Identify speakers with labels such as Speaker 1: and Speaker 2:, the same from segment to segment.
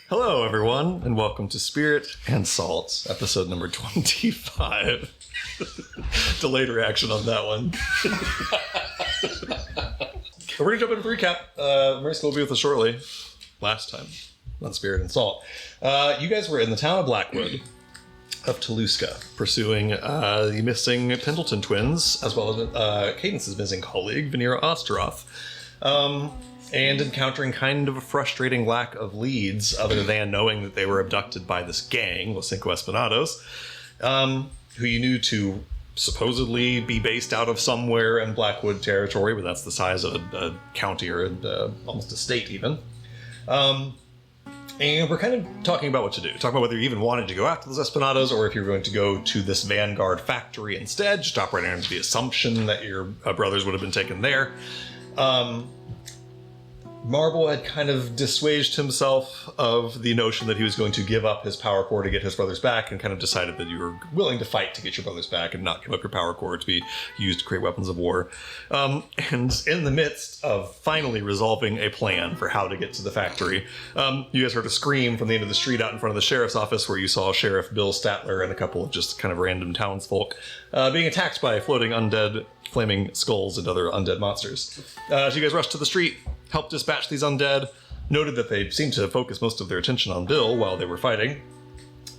Speaker 1: Hello, everyone, and welcome to Spirit and Salt, episode number 25. Delayed reaction on that one. We're going to jump into the recap. Marissa will be with us shortly. Last time on Spirit and Salt. You guys were in the town of Blackwood of Toluska, pursuing the missing Pendleton twins, as well as Cadence's missing colleague, Vanira Osteroth. And encountering kind of a frustrating lack of leads, other than knowing that they were abducted by this gang, Los Cinco Espanados, who you knew to supposedly be based out of somewhere in Blackwood territory, but that's the size of a county or almost a state even. And we're kind of talking about what to do. Talking about whether you even wanted to go after those Espanados, or if you're going to go to this Vanguard factory instead, just operating under the assumption that your brothers would have been taken there. Marble had kind of dissuaded himself of the notion that he was going to give up his power core to get his brothers back, and kind of decided that you were willing to fight to get your brothers back and not give up your power core to be used to create weapons of war. And in the midst of finally resolving a plan for how to get to the factory, you guys heard a scream from the end of the street out in front of the sheriff's office, where you saw Sheriff Bill Statler and a couple of just kind of random townsfolk being attacked by floating undead flaming skulls and other undead monsters. So you guys rushed to the street, helped dispatch these undead, noted that they seemed to focus most of their attention on Bill while they were fighting.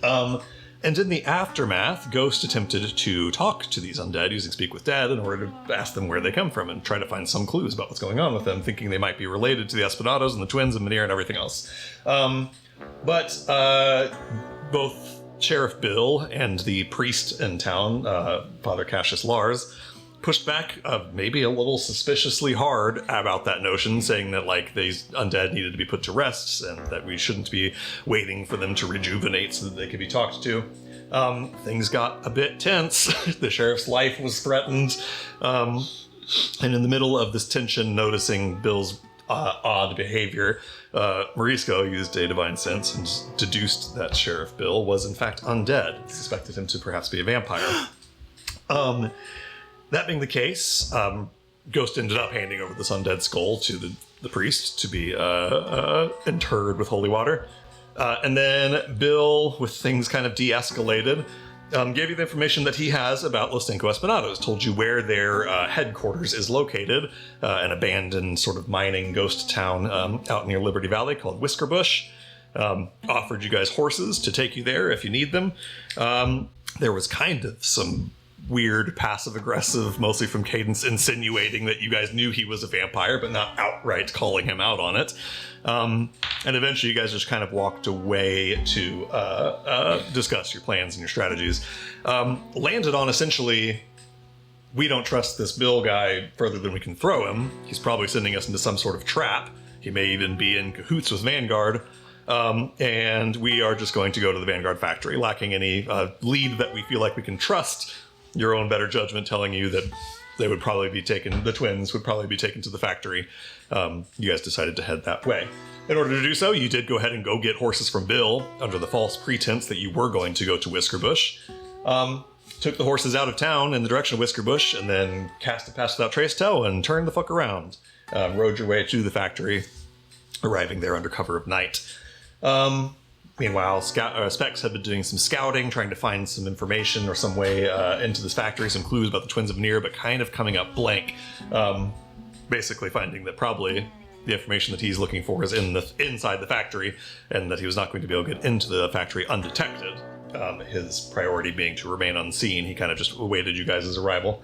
Speaker 1: And in the aftermath, Ghost attempted to talk to these undead using Speak with Dead in order to ask them where they come from and try to find some clues about what's going on with them, thinking they might be related to the Espanados and the twins and Vanir and everything else. But both Sheriff Bill and the priest in town, Father Cassius Lars, pushed back maybe a little suspiciously hard about that notion, saying that like these undead needed to be put to rest and that we shouldn't be waiting for them to rejuvenate so that they could be talked to. Things got a bit tense. The sheriff's life was threatened. And in the middle of this tension, noticing Bill's odd behavior, Morisco used a divine sense and deduced that Sheriff Bill was in fact undead, suspected him to perhaps be a vampire. That being the case, Ghost ended up handing over this undead skull to the priest to be interred with holy water. And then Bill, with things kind of de-escalated, gave you the information that he has about Los Cinco Espanados, told you where their headquarters is located, an abandoned sort of mining ghost town out near Liberty Valley called Whiskerbush. Offered you guys horses to take you there if you need them. There was kind of some weird passive-aggressive, mostly from Cadence, insinuating that you guys knew he was a vampire, but not outright calling him out on it. And eventually you guys just kind of walked away to discuss your plans and your strategies. Landed on essentially, we don't trust this Bill guy further than we can throw him. He's probably sending us into some sort of trap. He may even be in cahoots with Vanguard. And we are just going to go to the Vanguard factory, lacking any lead that we feel like we can trust. Your own better judgment telling you that they would probably be taken, the twins would probably be taken to the factory. You guys decided to head that way. In order to do so, you did go ahead and go get horses from Bill under the false pretense that you were going to go to Whiskerbush. Took the horses out of town in the direction of Whiskerbush and then cast a pass without trace toe and turned the fuck around. Rode your way to the factory, arriving there under cover of night. Meanwhile, Specs had been doing some scouting, trying to find some information or some way into this factory, some clues about the Twins of Vanir, but kind of coming up blank. Basically finding that probably the information that he's looking for is inside the factory, and that he was not going to be able to get into the factory undetected. His priority being to remain unseen. He kind of just awaited you guys' arrival.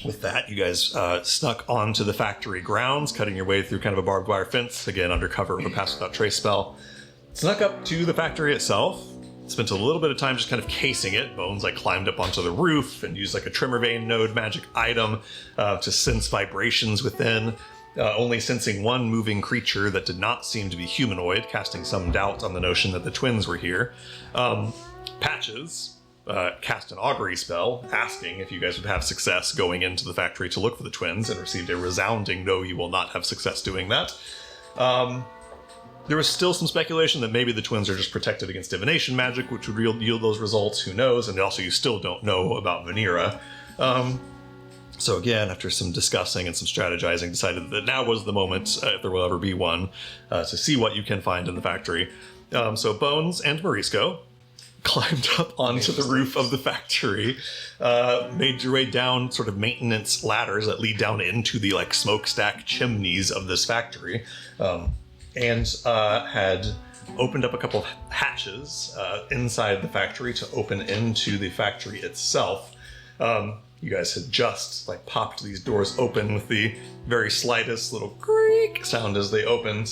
Speaker 1: With that, you guys snuck onto the factory grounds, cutting your way through kind of a barbed wire fence, again under cover of a pass without trace spell. Snuck up to the factory itself, spent a little bit of time just kind of casing it. Bones climbed up onto the roof and used a Tremor Vein node magic item to sense vibrations within, only sensing one moving creature that did not seem to be humanoid, casting some doubt on the notion that the twins were here. Patches cast an augury spell, asking if you guys would have success going into the factory to look for the twins, and received a resounding no, you will not have success doing that. There was still some speculation that maybe the twins are just protected against divination magic, which would yield those results, who knows, and also you still don't know about Vanira. So again, after some discussing and some strategizing, decided that now was the moment, if there will ever be one, to see what you can find in the factory. So Bones and Morisco climbed up onto the roof of the factory, made your way down sort of maintenance ladders that lead down into the like smokestack chimneys of this factory, and had opened up a couple of hatches inside the factory to open into the factory itself. You guys had just like popped these doors open with the very slightest little creak sound as they opened,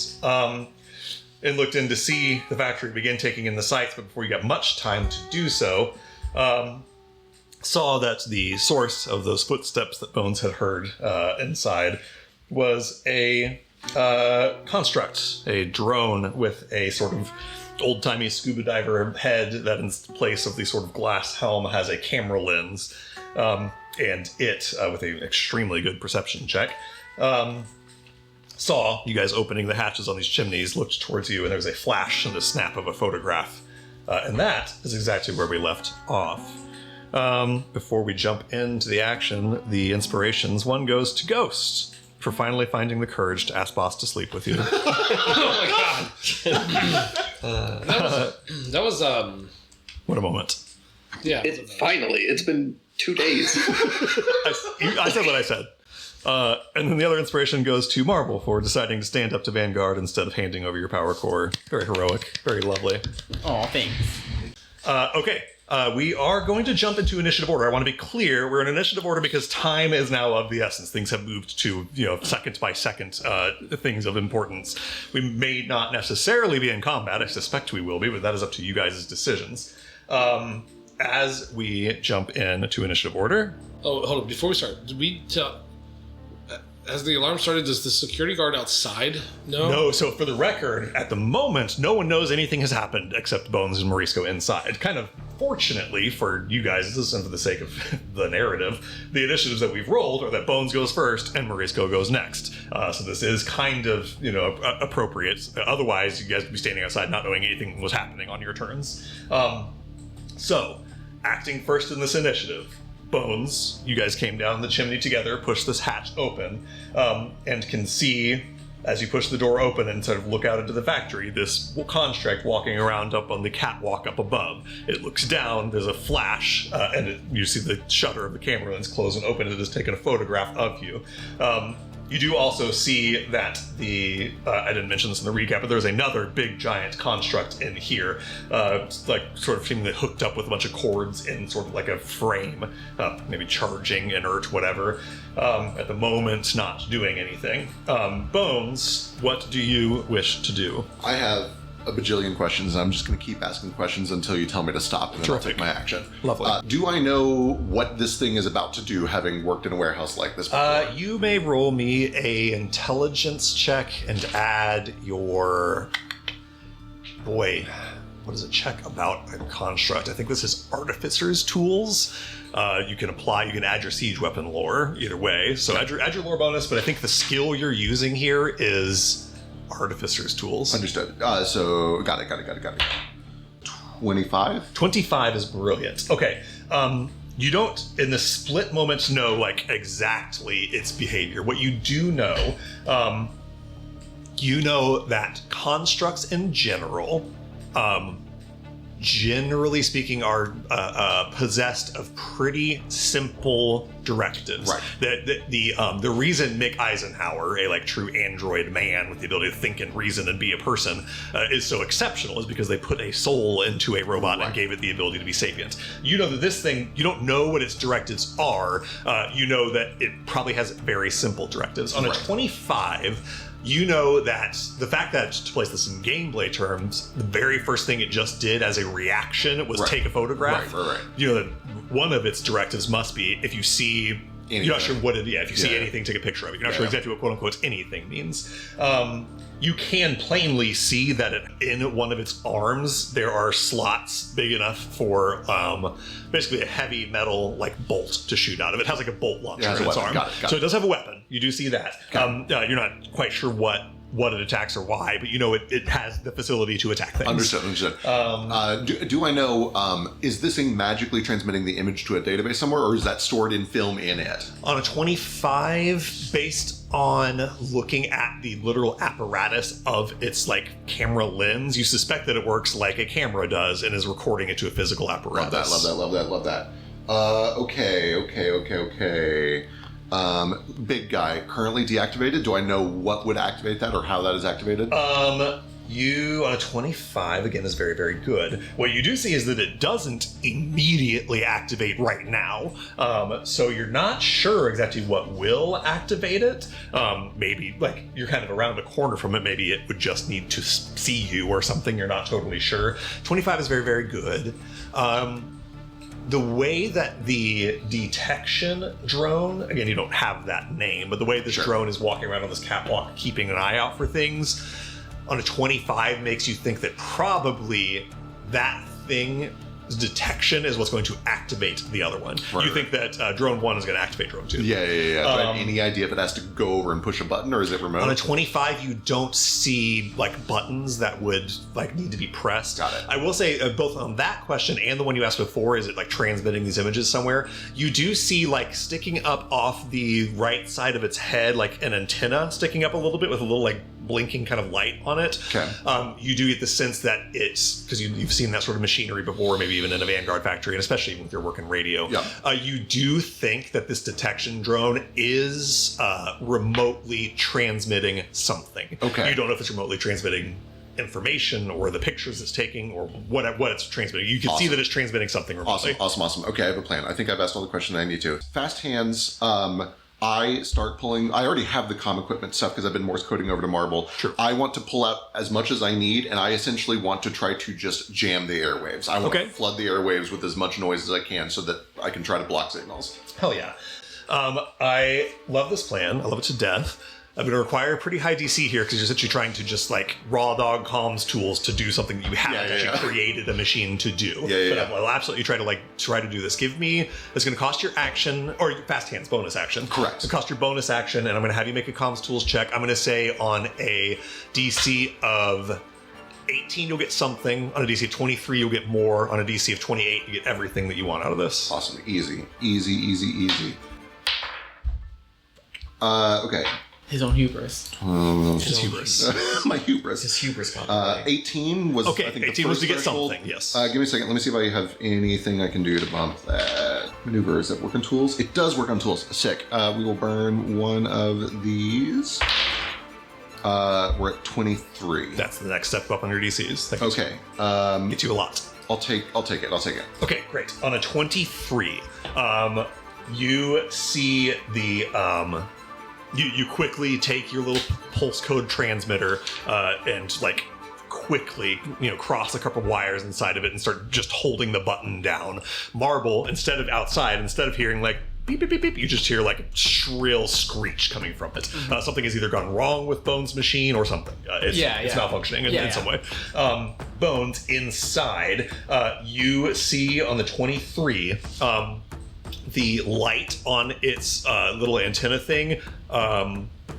Speaker 1: and looked in to see the factory begin taking in the sights. But before you got much time to do so, saw that the source of those footsteps that Bones had heard inside was a construct, a drone with a sort of old-timey scuba diver head that in place of the sort of glass helm has a camera lens. And it, with an extremely good perception check, saw you guys opening the hatches on these chimneys, looked towards you, and there was a flash and a snap of a photograph. And that is exactly where we left off. Before we jump into the action, the inspirations, one goes to Ghost for finally finding the courage to ask Boss to sleep with you.
Speaker 2: Oh my god. That was
Speaker 1: What a moment.
Speaker 2: yeah.
Speaker 3: Finally, it's been 2 days.
Speaker 1: I said what I said. And then the other inspiration goes to Marble for deciding to stand up to Vanguard instead of handing over your power core. Very heroic. Very lovely.
Speaker 4: Oh, thanks.
Speaker 1: Okay. We are going to jump into initiative order. I want to be clear. We're in initiative order because time is now of the essence. Things have moved to, second by second things of importance. We may not necessarily be in combat. I suspect we will be, but that is up to you guys' decisions. As we jump into initiative order.
Speaker 2: Oh, hold on. Before we start, did we tell... As the alarm started, does the security guard outside know?
Speaker 1: No, so for the record, at the moment, no one knows anything has happened except Bones and Morisco inside. Kind of fortunately for you guys, and for the sake of the narrative, the initiatives that we've rolled are that Bones goes first and Morisco goes next. So this is kind of, appropriate. Otherwise, you guys would be standing outside not knowing anything was happening on your turns. So, acting first in this initiative, Bones, you guys came down the chimney together, pushed this hatch open, and can see, as you push the door open and sort of look out into the factory, this construct walking around up on the catwalk up above. It looks down, there's a flash, and you see the shutter of the camera lens close and open. It has taken a photograph of you. You do also see that I didn't mention this in the recap, but there's another big giant construct in here, sort of seemingly hooked up with a bunch of cords in sort of like a frame, maybe charging, inert, whatever. At the moment, not doing anything. Bones, what do you wish to do?
Speaker 5: I have a bajillion questions, and I'm just going to keep asking questions until you tell me to stop, and then I'll take my action.
Speaker 1: Lovely.
Speaker 5: Do I know what this thing is about to do, having worked in a warehouse like this before?
Speaker 1: You may roll me a intelligence check and add your... Boy, what is a check about a construct? I think this is Artificer's Tools. You can add your siege weapon lore, either way. So add your lore bonus, but I think the skill you're using here is Artificer's Tools.
Speaker 5: Understood. So got it. 25?
Speaker 1: 25 is brilliant. Okay. You don't, in the split moments, know exactly its behavior. What you do know, that constructs in general, generally speaking, are possessed of pretty simple directives.
Speaker 5: Right.
Speaker 1: The reason Mick Eisenhower, a true android man with the ability to think and reason and be a person, is so exceptional is because they put a soul into a robot and gave it the ability to be sapient. You know that this thing, you don't know what its directives are. You know that it probably has very simple directives. On a 25, you know that the fact that, to place this in gameplay terms, the very first thing it just did as a reaction was take a photograph.
Speaker 5: Right.
Speaker 1: You know that one of its directives must be, if you see anything. You're not sure what it is. If you see anything, take a picture of it. You're not sure exactly what quote-unquote anything means. You can plainly see that in one of its arms, there are slots big enough for basically a heavy metal bolt to shoot out of. It has a bolt launcher in its arm.
Speaker 5: Got it.
Speaker 1: So it does have a weapon. You do see that. You're not quite sure what what it attacks or why, but you know it has the facility to attack things.
Speaker 5: Understood. Do I know, is this thing magically transmitting the image to a database somewhere, or is that stored in film in it?
Speaker 1: On a 25, based on looking at the literal apparatus of its like camera lens, you suspect that it works like a camera does and is recording it to a physical apparatus.
Speaker 5: Love that. Okay. Big guy, currently deactivated. Do I know what would activate that or how that is activated?
Speaker 1: You, on a 25, again, is very, very good. What you do see is that it doesn't immediately activate right now. So you're not sure exactly what will activate it. Maybe, like, you're kind of around a corner from it. Maybe it would just need to see you or something. You're not totally sure. 25 is very, very good. The way that the detection drone, again, you don't have that name, but the way this drone is walking around on this catwalk, keeping an eye out for things, on a 25 makes you think that probably that thing's detection is what's going to activate the other one.
Speaker 5: Right.
Speaker 1: You think that drone 1 is going to activate drone 2.
Speaker 5: Yeah. Do I have any idea if it has to go over and push a button, or is it remote?
Speaker 1: On a 25, you don't see like buttons that would like need to be pressed.
Speaker 5: Got it.
Speaker 1: I will say both on that question and the one you asked before, is it like transmitting these images somewhere? You do see like sticking up off the right side of its head, like an antenna sticking up a little bit with a little like blinking kind of light on it.
Speaker 5: Okay.
Speaker 1: You do get the sense that it's, because you've seen that sort of machinery before, maybe even in a Vanguard factory, and especially with your work in radio.
Speaker 5: Yeah.
Speaker 1: You do think that this detection drone is remotely transmitting something.
Speaker 5: Okay.
Speaker 1: You don't know if it's remotely transmitting information or the pictures it's taking or what it's transmitting. You can see that it's transmitting something remotely.
Speaker 5: Awesome. Okay, I have a plan. I think I've asked all the questions I need to. Fast hands. I start pulling. I already have the comm equipment stuff because I've been Morse coding over to Marble.
Speaker 1: Sure.
Speaker 5: I want to pull out as much as I need, and I essentially want to try to just jam the airwaves. I want to flood the airwaves with as much noise as I can so that I can try to block signals.
Speaker 1: Hell yeah. I love this plan. I love it to death. I'm going to require a pretty high DC here because you're essentially trying to just like raw dog comms tools to do something that you haven't actually created a machine to do. But I'll absolutely try to do this. Give me, it's going to cost your action, or your fast hands bonus action.
Speaker 5: Correct.
Speaker 1: It's going to cost your bonus action, and I'm going to have you make a comms tools check. I'm going to say on a DC of 18, you'll get something. On a DC of 23, you'll get more. On a DC of 28, you get everything that you want out of this.
Speaker 5: Awesome. Easy. Okay.
Speaker 4: His own hubris.
Speaker 1: Just hubris.
Speaker 5: My hubris.
Speaker 4: His hubris.
Speaker 5: 18 was,
Speaker 1: okay,
Speaker 5: I think,
Speaker 1: 18 was to get something, yes.
Speaker 5: Give me a second. Let me see if I have anything I can do to bump that. Maneuver, is that work on tools? It does work on tools. Sick. We will burn one of these. We're at 23.
Speaker 1: That's the next step up on your DCs. Thank you.
Speaker 5: Okay.
Speaker 1: Gets you a lot.
Speaker 5: I'll take it.
Speaker 1: Okay, great. On a 23, you see the... You quickly take your little pulse code transmitter and like quickly cross a couple wires inside of it and start just holding the button down. Marble, instead of hearing like beep beep beep beep, you just hear like a shrill screech coming from it. Something has either gone wrong with Bones' machine or something. It's malfunctioning in some way. Bones, inside, you see on the 23 the light on its little antenna thing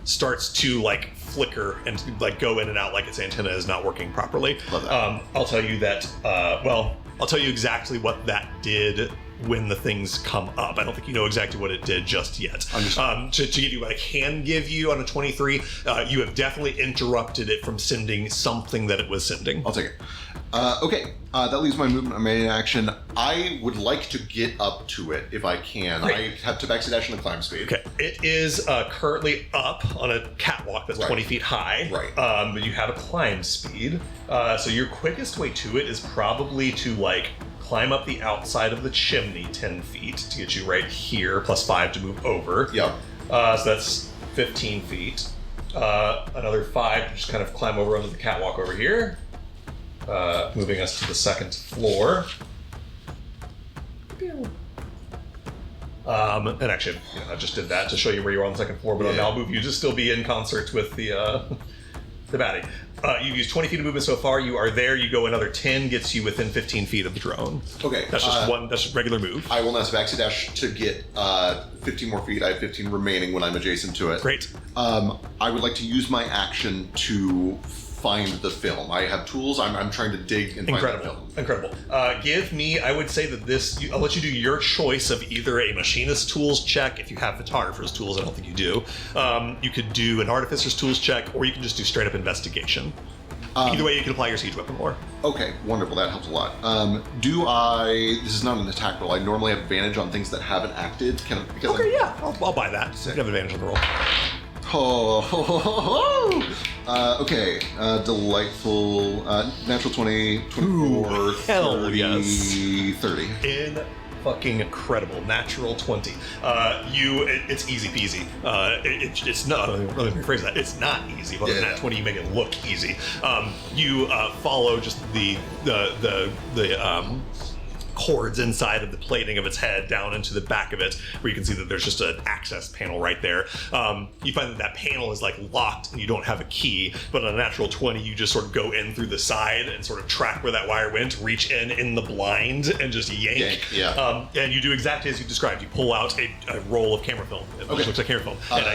Speaker 1: starts to like flicker and like go in and out like its antenna is not working properly.
Speaker 5: Love that.
Speaker 1: I'll tell you that, I'll tell you exactly what that did when the things come up. I don't think you know exactly what it did just yet. To give you what I can give you on a 23, you have definitely interrupted it from sending something that it was sending.
Speaker 5: I'll take it. Okay, that leaves my movement. I made an action. I would like to get up to it if I can.
Speaker 1: Great.
Speaker 5: I have tabaxi dash and climb speed.
Speaker 1: Okay, it is currently up on a catwalk that's 20 feet high.
Speaker 5: Right.
Speaker 1: But you have a climb speed. So your quickest way to it is probably to like climb up the outside of the chimney 10 feet to get you right here, plus 5 to move over.
Speaker 5: Yep.
Speaker 1: So that's 15 feet. Another 5 to just kind of climb over onto the catwalk over here. Moving us to the second floor. And actually, I just did that to show you where you are on the second floor, but I'll now move you to still be in concert with the The baddie. You've used 20 feet of movement so far. You are there. You go another 10, gets you within 15 feet of the drone.
Speaker 5: Okay.
Speaker 1: That's just one. That's just regular move.
Speaker 5: I will now Baxi Dash to get 15 more feet. I have 15 remaining when I'm adjacent to it.
Speaker 1: Great.
Speaker 5: I would like to use my action to find the film. I have tools. I'm trying to dig and find the film.
Speaker 1: Incredible. Give me, I would say that this, I'll let you do your choice of either a machinist tools check, if you have photographer's tools, I don't think you do. You could do an artificer's tools check, or you can just do straight up investigation. Either way, you can apply your siege weapon lore.
Speaker 5: Okay, wonderful. That helps a lot. This is not an attack roll. I normally have advantage on things that haven't acted.
Speaker 1: Yeah, I'll buy that. So you have advantage on the roll.
Speaker 5: Okay, delightful, natural 20, 24,
Speaker 1: Ooh, hell
Speaker 5: 30,
Speaker 1: yes.
Speaker 5: 30.
Speaker 1: In fucking incredible. Natural 20. It's easy peasy. It's not, let me rephrase that. It's not easy, but nat 20 you make it look easy. You follow just the cords inside of the plating of its head down into the back of it, where you can see that there's just an access panel right there. You find that panel is like locked and you don't have a key, but on a natural 20 you just sort of go in through the side and sort of track where that wire went, reach in the blind and just yank. And you do exactly as you described. You pull out a roll of camera film. It looks like camera film. And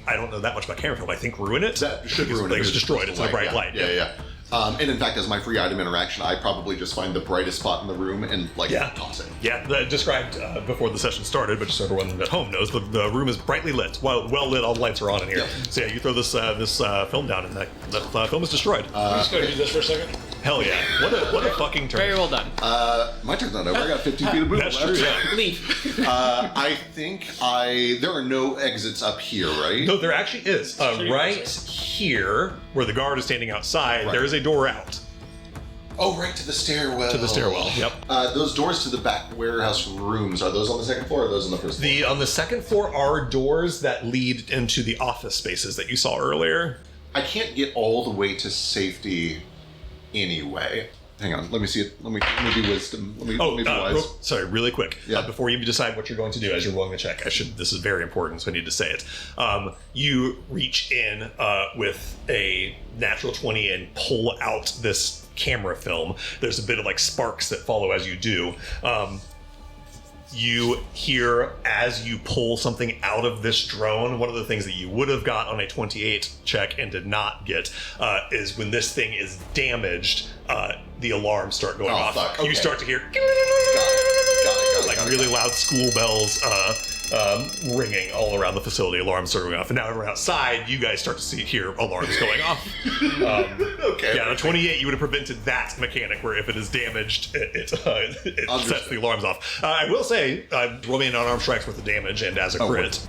Speaker 1: I don't know that much about camera film. I think ruin it.
Speaker 5: That should ruin it.
Speaker 1: It's destroyed. It's a bright light.
Speaker 5: Yeah. And in fact, as my free item interaction, I probably just find the brightest spot in the room and toss it.
Speaker 1: Yeah, described before the session started, but just so everyone at home knows, the room is brightly lit. Well lit, all the lights are on in here.
Speaker 5: Yeah.
Speaker 1: So you throw this film down, and that film is destroyed.
Speaker 2: I'm just gonna do this for a second.
Speaker 1: Hell yeah! What a fucking turn.
Speaker 4: Very well done.
Speaker 5: My turn's not over. I got 15 feet of movement.
Speaker 1: That's true. Yeah.
Speaker 4: Leave.
Speaker 5: I think there are no exits up here, right?
Speaker 1: No, there actually is. Right here, where the guard is standing outside, there is a door out.
Speaker 5: Oh, right to the stairwell.
Speaker 1: To the stairwell, yep.
Speaker 5: Those doors to the back warehouse rooms, are those on the second floor or are those on the first floor?
Speaker 1: On the second floor are doors that lead into the office spaces that you saw earlier.
Speaker 5: I can't get all the way to safety anyway. Hang on, let me see it. Let me do wisdom. Let me be wise.
Speaker 1: Sorry, really quick.
Speaker 5: Yeah.
Speaker 1: Before you decide what you're going to do as you're rolling the check, this is very important, so I need to say it. You reach in with a natural 20 and pull out this camera film. There's a bit of like sparks that follow as you do. You hear as you pull something out of this drone, one of the things that you would have got on a 28 check and did not get is when this thing is damaged, the alarms start going off.
Speaker 5: Fuck. Okay.
Speaker 1: You start to hear
Speaker 5: Got it.
Speaker 1: really loud school bells ringing all around the facility. Alarms start going off, and now everyone outside, you guys start to hear alarms going off.
Speaker 5: Okay.
Speaker 1: Yeah, on a 28, you would have prevented that mechanic where if it is damaged, it sets the alarms off. I will say, roll me an unarmed strikes worth of damage, and as a crit.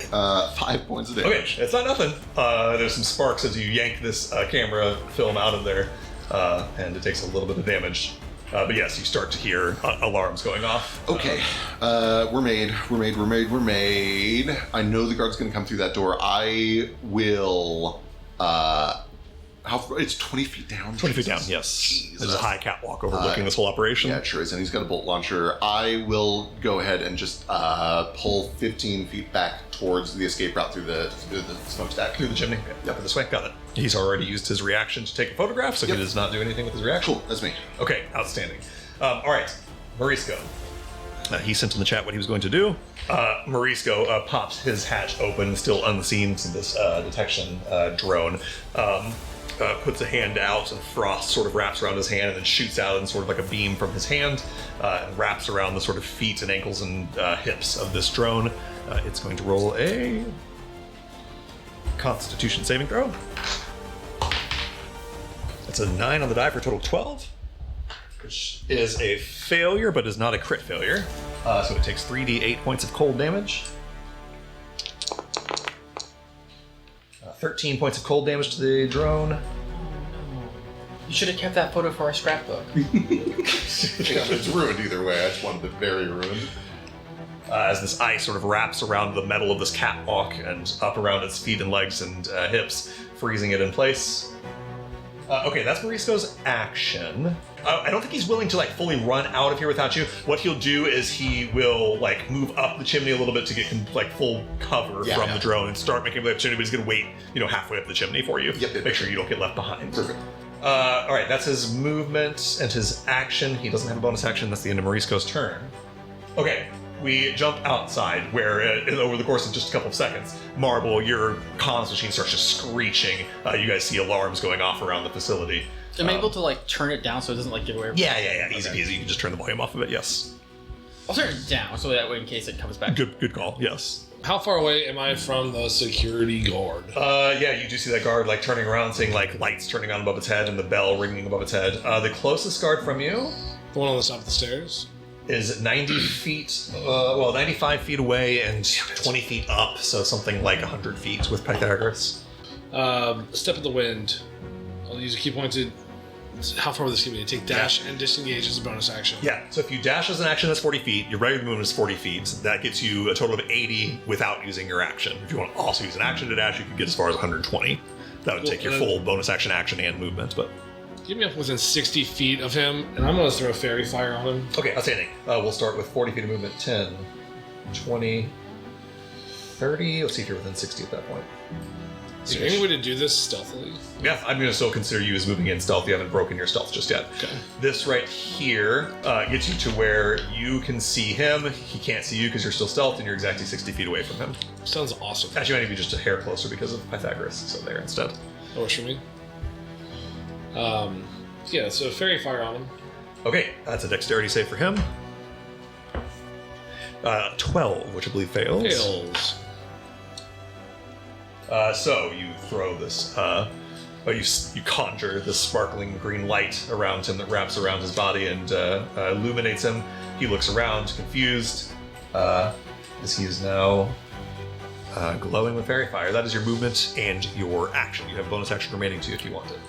Speaker 5: 5 points of damage.
Speaker 1: Okay, it's not nothing. There's some sparks as you yank this camera film out of there, and it takes a little bit of damage. But yes, you start to hear alarms going off.
Speaker 5: Okay, we're made. I know the guard's going to come through that door. I will. It's 20 feet down.
Speaker 1: 20 feet down, yes. There's a high catwalk overlooking this whole operation.
Speaker 5: Yeah, it sure is. And he's got a bolt launcher. I will go ahead and just pull 15 feet back towards the escape route through the smokestack.
Speaker 1: Through the chimney. Yep, this way. Got it. He's already used his reaction to take a photograph, so he does not do anything with his reaction.
Speaker 5: Cool, that's me.
Speaker 1: Okay, outstanding. All right, Morisco. He sent in the chat what he was going to do. Morisco pops his hatch open, still unseen to this detection drone. Puts a hand out, and frost sort of wraps around his hand and then shoots out in sort of like a beam from his hand and wraps around the sort of feet and ankles and hips of this drone. It's going to roll a Constitution saving throw. That's a 9 on the die for a total of 12, which is a failure but is not a crit failure. So it takes 3d8 points of cold damage. 13 points of cold damage to the drone.
Speaker 4: You should have kept that photo for our scrapbook.
Speaker 5: It's ruined either way. I just wanted it very ruined.
Speaker 1: As this ice sort of wraps around the metal of this catwalk and up around its feet and legs and hips, freezing it in place. Okay, that's Morisco's action. I don't think he's willing to like fully run out of here without you. What he'll do is he will like move up the chimney a little bit to get like full cover from the drone and start making the chimney, but he's gonna wait, halfway up the chimney for you.
Speaker 5: Yep.
Speaker 1: Make sure you don't get left behind.
Speaker 5: Perfect.
Speaker 1: All right, that's his movement and his action. He doesn't have a bonus action. That's the end of Morisco's turn. Okay, we jump outside where over the course of just a couple of seconds, Marble, your comms machine starts just screeching. You guys see alarms going off around the facility.
Speaker 4: Am I able to like turn it down so it doesn't like give away?
Speaker 1: Yeah. Easy peasy. You can just turn the volume off of it. Yes.
Speaker 4: I'll turn it down so that way in case it comes back.
Speaker 1: Good call. Yes.
Speaker 2: How far away am I from the security guard?
Speaker 1: Yeah, you do see that guard like turning around, seeing like lights turning on above its head and the bell ringing above its head. The closest guard from you
Speaker 2: The one on the top of the stairs?
Speaker 1: is 90 feet, 95 feet away and 20 feet up, so something like 100 feet with Pythagoras.
Speaker 2: Step of the wind. I'll use a key point to... How far will this give me? Take dash and disengage as a bonus action.
Speaker 1: Yeah, so if you dash as an action, that's 40 feet. Your regular movement is 40 feet. That gets you a total of 80 without using your action. If you want to also use an action to dash, you can get as far as 120. That would take your full bonus action and movement, but...
Speaker 2: Get me up within 60 feet of him, and I'm going to throw Fairy Fire on him.
Speaker 1: Okay, outstanding. We'll start with 40 feet of movement. 10, 20, 30. Let's see if you're within 60 at that point.
Speaker 2: Is there any way to do this stealthily?
Speaker 1: Yeah, I'm going to still consider you as moving in stealth. You haven't broken your stealth just yet.
Speaker 2: Okay.
Speaker 1: This right here gets you to where you can see him. He can't see you because you're still stealthed and you're exactly 60 feet away from him.
Speaker 2: Sounds awesome.
Speaker 1: Actually, might be just a hair closer because of Pythagoras, so there instead.
Speaker 2: That works for me. Yeah, so Fairy Fire on him.
Speaker 1: Okay, that's a dexterity save for him. 12, which I believe fails.
Speaker 2: Fails.
Speaker 1: So you throw this, you conjure this sparkling green light around him that wraps around his body and illuminates him. He looks around, confused, as he is now glowing with fairy fire. That is your movement and your action. You have a bonus action remaining to you if you want it.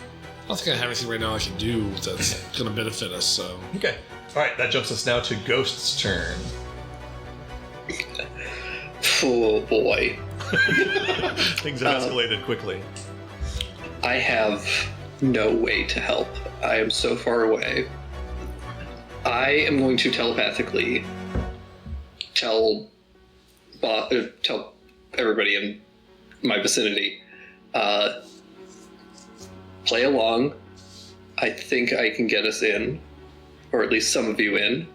Speaker 2: I don't think I have anything right now I can do that's going to benefit us, so...
Speaker 1: Okay. All right, that jumps us now to Ghost's turn.
Speaker 3: Oh boy.
Speaker 1: Things have escalated quickly.
Speaker 3: I have no way to help. I am so far away. I am going to telepathically tell everybody in my vicinity, play along. I think I can get us in, or at least some of you in.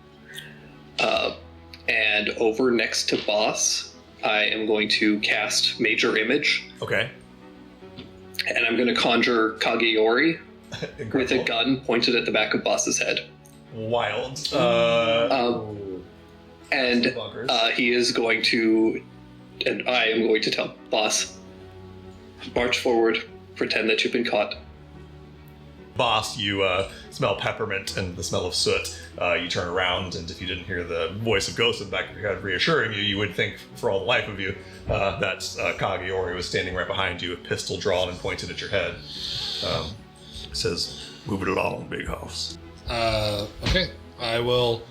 Speaker 3: And over next to Boss, I am going to cast Major Image.
Speaker 1: Okay.
Speaker 3: And I'm going to conjure Kageori with
Speaker 1: Incredible.
Speaker 3: a gun pointed at the back of Boss's head.
Speaker 1: Wild.
Speaker 3: And
Speaker 1: Bonkers.
Speaker 3: he is going to, and I am going to tell Boss, march forward, pretend that you've been caught.
Speaker 1: Boss, you smell peppermint and the smell of soot. You turn around, and if you didn't hear the voice of Ghost in the back of your head reassuring you, you would think, for all the life of you, that Kageori was standing right behind you, a pistol drawn and pointed at your head. Says, "Move it along, big house."
Speaker 2: Okay. I will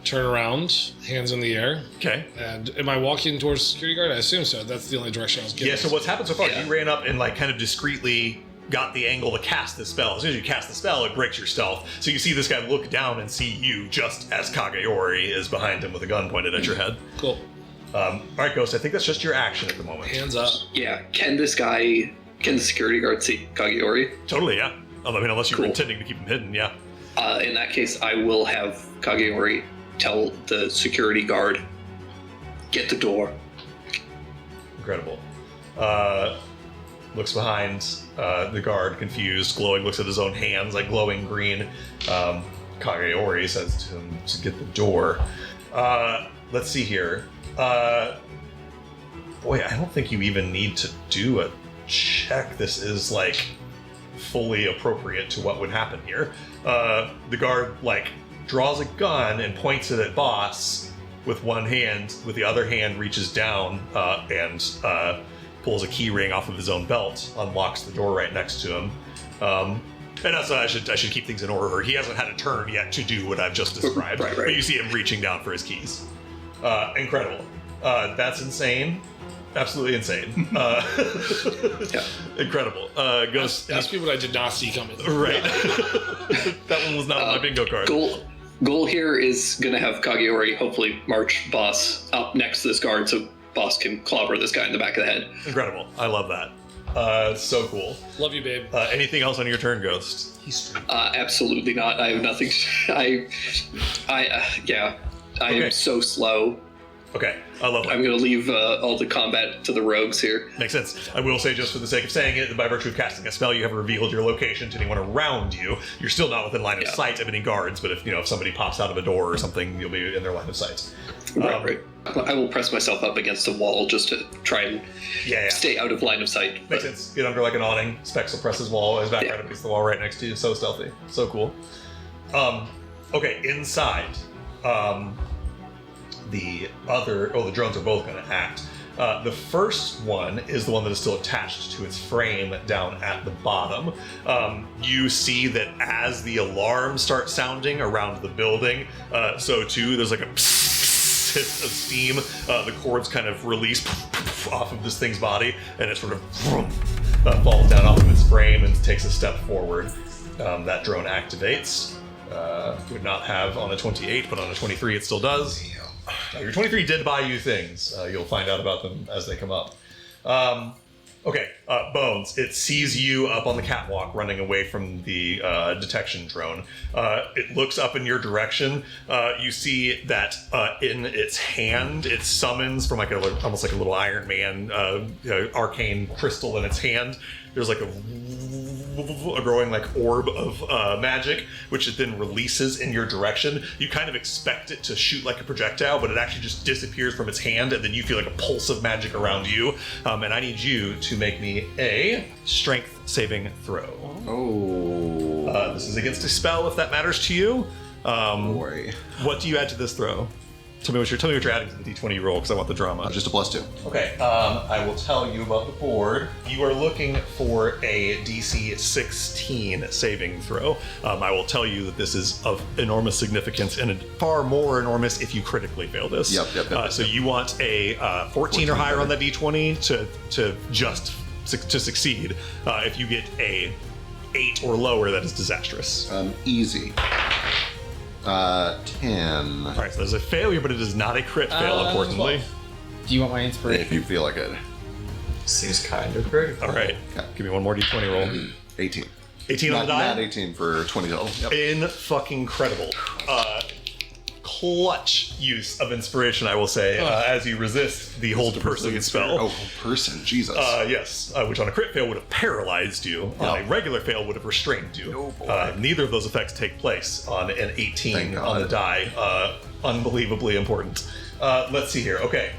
Speaker 2: turn around, hands in the air.
Speaker 1: Okay.
Speaker 2: And am I walking towards the security guard? I assume so. That's the only direction I was getting.
Speaker 1: Yeah, so what's happened so far,
Speaker 3: Yeah.
Speaker 1: you ran up and kind of discreetly got the angle to cast this spell. As soon as you cast the spell, it breaks your stealth. So you see this guy look down and see you just as Kageori is behind him with a gun pointed at your head.
Speaker 2: Cool.
Speaker 1: All right, Ghost, I think that's just your action at the moment.
Speaker 2: Hands up.
Speaker 3: Yeah, can the security guard see Kageori?
Speaker 1: Totally, yeah. I mean, unless you were
Speaker 3: Cool.
Speaker 1: intending to keep him hidden, yeah.
Speaker 3: In that case, I will have Kageori tell the security guard, get the door.
Speaker 1: Incredible. Looks behind the guard, confused, glowing, looks at his own hands, like glowing green. Kageori says to him to get the door. Let's see here. Boy, I don't think you even need to do a check. This is fully appropriate to what would happen here. The guard draws a gun and points it at Boss with one hand. With the other hand, reaches down and pulls a key ring off of his own belt, unlocks the door right next to him. And also, I should keep things in order. He hasn't had a turn yet to do what I've just described.
Speaker 3: Right.
Speaker 1: But you see him reaching down for his keys. Incredible. That's insane. absolutely insane. Incredible. Ghost.
Speaker 2: That's people I did not see coming.
Speaker 1: Right. That one was not on my bingo card.
Speaker 3: Goal here is going to have Kageori hopefully march Boss up next to this guard so Boss can clobber this guy in the back of the head.
Speaker 1: Incredible. I love that. So cool.
Speaker 2: Love you, babe.
Speaker 1: Anything else on your turn, Ghost?
Speaker 3: Absolutely not. I have nothing. I am so slow.
Speaker 1: Okay, I love that.
Speaker 3: I'm going to leave all the combat to the rogues here.
Speaker 1: Makes sense. I will say, just for the sake of saying it, by virtue of casting a spell, you have revealed your location to anyone around you. You're still not within line of sight of any guards, but if somebody pops out of a door or something, you'll be in their line of sight.
Speaker 3: Right. I will press myself up against a wall just to try and stay out of line of sight.
Speaker 1: Makes sense. Get under like an awning. Specs will press his wall. His back right up against the wall right next to you. So stealthy. So cool. Okay, inside. The drones are both going to act. The first one is the one that is still attached to its frame down at the bottom. You see that as the alarms start sounding around the building, so too there's like a hit of steam. The cords kind of release off of this thing's body, and it sort of falls down off of its frame and takes a step forward. That drone activates. Would not have on a 28, but on a 23 it still does. Your 23 did buy you things. You'll find out about them as they come up. Bones. It sees you up on the catwalk running away from the detection drone. It looks up in your direction. You see that in its hand, it summons from almost like a little Iron Man arcane crystal in its hand. There's like a growing like orb of magic, which it then releases in your direction. You kind of expect it to shoot like a projectile, but it actually just disappears from its hand, and then you feel like a pulse of magic around you. And I need you to make me a strength saving throw.
Speaker 5: Oh.
Speaker 1: This is against a spell, if that matters to you.
Speaker 5: Boy.
Speaker 1: What do you add to this throw? Tell me what you're adding to the D20 you roll, because I want the drama.
Speaker 5: Just a +2.
Speaker 1: Okay, I will tell you about the board. You are looking for a DC 16 saving throw. I will tell you that this is of enormous significance, and far more enormous if you critically fail this.
Speaker 5: Yep.
Speaker 1: So you want a 14 or higher on that D20 to succeed. If you get a 8 or lower, that is disastrous.
Speaker 5: Easy. 10.
Speaker 1: All right, so there's a failure, but it is not a crit fail, importantly.
Speaker 4: Do you want my inspiration?
Speaker 5: If you feel like it.
Speaker 6: Seems kind of great.
Speaker 1: All right, give me one more D20 roll.
Speaker 5: 18.
Speaker 1: 18 on the die?
Speaker 5: Not 18 for 20 total. Yep.
Speaker 1: In-fucking-credible. Clutch use of inspiration, I will say, as you resist the hold person spell.
Speaker 5: Oh, person, Jesus.
Speaker 1: Yes, which on a crit fail would have paralyzed you. On a regular fail would have restrained you.
Speaker 5: Oh, boy.
Speaker 1: Neither of those effects take place on an 18
Speaker 5: Thank
Speaker 1: on the die. Unbelievably important. Let's see here. Okay,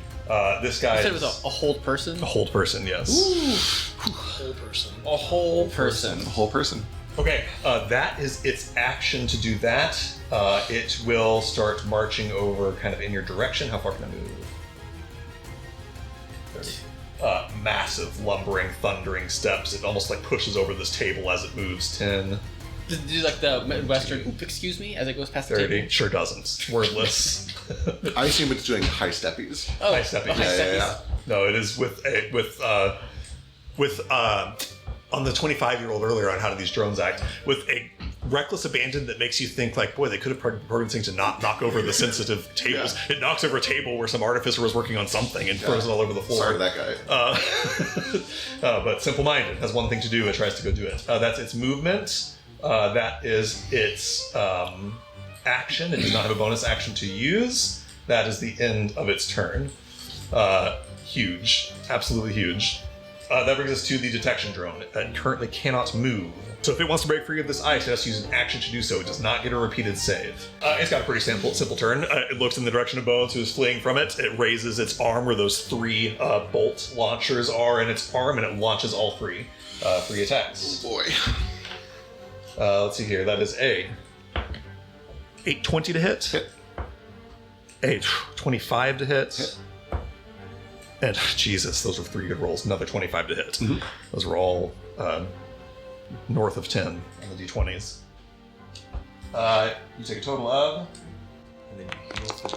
Speaker 1: this guy
Speaker 4: You said it
Speaker 1: is
Speaker 4: was a hold person?
Speaker 1: a hold person, yes.
Speaker 2: Whole person.
Speaker 4: A whole person.
Speaker 5: The whole person.
Speaker 1: Okay, that is its action to do that. It will start marching over kind of in your direction. How far can I move? 30. Massive, lumbering, thundering steps. It almost like pushes over this table as it moves. 10,
Speaker 4: Does it do like the Midwestern, oop, excuse me, as it goes past the
Speaker 1: 30.
Speaker 4: table?
Speaker 1: Sure doesn't. Wordless.
Speaker 5: I assume it's doing high steppies.
Speaker 4: Oh,
Speaker 1: High stepping.
Speaker 4: high steppies.
Speaker 5: Yeah.
Speaker 1: No, it is with on the 25-year-old earlier on how do these drones act, with a reckless abandon that makes you think like, boy, they could have programmed this thing to not knock over the sensitive tables.
Speaker 5: Yeah.
Speaker 1: It knocks over a table where some artificer was working on something and throws it all over the floor.
Speaker 5: Sorry to that guy.
Speaker 1: But simple-minded has one thing to do. It tries to go do it. That's its movement. That is its action. It does not have a bonus action to use. That is the end of its turn. Huge. Absolutely huge. That brings us to the detection drone. It currently cannot move. So if it wants to break free of this ice, it has to use an action to do so. It does not get a repeated save. It's got a pretty simple turn. It looks in the direction of Bones, who is fleeing from it. It raises its arm where those 3 bolt launchers are in its arm, and it launches all 3 attacks.
Speaker 5: Oh, boy.
Speaker 1: Let's see here. That is a 820 to hit.
Speaker 5: Hit.
Speaker 1: A 25 to hit. And Jesus, those are 3 good rolls. Another 25 to hit.
Speaker 5: Mm-hmm.
Speaker 1: Those were all north of 10 on the d20s. You take a total of
Speaker 6: And then you heal for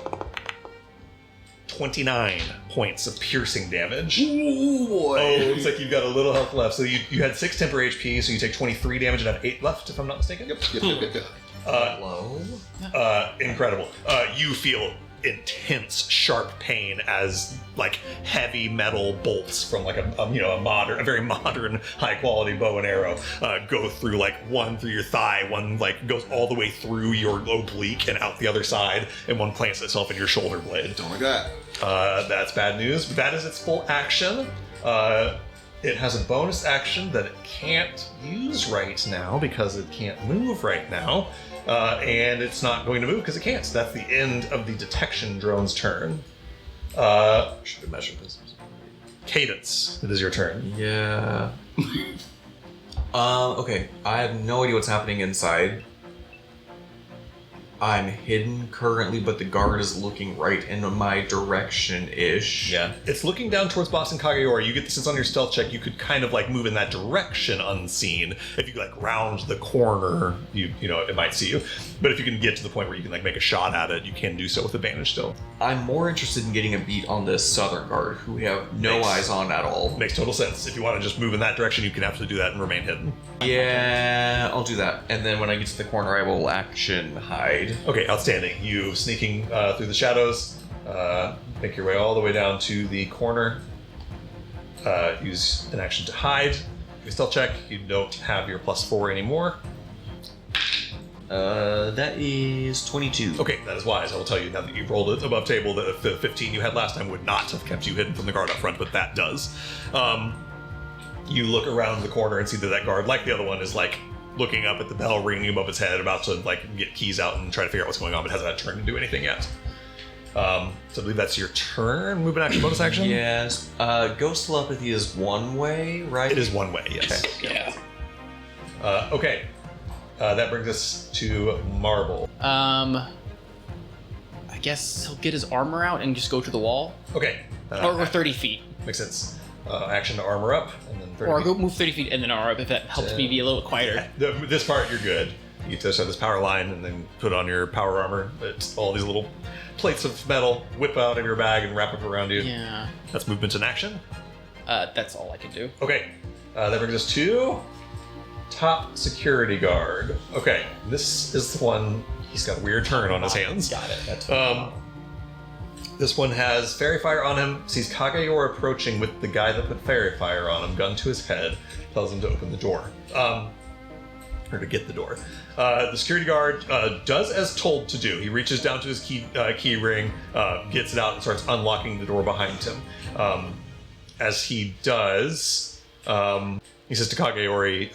Speaker 1: 29 points of piercing damage.
Speaker 5: Ooh, boy.
Speaker 1: Oh, looks like you've got a little health left. So you had 6 temporary HP, so you take 23 damage and have 8 left, if I'm not mistaken.
Speaker 5: Yep.
Speaker 6: Hello?
Speaker 1: Incredible. You feel intense, sharp pain as like heavy metal bolts from like a very modern, high quality bow and arrow go through, like one through your thigh, one like goes all the way through your oblique and out the other side, and one plants itself in your shoulder blade.
Speaker 5: Oh my god.
Speaker 1: That's bad news. But that is its full action. It has a bonus action that it can't use right now because it can't move right now. And it's not going to move because it can't. So that's the end of the detection drone's turn.
Speaker 6: Should have measured this.
Speaker 1: Cadence, it is your turn.
Speaker 6: Yeah. Okay. I have no idea what's happening inside. I'm hidden currently, but the guard is looking right in my direction-ish.
Speaker 1: Yeah. It's looking down towards Boston Kageyori. You get the sense on your stealth check, you could kind of like move in that direction unseen. If you like round the corner, you know, it might see you. But if you can get to the point where you can like make a shot at it, you can do so with advantage still.
Speaker 6: I'm more interested in getting a beat on this southern guard, who we have no
Speaker 1: Makes-
Speaker 6: eyes on at all.
Speaker 1: Makes total sense. If you want to just move in that direction, you can absolutely do that and remain hidden.
Speaker 6: Yeah, I'll do that. And then when I get to the corner, I will action hide.
Speaker 1: Okay, outstanding. You sneaking through the shadows, make your way all the way down to the corner. Use an action to hide. You stealth check. You don't have your +4 anymore.
Speaker 6: That is 22.
Speaker 1: Okay, that is wise. I will tell you now that you've rolled it above table that the 15 you had last time would not have kept you hidden from the guard up front, but that does. You look around the corner and see that guard, like the other one, is like looking up at the bell ringing above its head, about to like get keys out and try to figure out what's going on, but hasn't had turn to do anything yet. So I believe that's your turn. Movement action, bonus action?
Speaker 6: Yes. Ghost telepathy is one way, right?
Speaker 1: It is one way, yes.
Speaker 3: Yeah.
Speaker 1: Okay. That brings us to Marble.
Speaker 4: I guess he'll get his armor out and just go to the wall.
Speaker 1: Okay.
Speaker 4: Or 30 feet.
Speaker 1: Makes sense. Action to armor up, and then 30
Speaker 4: Or
Speaker 1: feet.
Speaker 4: go move 30 feet and then armor up if that helps me be a little quieter.
Speaker 1: This part, you're good. You just have this power line and then put on your power armor. It's all these little plates of metal whip out of your bag and wrap up around you.
Speaker 4: Yeah.
Speaker 1: That's movement in action.
Speaker 4: That's all I can do.
Speaker 1: Okay. That brings us to top security guard. Okay. This is the one. He's got a weird turn on his hands.
Speaker 4: Got it. That's
Speaker 1: This one has Fairy Fire on him, sees Kageyori approaching with the guy that put Fairy Fire on him, gun to his head, tells him to open the door. Or to get the door. The security guard does as told to do. He reaches down to his key ring, gets it out, and starts unlocking the door behind him. As he does, he says to Kageyori,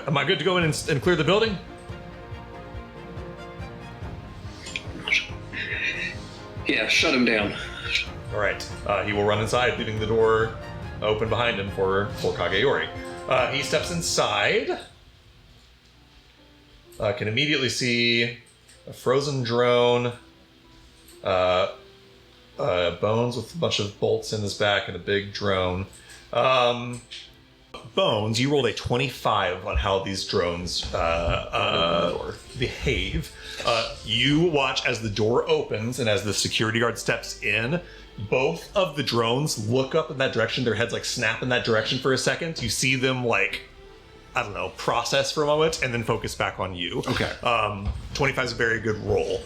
Speaker 1: am I good to go in and clear the building?
Speaker 3: Yeah, shut him down.
Speaker 1: All right. He will run inside, leaving the door open behind him for Kageyori. He steps inside. Can immediately see a frozen drone, Bones with a bunch of bolts in his back and a big drone. Bones, you rolled a 25 on how these drones behave. You watch as the door opens and as the security guard steps in. Both of the drones look up in that direction. Their heads like snap in that direction for a second. You see them like, I don't know, process for a moment and then focus back on you.
Speaker 5: Okay.
Speaker 1: 25 is a very good roll.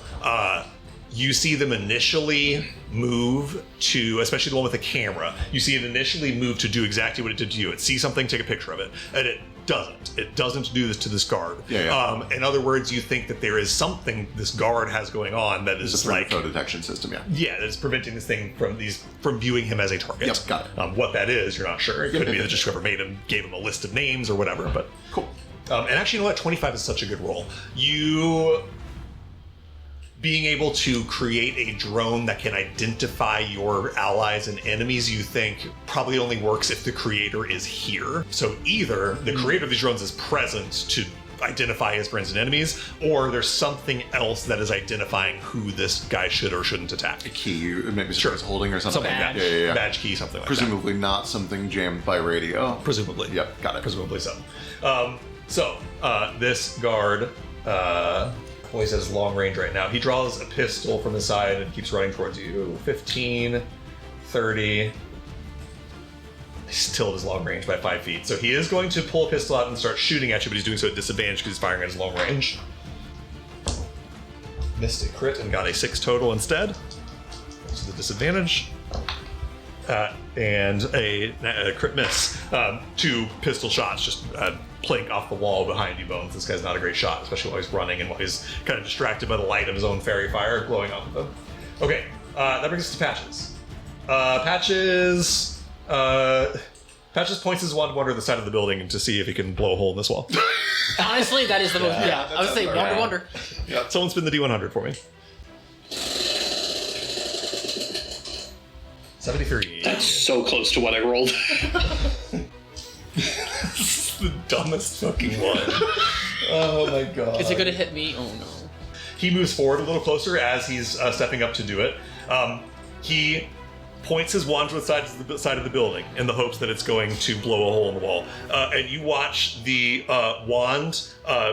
Speaker 1: You see them initially move to, especially the one with the camera, you see it initially move to do exactly what it did to you. It sees something, take a picture of it, and it doesn't. It doesn't do this to this guard.
Speaker 5: Yeah.
Speaker 1: In other words, you think that there is something this guard has going on that is
Speaker 5: It's a
Speaker 1: like,
Speaker 5: photo detection system, yeah.
Speaker 1: yeah, that's preventing this thing from viewing him as a target.
Speaker 5: Yep, got it.
Speaker 1: What that is, you're not sure. It could be
Speaker 5: yep,
Speaker 1: that just whoever made him gave him a list of names or whatever, but
Speaker 5: Cool.
Speaker 1: and actually, you know what? 25 is such a good roll. You being able to create a drone that can identify your allies and enemies, you think probably only works if the creator is here. So either the creator of these drones is present to identify his friends and enemies, or there's something else that is identifying who this guy should or shouldn't attack.
Speaker 5: A key, maybe
Speaker 1: Sure.
Speaker 5: someone's holding or something.
Speaker 1: Something like that.
Speaker 5: Yeah.
Speaker 1: Badge key, something like
Speaker 5: Presumably not something jammed by radio.
Speaker 1: that. Presumably.
Speaker 5: Yep, got it.
Speaker 1: Presumably so. This guard Well, he's at his long range right now. He draws a pistol from his side and keeps running towards you. 15, 30. He's still at his long range by 5 feet. So he is going to pull a pistol out and start shooting at you, but he's doing so at disadvantage because he's firing at his long range. Missed a crit and got a 6 total instead. That's the disadvantage. And a crit miss. 2 pistol shots just plink off the wall behind you, Bones. This guy's not a great shot, especially while he's running and while he's kind of distracted by the light of his own fairy fire glowing off of him. Okay, that brings us to Patches. Patches points his wand to the side of the building to see if he can blow a hole in this wall.
Speaker 4: Honestly, that is the most. Yeah, I would say wonder.
Speaker 1: Yeah. Someone spin the D100 for me. 73.
Speaker 3: That's so close to what I rolled.
Speaker 1: This is the dumbest fucking one. Oh my god.
Speaker 4: Is it gonna hit me? Oh no.
Speaker 1: He moves forward a little closer as he's stepping up to do it. He points his wand to the side of the building in the hopes that it's going to blow a hole in the wall. And you watch the wand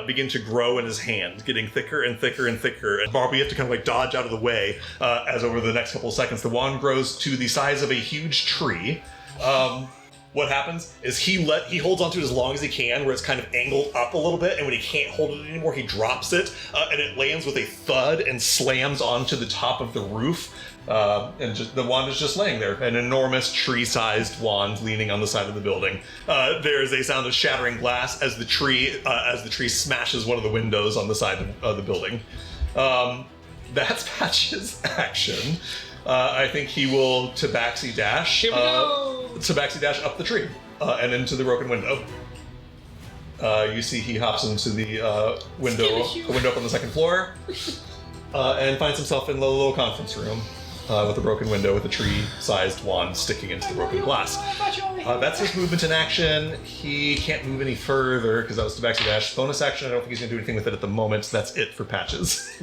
Speaker 1: begin to grow in his hand, getting thicker and thicker and thicker. And Barbara, you have to kind of like dodge out of the way as over the next couple of seconds, the wand grows to the size of a huge tree. What happens is he holds onto it as long as he can, where it's kind of angled up a little bit, and when he can't hold it anymore, he drops it, and it lands with a thud and slams onto the top of the roof. And the wand is just laying there, an enormous tree-sized wand leaning on the side of the building. There is a sound of shattering glass as the tree smashes one of the windows on the side of the building. That's Patch's action. I think he will Tabaxi dash.
Speaker 2: Here we go.
Speaker 1: Tabaxi dash up the tree and into the broken window. You see he hops into the window up on the second floor and finds himself in the little conference room with a broken window with a tree-sized wand sticking into the broken glass. That's his movement in action. He can't move any further because that was Tabaxi dash. Bonus action, I don't think he's going to do anything with it at the moment. That's it for Patches.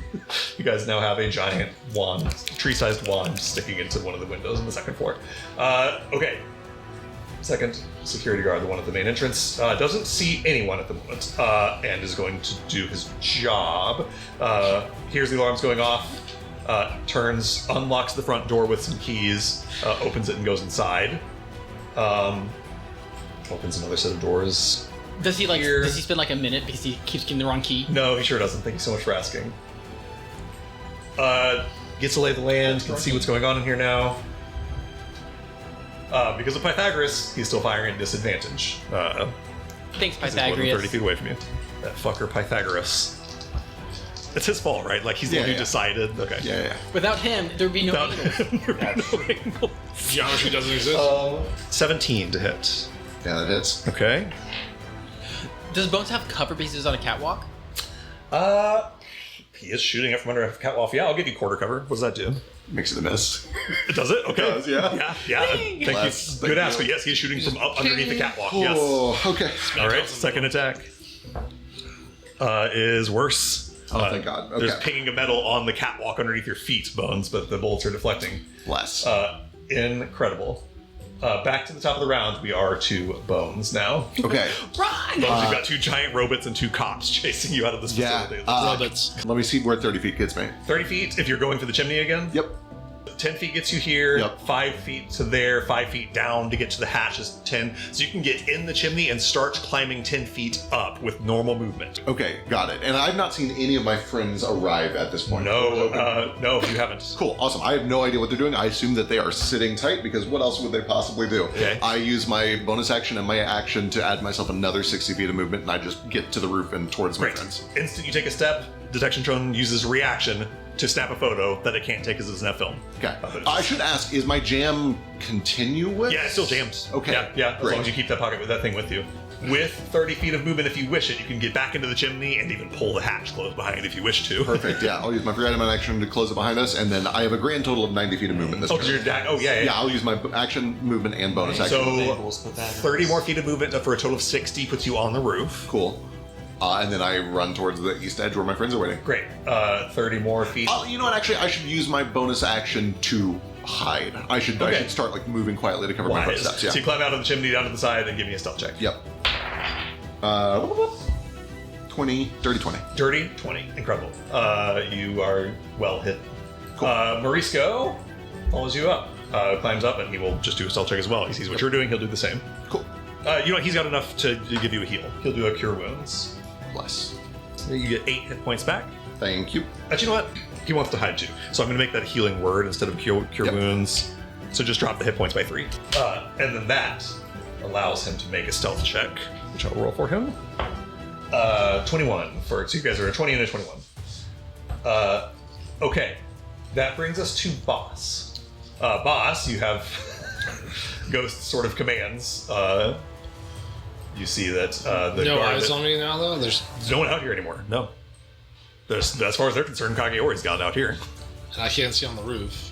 Speaker 1: You guys now have a giant wand, tree-sized wand sticking into one of the windows on the second floor. Okay. Second security guard, the one at the main entrance, doesn't see anyone at the moment and is going to do his job. Hears the alarms going off, turns, unlocks the front door with some keys, opens it and goes inside. Opens another set of doors.
Speaker 4: Does he
Speaker 1: Here.
Speaker 4: Does he spend like a minute because he keeps getting the wrong key?
Speaker 1: No, he sure doesn't. Thank you so much for asking. Gets to lay the land, can see what's going on in here now. Because of Pythagoras, he's still firing at disadvantage.
Speaker 4: Thanks,
Speaker 1: He's more than 30
Speaker 4: Pythagoras.
Speaker 1: feet away from you. That fucker Pythagoras. It's his fault, right? Like, he's the one who decided. Okay.
Speaker 5: Yeah.
Speaker 4: Without him, there'd be no
Speaker 1: Without
Speaker 4: angles.
Speaker 1: him, there'd be no angles.
Speaker 2: Geometry doesn't exist.
Speaker 1: 17 to hit.
Speaker 5: Yeah, that hits.
Speaker 1: Okay.
Speaker 4: Does Bones have cover because he's on a catwalk?
Speaker 1: He is shooting up from under a catwalk. Yeah, I'll give you quarter cover. What does that do?
Speaker 5: Makes it a miss.
Speaker 1: Does it? Okay.
Speaker 5: It does, yeah.
Speaker 1: Yeah. Thank
Speaker 5: Bless.
Speaker 1: you. Good
Speaker 5: Thank
Speaker 1: ask,
Speaker 5: you.
Speaker 1: but yes, he's shooting from up underneath the catwalk. Yes.
Speaker 5: Oh, okay.
Speaker 1: All right, second attack is worse.
Speaker 5: Oh, thank God. Okay.
Speaker 1: There's pinging of metal on the catwalk underneath your feet, Bones, but the bullets are deflecting.
Speaker 5: Bless.
Speaker 1: Incredible. Back to the top of the round, we are to Bones now.
Speaker 5: Okay.
Speaker 1: Bones, you've got 2 giant robots and 2 cops chasing you out of this
Speaker 5: Yeah.
Speaker 1: facility.
Speaker 2: Robots.
Speaker 5: Let me see where 30 feet gets me.
Speaker 1: 30 feet if you're going for the chimney again.
Speaker 5: Yep.
Speaker 1: 10 feet gets you here,
Speaker 5: Yep.
Speaker 1: 5 feet to there, 5 feet down to get to the hatch is 10. So you can get in the chimney and start climbing 10 feet up with normal movement.
Speaker 5: Okay, got it. And I've not seen any of my friends arrive at this point.
Speaker 1: No, you haven't.
Speaker 5: Cool, awesome. I have no idea what they're doing. I assume that they are sitting tight because what else would they possibly do?
Speaker 1: Okay.
Speaker 5: I use my bonus action and my action to add myself another 60 feet of movement, and I just get to the roof and towards my
Speaker 1: Great.
Speaker 5: friends.
Speaker 1: Instant you take a step, detection drone uses reaction to snap a photo that it can't take as a snap film.
Speaker 5: Okay.
Speaker 1: But it's
Speaker 5: I
Speaker 1: just-
Speaker 5: should ask, is my jam continuous?
Speaker 1: Yeah, it's still jammed.
Speaker 5: Okay,
Speaker 1: Yeah, as
Speaker 5: great.
Speaker 1: long as you keep that thing with you. With 30 feet of movement, if you wish it, you can get back into the chimney and even pull the hatch closed behind it if you wish to.
Speaker 5: Perfect, yeah. I'll use my free item action to close it behind us, and then I have a grand total of 90 feet of movement this
Speaker 1: Oh,
Speaker 5: turn.
Speaker 1: because you're
Speaker 5: Yeah, I'll use my action, movement, and bonus action.
Speaker 1: So 30 more feet of movement for a total of 60 puts you on the roof.
Speaker 5: Cool. And then I run towards the east edge where my friends are waiting.
Speaker 1: Great. 30 more feet.
Speaker 5: You know what? Actually, I should use my bonus action to hide. I should start like moving quietly to cover my
Speaker 1: Wise.
Speaker 5: footsteps. Yeah.
Speaker 1: So you climb out of the chimney down to the side and give me a stealth check.
Speaker 5: Yep. 20, dirty 20.
Speaker 1: Dirty 20. Incredible. You are well hit.
Speaker 5: Cool.
Speaker 1: Morisco follows you up, climbs up, and he will just do a stealth check as well. He sees what you're doing, he'll do the same.
Speaker 5: Cool.
Speaker 1: You know what? He's got enough to give you a heal. He'll do a cure wounds.
Speaker 5: Bless.
Speaker 1: So you get 8 hit points back.
Speaker 5: Thank you.
Speaker 1: But you know what? He wants to hide too. So I'm going to make that a healing word instead of cure
Speaker 5: Yep.
Speaker 1: wounds. So just drop the hit points by 3. And then that allows him to make a stealth check, which I'll roll for him. 21 for, so you guys are a 20 and a 21. Okay. That brings us to Boss. Boss, you have ghost sort of commands. You see that the
Speaker 2: No
Speaker 1: guard
Speaker 2: eyes
Speaker 1: that-
Speaker 2: on me now, though? There's
Speaker 1: no one out here anymore. No. As far as they're concerned, Kageori's gone out here.
Speaker 2: and I can't see on the roof.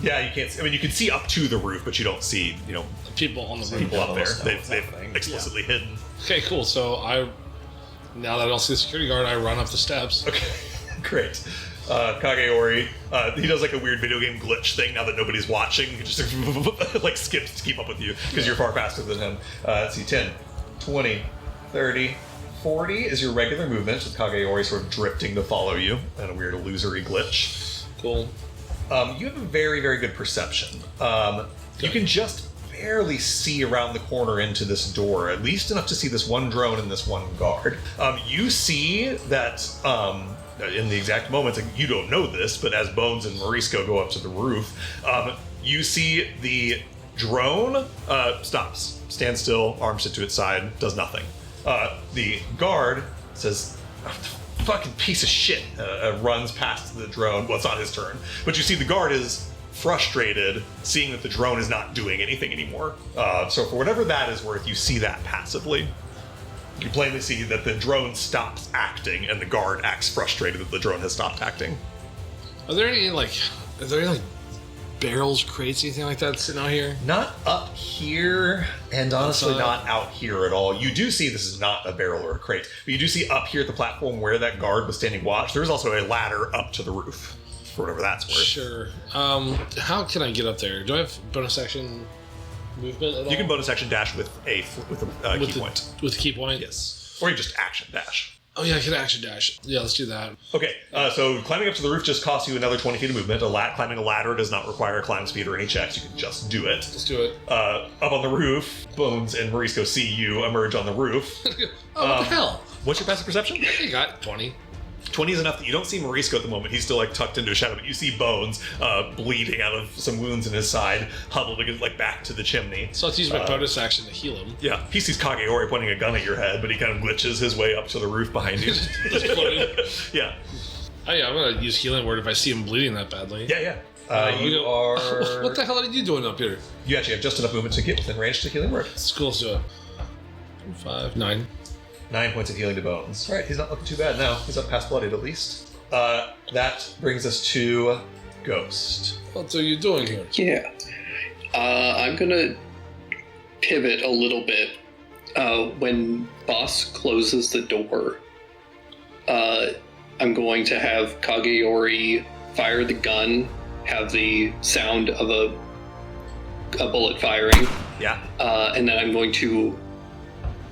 Speaker 1: Yeah, you can't. I mean, you can see up to the roof, but you don't see,
Speaker 2: The people on the roof.
Speaker 1: people up there.
Speaker 6: Stealth
Speaker 1: They've
Speaker 6: happening.
Speaker 1: explicitly hidden.
Speaker 2: Okay, cool. So now that I don't see the security guard, I run up the steps.
Speaker 1: Okay, great. Kageori, he does like a weird video game glitch thing now that nobody's watching. He just like skips to keep up with you because you're far faster than him. Let's see, 10, 20, 30, 40 is your regular movement, with Kageori sort of drifting to follow you in a weird illusory glitch.
Speaker 2: Cool.
Speaker 1: You have a very, very good perception. You can just barely see around the corner into this door, at least enough to see this one drone and this one guard. You see that in the exact moments, like, you don't know this, but as Bones and Morisco go up to the roof, you see the drone stops, stands still, arms it to its side, does nothing. The guard says, fucking piece of shit, runs past the drone. Well, it's not his turn, but you see the guard is frustrated seeing that the drone is not doing anything anymore. So for whatever that is worth, you see that passively. You plainly see that the drone stops acting and the guard acts frustrated that the drone has stopped acting.
Speaker 2: Are there any barrels, crates, anything like that sitting out here?
Speaker 1: Not up here, and honestly not out here at all. You do see this is not a barrel or a crate, but you do see up here at the platform where that guard was standing watch, there's also a ladder up to the roof, for whatever that's worth.
Speaker 2: Sure. How can I get up there? Do I have bonus action movement at all?
Speaker 1: You can bonus action dash with a key point.
Speaker 2: With the key point?
Speaker 1: Yes. Or you just action dash.
Speaker 2: Oh, yeah, I can action dash. Yeah, let's do that.
Speaker 1: Okay, so climbing up to the roof just costs you another 20 feet of movement. Climbing a ladder does not require climb speed or any checks. You can just do it.
Speaker 2: Let's do it.
Speaker 1: Up on the roof, Bones and Morisco see you emerge on the roof.
Speaker 2: Oh, what the hell?
Speaker 1: What's your passive perception?
Speaker 2: You got 20.
Speaker 1: 20 is enough that you don't see Morisco at the moment. He's still like tucked into a shadow, but you see Bones bleeding out of some wounds in his side, huddled like back to the chimney.
Speaker 2: So let's use my bonus action to heal him.
Speaker 1: Yeah, he sees Kageori pointing a gun at your head, but he kind of glitches his way up to the roof behind you.
Speaker 2: Just floating.
Speaker 1: Yeah.
Speaker 2: Oh, yeah, I'm going to use healing word if I see him bleeding that badly.
Speaker 1: Yeah. You are.
Speaker 2: What the hell are you doing up here?
Speaker 1: You actually have just enough movement to get within range to healing word.
Speaker 2: It's cool, let's do it. 5, 9.
Speaker 1: 9 points of healing to Bones. All right, he's not looking too bad now. He's up past bloodied at least. That brings us to Ghost.
Speaker 2: What are you doing here?
Speaker 3: Yeah. I'm gonna pivot a little bit. When Boss closes the door, I'm going to have Kageori fire the gun, have the sound of a bullet firing,
Speaker 1: Yeah.
Speaker 3: and then I'm going to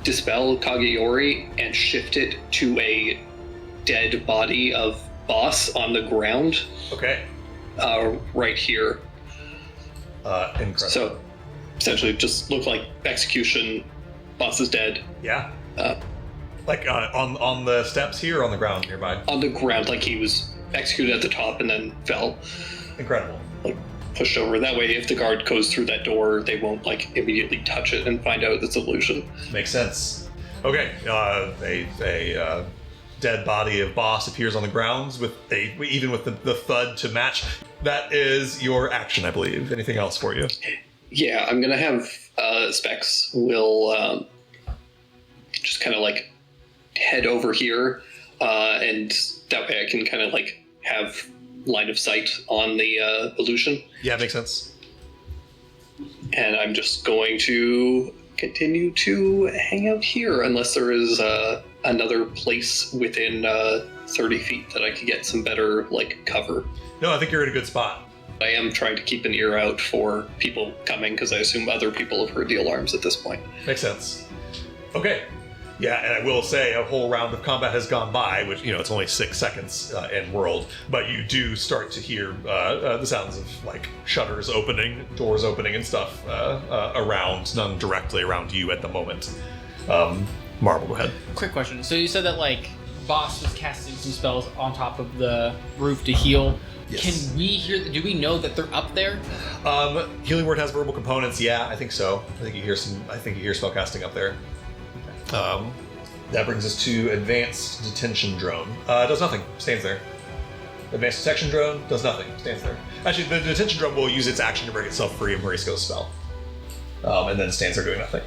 Speaker 3: dispel Kageori and shift it to a dead body of Boss on the ground
Speaker 1: Okay.
Speaker 3: right here.
Speaker 1: Incredible.
Speaker 3: So essentially just look like execution. Boss is dead.
Speaker 1: Yeah.
Speaker 3: Uh,
Speaker 1: Like on the steps here or on the ground nearby.
Speaker 3: on the ground, like he was executed at the top and then fell,
Speaker 1: Incredible.
Speaker 3: like pushed over. That way, if the guard goes through that door, they won't like immediately touch it and find out it's an illusion.
Speaker 1: Makes sense. Okay. A dead body of Boss appears on the grounds with even with the thud to match. That is your action, I believe. Anything else for you?
Speaker 3: Yeah, I'm gonna have Specs will just kind of like head over here, and that way I can kind of like have line of sight on the illusion.
Speaker 1: Yeah, makes sense.
Speaker 3: And I'm just going to continue to hang out here unless there is another place within 30 feet that I could get some better like cover.
Speaker 1: No, I think you're in a good spot.
Speaker 3: I am trying to keep an ear out for people coming because I assume other people have heard the alarms at this point.
Speaker 1: Makes sense. Okay. Yeah, and I will say a whole round of combat has gone by, which, it's only 6 seconds in world, but you do start to hear the sounds of, like, shutters opening, doors opening and stuff around, none directly around you at the moment. Marble, go ahead.
Speaker 4: Quick question. So you said that, like, Boss was casting some spells on top of the roof to heal.
Speaker 1: Yes.
Speaker 4: Can we hear, do we know that they're up there?
Speaker 1: Healing Word has verbal components, yeah, I think so. I think you hear spellcasting up there. That brings us to Advanced Detention Drone. Does nothing, stands there. Advanced Detection Drone does nothing, stands there. Actually, the Detention Drone will use its action to break itself free of Marisco's spell. And then stands there doing nothing.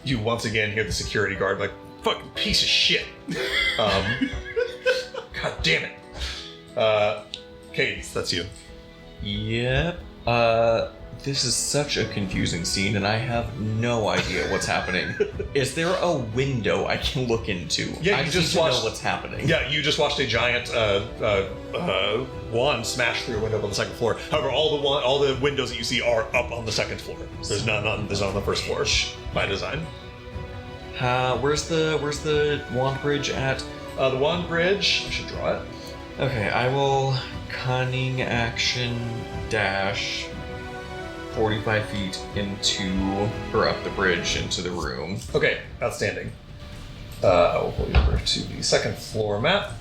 Speaker 1: You once again hear the security guard like, fucking piece of shit. God damn it. Cadence, that's you.
Speaker 6: Yep. This is such a confusing scene, and I have no idea what's happening. Is there a window I can look into?
Speaker 1: Yeah,
Speaker 6: I
Speaker 1: you just
Speaker 6: need to
Speaker 1: watched-
Speaker 6: know what's happening.
Speaker 1: Yeah, you just watched a giant wand smash through a window on the second floor. However, all the windows that you see are up on the second floor. There's none on the first floor by design.
Speaker 6: Where's the wand bridge at?
Speaker 1: The wand bridge, I should draw it.
Speaker 6: Okay, I will cunning action dash 45 feet up the bridge into the room.
Speaker 1: Okay, outstanding. I will pull you over to the second floor map.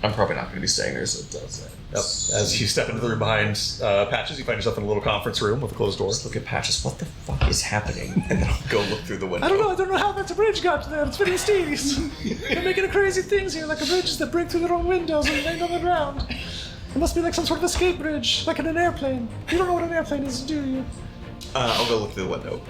Speaker 6: I'm probably not going to be staying there, so it does that.
Speaker 1: Yep. As you step into the room behind Patches, you find yourself in a little conference room with a closed door.
Speaker 6: Let's look at Patches. What the fuck is happening? And then I'll go look through the window.
Speaker 7: I don't know how that bridge got there. It's very mysterious. They're making crazy things here, like bridges that break through their own windows and land on the ground. It must be like some sort of escape bridge, like in an airplane. You don't know what an airplane is, do you?
Speaker 6: I'll go look through the window.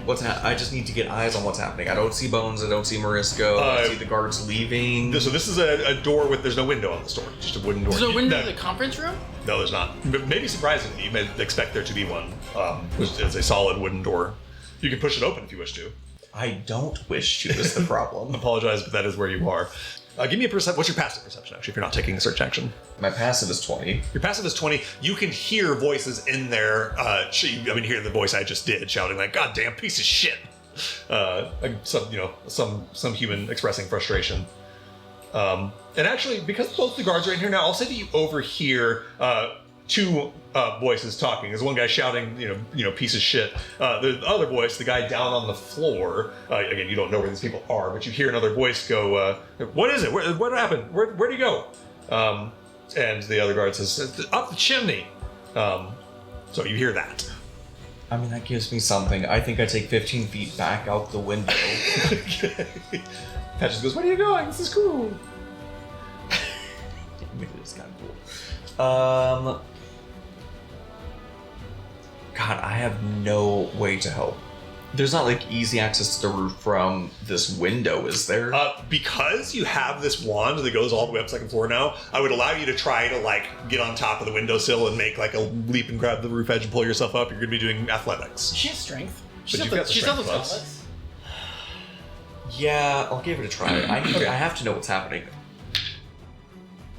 Speaker 6: I just need to get eyes on what's happening. I don't see Bones. I don't see Marisco. I see the guards leaving.
Speaker 1: So this is a door there's no window on this door, just a wooden door.
Speaker 4: Is there a window
Speaker 1: No.
Speaker 4: to the conference room?
Speaker 1: No, there's not. But maybe surprisingly, you may expect there to be one. It's a solid wooden door. You can push it open if you wish to.
Speaker 6: I don't wish to, is the problem.
Speaker 1: Apologize, but that is where you are. Give me a perception. What's your passive perception, actually, if you're not taking a search action?
Speaker 6: My passive is 20.
Speaker 1: Your passive is 20. You can hear voices in there. Hear the voice I just did shouting like, "God damn piece of shit!" Some human expressing frustration. And actually, because both the guards are in here now, I'll say that you overhear two voices talking. There's one guy shouting, piece of shit. The other voice, the guy down on the floor, again, you don't know where these people are, but you hear another voice go, what is it? What happened? Where'd he go? And the other guard says, up the chimney. So you hear that.
Speaker 6: I mean, that gives me something. I think I take 15 feet back out the window.
Speaker 1: Patches goes, where are you going? This is cool.
Speaker 6: It is kind of cool. God, I have no way to help. There's not like easy access to the roof from this window, is there?
Speaker 1: Because you have this wand that goes all the way up second floor now, I would allow you to try to get on top of the windowsill and make like a leap and grab the roof edge and pull yourself up. You're going to be doing athletics.
Speaker 4: She has strength.
Speaker 1: But you've got the
Speaker 4: She's got the
Speaker 1: strength
Speaker 4: gauntlets.
Speaker 6: Yeah, I'll give it a try. I have to know what's happening.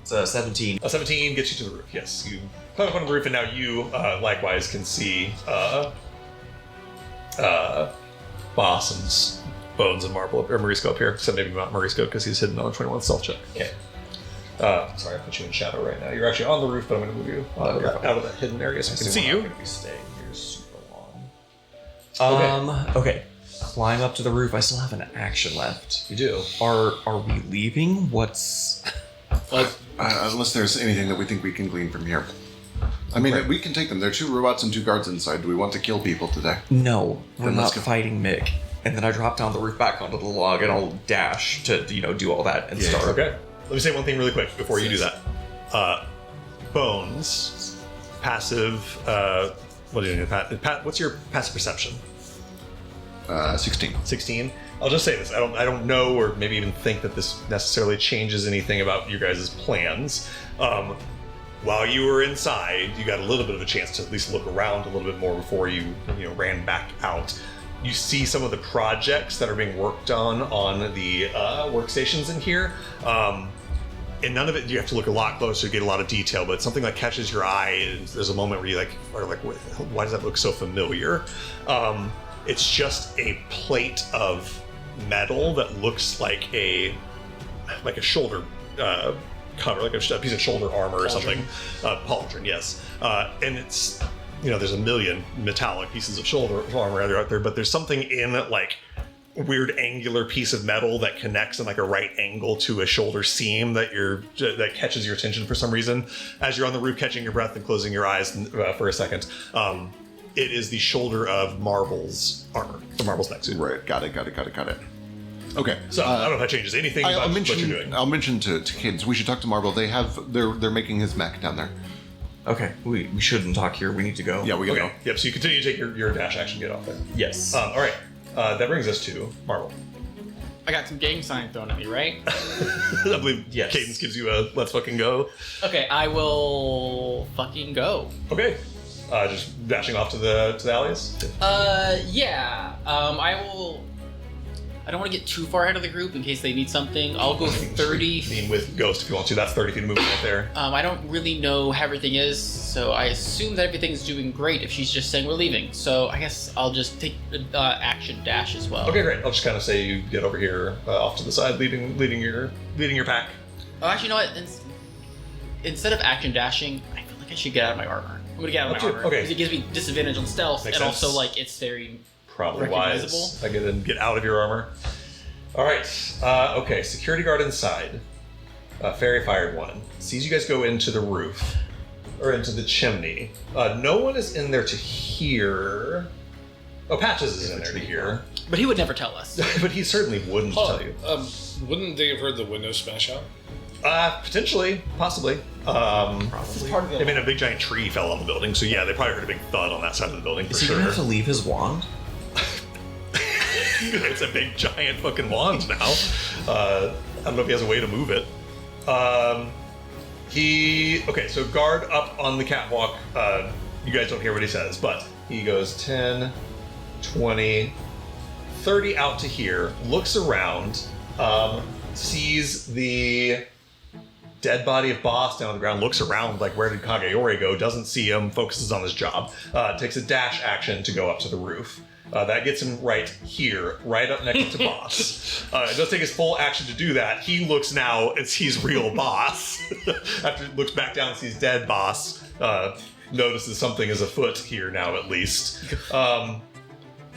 Speaker 6: It's a 17.
Speaker 1: A 17 gets you to the roof, yes. You climb up on the roof and now you likewise can see Boss and Bones and Marble, or Marisco up here, except maybe not Marisco because he's hidden on a 21 stealth check.
Speaker 6: Okay.
Speaker 1: Sorry, I put you in shadow right now. You're actually on the roof, but I'm going to move you out of that hidden area so I can see
Speaker 6: I'm
Speaker 1: you.
Speaker 6: going to be staying here super long. Okay. Climb up to the roof. I still have an action left.
Speaker 1: You do.
Speaker 6: Are we leaving? What's...
Speaker 5: Unless there's anything that we think we can glean from here. I mean, we can take them. There are 2 robots and 2 guards inside. Do we want to kill people today?
Speaker 6: No, we're
Speaker 5: Then
Speaker 6: not
Speaker 5: let's go.
Speaker 6: fighting Mick. And then I drop down the roof back onto the log and I'll dash to, do all that and
Speaker 5: Yeah,
Speaker 6: start.
Speaker 1: Okay. Let me say one thing really quick before you do that. Bones, passive. What do you need? What's your passive perception?
Speaker 5: 16.
Speaker 1: 16. I'll just say this. I don't know, or maybe even think that this necessarily changes anything about your guys' plans. While you were inside, you got a little bit of a chance to at least look around a little bit more before you ran back out. You see some of the projects that are being worked on the workstations in here. and none of it, you have to look a lot closer to get a lot of detail, but something that catches your eye, and there's a moment where you why does that look so familiar? It's just a plate of metal that looks like a shoulder cover, like a piece of shoulder armor or something. Pauldron, yes. And it's, there's a million metallic pieces of shoulder armor out there, but there's something in it, like weird angular piece of metal that connects in like a right angle to a shoulder seam that catches your attention for some reason as you're on the roof, catching your breath and closing your eyes for a second. It is the shoulder of Marble's armor, the Marble's neck suit.
Speaker 5: Right, got it. Okay,
Speaker 1: So I don't know if that changes anything about what you're doing.
Speaker 5: I'll mention to kids, we should talk to Marble. They're making his mech down there.
Speaker 6: Okay, we shouldn't talk here. We need to go.
Speaker 5: Yeah, we gotta
Speaker 1: Okay. Yep. So you continue to take your dash action, get off there.
Speaker 6: Yes.
Speaker 1: All right. That brings us to Marble.
Speaker 4: I got some gang sign thrown at me, right?
Speaker 1: I believe
Speaker 6: Yes.
Speaker 1: Cadence gives you a let's fucking go.
Speaker 4: Okay, I will fucking go.
Speaker 1: Okay. Just dashing off to the alleys.
Speaker 4: Yeah. I will. I don't want to get too far ahead of the group in case they need something. I'll go 30.
Speaker 1: I mean, with Ghost if you want to. That's 30 feet of movement right there.
Speaker 4: I don't really know how everything is, so I assume that everything's doing great if she's just saying we're leaving. So I guess I'll just take action dash as well.
Speaker 1: Okay, great. I'll just kind of say you get over here, off to the side, leading your pack.
Speaker 4: Oh, actually, you know what? Instead of action dashing, I feel like I should get out of my armor. I'm gonna get out of my armor
Speaker 1: Okay.
Speaker 4: because it gives me disadvantage on stealth,
Speaker 1: Makes
Speaker 4: and
Speaker 1: sense.
Speaker 4: also like it's very.
Speaker 1: Probably
Speaker 4: Recognizable?
Speaker 1: wise. I get out of your armor. All right. Okay. Security guard inside. Fairy fired one. Sees you guys go into the roof or into the chimney. No one is in there to hear. Oh, Patches is in there to hear,
Speaker 4: But he would never tell us.
Speaker 1: but he certainly wouldn't tell you.
Speaker 2: Wouldn't they have heard the window smash out?
Speaker 1: Potentially, possibly.
Speaker 4: This is part of
Speaker 1: I
Speaker 4: it.
Speaker 1: mean, a big giant tree fell on the building, so yeah, they probably heard a big thud on that side of the building for
Speaker 6: Is he
Speaker 1: sure.
Speaker 6: gonna have to leave his wand?
Speaker 1: It's a big giant fucking wand now. I don't know if he has a way to move it. Okay, so guard up on the catwalk. You guys don't hear what he says, but he goes 10, 20, 30 out to here, looks around, sees the dead body of Boss down on the ground, looks around like where did Kageyori go, doesn't see him, focuses on his job, takes a dash action to go up to the roof. That gets him right here, right up next to Boss. It does take his full action to do that. He looks now and sees real Boss. After he looks back down and sees dead Boss, notices something is afoot here now at least.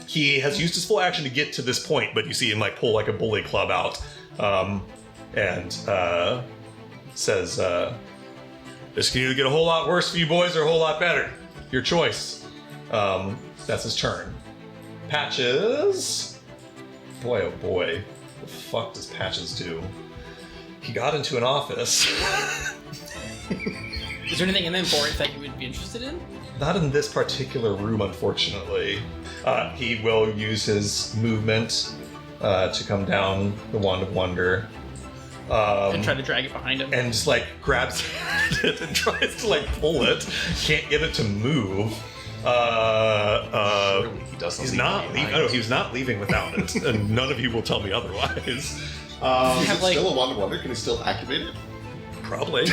Speaker 1: He has used his full action to get to this point, but you see him like pull like a bully club out and says, "This can either get a whole lot worse for you boys or a whole lot better. Your choice." That's his turn. Patches. Boy, oh boy. What the fuck does Patches do? He got into an office.
Speaker 4: Is there anything in the important that you would be interested in?
Speaker 1: Not in this particular room, unfortunately. He will use his movement to come down the Wand of Wonder.
Speaker 4: And try to drag it behind him.
Speaker 1: And just like grabs it and tries to like pull it. Can't get it to move.
Speaker 6: Surely he doesn't.
Speaker 1: He's
Speaker 6: leave
Speaker 1: not
Speaker 6: it
Speaker 1: leaving.
Speaker 6: behind.
Speaker 1: No, he's not leaving without it, and none of you will tell me otherwise.
Speaker 5: Is
Speaker 4: have,
Speaker 5: it
Speaker 4: like-
Speaker 5: still a Wand of Wonder? Can he still activate it?
Speaker 1: Probably.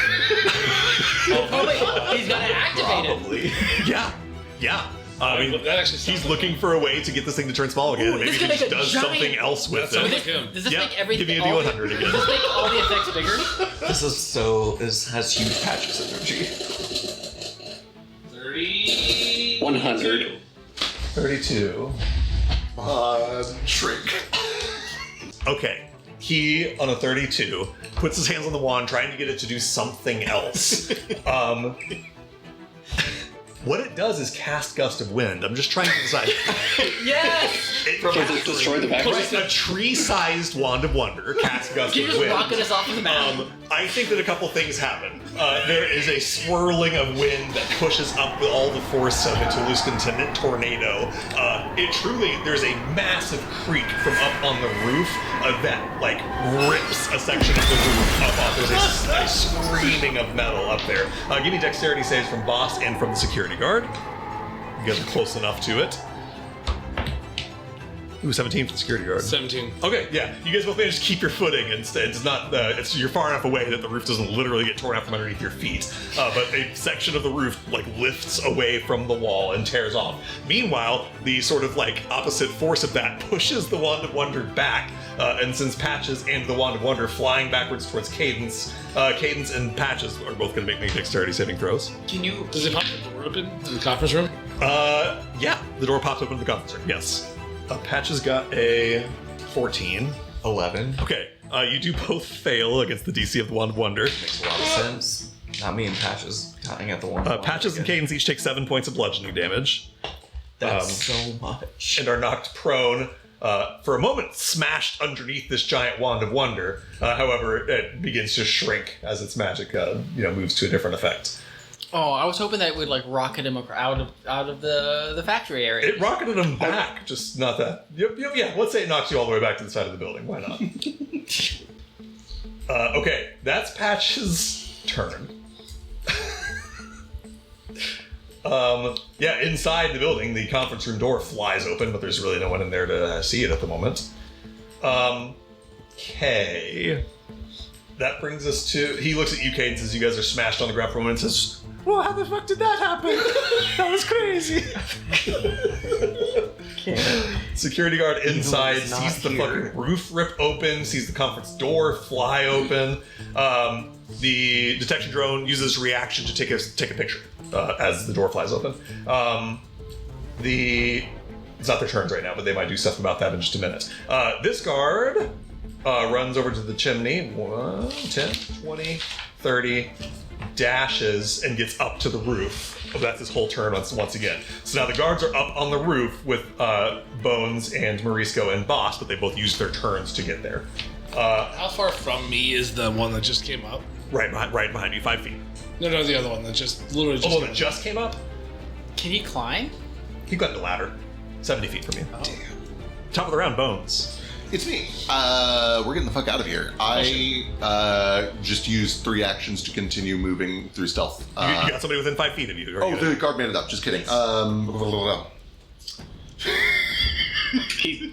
Speaker 4: Oh wait, he's gotta activate it.
Speaker 6: Probably.
Speaker 1: Yeah. I mean,
Speaker 2: that actually sounds
Speaker 1: he's looking for a way to get this thing to turn small again.
Speaker 4: Ooh,
Speaker 1: and maybe
Speaker 4: this
Speaker 1: he
Speaker 4: could
Speaker 1: just
Speaker 4: make a
Speaker 1: does
Speaker 4: giant-
Speaker 1: something else with
Speaker 2: That sounds
Speaker 1: it.
Speaker 2: like him.
Speaker 4: Does this
Speaker 1: Yeah,
Speaker 4: make everything?
Speaker 1: give me a
Speaker 4: all
Speaker 1: D100
Speaker 4: the,
Speaker 1: again.
Speaker 4: Does this make all the effects bigger?
Speaker 6: This has huge Patches energy.
Speaker 2: 30.
Speaker 3: 100.
Speaker 1: 32.
Speaker 5: Shrink.
Speaker 1: Okay. He, on a 32, puts his hands on the wand, trying to get it to do something else. What it does is cast Gust of Wind. I'm just trying to decide.
Speaker 4: Yes.
Speaker 3: Does it destroy the background?
Speaker 1: Right, a tree-sized Wand of Wonder casts Gust
Speaker 4: Can you
Speaker 1: of
Speaker 4: just
Speaker 1: Wind.
Speaker 4: rocket us off of the map?
Speaker 1: I think that a couple things happen. There is a swirling of wind that pushes up with all the force of a Toulouse-Continent tornado. There's a massive creak from up on the roof that like rips a section of the roof up off. There's a screaming of metal up there. Give me dexterity saves from Boss and from the security guard. You guys are close enough to it. Ooh, 17 for the security guard.
Speaker 2: 17.
Speaker 1: Okay, yeah. You guys both manage to keep your footing, and it's not. You're far enough away that the roof doesn't literally get torn out from underneath your feet. But a section of the roof like lifts away from the wall and tears off. Meanwhile, the sort of like opposite force of that pushes the Wand of Wonder back, and sends Patches and the Wand of Wonder flying backwards towards Cadence. Cadence and Patches are both going to make dexterity saving throws.
Speaker 4: Can you?
Speaker 2: Does it pop the door open in the conference room?
Speaker 1: Yeah, the door pops open to the conference room. Yes. Patches got a 14.
Speaker 6: 11.
Speaker 1: Okay, you do both fail against the DC of the Wand of Wonder.
Speaker 6: Makes a lot of sense. Not me and Patches dying at the one.
Speaker 1: Patches and Cadence each take 7 points of bludgeoning damage
Speaker 6: That's so much.
Speaker 1: and are knocked prone. For a moment, smashed underneath this giant Wand of Wonder. However, it begins to shrink as its magic, moves to a different effect.
Speaker 4: Oh, I was hoping that it would like rocket him out of the factory area.
Speaker 1: It rocketed him back, just not that. Yeah, let's say it knocks you all the way back to the side of the building. Why not? Okay, that's Patch's turn. Yeah, inside the building, the conference room door flies open, but there's really no one in there to see it at the moment. Okay. That brings us to... He looks at you, Cadence, as you guys are smashed on the ground for a moment and says,
Speaker 7: Well, how the fuck did that happen? That was crazy.
Speaker 1: security guard inside
Speaker 6: he's not
Speaker 1: sees the
Speaker 6: here.
Speaker 1: fucking roof rip open, sees the conference door fly open. The detection drone uses reaction to take a picture as the door flies open. It's not their turns right now, but they might do stuff about that in just a minute. This guard runs over to the chimney. 1, 10, 20, 30, dashes and gets up to the roof. That's his whole turn once again. So now the guards are up on the roof with Bones and Morisco and Boss, but they both used their turns to get there.
Speaker 2: How far from me is the one that just came up?
Speaker 1: Right behind you, 5 feet.
Speaker 2: No, the other one that literally just
Speaker 1: Oh,
Speaker 2: came
Speaker 1: that just came up?
Speaker 4: Can he climb?
Speaker 1: He climbed the ladder. 70 feet from you. Top of the round, Bones.
Speaker 5: It's me. We're getting the fuck out of here. I just used 3 actions to continue moving through stealth.
Speaker 1: You got somebody within 5 feet of you. Are you
Speaker 5: The guard made it up. Just kidding.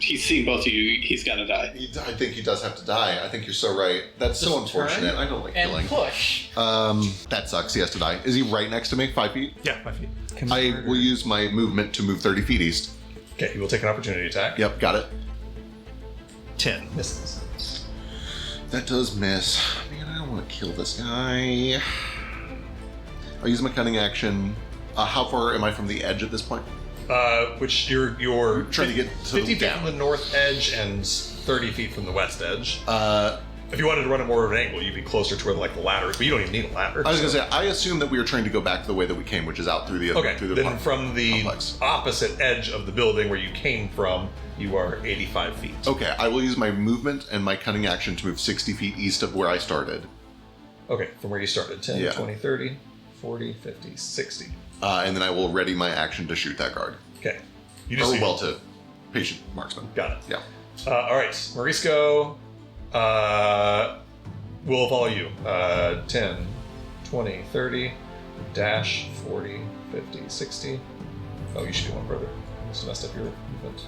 Speaker 3: He's seen both of you. He's got to die.
Speaker 5: I think he does have to die. I think you're so right. That's so
Speaker 4: Just
Speaker 5: unfortunate.
Speaker 4: turn
Speaker 5: I don't like
Speaker 4: and
Speaker 5: killing.
Speaker 4: push.
Speaker 5: That sucks. He has to die. Is he right next to me? 5 feet?
Speaker 1: Yeah, 5 feet.
Speaker 5: I will use my movement to move 30 feet east.
Speaker 1: Okay, he will take an opportunity attack.
Speaker 5: Yep, got it.
Speaker 1: 10. Misses.
Speaker 5: That does miss. Man, I don't want to kill this guy. I'll use my cunning action. How far am I from the edge at this point?
Speaker 1: Which you're
Speaker 5: Trying to get to
Speaker 1: 50
Speaker 5: the
Speaker 1: feet
Speaker 5: down.
Speaker 1: from the north edge and 30 feet from the west edge. If you wanted to run it more of an angle, you'd be closer to where like the ladder is, but you don't even need a ladder.
Speaker 5: I was going to say, I assume that we were trying to go back to the way that we came, which is out through the
Speaker 1: Okay,
Speaker 5: through the
Speaker 1: then
Speaker 5: park.
Speaker 1: from the
Speaker 5: complex.
Speaker 1: opposite edge of the building where you came from, you are 85 feet.
Speaker 5: Okay, I will use my movement and my cunning action to move 60 feet east of where I started.
Speaker 1: Okay, from where you started. 10,
Speaker 5: Yeah.
Speaker 1: 20, 30, 40, 50, 60.
Speaker 5: And then I will ready my action to shoot that guard.
Speaker 1: Okay. You
Speaker 5: Or
Speaker 1: see-
Speaker 5: well, to patient marksman.
Speaker 1: Got it.
Speaker 5: Yeah.
Speaker 1: All right, Morisco will follow you. 10, 20, 30, dash, 40, 50, 60. Oh, you should do one further. I must have messed up your movement.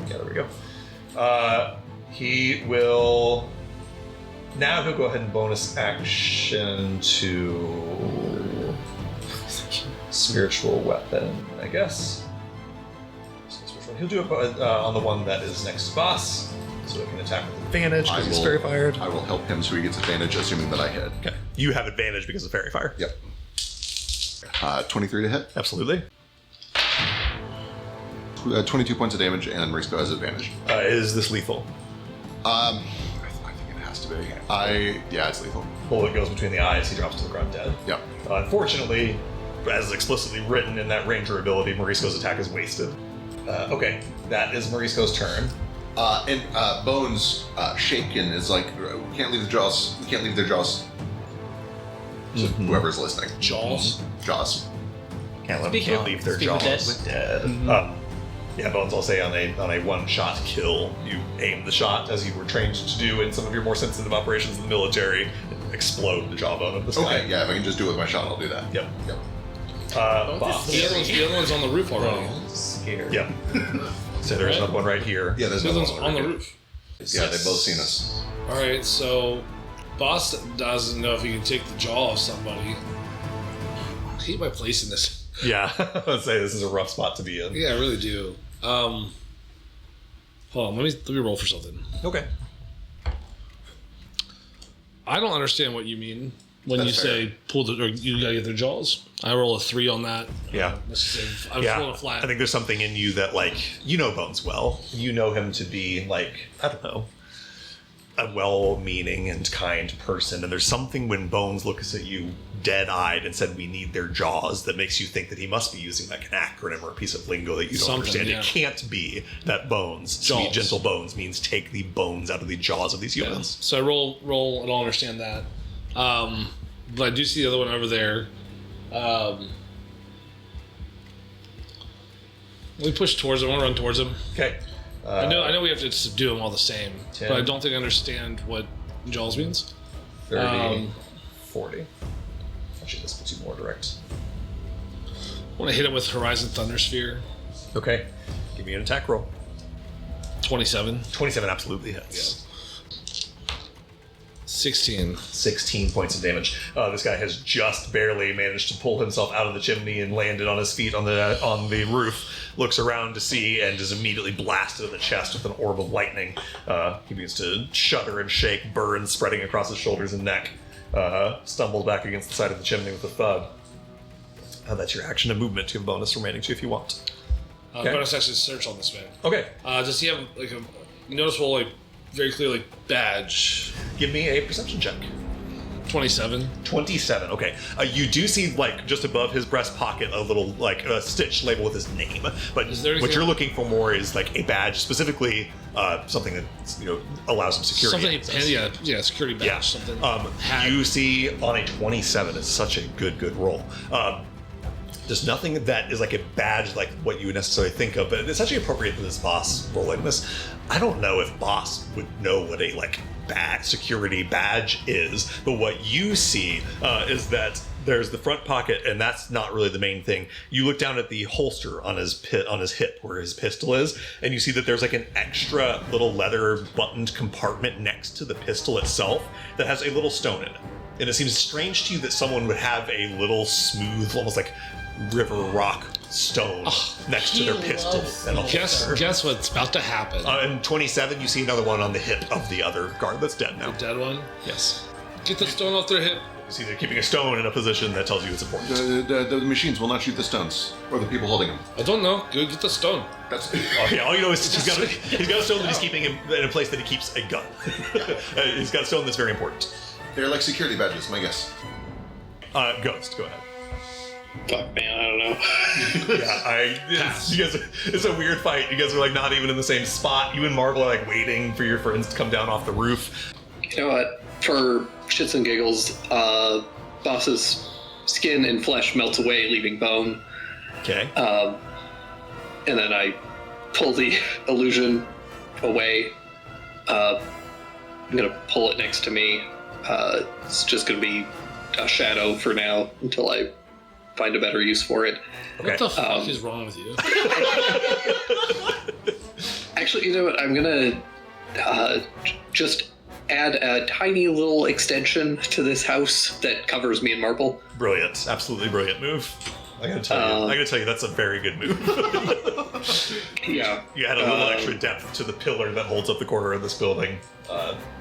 Speaker 1: Yeah, there we go. He will... Now he'll go ahead and bonus action to... Spiritual weapon, I guess. He'll do it on the one that is next to Boss, so it can attack with advantage because he's fairy fired.
Speaker 5: I will help him so he gets advantage, assuming that I hit.
Speaker 1: Okay. You have advantage because of fairy fire.
Speaker 5: Yep. 23 to hit.
Speaker 1: Absolutely.
Speaker 5: 22 points of damage, and Risco has advantage.
Speaker 1: Is this lethal?
Speaker 5: I think it has to be. Yeah, it's lethal.
Speaker 1: Bullet goes between the eyes, he drops to the ground dead.
Speaker 5: Yep.
Speaker 1: Unfortunately, as explicitly written in that ranger ability, Morisco's attack is wasted. Okay, that is Morisco's turn.
Speaker 5: And Bones, shaken, is like, we can't leave the jaws. We can't leave their jaws. So whoever's listening.
Speaker 2: Jaws.
Speaker 5: Jaws.
Speaker 1: Can't
Speaker 4: Speak
Speaker 1: leave their
Speaker 4: speak with
Speaker 1: jaws
Speaker 4: dead.
Speaker 1: dead. Yeah, Bones, I'll say on a one-shot kill, you aim the shot as you were trained to do in some of your more sensitive operations in the military, explode the jawbone of this guy.
Speaker 5: Okay, yeah, if I can just do it with my shot, I'll do that.
Speaker 1: Yep.
Speaker 5: Yep.
Speaker 1: Boss.
Speaker 2: The other one's on the roof already.
Speaker 1: Bones.
Speaker 6: scared.
Speaker 1: Yep. So there's another one right here.
Speaker 5: Yeah, there's
Speaker 2: The
Speaker 5: another
Speaker 2: other
Speaker 5: one
Speaker 2: one's on the
Speaker 5: right
Speaker 2: roof.
Speaker 5: here. Yeah, they've both seen us.
Speaker 2: All right, so boss doesn't know if he can take the jaw of somebody. I hate my place in this.
Speaker 1: Yeah, let's say this is a rough spot to be in.
Speaker 2: Yeah, I really do. Hold on, let me roll for something.
Speaker 1: Okay.
Speaker 2: I don't understand what you mean when
Speaker 5: That's
Speaker 2: you
Speaker 5: fair.
Speaker 2: say pull the or you gotta get their jaws. I roll a 3 on that.
Speaker 1: Yeah.
Speaker 2: Let's say I'm
Speaker 1: Yeah,
Speaker 2: rolling a flat.
Speaker 1: I think there's something in you that, like, you know Bones well. You know him to be, like, I don't know, a well-meaning and kind person. And there's something when Bones looks at you dead-eyed and said, "We need their jaws," that makes you think that he must be using, like, an acronym or a piece of lingo that you don't
Speaker 2: Something,
Speaker 1: understand.
Speaker 2: yeah.
Speaker 1: It can't be that Bones, sweet,
Speaker 2: Jaws.
Speaker 1: gentle Bones, means take the bones out of the jaws of these
Speaker 2: Yeah.
Speaker 1: humans.
Speaker 2: So I roll. I don't understand that. But I do see the other one over there. Let me push towards him. I want to run towards him.
Speaker 1: Okay.
Speaker 2: I know we have to subdue them all the same,
Speaker 6: 10.
Speaker 2: but I don't think I understand what jaws means.
Speaker 6: 30.
Speaker 1: 40. Actually, this puts you more direct.
Speaker 2: I want to hit him with Horizon Thunder Sphere.
Speaker 1: Okay. Give me an attack roll.
Speaker 2: 27.
Speaker 1: 27 absolutely hits.
Speaker 2: 16.
Speaker 1: 16 points of damage. This guy has just barely managed to pull himself out of the chimney and landed on his feet on the roof. Looks around to see and is immediately blasted in the chest with an orb of lightning. He begins to shudder and shake, burns spreading across his shoulders and neck. Stumbles back against the side of the chimney with a thud. That's your action and movement. You have a bonus remaining too if you want. Okay.
Speaker 2: Bonus action search on this man.
Speaker 1: Okay.
Speaker 2: Does he have like a noticeable, like very clear, like badge?
Speaker 1: Give me a perception check.
Speaker 2: 27.
Speaker 1: 27. Okay. You do see, like, just above his breast pocket, a little, like, a stitch label with his name. But
Speaker 2: Is there
Speaker 1: what
Speaker 2: anything-
Speaker 1: you're looking for more is, like, a badge, specifically something that, allows him security
Speaker 2: Something,
Speaker 1: access.
Speaker 2: yeah, security badge.
Speaker 1: Yeah.
Speaker 2: Something. Hat.
Speaker 1: You see on a 27, it's such a good roll. There's nothing that is like a badge like what you would necessarily think of, but it's actually appropriate for this boss rolling this. I don't know if boss would know what a like bad security badge is, but what you see is that there's the front pocket, and that's not really the main thing. You look down at the holster on his hip where his pistol is, and you see that there's like an extra little leather buttoned compartment next to the pistol itself that has a little stone in it. And it seems strange to you that someone would have a little smooth, almost like river rock stone next to
Speaker 4: he
Speaker 1: their pistol
Speaker 4: loves
Speaker 1: and a
Speaker 2: Guess
Speaker 1: holster.
Speaker 2: guess what's about to happen.
Speaker 1: In 27, you see another one on the hip of the other guard that's dead now.
Speaker 2: Dead one.
Speaker 1: Yes.
Speaker 2: Get the stone off their hip.
Speaker 1: You see they're keeping a stone in a position that tells you it's important.
Speaker 5: The machines will not shoot the stones or the people holding them.
Speaker 2: I don't know. Go get the stone.
Speaker 5: That's
Speaker 1: Okay, all you know is he's got a stone that he's keeping in a place that he keeps a gun. He's got a stone that's very important.
Speaker 5: they're like security badges, my guess.
Speaker 1: Ghost, go ahead.
Speaker 3: Fuck, man, I don't know.
Speaker 1: It's a weird fight. You guys are like not even in the same spot. You and Marvel are like waiting for your friends to come down off the roof.
Speaker 3: You know what? For shits and giggles, boss's skin and flesh melts away, leaving bone.
Speaker 1: Okay.
Speaker 3: And then I pull the illusion away. I'm gonna pull it next to me. It's just gonna be a shadow for now until I find a better use for it.
Speaker 1: Okay.
Speaker 2: What the fuck is wrong with you?
Speaker 3: Actually, you know what? I'm gonna just add a tiny little extension to this house that covers me in marble.
Speaker 1: Brilliant. Absolutely brilliant move. I gotta tell you, that's a very good move.
Speaker 3: Yeah.
Speaker 1: You add a little extra depth to the pillar that holds up the corner of this building.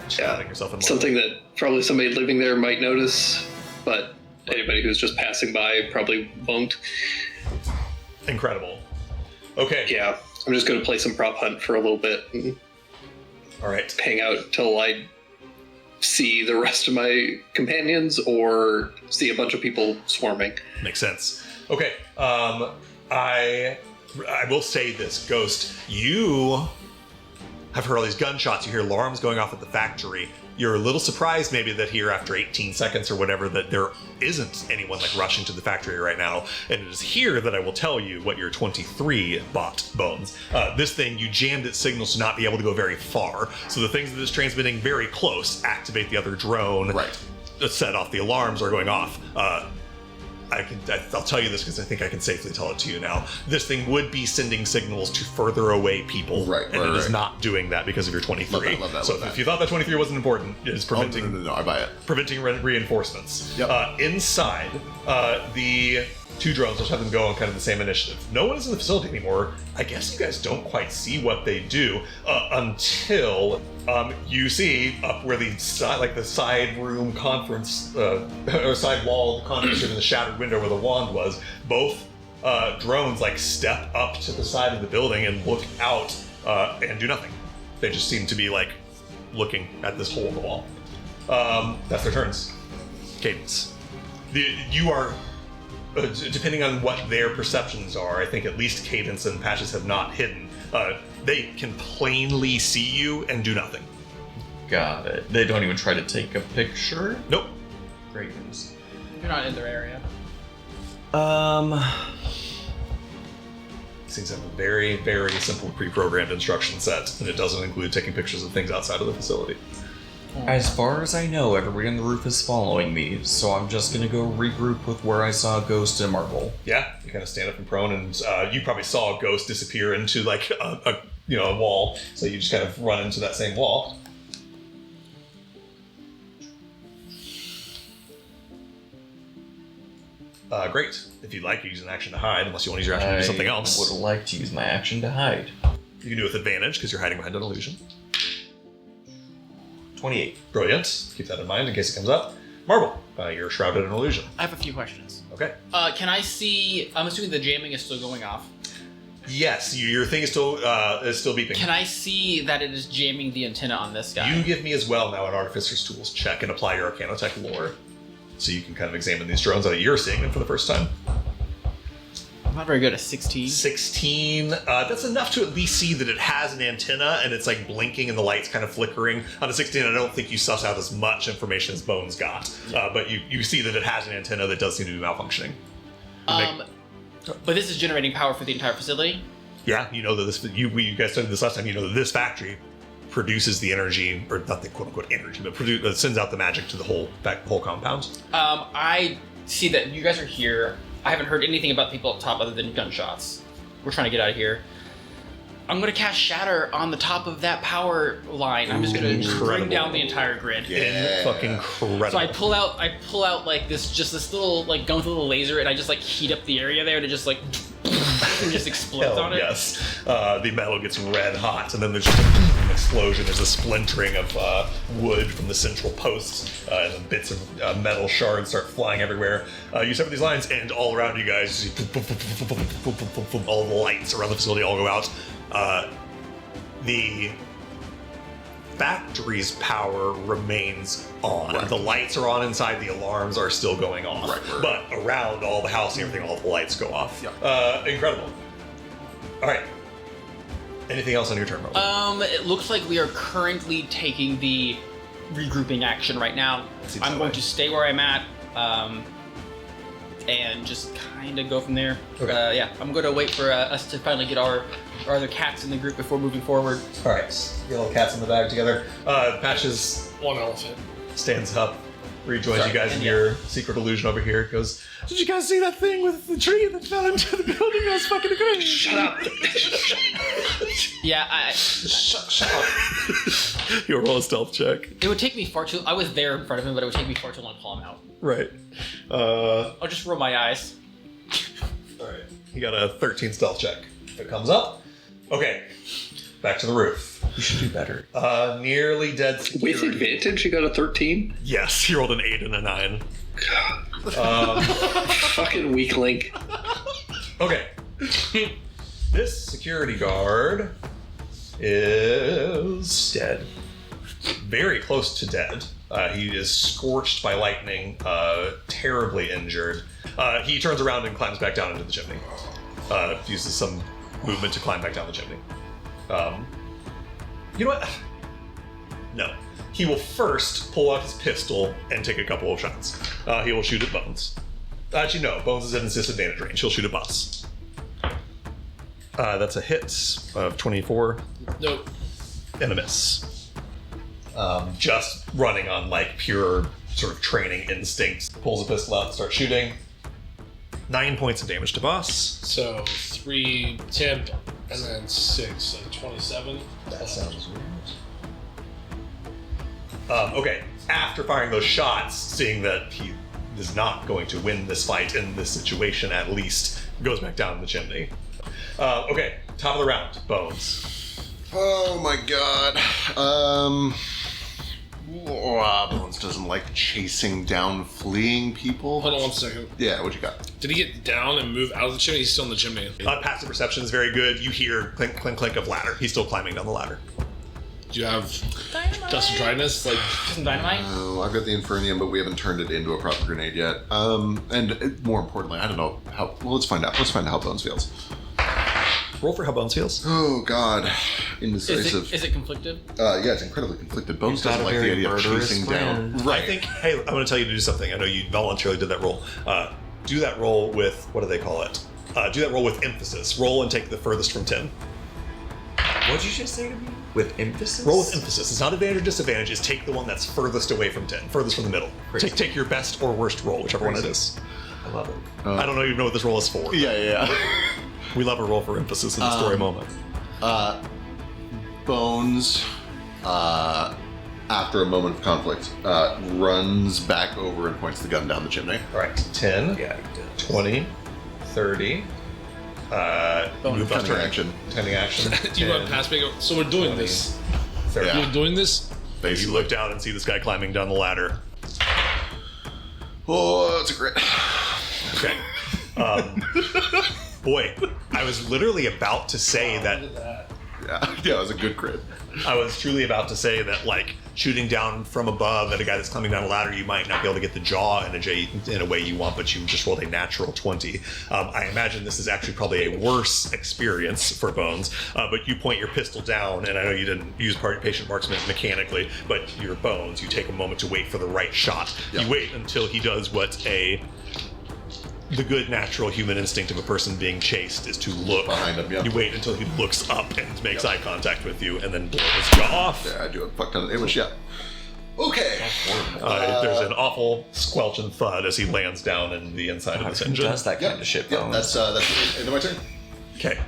Speaker 1: Surrounding yourself in marble.
Speaker 3: Something that probably somebody living there might notice, but anybody who's just passing by probably won't.
Speaker 1: Incredible. Okay.
Speaker 3: Yeah, I'm just going to play some prop hunt for a little bit and
Speaker 1: All right.
Speaker 3: hang out till I see the rest of my companions or see a bunch of people swarming.
Speaker 1: Makes sense. Okay. I will say this, Ghost. You have heard all these gunshots. You hear alarms going off at the factory. You're a little surprised maybe that here after 18 seconds or whatever that there isn't anyone like rushing to the factory right now. And it is here that I will tell you what your 23 bought, Bones. This thing, you jammed its signals to not be able to go very far. So the things that is transmitting very close activate the other drone.
Speaker 5: Right.
Speaker 1: Set off the alarms are going off. I'll tell you this because I think I can safely tell it to you now. This thing would be sending signals to further away people.
Speaker 5: Right,
Speaker 1: and it is not doing that because of your 23.
Speaker 5: Love that,
Speaker 1: so
Speaker 5: love that.
Speaker 1: if you thought that 23 wasn't important, it is preventing
Speaker 5: No, I buy it.
Speaker 1: preventing reinforcements.
Speaker 5: Yep.
Speaker 1: Inside, the 2 drones, let's have them go on kind of the same initiative. No one is in the facility anymore. I guess you guys don't quite see what they do until you see up where the side room conference or side wall of the conference room in the shattered window where the wand was. Both drones like step up to the side of the building and look out and do nothing. They just seem to be like looking at this hole in the wall. That's their turns. Cadence. You are. Depending on what their perceptions are, I think at least Cadence and Patches have not hidden. They can plainly see you and do nothing.
Speaker 6: Got it. They don't even try to take a picture?
Speaker 1: Nope.
Speaker 6: Great news.
Speaker 4: You're not in their area.
Speaker 1: These things have a very, very simple pre-programmed instruction set, and it doesn't include taking pictures of things outside of the facility.
Speaker 6: As far as I know, everybody on the roof is following me, so I'm just gonna go regroup with where I saw Ghost and Marble.
Speaker 1: Yeah, you kind of stand up and prone, and you probably saw a ghost disappear into like a wall, so you just kind of run into that same wall. Great. If you'd like, you use an action to hide, unless you want to use your action to do something else.
Speaker 6: I would like to use my action to hide.
Speaker 1: You can do it with advantage because you're hiding behind an illusion.
Speaker 6: 28.
Speaker 1: Brilliant. Keep that in mind in case it comes up. Marble, you're shrouded in illusion.
Speaker 4: I have a few questions.
Speaker 1: Okay.
Speaker 4: Can I see? I'm assuming the jamming is still going off.
Speaker 1: Yes, your thing is still beeping.
Speaker 4: Can I see that it is jamming the antenna on this guy?
Speaker 1: You give me as well now an Artificer's Tools check and apply your Arcanotech lore. So you can kind of examine these drones that you're seeing them for the first time.
Speaker 4: I'm not very good at 16.
Speaker 1: 16. That's enough to at least see that it has an antenna and it's like blinking and the light's kind of flickering. On a 16, I don't think you suss out as much information as Bones got. But you see that it has an antenna that does seem to be malfunctioning.
Speaker 4: But this is generating power for the entire facility?
Speaker 1: Yeah, you know that this. You guys studied this last time. You know that this factory produces the energy, or not the quote unquote energy, but sends out the magic to the whole compound.
Speaker 4: I see that you guys are here. I haven't heard anything about people up top other than gunshots. We're trying to get out of here. I'm going to cast Shatter on the top of that power line. I'm just going to bring down the entire grid.
Speaker 1: Fucking incredible.
Speaker 4: So I pull out like this little, like, going with a little laser, and I just like heat up the area there, and it just like and just explodes on it.
Speaker 1: Yes. The metal gets red hot, and then there's just an explosion. There's a splintering of wood from the central posts, and then bits of metal shards start flying everywhere. You sever these lines, and all around you guys, all the lights around the facility all go out. The factory's power remains on. Right. The lights are on inside, the alarms are still going off. Right. But around all the house and everything, all the lights go off. Yeah. Incredible. Alright. Anything else on your turn, Rob?
Speaker 4: It looks like we are currently taking the regrouping action right now. I'm going to stay where I'm at, and just kind of go from there. Okay. Yeah, I'm going to wait for us to finally get our other cats in the group before moving forward.
Speaker 1: Alright, get all the cats in the bag together. Patches
Speaker 2: One elephant
Speaker 1: stands up, rejoins you guys in your secret illusion over here. Goes,
Speaker 7: Did you guys see that thing with the tree that fell into the building? That was fucking crazy.
Speaker 3: Shut up!
Speaker 4: Yeah,
Speaker 2: Shut up.
Speaker 1: you'll roll a stealth check.
Speaker 4: it would take me far too... I was there in front of him, but it would take me far too long to call him out.
Speaker 1: Right.
Speaker 4: I'll just roll my eyes.
Speaker 1: Alright. You got a 13 stealth check. If it comes up. Okay. Back to the roof.
Speaker 6: You should do better.
Speaker 1: Nearly dead security.
Speaker 3: With advantage, you got a 13?
Speaker 1: Yes, you rolled an 8 and a 9.
Speaker 3: Fucking weak link.
Speaker 1: Okay. This security guard is
Speaker 6: Dead.
Speaker 1: very close to dead. He is scorched by lightning, terribly injured. He turns around and climbs back down into the chimney. Uses some movement to climb back down the chimney. You know what? No. He will first pull out his pistol and take a couple of shots. He will shoot at Bones. Actually, no. Bones is at his disadvantage range. He'll shoot at Boss. That's a hit of 24.
Speaker 2: Nope.
Speaker 1: And a miss. Just running on like pure sort of training instincts. Pulls a pistol out and starts shooting. 9 points of damage to boss.
Speaker 2: So 3 temp and then 6, so 27.
Speaker 6: That sounds weird.
Speaker 1: Okay, after firing those shots, seeing that he is not going to win this fight in this situation at least, goes back down the chimney. Okay, top of the round, Bones.
Speaker 5: Oh my god. Bones doesn't like chasing down fleeing people.
Speaker 2: Hold on 1 second.
Speaker 5: Yeah, what you got?
Speaker 2: Did he get down and move out of the chimney? He's still in the chimney.
Speaker 1: Passive perception is very good. You hear clink, clink, clink of ladder. He's still climbing down the ladder.
Speaker 2: Do you have dust and dryness? Like,
Speaker 4: Some dynamite?
Speaker 5: Oh, I've got the Infernium, but we haven't turned it into a proper grenade yet. And more importantly, I don't know how. Well, let's find out. Let's find out how Bones feels.
Speaker 1: Roll for how Bones feels.
Speaker 5: Oh God, indecisive.
Speaker 4: Is it conflicted?
Speaker 5: Yeah, it's incredibly conflicted. Bones
Speaker 6: He's got
Speaker 5: doesn't
Speaker 6: a
Speaker 5: like the
Speaker 6: very
Speaker 5: idea of
Speaker 6: murderous
Speaker 5: chasing
Speaker 6: friend.
Speaker 5: down.
Speaker 1: I think, hey, I'm going to tell you to do something. I know you voluntarily did that roll. Do that roll with, what do they call it? Do that roll with emphasis. Roll and take the furthest from 10.
Speaker 6: What'd you just say to me? With emphasis?
Speaker 1: Roll with emphasis. It's not advantage or disadvantage. It's take the one that's furthest away from 10, furthest from the middle.
Speaker 6: Crazy.
Speaker 1: Take your best or worst roll, whichever one it
Speaker 6: Crazy.
Speaker 1: is.
Speaker 6: I love it.
Speaker 1: I don't even know what this roll is for.
Speaker 5: Yeah.
Speaker 1: We love a roll for emphasis in the story moment.
Speaker 5: Bones, after a moment of conflict, runs back over and points the gun down the chimney.
Speaker 1: All right, 10,
Speaker 6: Yeah, you did.
Speaker 1: 20, 30. Move
Speaker 5: Cunning
Speaker 1: turn.
Speaker 5: action.
Speaker 1: Cunning action.
Speaker 2: you
Speaker 1: 10,
Speaker 2: run past me and go, so we're doing this.
Speaker 1: 30.
Speaker 5: Yeah.
Speaker 2: You're doing this?
Speaker 1: You
Speaker 5: Basically.
Speaker 1: look down and see this guy climbing down the ladder.
Speaker 5: Oh, that's a crit.
Speaker 1: Okay. Boy, I was literally about to say that.
Speaker 5: Yeah, it was a good crit.
Speaker 1: I was truly about to say that, like, shooting down from above at a guy that's climbing down a ladder, you might not be able to get the jaw in a way you want, but you just rolled a natural 20. I imagine this is actually probably a worse experience for Bones, but you point your pistol down, and I know you didn't use patient marksman mechanically, but your Bones, you take a moment to wait for the right shot.
Speaker 5: Yeah.
Speaker 1: You wait until he does what the good natural human instinct of a person being chased is to look
Speaker 5: Behind him, yeah.
Speaker 1: You wait until he looks up and makes eye contact with you, and then blow his jaw off.
Speaker 5: Yeah, I do a fuck ton of damage, yeah. Okay.
Speaker 1: There's an awful squelch and thud as he lands down in the inside of this
Speaker 6: Who
Speaker 1: engine.
Speaker 6: does that kind of shit,
Speaker 5: Yep,
Speaker 6: Bones?
Speaker 5: that's the end of my turn.
Speaker 1: Okay.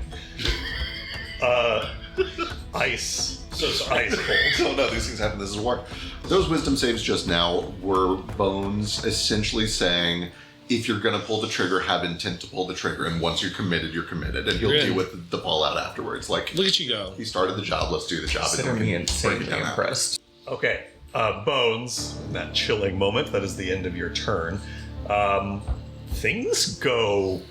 Speaker 1: Ice.
Speaker 2: So sorry.
Speaker 1: Ice cold.
Speaker 5: Oh no, these things happen. This is war. Those wisdom saves just now were Bones essentially saying, if you're going to pull the trigger, have intent to pull the trigger, and once you're committed, and he'll
Speaker 2: You're in.
Speaker 5: deal with the fallout afterwards. Like,
Speaker 2: Look at you go.
Speaker 5: he started the job, let's do the job.
Speaker 6: Consider
Speaker 5: and
Speaker 6: me
Speaker 5: we can break it
Speaker 6: insanely
Speaker 5: down after.
Speaker 6: impressed.
Speaker 1: Okay. Bones, in that chilling moment, that is the end of your turn. Things go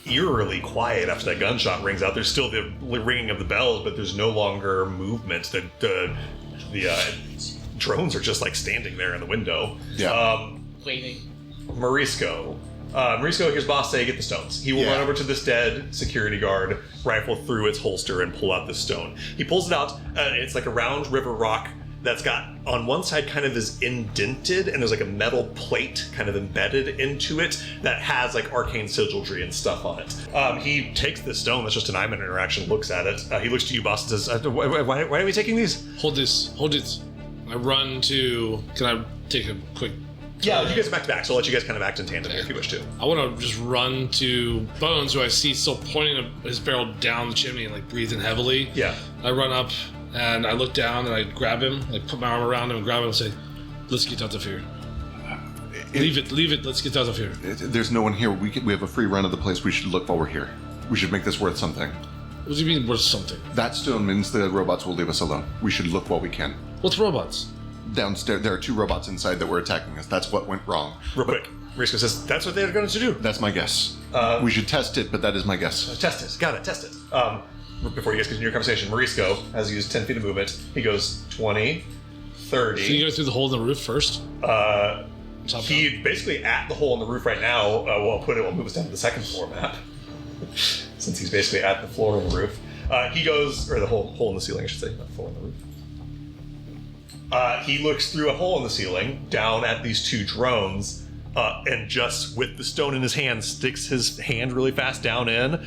Speaker 1: eerily quiet after that gunshot rings out. There's still the ringing of the bells, but there's no longer movement. The drones are just like standing there in the window.
Speaker 5: Yeah.
Speaker 4: Waiting.
Speaker 1: Morisco. Morisco hears boss say, get the stones. He will
Speaker 5: Yeah.
Speaker 1: run over to this dead security guard, rifle through its holster, and pull out the stone. He pulls it out. It's like a round river rock that's got, on one side, kind of is indented, and there's like a metal plate kind of embedded into it that has like arcane sigilry and stuff on it. He takes this stone that's just an Iman interaction, looks at it. He looks to you, boss, and says, why are we taking these?
Speaker 2: Hold this. Hold it. I run to. Can I take a quick.
Speaker 1: Yeah, you guys are back to back, so I'll let you guys kind of act in tandem here if you wish to.
Speaker 2: I want to just run to Bones, who I see still pointing his barrel down the chimney and like breathing heavily.
Speaker 1: Yeah.
Speaker 2: I run up and I look down and I grab him, like put my arm around him and grab him and say, "Let's get out of here. Leave it. Let's get out of here."
Speaker 5: There's no one here. We have a free run of the place. We should look while we're here. We should make this worth something.
Speaker 2: What do you mean worth something?
Speaker 5: That stone means the robots will leave us alone. We should look while we can.
Speaker 2: What's robots?
Speaker 5: Downstairs, there are 2 robots inside that were attacking us. That's what went wrong.
Speaker 1: Real quick, Morisco says, that's what they're going to do.
Speaker 5: That's my guess. We should test it, but that is my guess.
Speaker 1: Test it. Got it. Test it. Before you guys continue your conversation, Morisco has used 10 feet of movement. He goes 20, 30.
Speaker 2: Can you go through the hole in the roof first?
Speaker 1: He's basically at the hole in the roof right now. We'll move us down to the second floor map. Since he's basically at the floor in the roof. He goes, or the hole in the ceiling, I should say, not the floor in the roof. He looks through a hole in the ceiling, down at these 2 drones, and just with the stone in his hand, sticks his hand really fast down in.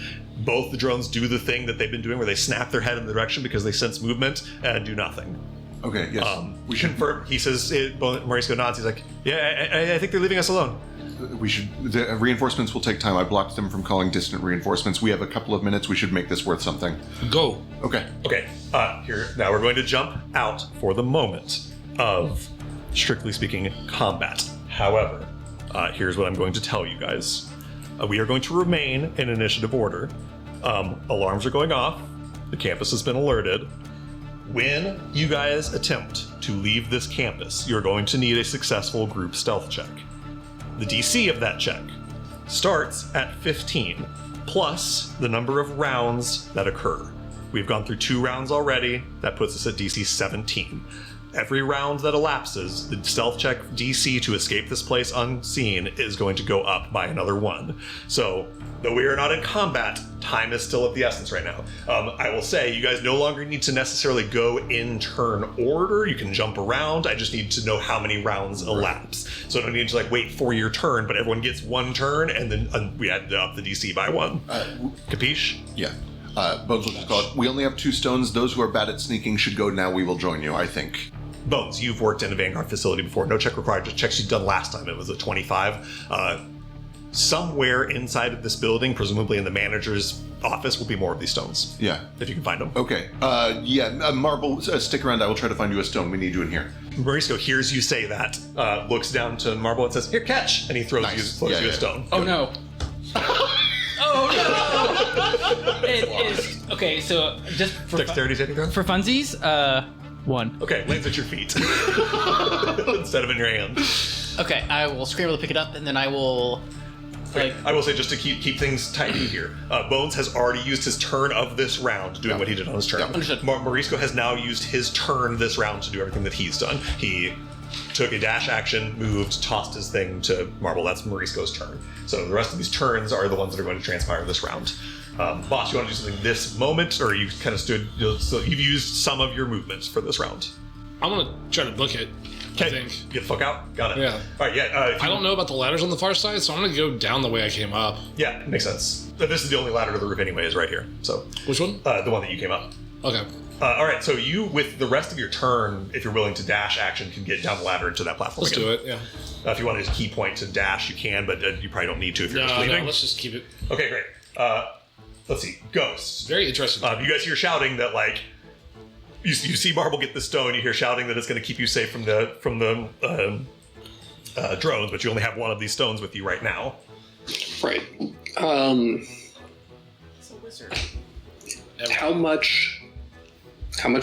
Speaker 1: Both the drones do the thing that they've been doing where they snap their head in the direction because they sense movement and do nothing.
Speaker 5: Okay, yes.
Speaker 1: We confirm. He says, Morisco nods. He's like, yeah, I think they're leaving us alone.
Speaker 5: The reinforcements will take time. I blocked them from calling distant reinforcements. We have a couple of minutes. We should make this worth something.
Speaker 2: Go.
Speaker 5: Okay.
Speaker 1: Okay, here, now we're going to jump out for the moment of, strictly speaking, combat. However, here's what I'm going to tell you guys. We are going to remain in initiative order. Alarms are going off. The campus has been alerted. When you guys attempt to leave this campus, you're going to need a successful group stealth check. The DC of that check starts at 15, plus the number of rounds that occur. We've gone through 2 rounds already. That puts us at DC 17. Every round that elapses, the stealth check DC to escape this place unseen is going to go up by another 1. So, though we are not in combat, time is still of the essence right now. I will say, you guys no longer need to necessarily go in turn order. You can jump around. I just need to know how many rounds elapse. So I don't need to wait for your turn, but everyone gets 1 turn, and then we add up the DC by 1. Capiche?
Speaker 5: Yeah. Bones will just call it. We only have 2 stones. Those who are bad at sneaking should go now. We will join you, I think.
Speaker 1: Bones, you've worked in a Vanguard facility before. No check required. Just checks you've done last time. It was a 25. Somewhere inside of this building, presumably in the manager's office, will be more of these stones.
Speaker 5: Yeah.
Speaker 1: If you can find them.
Speaker 5: Okay. Marble, stick around. I will try to find you a stone. We need you in here.
Speaker 1: Mauricio hears you say that, looks down to Marble and says, "Here, catch!" And he throws you a stone.
Speaker 4: Oh no. Oh no! It is okay. So just for
Speaker 1: Dexterity saving throw.
Speaker 4: for funsies, 1.
Speaker 1: Okay, lands at your feet instead of in your hand.
Speaker 4: Okay, I will scramble to pick it up, and then I will.
Speaker 1: I will say, just to keep things tidy here, Bones has already used his turn of this round doing what he did on his turn.
Speaker 4: Understood.
Speaker 1: Mauricio has now used his turn this round to do everything that he's done. He took a dash action, moved, tossed his thing to Marble. That's Maurico's turn. So the rest of these turns are the ones that are going to transpire this round. Boss, you want to do something this moment, or you kind of stood? So you've used some of your movements for this round.
Speaker 2: I'm gonna try to book it. I think.
Speaker 1: Get the fuck out. Got it.
Speaker 2: Yeah.
Speaker 1: All right. Yeah.
Speaker 2: I don't know about the ladders on the far side, so I'm gonna go down the way I came up.
Speaker 1: Yeah, makes sense. This is the only ladder to the roof, anyway. Is right here. So.
Speaker 2: Which one?
Speaker 1: The one that you came up.
Speaker 2: Okay.
Speaker 1: All right. So you, with the rest of your turn, if you're willing to dash action, can get down the ladder to that platform.
Speaker 2: Let's
Speaker 1: again.
Speaker 2: do it. Yeah.
Speaker 1: If you want to key point to dash, you can, but you probably don't need to if you're just
Speaker 2: No,
Speaker 1: leaving.
Speaker 2: let's just keep it.
Speaker 1: Okay, great. Let's see. Ghosts.
Speaker 2: Very interesting.
Speaker 1: You guys hear shouting that you see Marble get the stone. You hear shouting that it's going to keep you safe from the drones, but you only have 1 of these stones with you right now.
Speaker 3: Right.
Speaker 4: It's a wizard.
Speaker 3: How much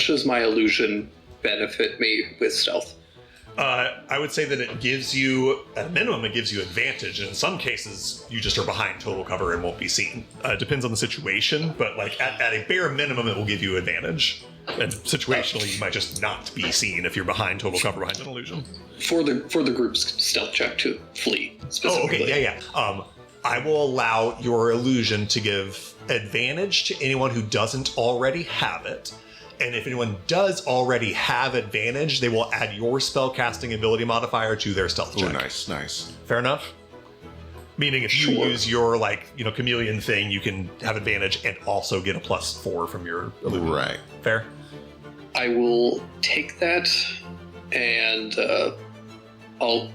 Speaker 3: does my illusion benefit me with stealth?
Speaker 1: I would say that it gives you, at a minimum, it gives you advantage. And in some cases, you just are behind total cover and won't be seen. It depends on the situation, but at a bare minimum, it will give you advantage. And situationally, you might just not be seen if you're behind total cover behind an illusion.
Speaker 3: For the group's stealth check to flee,
Speaker 1: Oh,
Speaker 3: specifically.
Speaker 1: okay, yeah. I will allow your illusion to give advantage to anyone who doesn't already have it. And if anyone does already have advantage, they will add your spellcasting ability modifier to their stealth check.
Speaker 5: Oh, nice.
Speaker 1: Fair enough? Meaning if you
Speaker 3: Sure.
Speaker 1: use your, chameleon thing, you can have advantage and also get a +4 from your illusion.
Speaker 5: Right.
Speaker 1: Fair?
Speaker 3: I will take that, and I'll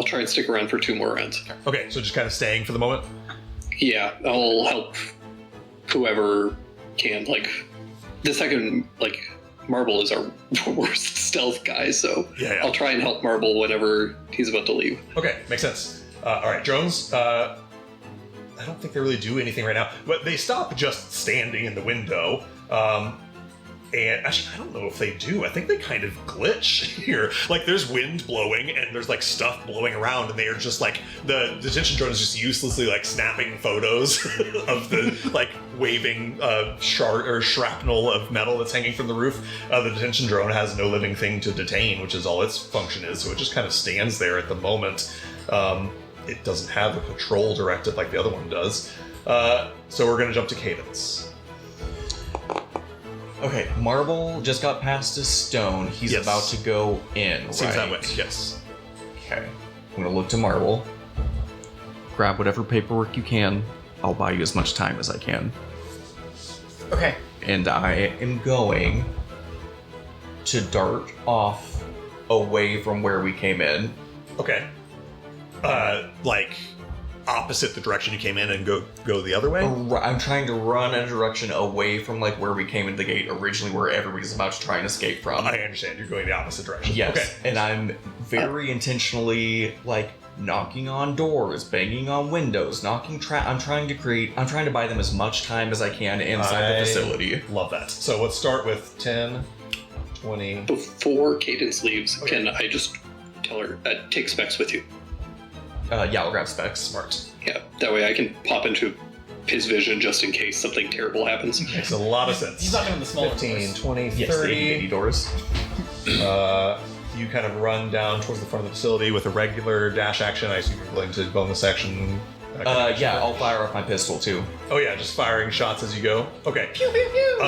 Speaker 3: try and stick around for 2 more rounds.
Speaker 1: Okay, so just kind of staying for the moment?
Speaker 3: Yeah, I'll help whoever can. The second, Marble is our worst stealth guy, so
Speaker 1: Yeah.
Speaker 3: I'll try and help Marble whenever he's about to leave.
Speaker 1: Okay, makes sense. All right, drones. I don't think they really do anything right now, but they stop just standing in the window. And actually, I don't know if they do. I think they kind of glitch here. There's wind blowing and there's stuff blowing around, and they are just the detention drone is just uselessly snapping photos of the waving shard or shrapnel of metal that's hanging from the roof. The detention drone has no living thing to detain, which is all its function is. So it just kind of stands there at the moment. It doesn't have a patrol directive like the other one does. So we're going to jump to Cadence.
Speaker 6: Okay, Marble just got past a stone. He's
Speaker 1: Yes.
Speaker 6: about to go in.
Speaker 1: Seems that way,
Speaker 6: right?
Speaker 1: yes.
Speaker 6: Okay. I'm gonna look to Marble. Grab whatever paperwork you can. I'll buy you as much time as I can.
Speaker 4: Okay.
Speaker 6: And I am going to dart off away from where we came in.
Speaker 1: Okay. like opposite the direction you came in and go the other way?
Speaker 6: I'm trying to run in a direction away from like where we came into the gate originally, where everybody's about to try and escape from.
Speaker 1: I understand. You're going the opposite direction.
Speaker 6: Yes,
Speaker 1: Okay.
Speaker 6: and I'm very intentionally like knocking on doors, banging on windows, I'm trying to buy them as much time as I can inside the facility.
Speaker 1: Love that. So let's start with 10, 20.
Speaker 3: Before Cadence leaves, can I just tell her, take specs with you?
Speaker 6: Yeah, I'll grab specs.
Speaker 1: Smart.
Speaker 3: Yeah, that way I can pop into his vision just in case something terrible happens.
Speaker 1: Makes a lot of sense.
Speaker 4: He's knocking on the smaller
Speaker 1: 15,
Speaker 4: doors.
Speaker 1: 20,
Speaker 6: Yes,
Speaker 1: 30.
Speaker 6: the 80 doors.
Speaker 1: You kind of run down towards the front of the facility with a regular dash action. I assume you're going to bonus action.
Speaker 6: Yeah, I'll fire off my pistol too.
Speaker 1: Oh yeah, just firing shots as you go. Okay. Pew pew pew.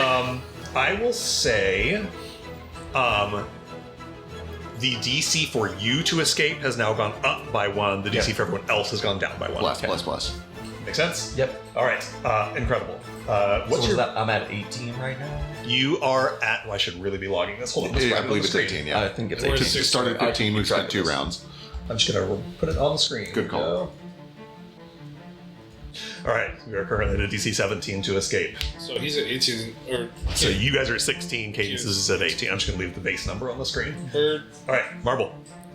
Speaker 1: I will say, the DC for you to escape has now gone up by 1. The DC for everyone else has gone down by 1.
Speaker 5: Plus.
Speaker 1: Make sense?
Speaker 6: Yep.
Speaker 1: All right. Incredible. What's
Speaker 6: So
Speaker 1: your?
Speaker 6: that? I'm at 18 right now.
Speaker 1: You are at. Well, I should really be logging this. Hold on. let's
Speaker 5: I
Speaker 1: grab it on
Speaker 5: believe
Speaker 1: the
Speaker 5: it's
Speaker 1: screen.
Speaker 5: 18, yeah.
Speaker 6: I think it's
Speaker 2: Or
Speaker 6: 18.
Speaker 2: is
Speaker 5: It started at 15, we've spent 2 rounds.
Speaker 1: I'm just gonna put it on the screen.
Speaker 5: Good call.
Speaker 1: All right. We are currently at a DC 17 to escape.
Speaker 2: So he's at 18, or
Speaker 1: So you guys are at 16. Cadence is at 18. I'm just gonna leave the base number on the screen.
Speaker 2: Bird.
Speaker 1: All right. Marble.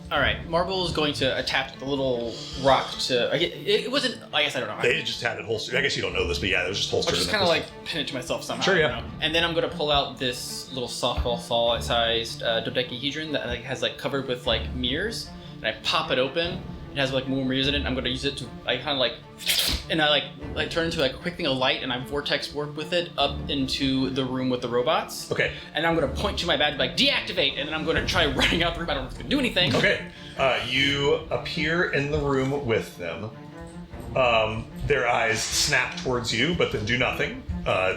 Speaker 4: All right, Marble is going to attach the little rock to. It wasn't. I guess I don't know.
Speaker 1: They just had it holstered. I guess you don't know this, but yeah, it was just holstered.
Speaker 4: I'll just
Speaker 1: in
Speaker 4: kind of
Speaker 1: the
Speaker 4: like pin it to myself somehow.
Speaker 1: Sure, yeah.
Speaker 4: you know? And then I'm gonna pull out this little softball sized dodecahedron that like has like covered with like mirrors, and I pop it open. It has like more mirrors in it. I'm gonna use it to. I kind of like, and I like turn into like a quick thing of light, and I vortex warp with it up into the room with the robots.
Speaker 1: Okay.
Speaker 4: And I'm gonna point to my badge like deactivate, and then I'm gonna try running out the room. I don't know if it's gonna do anything.
Speaker 1: Okay. You appear in the room with them. Their eyes snap towards you, but then do nothing.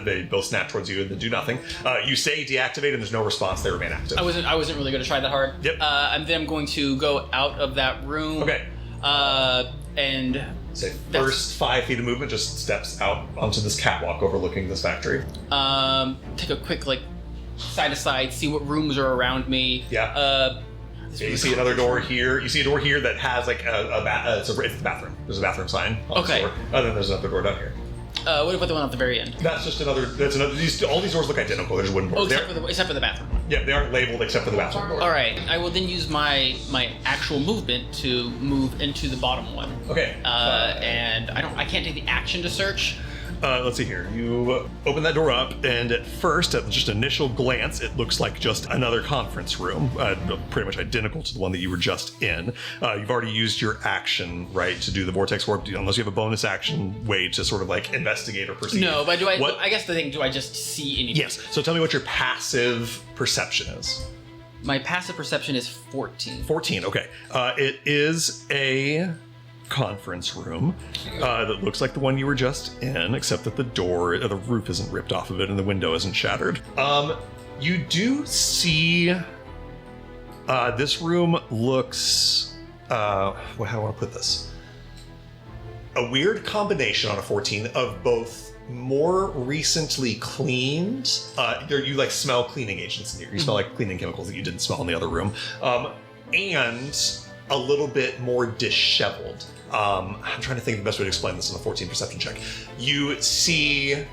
Speaker 1: They both snap towards you and then do nothing. You say deactivate, and there's no response. They remain active.
Speaker 4: I wasn't really gonna try that hard.
Speaker 1: Yep.
Speaker 4: And then I'm going to go out of that room.
Speaker 1: Okay.
Speaker 4: And
Speaker 1: Say first 5 feet of movement just steps out onto this catwalk overlooking this factory.
Speaker 4: take a quick like side to side, see what rooms are around me.
Speaker 1: Yeah. Yeah, you see another door here. You see a door here that has like it's the bathroom. There's a bathroom sign on
Speaker 4: Okay.
Speaker 1: this door. And then there's another door down here.
Speaker 4: What about the one at the very end?
Speaker 1: That's just another. That's another. All these doors look identical. There's wooden
Speaker 4: Oh,
Speaker 1: doors.
Speaker 4: except for the bathroom.
Speaker 1: Yeah, they aren't labeled except for the bathroom door.
Speaker 4: All right, I will then use my actual movement to move into the bottom one.
Speaker 1: Okay.
Speaker 4: And I can't take the action to search.
Speaker 1: Let's see here. You open that door up, and at first, at just initial glance, it looks like just another conference room, pretty much identical to the one that you were just in. You've already used your action, right, to do the vortex warp, unless you have a bonus action way to sort of like investigate or perceive.
Speaker 4: No, but
Speaker 1: What-
Speaker 4: I guess the thing, do I just see anything?
Speaker 1: Yes. So tell me what your passive perception is.
Speaker 4: My passive perception is 14.
Speaker 1: 14. Okay. It is a conference room that looks like the one you were just in, except that the roof isn't ripped off of it and the window isn't shattered. You do see this room looks how do I want to put this? A weird combination on a 14 of both more recently cleaned. You like smell cleaning agents in here. You smell like cleaning chemicals that you didn't smell in the other room, and a little bit more disheveled. I'm trying to think of the best way to explain this in a 14 perception check. You see,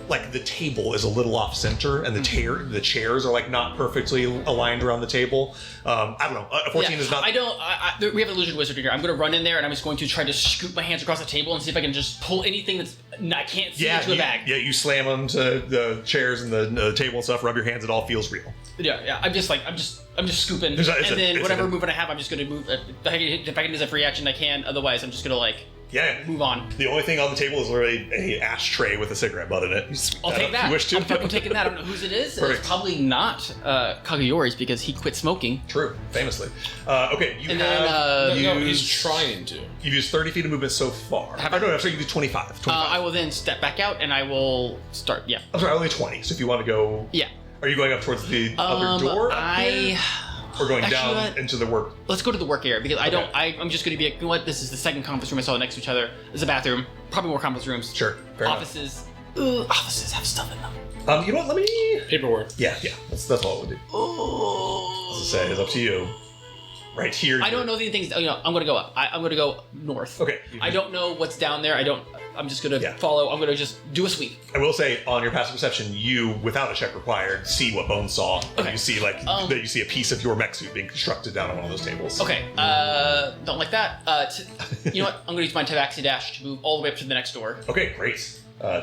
Speaker 1: like the table is a little off center, and the chairs are like not perfectly aligned around the table. I don't know. A 14 is not.
Speaker 4: We have an illusion wizard here. I'm going to run in there and I'm just going to try to scoop my hands across the table and see if I can just pull anything I can't see into a bag.
Speaker 1: Yeah, you slam them to the chairs and the table and stuff. Rub your hands. It all feels real.
Speaker 4: Yeah. I'm just scooping,
Speaker 1: It's
Speaker 4: and then whatever
Speaker 1: a-
Speaker 4: movement I have, I'm just going to move. If I can use a free action, I can. Otherwise, I'm just going to
Speaker 1: Yeah.
Speaker 4: move on.
Speaker 1: The only thing on the table is literally a ashtray with a cigarette butt in it. You sweep
Speaker 4: I'll
Speaker 1: that
Speaker 4: take
Speaker 1: up
Speaker 4: that.
Speaker 1: if you wish to.
Speaker 4: I'm fucking taking that. I don't know whose it is.
Speaker 1: Perfect.
Speaker 4: It's probably not Kagayori's because he quit smoking.
Speaker 1: True, famously. Okay, you
Speaker 4: And
Speaker 1: have
Speaker 4: then,
Speaker 2: No, he's
Speaker 1: used,
Speaker 2: trying to.
Speaker 1: you've used 30 feet of movement so far.
Speaker 4: Have
Speaker 1: Oh,
Speaker 4: I?
Speaker 1: no, I'm sorry, you do 25. 25.
Speaker 4: I will then step back out and I will start. Yeah.
Speaker 1: I'm sorry, only 20. So if you want to go,
Speaker 4: Yeah.
Speaker 1: are you going up towards the other door? up here? Or going
Speaker 4: Actually,
Speaker 1: down into the work?
Speaker 4: Let's go to the work area because
Speaker 1: Okay.
Speaker 4: I'm just going to be like, you know what? This is the second conference room I saw next to each other. There's a bathroom. Probably more conference rooms.
Speaker 1: Sure, fair enough.
Speaker 4: Offices. Offices have stuff in them.
Speaker 1: You know what? Let me.
Speaker 2: Paperwork.
Speaker 1: Yeah. That's all it would do.
Speaker 4: Oh.
Speaker 1: As I say, it's up to you. right here.
Speaker 4: I don't know the things. I'm going to go up. I'm going to go north.
Speaker 1: Okay.
Speaker 4: I don't know what's down there. I'm just going to follow. I'm going to just do a sweep.
Speaker 1: I will say, on your passive perception, you, without a check required, see what Bones saw.
Speaker 4: Okay.
Speaker 1: You see that you see a piece of your mech suit being constructed down on one of those tables.
Speaker 4: Okay. Don't like that. You know what? I'm going to use my Tabaxi dash to move all the way up to the next door.
Speaker 1: Okay, great.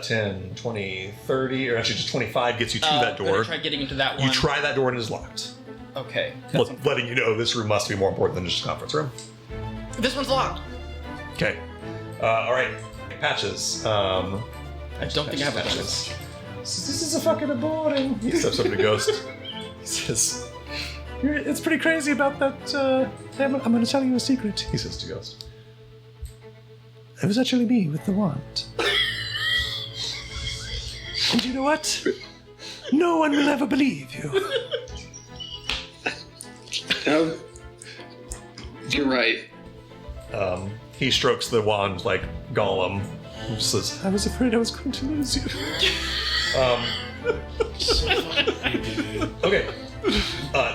Speaker 1: 10, 20, 30, or actually just 25 gets you to that
Speaker 4: I'm
Speaker 1: door.
Speaker 4: going to try getting into that one.
Speaker 1: You try that door and it is locked.
Speaker 4: Okay.
Speaker 1: Letting you know this room must be more important than just a conference room.
Speaker 4: This one's locked.
Speaker 1: Okay. All right. Patches.
Speaker 4: I don't think I have a
Speaker 1: patches.
Speaker 7: This is a fucking boring.
Speaker 1: He steps over to Ghost. He says,
Speaker 7: It's pretty crazy about that. I'm going to tell you a secret.
Speaker 1: he says to Ghost.
Speaker 7: It was actually me with the wand. And you know what? No one will ever believe you.
Speaker 3: You're right.
Speaker 1: He strokes the wand like Gollum. He says,
Speaker 7: I was afraid I was going to lose you.
Speaker 1: okay.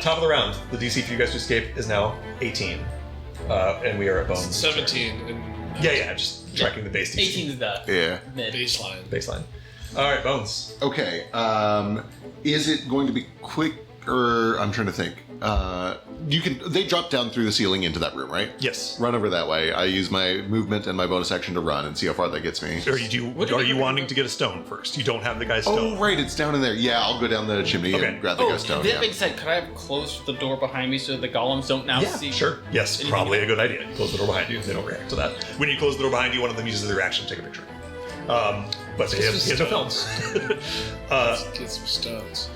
Speaker 1: Top of the round. The DC for you guys to escape is now 18. And we are at Bones.
Speaker 2: 17 and
Speaker 1: Yeah, just tracking the base DC.
Speaker 4: 18 is the
Speaker 5: Yeah.
Speaker 4: mid.
Speaker 2: baseline.
Speaker 1: Baseline. All right, Bones.
Speaker 5: Okay. Is it going to be quick, or I'm trying to think. They drop down through the ceiling into that room, right?
Speaker 1: Yes.
Speaker 5: Run over that way. I use my movement and my bonus action to run and see how far that gets me.
Speaker 1: Are you wanting to get a stone first? You don't have the guy's stone.
Speaker 5: Oh, right, it's down in there. Yeah, I'll go down the chimney
Speaker 1: Okay.
Speaker 5: and grab the ghost stone.
Speaker 4: that
Speaker 5: Yeah.
Speaker 4: being said, could I have closed the door behind me so the golems don't now
Speaker 1: Yeah,
Speaker 4: see?
Speaker 1: sure. Yes,
Speaker 4: anything
Speaker 1: probably a
Speaker 4: about-
Speaker 1: good idea. Close the door behind you. They don't react to that. When you close the door behind you, one of them uses their reaction to take a picture. But he has no films.
Speaker 2: Get some stones.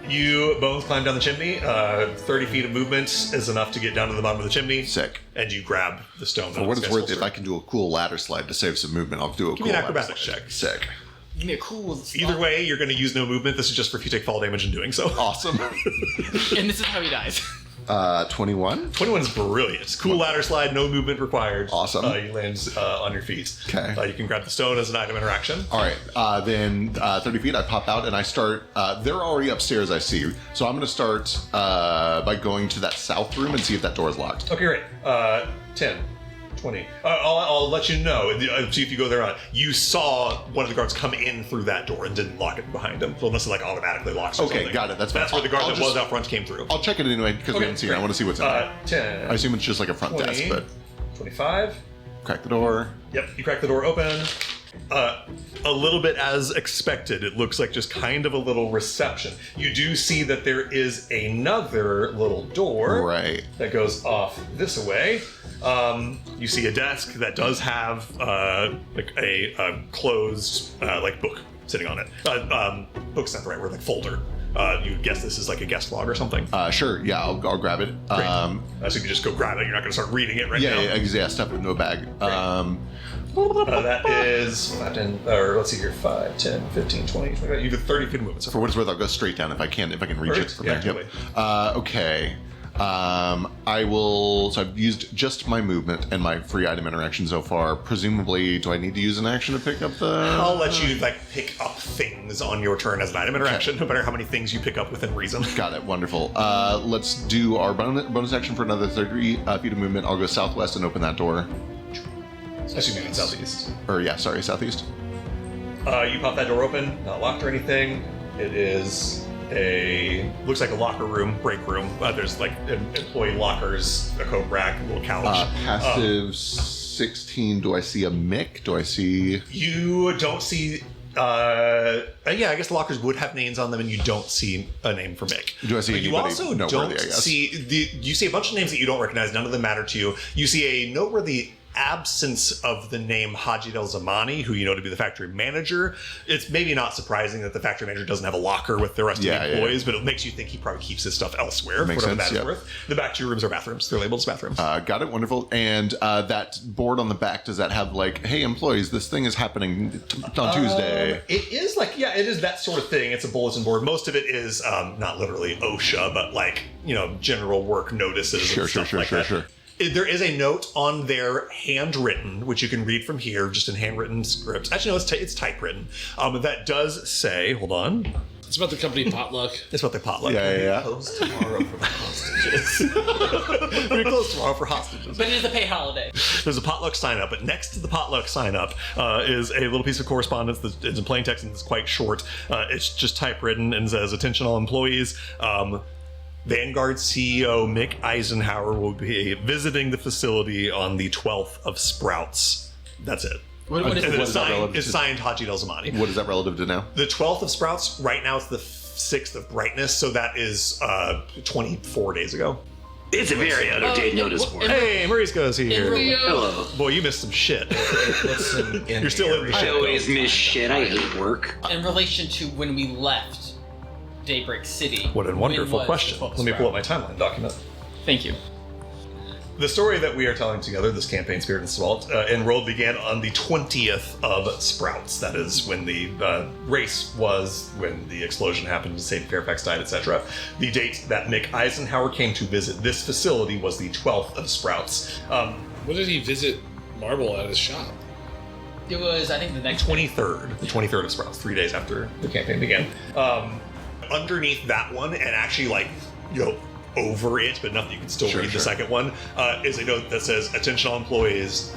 Speaker 1: You, Bones, climb down the chimney. 30 feet of movement is enough to get down to the bottom of the chimney.
Speaker 5: Sick.
Speaker 1: And you grab the stone.
Speaker 5: For what it's worth, if I can do a cool ladder slide to save some movement, I'll do a
Speaker 1: Give
Speaker 5: cool
Speaker 1: me an
Speaker 5: ladder
Speaker 1: acrobatics
Speaker 5: slide.
Speaker 1: check.
Speaker 5: Sick.
Speaker 4: Give me a cool.
Speaker 1: Either way, you're going to use no movement. This is just for if you take fall damage in doing so.
Speaker 5: Awesome.
Speaker 4: And this is how he dies.
Speaker 5: 21.
Speaker 1: 21's brilliant. Cool ladder slide, no movement required.
Speaker 5: Awesome.
Speaker 1: You land on your feet.
Speaker 5: Okay.
Speaker 1: You can grab the stone as an item interaction.
Speaker 5: All right, then 30 feet, I pop out and I start. They're already upstairs, I see. So I'm going to start by going to that south room and see if that door is locked.
Speaker 1: Okay, great. 10, 20. I'll let you know. See if you go there or not. You saw one of the guards come in through that door and didn't lock it behind him. So unless it automatically locks or
Speaker 5: Okay,
Speaker 1: something.
Speaker 5: got it. That's fine.
Speaker 1: where the guard
Speaker 5: I'll
Speaker 1: that
Speaker 5: just-
Speaker 1: was out front came through.
Speaker 5: I'll check it anyway because we haven't seen it. I want to see what's in there.
Speaker 1: 10.
Speaker 5: I assume it's just like a front
Speaker 1: 20,
Speaker 5: desk, but
Speaker 1: 25.
Speaker 5: crack the door.
Speaker 1: Yep, you crack the door open. A little bit as expected. It looks like just kind of a little reception. You do see that there is another little door
Speaker 5: Right.
Speaker 1: that goes off this way. You see a desk that does have like a closed like book sitting on it. Book's not the right word, like folder. You'd guess this is like a guest log or something.
Speaker 5: Sure. Yeah, I'll grab it.
Speaker 1: Great. So you can just go grab it. You're not going to start reading it right now.
Speaker 5: Yeah, stuff it into a bag.
Speaker 1: That is 5, 10, or let's see here, 5, 10, 15, 20, 25. You have 30 feet of movement. So
Speaker 5: For what it's worth, I'll go straight down if I can reach
Speaker 1: Perfect.
Speaker 5: it from
Speaker 1: Yeah,
Speaker 5: there. Yep. Okay. I will. So I've used just my movement and my free item interaction so far. Presumably, do I need to use an action to pick up the?
Speaker 1: I'll let you like pick up things on your turn as an item interaction, no matter how many things you pick up within reason.
Speaker 5: Got it. Wonderful. Let's do our bonus action for another 30 feet of movement. I'll go southwest and open that door.
Speaker 1: I assume you mean southeast.
Speaker 5: Or yeah, sorry, southeast.
Speaker 1: You pop that door open, not locked or anything. It is looks like a locker room, break room. There's like employee lockers, a coat rack, a little couch.
Speaker 5: Passive 16. Do I see a mic? Do I see?
Speaker 1: You don't see. Yeah, I guess lockers would have names on them, and you don't see a name for Mick.
Speaker 5: Do I see
Speaker 1: But you
Speaker 5: anybody
Speaker 1: also
Speaker 5: noteworthy,
Speaker 1: don't
Speaker 5: I guess?
Speaker 1: you see a bunch of names that you don't recognize. None of them matter to you. You see a noteworthy absence of the name Haji Del Zamani, who you know to be the factory manager. It's maybe not surprising that the factory manager doesn't have a locker with the rest of the employees, but it makes you think he probably keeps his stuff elsewhere.
Speaker 5: Makes
Speaker 1: whatever
Speaker 5: sense,
Speaker 1: that is
Speaker 5: yep.
Speaker 1: worth. The back two rooms are bathrooms. They're labeled as bathrooms.
Speaker 5: Got it. Wonderful. And that board on the back, does that have like, hey, employees, this thing is happening on Tuesday?
Speaker 1: It is like, yeah, it is that sort of thing. It's a bulletin board. Most of it is not literally OSHA, but like, general work notices and stuff like that.
Speaker 5: Sure.
Speaker 1: There is a note on there, handwritten, which you can read from here, just in handwritten script. Actually, no, it's typewritten. That does say, hold on.
Speaker 2: It's about the company potluck.
Speaker 1: It's what they potluck.
Speaker 5: Yeah.
Speaker 6: Close tomorrow for the hostages.
Speaker 1: We're close tomorrow for hostages.
Speaker 4: But it is a pay holiday.
Speaker 1: There's a potluck sign up, but next to the potluck sign up is a little piece of correspondence that is in plain text and it's quite short. It's just typewritten and says, "Attention all employees. Vanguard CEO Mick Eisenhower will be visiting the facility on the 12th of Sprouts." That's it.
Speaker 4: What is
Speaker 1: And then
Speaker 4: it?
Speaker 1: it's signed Haji Del Zamani.
Speaker 5: What is that relative to now?
Speaker 1: The 12th of Sprouts, right now it's the 6th of Brightness, so that is 24 days ago.
Speaker 8: It's a very out-of-date notice board.
Speaker 1: Hey, Marisco's here.
Speaker 8: Hello.
Speaker 1: Boy, you missed some shit.
Speaker 6: Listen,
Speaker 1: You're still in the
Speaker 8: I
Speaker 1: shit.
Speaker 8: always miss shit. I hate work.
Speaker 4: In relation to when we left Daybreak City.
Speaker 1: What a
Speaker 4: when
Speaker 1: wonderful
Speaker 4: was
Speaker 1: question.
Speaker 4: the
Speaker 1: Let me pull up my timeline document.
Speaker 4: Thank you.
Speaker 1: The story that we are telling together, this campaign, Spirit and Salt, enrolled began on the 20th of Sprouts. That is when the race was, when the explosion happened, Sadie Fairfax died, etc. The date that Mick Eisenhower came to visit this facility was the 12th of Sprouts.
Speaker 2: When did he visit Marble at his shop?
Speaker 4: It was, I think, the next
Speaker 1: 23rd, the 23rd of Sprouts, 3 days after the campaign began. Underneath that one, and actually, like, you know, over it, but nothing, you can still read the second one, is a note that says, "Attention all employees,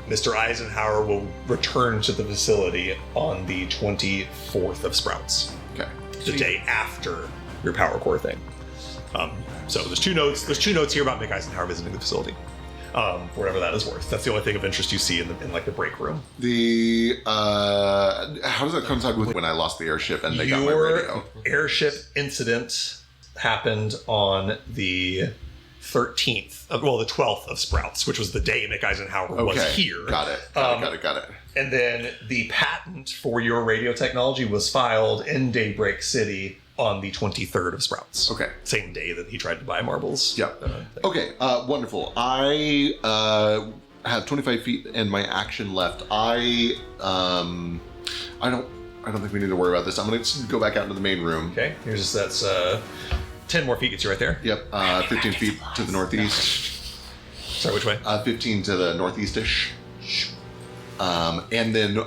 Speaker 1: Mr. Eisenhower will return to the facility on the 24th of Sprouts."
Speaker 5: Okay.
Speaker 1: The day after your power core thing. So there's two notes here about Mick Eisenhower visiting the facility. Whatever that is worth. That's the only thing of interest you see in like the break room.
Speaker 5: The how does that coincide with when I lost the airship and they got my radio?
Speaker 1: Airship incident happened on the 13th, the 12th of Sprouts, which was the day Mick Eisenhower was here.
Speaker 5: Got it.
Speaker 1: And then the patent for your radio technology was filed in Daybreak City on the 23rd of Sprouts.
Speaker 5: Okay.
Speaker 1: Same day that he tried to buy marbles.
Speaker 5: Yep. Okay, wonderful. I have 25 feet and my action left. I don't think we need to worry about this. I'm going to go back out into the main room.
Speaker 1: Okay. That's 10 more feet gets you right there.
Speaker 5: Yep. 15 feet to the northeast.
Speaker 1: Sorry, which way?
Speaker 5: 15 to the northeast-ish. And then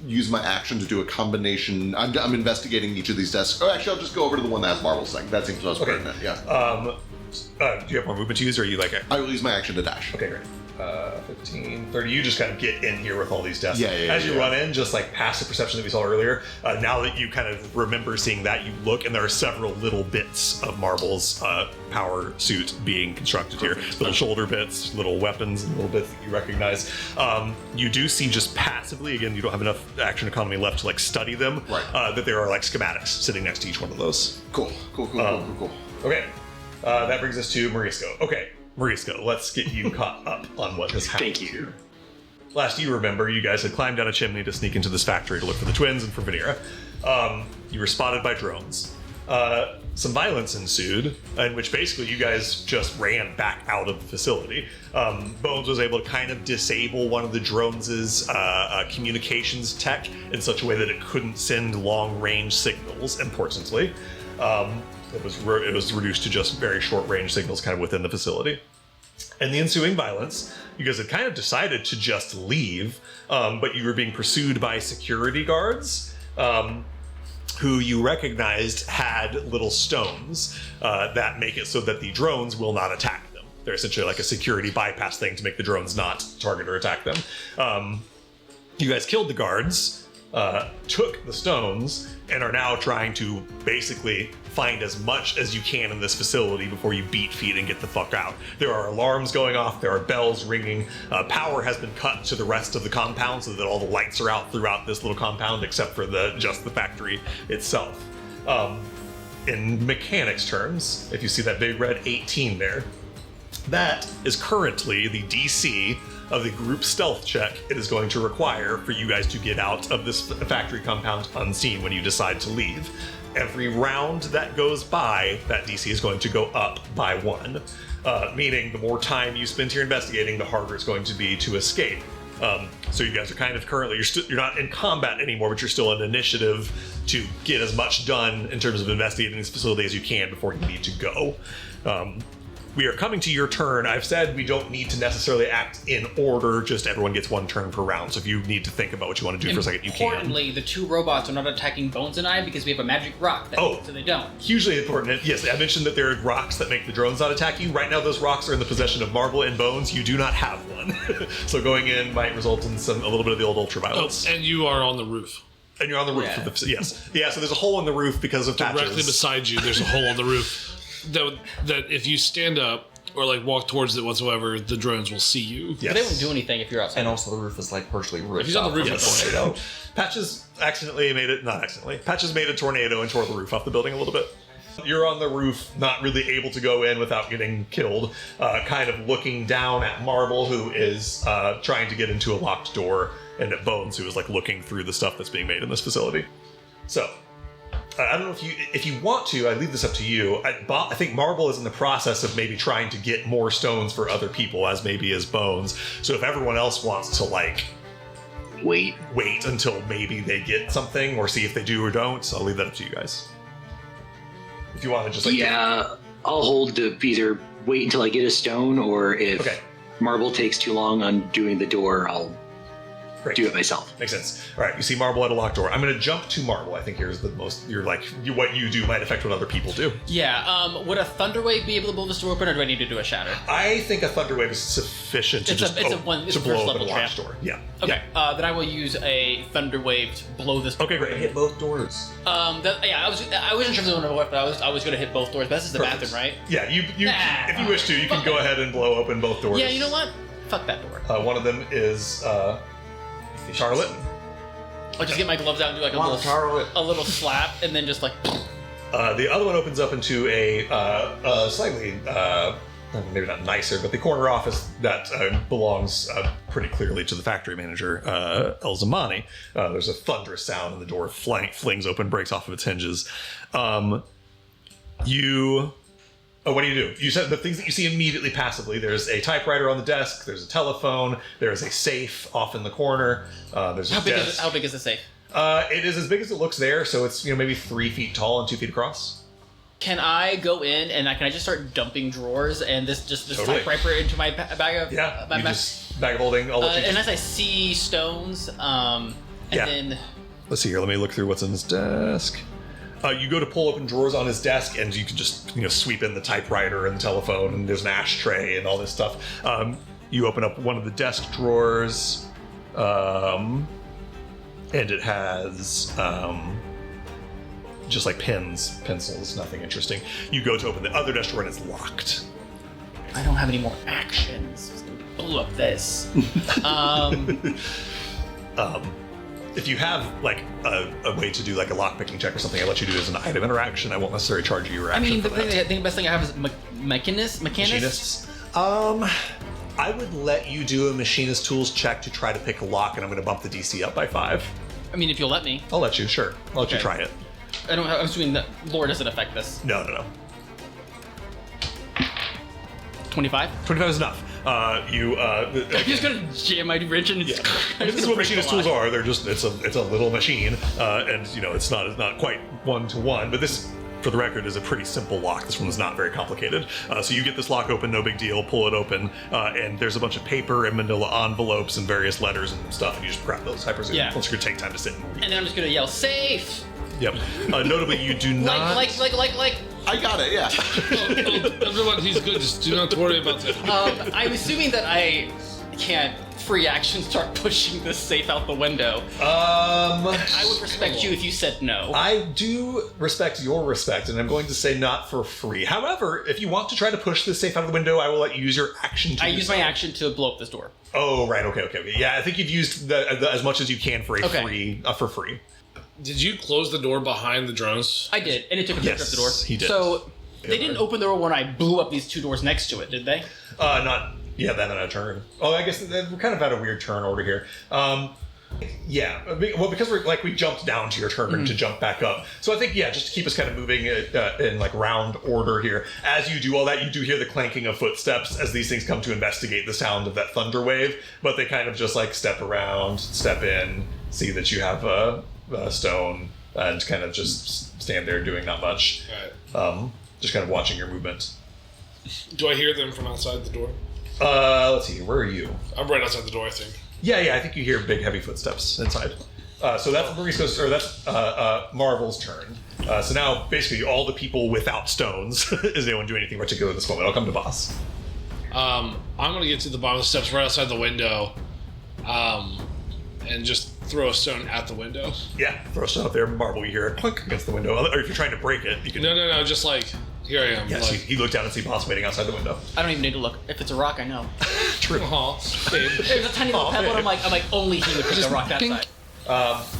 Speaker 5: use my action to do a combination. I'm investigating each of these desks. Oh, actually, I'll just go over to the one that has marbles thing. That seems most pertinent. Yeah.
Speaker 1: Do you have more movement to use, or are you like a...
Speaker 5: I will use my action to dash.
Speaker 1: Okay, great. 15, 30. You just kind of get in here with all these desks.
Speaker 5: Yeah,
Speaker 1: run in, just like passive perception that we saw earlier. Now that you kind of remember seeing that, you look, and there are several little bits of Marble's power suit being constructed here. Little shoulder bits, little weapons, and little bits that you recognize. You do see just passively, again, you don't have enough action economy left to like study them, that there are like schematics sitting next to each one of those.
Speaker 5: Cool.
Speaker 1: Okay. That brings us to Marisco. Okay. Marisco, let's get you caught up on what has happened.
Speaker 8: Thank you.
Speaker 1: Last you remember, you guys had climbed down a chimney to sneak into this factory to look for the twins and for Vanera. You were spotted by drones. Some violence ensued, in which basically you guys just ran back out of the facility. Bones was able to kind of disable one of the drones' communications tech in such a way that it couldn't send long-range signals, importantly. It was reduced to just very short-range signals kind of within the facility. And the ensuing violence, you guys had kind of decided to just leave, but you were being pursued by security guards who you recognized had little stones that make it so that the drones will not attack them. They're essentially like a security bypass thing to make the drones not target or attack them. You guys killed the guards, took the stones, and are now trying to basically find as much as you can in this facility before you beat feet and get the fuck out. There are alarms going off, there are bells ringing, power has been cut to the rest of the compound so that all the lights are out throughout this little compound except for just the factory itself. In mechanics terms, if you see that big red 18 there, that is currently the DC of the group stealth check it is going to require for you guys to get out of this factory compound unseen when you decide to leave. Every round that goes by, that DC is going to go up by 1, meaning the more time you spend here investigating, the harder it's going to be to escape. So you guys are kind of currently, you're not in combat anymore, but you're still in initiative to get as much done in terms of investigating this facility as you can before you need to go. we are coming to your turn. I've said we don't need to necessarily act in order, just everyone gets one turn per round. So if you need to think about what you want to do for a second, you can.
Speaker 4: Importantly, the two robots are not attacking Bones and I because we have a magic rock that so they don't.
Speaker 1: Hugely important. Yes, I mentioned that there are rocks that make the drones not attack you. Right now, those rocks are in the possession of Marble and Bones. You do not have one. So going in might result in a little bit of the old ultraviolence.
Speaker 2: And you are on the roof.
Speaker 1: And you're on the roof of the... Yes. Yeah, so there's a hole in the roof because of
Speaker 2: Directly
Speaker 1: patches.
Speaker 2: beside you, there's a hole in the roof that if you stand up or like walk towards it whatsoever, the drones will see you.
Speaker 1: Yes.
Speaker 4: But they won't do anything if you're outside.
Speaker 6: And also the roof is like partially roofed.
Speaker 2: If he's on the roof,
Speaker 6: off from a tornado.
Speaker 1: Patches accidentally made it... Not accidentally. Patches made a tornado and tore the roof off the building a little bit. You're on the roof, not really able to go in without getting killed, kind of looking down at Marble, who is trying to get into a locked door, and at Bones, who is like looking through the stuff that's being made in this facility. So, I don't know if you want to, I leave this up to you. I think Marble is in the process of maybe trying to get more stones for other people, as Bones. So if everyone else wants to like wait until maybe they get something, or see if they do or don't, so I'll leave that up to you guys. If you want to just like...
Speaker 8: Yeah, I'll hold to either wait until I get a stone, or if Marble takes too long on doing the door, I'll do it myself.
Speaker 1: Makes sense. All right, you see Marble at a locked door. I'm going to jump to Marble. I think here's the most... what you do might affect what other people do.
Speaker 4: Yeah, would a Thunderwave be able to blow this door open, or do I need to do a Shatter?
Speaker 1: I think a Thunderwave is sufficient to blow open a locked door. Yeah.
Speaker 4: Okay, then I will use a Thunderwave to blow this door.
Speaker 1: Okay, great.
Speaker 6: Hit both doors.
Speaker 4: I wasn't sure if it was one of but I was going to hit both doors. But this is the bathroom, right?
Speaker 1: Yeah, you if you wish to, you can go ahead and blow open both doors.
Speaker 4: Yeah, you know what? Fuck that door.
Speaker 1: One of them is Charlotte.
Speaker 4: I'll just get my gloves out and do like a little slap, and then just like...
Speaker 1: The other one opens up into a slightly, maybe not nicer, but the corner office that belongs pretty clearly to the factory manager, El Zamani. There's a thunderous sound, and the door flings open, breaks off of its hinges. What do? You said the things that you see immediately passively. There's a typewriter on the desk. There's a telephone. There is a safe off in the corner. There's a desk.
Speaker 4: How big is the safe?
Speaker 1: It is as big as it looks there. So it's maybe 3 feet tall and 2 feet across.
Speaker 4: Can I go in and can I just start dumping drawers and this typewriter into my bag of
Speaker 1: just bag of holding. I'll let you
Speaker 4: and as I see stones, then
Speaker 1: let's see here. Let me look through what's in his desk. You go to pull open drawers on his desk, and you can just sweep in the typewriter and the telephone, and there's an ashtray and all this stuff. You open up one of the desk drawers, and it has just like pens, pencils, nothing interesting. You go to open the other desk drawer, and it's locked.
Speaker 4: I don't have any more actions. Just blew up this.
Speaker 1: If you have like a way to do like a lockpicking check or something, I'll let you do as an item interaction. I won't necessarily charge you your action.
Speaker 4: I mean,
Speaker 1: for
Speaker 4: I think the best thing I have is machinists.
Speaker 1: I would let you do a machinist tools check to try to pick a lock, and I'm going to bump the DC up by 5.
Speaker 4: I mean, if you'll let me.
Speaker 1: I'll let you. Sure, I'll let you try it.
Speaker 4: I'm assuming that lore doesn't affect this.
Speaker 1: No.
Speaker 4: 25?
Speaker 1: 25 is enough.
Speaker 4: I'm just gonna jam my wrench in.
Speaker 1: This is what machinist tools are. They're just it's a little machine, and it's not quite 1-to-1. But this, for the record, is a pretty simple lock. This one is not very complicated. So you get this lock open, no big deal. Pull it open, and there's a bunch of paper and manila envelopes and various letters and stuff, and you just grab those. I presume.
Speaker 4: Yeah.
Speaker 1: Once you're gonna take time to sit.
Speaker 4: And then I'm just gonna yell safe.
Speaker 1: Yep. Notably, you do not.
Speaker 4: Like.
Speaker 5: I got it, yeah.
Speaker 2: Everyone, he's good. Just do not worry about it.
Speaker 4: I'm assuming that I can't free action start pushing this safe out the window. I would respect you if you said no.
Speaker 1: I do respect your respect, and I'm going to say not for free. However, if you want to try to push this safe out of the window, I will let you use your action to
Speaker 4: I use my action to blow up this door.
Speaker 1: Oh, right. Okay. Yeah, I think you've used as much as you can for free.
Speaker 2: Did you close the door behind the drones?
Speaker 4: I did, and it took a picture of the door.
Speaker 1: He did.
Speaker 4: So they didn't open the door when I blew up these 2 doors next to it, did they?
Speaker 1: Not. Yeah, then on a turn. Oh, I guess we're kind of at a weird turn order here. Yeah, well, because we jumped down to your turn to jump back up. So I think, just to keep us kind of moving in like round order here. As you do all that, you do hear the clanking of footsteps as these things come to investigate the sound of that thunder wave. But they kind of just like step around, step in, see that you have a stone, and kind of just stand there doing not much.
Speaker 2: Right.
Speaker 1: Just kind of watching your movement.
Speaker 2: Do I hear them from outside the door?
Speaker 1: Let's see. Where are you?
Speaker 2: I'm right outside the door, I think.
Speaker 1: Yeah. I think you hear big, heavy footsteps inside. So that's Maurice's, or that's Marvel's turn. So now, basically, all the people without stones. Is anyone doing anything particular at this moment? I'll come to Boss.
Speaker 2: I'm gonna get to the bottom of the steps right outside the window, and just throw a stone at the window.
Speaker 1: Yeah, throw a stone up there. Marvel, you hear it clink against the window. Or if you're trying to break it, you can.
Speaker 2: No, just like, here I am.
Speaker 1: Yes,
Speaker 2: like,
Speaker 1: he looked down and see Boss waiting outside the window.
Speaker 4: I don't even need to look. If it's a rock, I know.
Speaker 1: True.
Speaker 2: babe.
Speaker 4: There's a tiny little pebble, and I'm like, only he would pick a rock that side.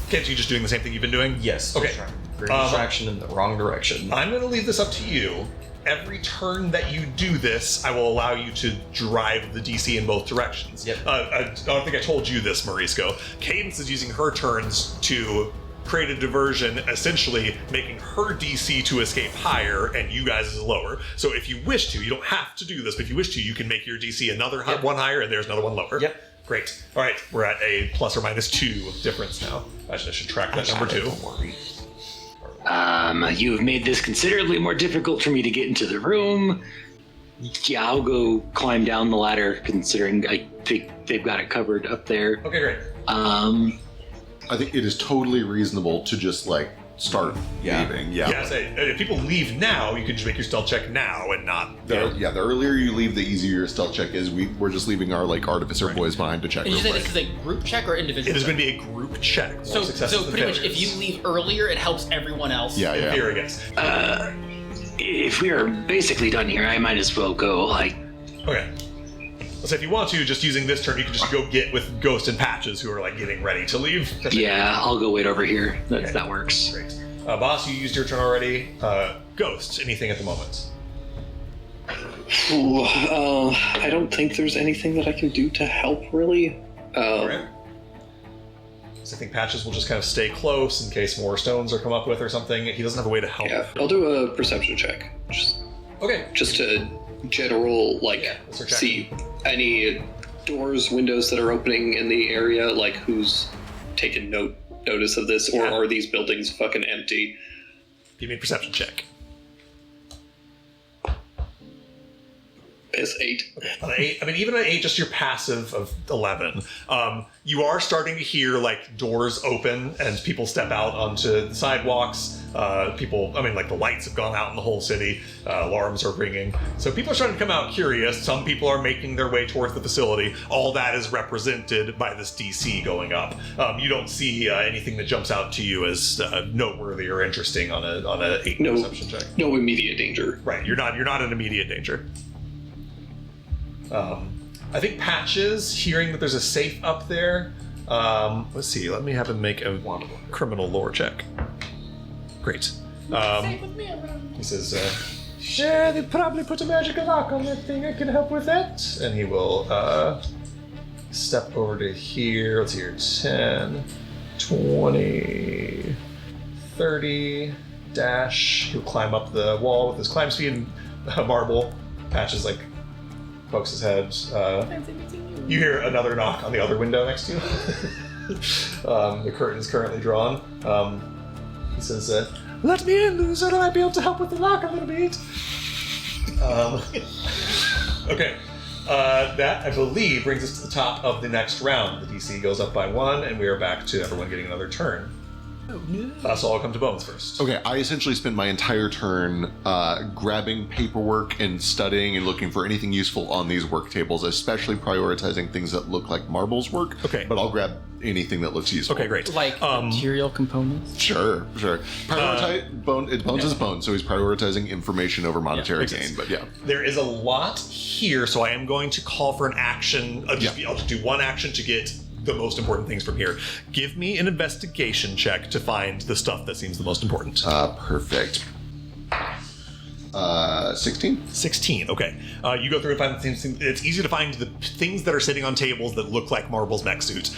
Speaker 1: Kent, you just doing the same thing you've been doing?
Speaker 6: Yes.
Speaker 1: Okay.
Speaker 6: Great distraction in the wrong direction.
Speaker 1: I'm going to leave this up to you. Every turn that you do this, I will allow you to drive the DC in both directions.
Speaker 6: Yep.
Speaker 1: I don't think I told you this, Marisco. Cadence is using her turns to create a diversion, essentially making her DC to escape higher and you guys is lower. So if you wish to, you don't have to do this, but if you wish to, you can make your DC another one higher and there's another one lower.
Speaker 6: Yep.
Speaker 1: Great. All right, we're at a plus or minus 2 difference now. I should track that number 2.
Speaker 6: Don't worry.
Speaker 8: You have made this considerably more difficult for me to get into the room. Yeah, I'll go climb down the ladder, considering I think they've got it covered up there.
Speaker 1: Okay, great.
Speaker 5: I think it is totally reasonable to just like start leaving.
Speaker 1: Yeah, if people leave now, you can just make your stealth check now and not.
Speaker 5: The earlier you leave, the easier your stealth check is. We're just leaving our like artificer boys behind to check.
Speaker 4: Did you
Speaker 5: real
Speaker 4: say
Speaker 5: quick.
Speaker 4: this is a group check or individual?
Speaker 1: It is
Speaker 4: check?
Speaker 1: going to be a group check. More
Speaker 4: So
Speaker 1: successes than
Speaker 4: pretty much,
Speaker 1: failures.
Speaker 4: if you leave earlier, it helps everyone else.
Speaker 5: Yeah.
Speaker 1: Here, I guess.
Speaker 8: If we are basically done here, I might as well go. Like,
Speaker 1: Okay. So if you want to, just using this turn, you can just go get with Ghost and Patches, who are like getting ready to leave.
Speaker 8: yeah, I'll go wait over here. That works.
Speaker 1: Great. Boss, you used your turn already. Ghost, anything at the moment?
Speaker 3: Ooh, I don't think there's anything that I can do to help, really.
Speaker 1: Alright. So I think Patches will just kind of stay close in case more stones are come up with or something. He doesn't have a way to help.
Speaker 3: Yeah, I'll do a perception check.
Speaker 1: Okay.
Speaker 3: Just a general,
Speaker 1: what's your check?
Speaker 3: see any doors, windows that are opening in the area, like who's taken notice of this, or are these buildings fucking empty?
Speaker 1: Give me a perception check.
Speaker 3: It's 8.
Speaker 1: On an 8, I mean, even an 8, just your passive of 11. You are starting to hear like doors open and people step out onto the sidewalks. Like the lights have gone out in the whole city. Alarms are ringing. So people are starting to come out curious. Some people are making their way towards the facility. All that is represented by this DC going up. You don't see anything that jumps out to you as noteworthy or interesting on a 8 perception check.
Speaker 3: No immediate danger.
Speaker 1: Right, you're not in immediate danger. I think Patches, hearing that there's a safe up there, let's see, let me have him make a criminal lore check. Great. He says,
Speaker 7: Yeah, they probably put a magical lock on that thing. I can help with that.
Speaker 1: and he will step over to here. Let's see here, 10, 20, 30, dash. He'll climb up the wall with his climb speed and Marble. Patches like pokes his head. You hear another knock on the other window next to you. The curtain's currently drawn. He says,
Speaker 7: Let me in, loser. I might be able to help with the lock a little bit.
Speaker 1: okay. That, I believe, brings us to the top of the next round. The DC goes up by 1, and we are back to everyone getting another turn. So I'll come to Bones first.
Speaker 5: Okay, I essentially spent my entire turn grabbing paperwork and studying and looking for anything useful on these work tables, especially prioritizing things that look like Marble's work.
Speaker 1: Okay.
Speaker 5: But I'll grab anything that looks useful.
Speaker 1: Okay, great.
Speaker 4: Like material components?
Speaker 5: Sure. Prioritize Bones is Bones, so he's prioritizing information over monetary
Speaker 1: makes
Speaker 5: gain.
Speaker 1: sense.
Speaker 5: But yeah.
Speaker 1: There is a lot here, so I am going to call for an action. I'll just do one action to get the most important things from here. Give me an investigation check to find the stuff that seems the most important.
Speaker 5: Perfect. 16?
Speaker 1: 16, okay. You go through and find the things. It's easy to find the things that are sitting on tables that look like Marble's mech suit.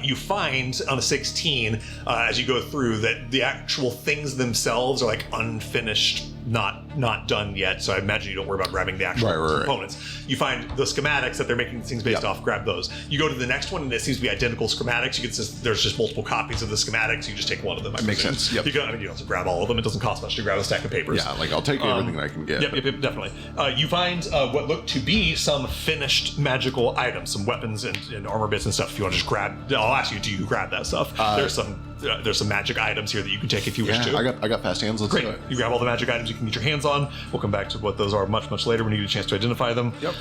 Speaker 1: You find on a 16, as you go through, that the actual things themselves are like unfinished not done yet. So I imagine you don't worry about grabbing the actual
Speaker 5: Right.
Speaker 1: components. You find the schematics that they're making things based off. Grab those. You go to the next one, and it seems to be identical schematics. You can there's just multiple copies of the schematics. You just take one of them.
Speaker 5: Makes sense. Yep.
Speaker 1: You can, I mean, you don't have to grab all of them. It doesn't cost much to grab a stack of papers.
Speaker 5: Yeah, like I'll take everything I can get.
Speaker 1: Yep, definitely. You find what look to be some finished magical items, some weapons and armor bits and stuff. If you want to just grab, I'll ask you, do you grab that stuff? There's some magic items here that you can take if you wish to.
Speaker 5: I got fast hands. Let's
Speaker 1: Great.
Speaker 5: do it.
Speaker 1: You grab all the magic items you can get your hands on. We'll come back to what those are much later when you get a chance to identify them.
Speaker 5: Yep.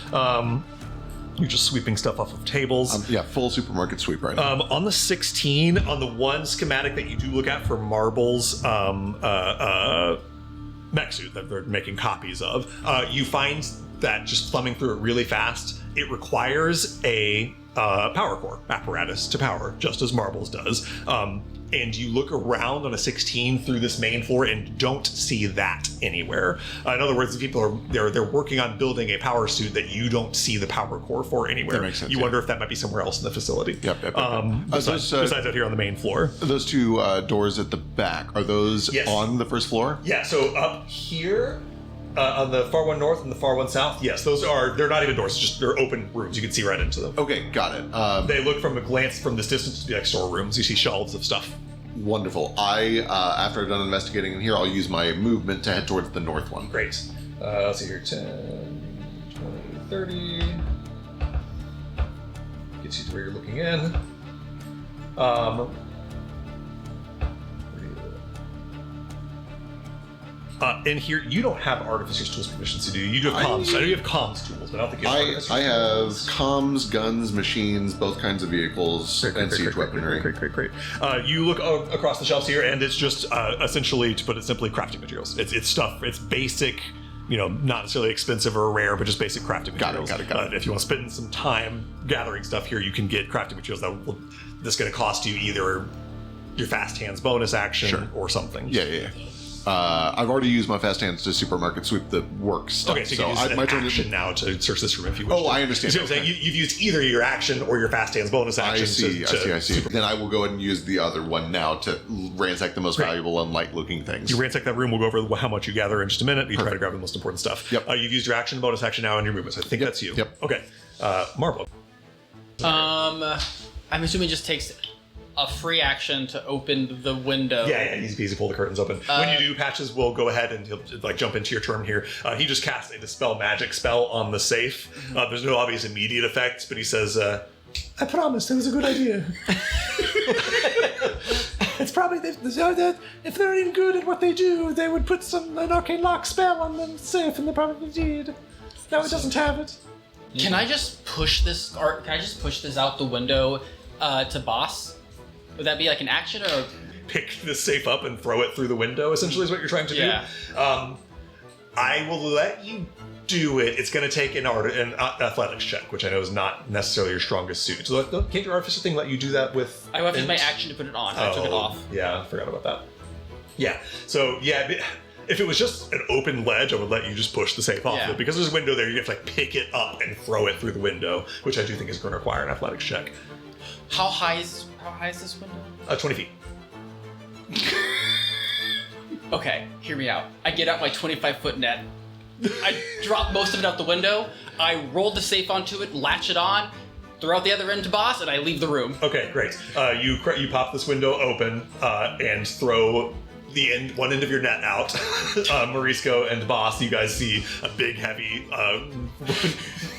Speaker 1: You're just sweeping stuff off of tables.
Speaker 5: Full supermarket sweep right now.
Speaker 1: On the 16, on the one schematic that you do look at for Marble's mech suit that they're making copies of, you find that just thumbing through it really fast, it requires a power core apparatus to power, just as Marble's does. And you look around on a 16 through this main floor and don't see that anywhere. In other words, the people they're working on building a power suit that you don't see the power core for anywhere.
Speaker 5: That makes sense,
Speaker 1: You
Speaker 5: yeah.
Speaker 1: wonder if that might be somewhere else in the facility.
Speaker 5: Yep.
Speaker 1: Besides out here on the main floor.
Speaker 5: Those two doors at the back, are those
Speaker 1: Yes.
Speaker 5: on the first floor?
Speaker 1: Yeah, so up here on the far one north and the far one south, yes, they're not even doors, they're open rooms. You can see right into them.
Speaker 5: Okay, got it.
Speaker 1: They look from a glance from this distance to be like storerooms. You see shelves of stuff.
Speaker 5: Wonderful. After I've done investigating in here, I'll use my movement to head towards the north one.
Speaker 1: Great. Let's see here, 10, 20, 30. Gets you to where you're looking in. In here, you don't have Artificer's Tools proficiency, do you? You do have comms. I know you have comms tools, but I don't think you have Artificer's
Speaker 5: I have
Speaker 1: tools.
Speaker 5: comms, guns, machines, both kinds of vehicles, and siege weaponry.
Speaker 1: Great. You look across the shelves here, and it's just essentially, to put it simply, crafting materials. It's stuff. It's basic, not necessarily expensive or rare, but just basic crafting materials.
Speaker 5: Got it.
Speaker 1: If you want to spend some time gathering stuff here, you can get crafting materials that's going to cost you either your fast hands bonus action or something.
Speaker 5: Yeah. I've already used my fast hands to supermarket sweep the work stuff.
Speaker 1: Okay, so you can use an action now to search this room if you wish.
Speaker 5: Oh, I understand.
Speaker 1: You see what I'm saying? You've used either your action or your fast hands bonus action.
Speaker 5: I see. Then I will go ahead and use the other one now to ransack the most valuable and light-looking things.
Speaker 1: You ransack that room. We'll go over how much you gather in just a minute. You try to grab the most important stuff.
Speaker 5: Yep.
Speaker 1: You've used your action, bonus action now, and your movements. I think that's you.
Speaker 5: Yep.
Speaker 1: Okay. Marble.
Speaker 4: I'm assuming it just takes a free action to open the window.
Speaker 1: Yeah, easy peasy. Pull the curtains open. When you do, Patches will go ahead and he'll jump into your turn here. He just casts a dispel magic spell on the safe. There's no obvious immediate effects, but he says,
Speaker 7: I promised it was a good idea. It's probably if they're any good at what they do, they would put an arcane lock spell on the safe, and they probably did. Now it doesn't have it.
Speaker 4: Can I just push this out the window to boss? Would that be like an action or?
Speaker 1: pick this safe up and throw it through the window, essentially, is what you're trying to
Speaker 4: Yeah.
Speaker 1: do. I will let you do it. It's going to take an athletics check, which I know is not necessarily your strongest suit. So can't your artificer thing let you do that with?
Speaker 4: I have to use my action to put it on. I took it off.
Speaker 1: Yeah, I forgot about that. Yeah. So yeah, if it was just an open ledge, I would let you just push the safe off
Speaker 4: Yeah.
Speaker 1: it. Because there's a window there, you have to pick it up and throw it through the window, which I do think is going to require an athletics check.
Speaker 4: How high is this window?
Speaker 1: 20 feet.
Speaker 4: Okay, hear me out. I get out my 25-foot net. I drop most of it out the window. I roll the safe onto it, latch it on, throw out the other end to boss, and I leave the room.
Speaker 1: Okay, great. You pop this window open and throw one end of your net out. Morisco and Boss, you guys see a big, heavy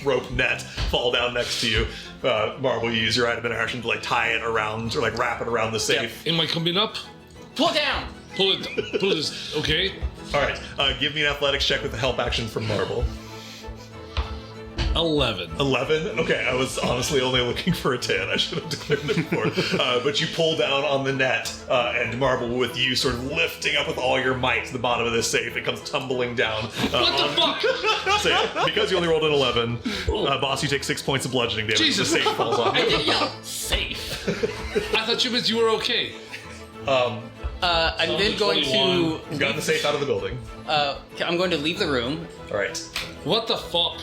Speaker 1: rope net fall down next to you. Marble, you use your item interaction to tie it around or wrap it around the safe.
Speaker 2: Am I coming up?
Speaker 4: Pull it down!
Speaker 2: Pull it. Okay.
Speaker 1: All right, give me an athletics check with the help action from Marble.
Speaker 2: 11.
Speaker 1: 11? Okay, I was honestly only looking for a 10. I should have declared it before. But you pull down on the net, and Marble, with you sort of lifting up with all your might to the bottom of this safe, it comes tumbling down.
Speaker 2: What the fuck?
Speaker 1: So, because you only rolled an 11, Boss, you take 6 points of bludgeoning damage.
Speaker 2: Jesus.
Speaker 1: The safe falls off.
Speaker 4: I did yell, safe!
Speaker 2: I thought you meant you were okay.
Speaker 4: I'm then going to...
Speaker 1: You've gotten the safe out of the building.
Speaker 4: I'm going to leave the room.
Speaker 1: All right.
Speaker 2: What the fuck?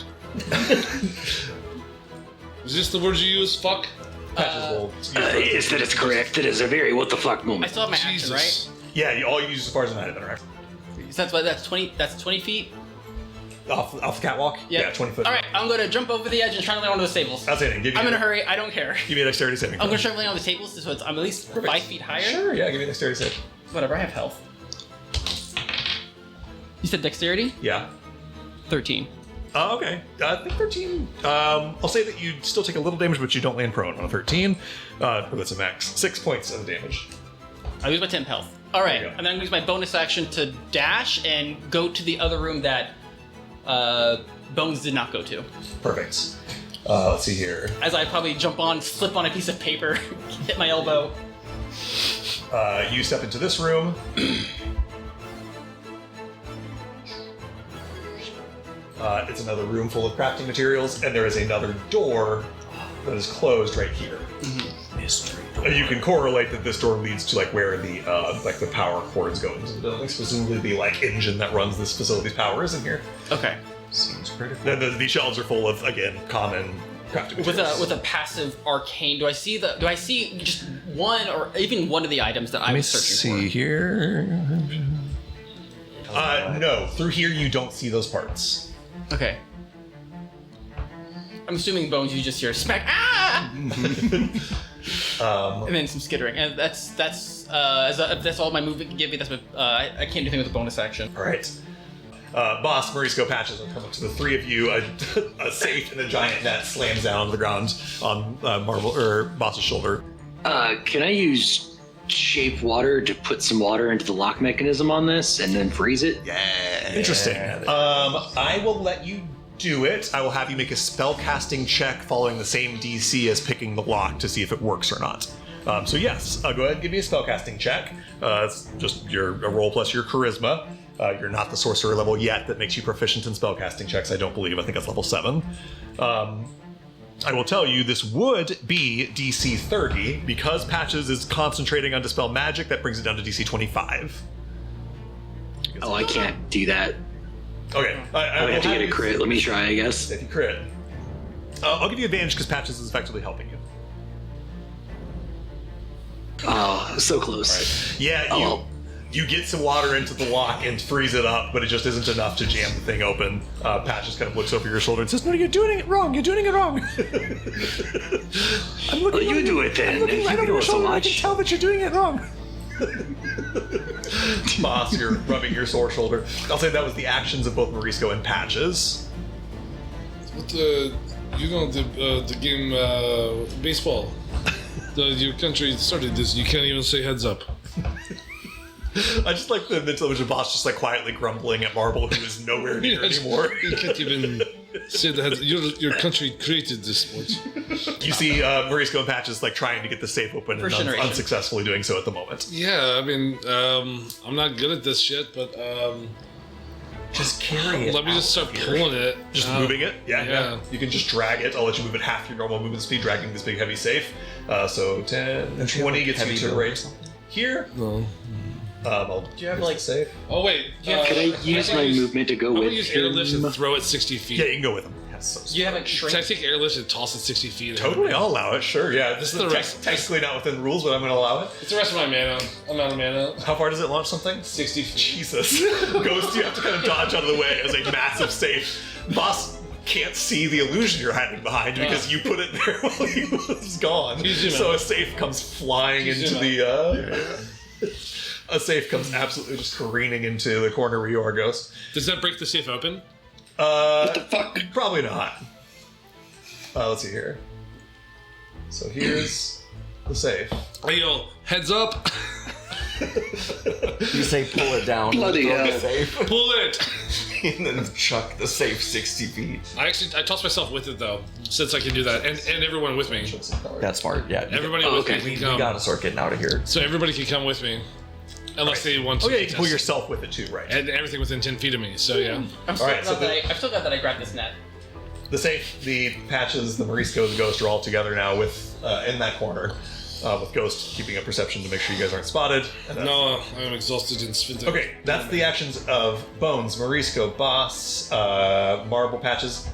Speaker 2: Is this the words you use? Fuck?
Speaker 1: Patches will use
Speaker 8: Yes, that is correct. It is a very what the fuck
Speaker 4: I
Speaker 8: moment.
Speaker 4: still have my action, right?
Speaker 2: Jesus.
Speaker 1: Yeah, all you use as far as an item interaction.
Speaker 4: So that's 20. That's 20 feet.
Speaker 1: Off the catwalk?
Speaker 4: Yep.
Speaker 1: Yeah, 20 foot.
Speaker 4: All right, I'm gonna jump over the edge and try to land onto the tables.
Speaker 1: Outstanding.
Speaker 4: I'm in a hurry. I don't care.
Speaker 1: Give me a dexterity saving.
Speaker 4: I'm
Speaker 1: throw.
Speaker 4: gonna try to land on the tables so I'm at least 5 feet higher.
Speaker 1: Sure, yeah, give me a dexterity save.
Speaker 4: Whatever. I have health. You said dexterity?
Speaker 1: Yeah.
Speaker 4: 13.
Speaker 1: Okay. I think 13. I'll say that you still take a little damage, but you don't land prone on a 13. That's a max. 6 points of damage.
Speaker 4: I lose my 10 health. All right,
Speaker 1: There you go.
Speaker 4: and then I'm gonna use my bonus action to dash and go to the other room that Bones did not go to.
Speaker 1: Perfect. Let's see here.
Speaker 4: As I probably jump on, slip on a piece of paper, hit my elbow.
Speaker 1: You step into this room. It's another room full of crafting materials, and there is another door that is closed right here.
Speaker 6: Mystery.
Speaker 1: You can correlate that this door leads to like where the the power cords go into the buildings. Presumably, the like engine that runs this facility's power is in here.
Speaker 4: Okay.
Speaker 6: Seems critical.
Speaker 1: The shelves are full of again common crafting materials.
Speaker 4: With a passive arcane, do I see just one or even one of the items that I was searching for?
Speaker 1: Here. No, through here you don't see those parts.
Speaker 4: Okay. I'm assuming Bones, you just hear smack, ah! And then some skittering, and that's all my movement can give me. That's what I can't do anything with a bonus action.
Speaker 1: All right. Boss, Morisco Patches will come up to the three of you. A safe and a giant net slams down to the ground on Boss's shoulder.
Speaker 8: Can I use shape water to put some water into the lock mechanism on this and then freeze it?
Speaker 1: Yeah. Interesting. I will let you do it. I will have you make a spellcasting check following the same DC as picking the lock to see if it works or not. So yes, go ahead and give me a spellcasting check. It's just a roll plus your charisma. You're not the sorcerer level yet that makes you proficient in spellcasting checks, I don't believe. I think that's level 7. I will tell you, this would be DC 30. Because Patches is concentrating on Dispel Magic, that brings it down to DC 25.
Speaker 8: Oh, I can't do that.
Speaker 1: Okay.
Speaker 8: I would have to get a crit. Let me try, I guess.
Speaker 1: If you crit. I'll give you advantage because Patches is effectively helping you.
Speaker 8: Oh, so close.
Speaker 1: Right. Yeah,
Speaker 8: Oh.
Speaker 1: you get some water into the lock and freeze it up, but it just isn't enough to jam the thing open. Patches kind of looks over your shoulder and says,
Speaker 7: No, you're doing it wrong. You're doing it wrong. I'm looking
Speaker 8: Well, you
Speaker 7: right-
Speaker 8: do it then.
Speaker 7: I'm looking
Speaker 8: If
Speaker 7: right
Speaker 8: you
Speaker 7: over
Speaker 8: do
Speaker 7: your
Speaker 8: it so
Speaker 7: shoulder. I
Speaker 8: much.
Speaker 7: can tell that you're doing it wrong.
Speaker 1: Boss, you're rubbing your sore shoulder. I'll say that was the actions of both Morisco and Patches.
Speaker 2: What the game baseball. Your country started this. You can't even say heads up.
Speaker 1: I just like the mental image of Boss just like quietly grumbling at Marble, who is nowhere near anymore.
Speaker 2: You can't even say the heads. Your country created this sport.
Speaker 1: You see Morisco and Patches like trying to get the safe open
Speaker 4: First
Speaker 1: and
Speaker 4: generation.
Speaker 1: unsuccessfully doing so at the moment.
Speaker 2: Yeah, I mean, I'm not good at this shit, but
Speaker 6: Just carry it.
Speaker 2: let me just start pulling it.
Speaker 1: Just moving it? Yeah.
Speaker 2: Yeah.
Speaker 1: You can just drag it. I'll let you move it half your normal movement speed, dragging this big heavy safe. So 10,
Speaker 6: Don't you
Speaker 1: 20
Speaker 6: have, like,
Speaker 1: gets you
Speaker 6: heavy
Speaker 1: to
Speaker 6: build or
Speaker 1: right
Speaker 6: something?
Speaker 1: here.
Speaker 2: No.
Speaker 1: I'll
Speaker 4: Do you have,
Speaker 1: use
Speaker 4: like-
Speaker 1: the safe?
Speaker 2: Oh wait.
Speaker 4: Yeah,
Speaker 8: Can I use my movement to go
Speaker 2: I'm
Speaker 8: with
Speaker 2: gonna use airlift
Speaker 8: him?
Speaker 2: and throw it 60 feet.
Speaker 1: Yeah, you can go with him. Yes, so
Speaker 4: Do you have like
Speaker 2: Can I
Speaker 4: shrink?
Speaker 2: take airlift and toss it 60 feet?
Speaker 1: totally, I'll allow it. Sure, yeah. This is
Speaker 2: The rest-
Speaker 1: technically not within rules, but I'm going to allow it.
Speaker 2: It's the rest of my mana. I'm out of mana.
Speaker 1: How far does it launch something?
Speaker 2: 60 feet.
Speaker 1: Jesus. Ghost, you have to kind of dodge out of the way as a massive safe. Boss can't see the illusion you're hiding behind because you put it there while he was gone.
Speaker 2: You zoom
Speaker 1: So
Speaker 2: out.
Speaker 1: a safe comes flying
Speaker 2: You
Speaker 1: into
Speaker 2: zoom
Speaker 1: the. A safe comes absolutely just careening into the corner where you are, Ghost.
Speaker 2: Does that break the safe open?
Speaker 3: What the fuck?
Speaker 1: Probably not. Let's see here. So here's the safe.
Speaker 2: I yell, heads up!
Speaker 6: You say pull it down.
Speaker 3: Bloody
Speaker 6: throw the
Speaker 3: hell.
Speaker 6: safe,
Speaker 2: Pull it!
Speaker 6: and then chuck the safe 60 feet.
Speaker 2: I toss myself with it though, since I can do that, and everyone with me.
Speaker 6: That's smart. Yeah.
Speaker 2: Everybody
Speaker 8: Oh,
Speaker 2: with
Speaker 8: okay.
Speaker 2: me
Speaker 6: We
Speaker 2: can come.
Speaker 6: gotta start getting out of here.
Speaker 2: So everybody can come with me, unless they want to.
Speaker 1: Oh yeah, you can pull
Speaker 2: contest.
Speaker 1: yourself with it too, right?
Speaker 2: And everything within 10 feet of me. So yeah.
Speaker 4: I'm still
Speaker 1: Alright,
Speaker 4: glad
Speaker 1: so
Speaker 4: that I'm still glad that I grabbed this net.
Speaker 1: The safe, the Patches, the Morisco, the Ghost are all together now with in that corner, with Ghost keeping up perception to make sure you guys aren't spotted. And that's-
Speaker 2: No, I'm exhausted and spent.
Speaker 1: Okay, that's the actions of Bones, Morisco, Boss, Marble, Patches,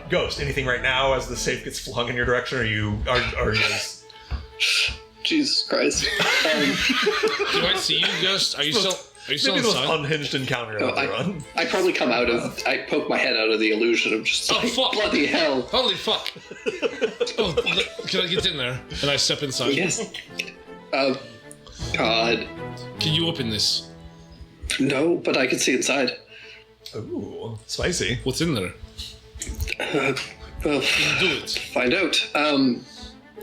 Speaker 1: Ghost. Anything right now as the safe gets flung in your direction? Are you guys?
Speaker 3: Jesus Christ.
Speaker 2: Do I see you, Ghost? Are you still? Are you still
Speaker 1: Maybe the most
Speaker 2: inside?
Speaker 1: unhinged encounter I've ever run.
Speaker 3: I probably come out of. I poke my head out of the illusion of just
Speaker 2: Oh,
Speaker 3: like,
Speaker 2: fuck.
Speaker 3: bloody hell.
Speaker 2: Holy fuck! Oh, can I get in there? And I step inside.
Speaker 3: Yes. God.
Speaker 2: Can you open this?
Speaker 3: No, but I can see inside.
Speaker 1: Ooh, spicy.
Speaker 2: What's in there?
Speaker 3: Well,
Speaker 2: Do it.
Speaker 3: find out.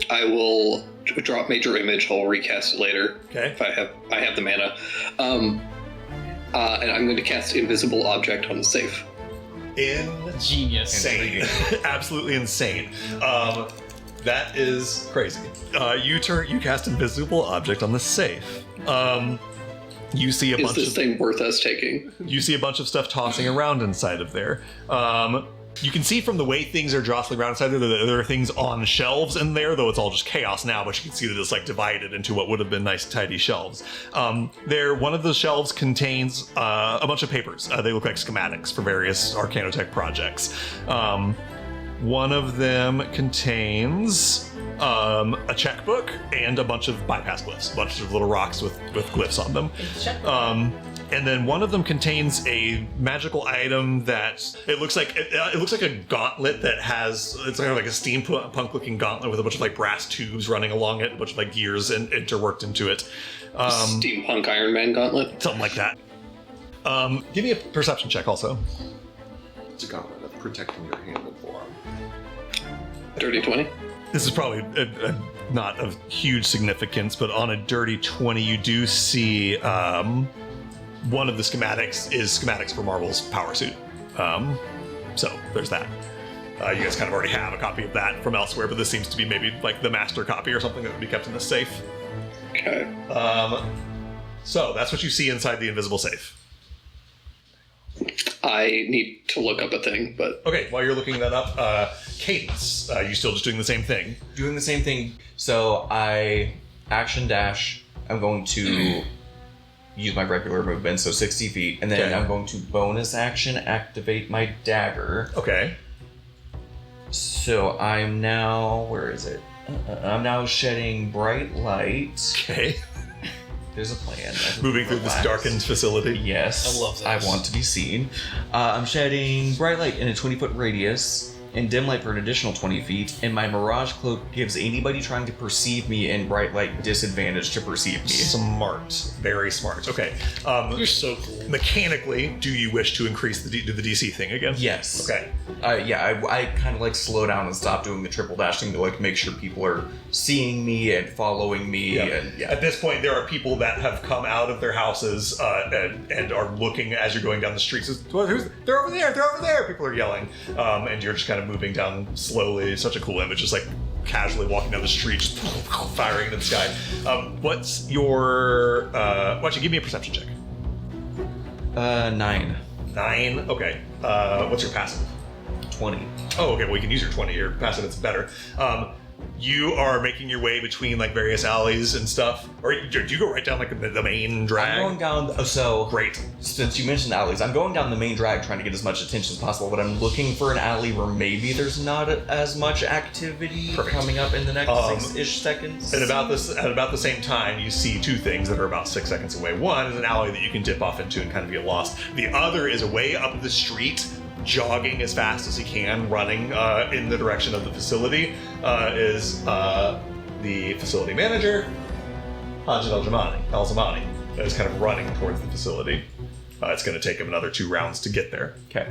Speaker 3: I will drop major image. I'll recast it later.
Speaker 1: Okay.
Speaker 3: If I have the mana. And I'm going to cast invisible object on the safe.
Speaker 4: Genius.
Speaker 1: Insane. Absolutely insane. That is crazy. You cast invisible object on the safe. You see a
Speaker 3: Is
Speaker 1: bunch
Speaker 3: this
Speaker 1: of
Speaker 3: thing worth us taking?
Speaker 1: you see a bunch of stuff tossing around inside of there. You can see from the way things are jostling around inside there are things on shelves in there, though it's all just chaos now, but you can see that it's like divided into what would have been nice tidy shelves. One of the shelves contains a bunch of papers. They look like schematics for various Arcanotech projects. One of them contains a checkbook and a bunch of bypass glyphs, a bunch of little rocks with glyphs on them. And then one of them contains a magical item that it looks like a gauntlet that has, it's kind of like a steampunk looking gauntlet with a bunch of like brass tubes running along it, a bunch of like gears and interworked into it.
Speaker 3: Steampunk Iron Man gauntlet.
Speaker 1: Something like that. Give me a perception check also.
Speaker 5: It's a gauntlet of protecting your hand and forearm.
Speaker 3: Dirty 20.
Speaker 1: This is probably not of huge significance, but on a dirty 20, you do see one of the schematics is schematics for Marvel's power suit. So there's that. You guys kind of already have a copy of that from elsewhere, but this seems to be maybe like the master copy or something that would be kept in the safe.
Speaker 3: Okay.
Speaker 1: So that's what you see inside the invisible safe.
Speaker 3: I need to look up a thing, but
Speaker 1: Okay, while you're looking that up, Cadence, you still just doing the same thing?
Speaker 6: Doing the same thing. So I action dash. I'm going to use my regular movement, so 60 feet, and then
Speaker 1: Okay.
Speaker 6: I'm going to bonus action activate my dagger.
Speaker 1: Okay.
Speaker 6: So I'm now, where is it? I'm now shedding bright light.
Speaker 1: Okay.
Speaker 6: There's a plan.
Speaker 1: Moving through this
Speaker 6: Relax.
Speaker 1: darkened facility.
Speaker 6: Yes.
Speaker 2: I love this.
Speaker 6: I want to be seen. I'm shedding bright light in a 20-foot radius and dim light for an additional 20 feet, and my mirage cloak gives anybody trying to perceive me in bright light disadvantage to perceive me.
Speaker 1: Smart. Very smart. Okay.
Speaker 2: You're so cool.
Speaker 1: Mechanically, do you wish to increase the DC thing again?
Speaker 6: Yes.
Speaker 1: Okay.
Speaker 6: I kind of like slow down and stop doing the triple dashing to like make sure people are seeing me and following me. And
Speaker 1: At this point, there are people that have come out of their houses and are looking as you're going down the streets. They're over there! They're over there! People are yelling, and you're just kind of moving down slowly. It's such a cool image, just like casually walking down the street, just firing into the sky. What's your? Why don't you give me a perception check?
Speaker 6: 9.
Speaker 1: 9. Okay. What's your passive?
Speaker 6: 20.
Speaker 1: Oh, okay. Well, you can use your 20. Your passive is better. You are making your way between like various alleys and stuff, or do you go right down like the main drag?
Speaker 6: I'm going down. So
Speaker 1: Great.
Speaker 6: since you mentioned alleys, I'm going down the main drag trying to get as much attention as possible, but I'm looking for an alley where maybe there's not as much activity
Speaker 1: Perfect.
Speaker 6: coming up in the next 6-ish seconds.
Speaker 1: At about the same time, you see two things that are about 6 seconds away. One is an alley that you can dip off into and kind of get lost. The other is a way up the street, jogging as fast as he can, running in the direction of the facility, is the facility manager, Hajid Al-Zamani, that is kind of running towards the facility. It's going to take him another 2 rounds to get there.
Speaker 6: Okay.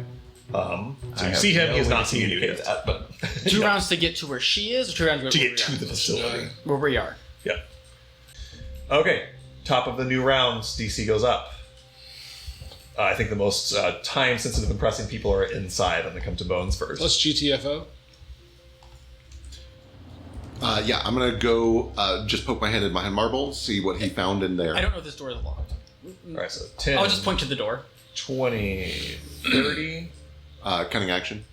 Speaker 1: So
Speaker 6: I
Speaker 1: you
Speaker 6: have
Speaker 1: see him,
Speaker 6: no
Speaker 1: he has
Speaker 6: way
Speaker 1: not
Speaker 6: to
Speaker 1: seen you
Speaker 6: communicate
Speaker 1: yet.
Speaker 6: that, but
Speaker 4: 2 rounds to get to where she is, or 2 rounds
Speaker 1: To
Speaker 4: where
Speaker 1: get to
Speaker 4: we
Speaker 1: the
Speaker 4: are?
Speaker 1: facility.
Speaker 4: Where we are.
Speaker 1: Yeah. Okay. Top of the new rounds, DC goes up. I think the most time-sensitive and pressing people are inside when they come to Bones first.
Speaker 2: Plus GTFO.
Speaker 5: Yeah, I'm gonna go just poke my head in behind Marble, see what he found in there.
Speaker 4: I don't know if this door is locked.
Speaker 1: All right, so 10,
Speaker 4: I'll just point to the door.
Speaker 1: 20, 30,
Speaker 5: Cunning action.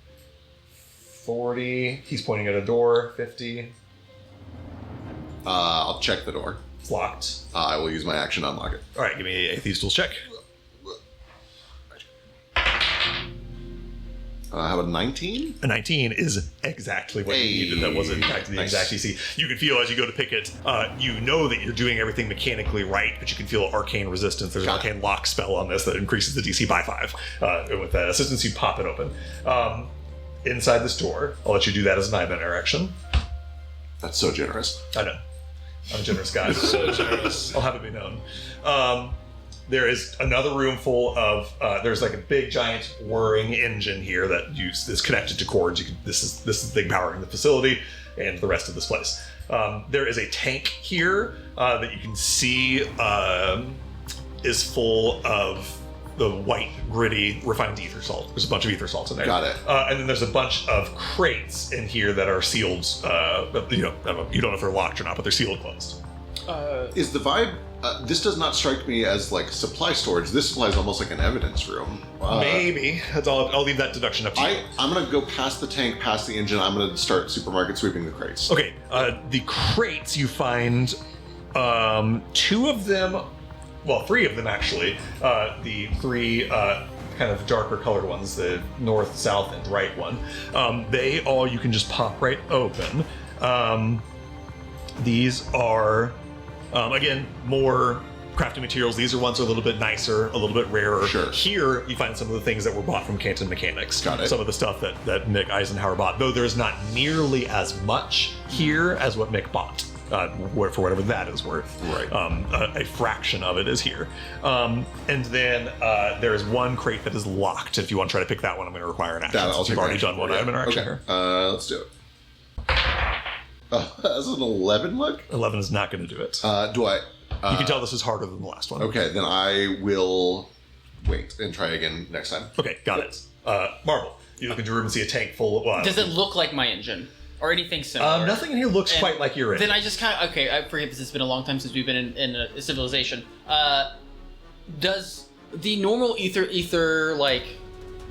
Speaker 1: 40. He's pointing at a door. 50.
Speaker 5: I'll check the door.
Speaker 1: It's locked.
Speaker 5: I will use my action to unlock it.
Speaker 1: All right, give me a Thieves' Tools check.
Speaker 5: How about 19?
Speaker 1: A 19 is exactly what you needed. That was in fact the
Speaker 5: Nice.
Speaker 1: exact DC. You can feel as you go to pick it, you know that you're doing everything mechanically right, but you can feel arcane resistance. There's an
Speaker 5: Got it.
Speaker 1: arcane lock spell on this that increases the DC by 5. And with that assistance, you pop it open. Inside this door, I'll let you do that as an eye-bender action.
Speaker 5: That's so generous.
Speaker 1: I know. I'm a generous guy.
Speaker 2: So generous.
Speaker 1: I'll have it be known. There is another room full of. There's like a big, giant whirring engine here that is connected to cords. This is the thing powering the facility and the rest of this place. There is a tank here that you can see is full of the white, gritty, refined ether salt. There's a bunch of ether salts in there.
Speaker 5: Got it.
Speaker 1: And then there's a bunch of crates in here that are sealed. You don't know if they're locked or not, but they're sealed closed.
Speaker 5: Is the vibe... this does not strike me as like supply storage. This supply is almost like an evidence room.
Speaker 1: Maybe. That's all. I'll leave that deduction up to you.
Speaker 5: I'm going to go past the tank, past the engine. I'm going to start supermarket sweeping the crates.
Speaker 1: Okay, the crates you find, 2 of them, well, 3 of them actually. The 3 kind of darker colored ones, the north, south, and right one. They all you can just pop right open. These are, again, more crafting materials. These are ones that are a little bit nicer, a little bit rarer.
Speaker 5: Sure.
Speaker 1: Here, you find some of the things that were bought from Canton Mechanics.
Speaker 5: Got it.
Speaker 1: Some of the stuff that Mick Eisenhower bought, though there's not nearly as much here as what Mick bought. For whatever that is worth.
Speaker 5: Right.
Speaker 1: A fraction of it is here. And then there is one crate that is locked. If you want to try to pick that one, I'm going to require an action.
Speaker 5: I'll
Speaker 1: Since
Speaker 5: take
Speaker 1: you've already
Speaker 5: action.
Speaker 1: done one
Speaker 5: Yeah.
Speaker 1: item in our action
Speaker 5: Okay.
Speaker 1: here.
Speaker 5: Let's do it. That's an 11 look?
Speaker 1: 11 is not going to do it.
Speaker 5: Do I...
Speaker 1: you can tell this is harder than the last one.
Speaker 5: Okay, then I will wait and try again next time.
Speaker 1: Okay, got it. Marble, you look into your room and see a tank full of...
Speaker 4: Does it look like my engine? Or anything similar?
Speaker 1: Nothing in here looks
Speaker 4: And
Speaker 1: quite like you're in.
Speaker 4: Then I just kind of... Okay, I forget because it's been a long time since we've been in a civilization. Does the normal ether like,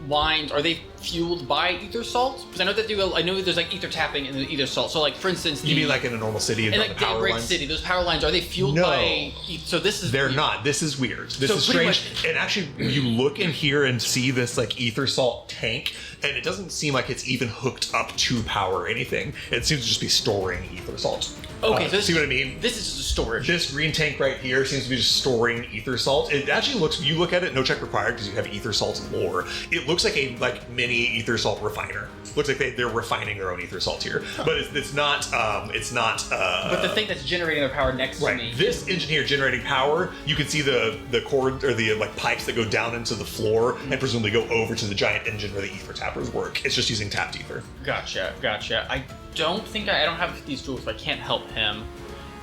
Speaker 4: lines, are they fueled by ether salt? Because I know that I know there's like ether tapping in the ether salt. So like, for instance...
Speaker 1: You mean like in a normal city and
Speaker 4: in
Speaker 1: on
Speaker 4: like
Speaker 1: the power
Speaker 4: Daybreak
Speaker 1: lines?
Speaker 4: City, those power lines, are they fueled
Speaker 1: No.
Speaker 4: by... So this is...
Speaker 1: They're
Speaker 4: weird.
Speaker 1: not. This is weird. This
Speaker 4: So
Speaker 1: is
Speaker 4: pretty
Speaker 1: strange. And actually, you look in here and see this like ether salt tank, and it doesn't seem like it's even hooked up to power or anything. It seems to just be storing ether salt.
Speaker 4: Okay, so this,
Speaker 1: see what I mean?
Speaker 4: This is just a storage.
Speaker 1: This green tank right here seems to be just storing ether salt. It actually looks, you look at it, no check required because you have ether salt lore. It looks like a mini ether salt refiner. Looks like they're refining their own ether salt here, but it's not.
Speaker 4: But the thing that's generating their power next to me...
Speaker 1: Right. This engine here generating power, you can see the cord or the like pipes that go down into the floor and presumably go over to the giant engine where the ether tappers work. It's just using tapped ether.
Speaker 4: Gotcha. I don't think I don't have these tools, so I can't help him.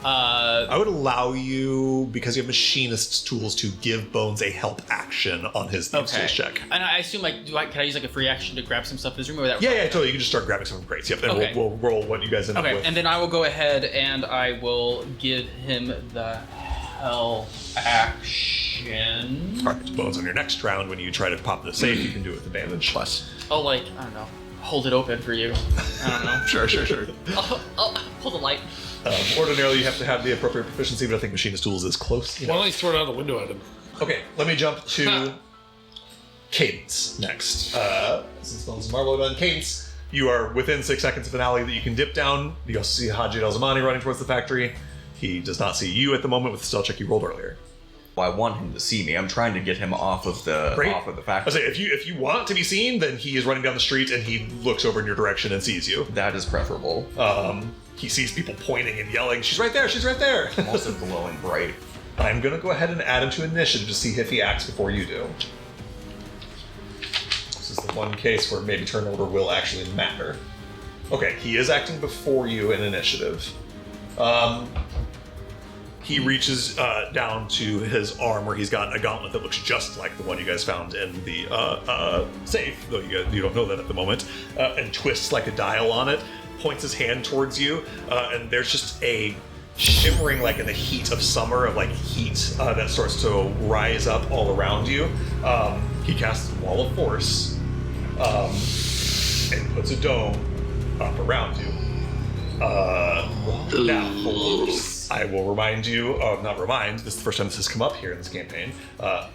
Speaker 1: I would allow you, because you have machinist's tools, to give Bones a help action on his tools check.
Speaker 4: And I assume, like, can I use like a free action to grab some stuff in his room? Or that
Speaker 1: Yeah, totally. You can just start grabbing some from crates. Yep, and
Speaker 4: Okay.
Speaker 1: we'll roll what you guys end up
Speaker 4: Okay,
Speaker 1: with.
Speaker 4: and then I will go ahead and I will give him the help action.
Speaker 1: All right, Bones, on your next round, when you try to pop the safe, you can do it with advantage. Plus.
Speaker 4: Oh, like, I don't know, hold it open for you. I don't know.
Speaker 5: Sure.
Speaker 4: I'll pull the light.
Speaker 1: Ordinarily, you have to have the appropriate proficiency, but I think machinist tools is close.
Speaker 2: Why don't you throw it out the window at him?
Speaker 1: Okay, let me jump to Cadence next. Since Bones and Marlowe done Cadence, you are within 6 seconds of an alley that you can dip down. You also see Haji El-Zamani running towards the factory. He does not see you at the moment with the stealth check you rolled earlier.
Speaker 6: Well, I want him to see me. I'm trying to get him off of the
Speaker 1: Great.
Speaker 6: off of the
Speaker 1: I
Speaker 6: factory.
Speaker 1: say, if you want to be seen, then he is running down the street and he looks over in your direction and sees you.
Speaker 6: That is preferable.
Speaker 1: He sees people pointing and yelling, "She's right there! She's right there!"
Speaker 6: I'm also glowing bright.
Speaker 1: I'm gonna go ahead and add him to initiative to see if he acts before you do. This is the one case where maybe turn order will actually matter. Okay, he is acting before you in initiative. He reaches down to his arm where he's got a gauntlet that looks just like the one you guys found in the safe, though you don't know that at the moment, and twists like a dial on it, points his hand towards you, and there's just a shimmering, like in the heat of summer, of like heat that starts to rise up all around you. He casts a wall of force and puts a dome up around you. Now, I will remind you, not remind, this is the first time this has come up here in this campaign.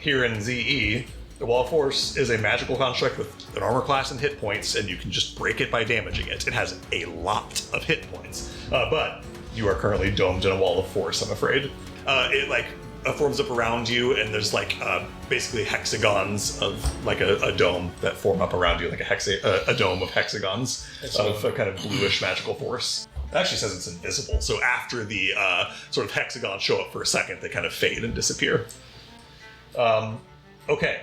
Speaker 1: Here in ZE, The Wall of Force is a magical construct with an armor class and hit points, and you can just break it by damaging it. It has a lot of hit points, but you are currently domed in a Wall of Force, I'm afraid. It forms up around you, and there's basically hexagons of a dome that form up around you, like a dome of hexagons of a kind of bluish magical force. It actually says it's invisible, so after the sort of hexagons show up for a second, they kind of fade and disappear. Okay.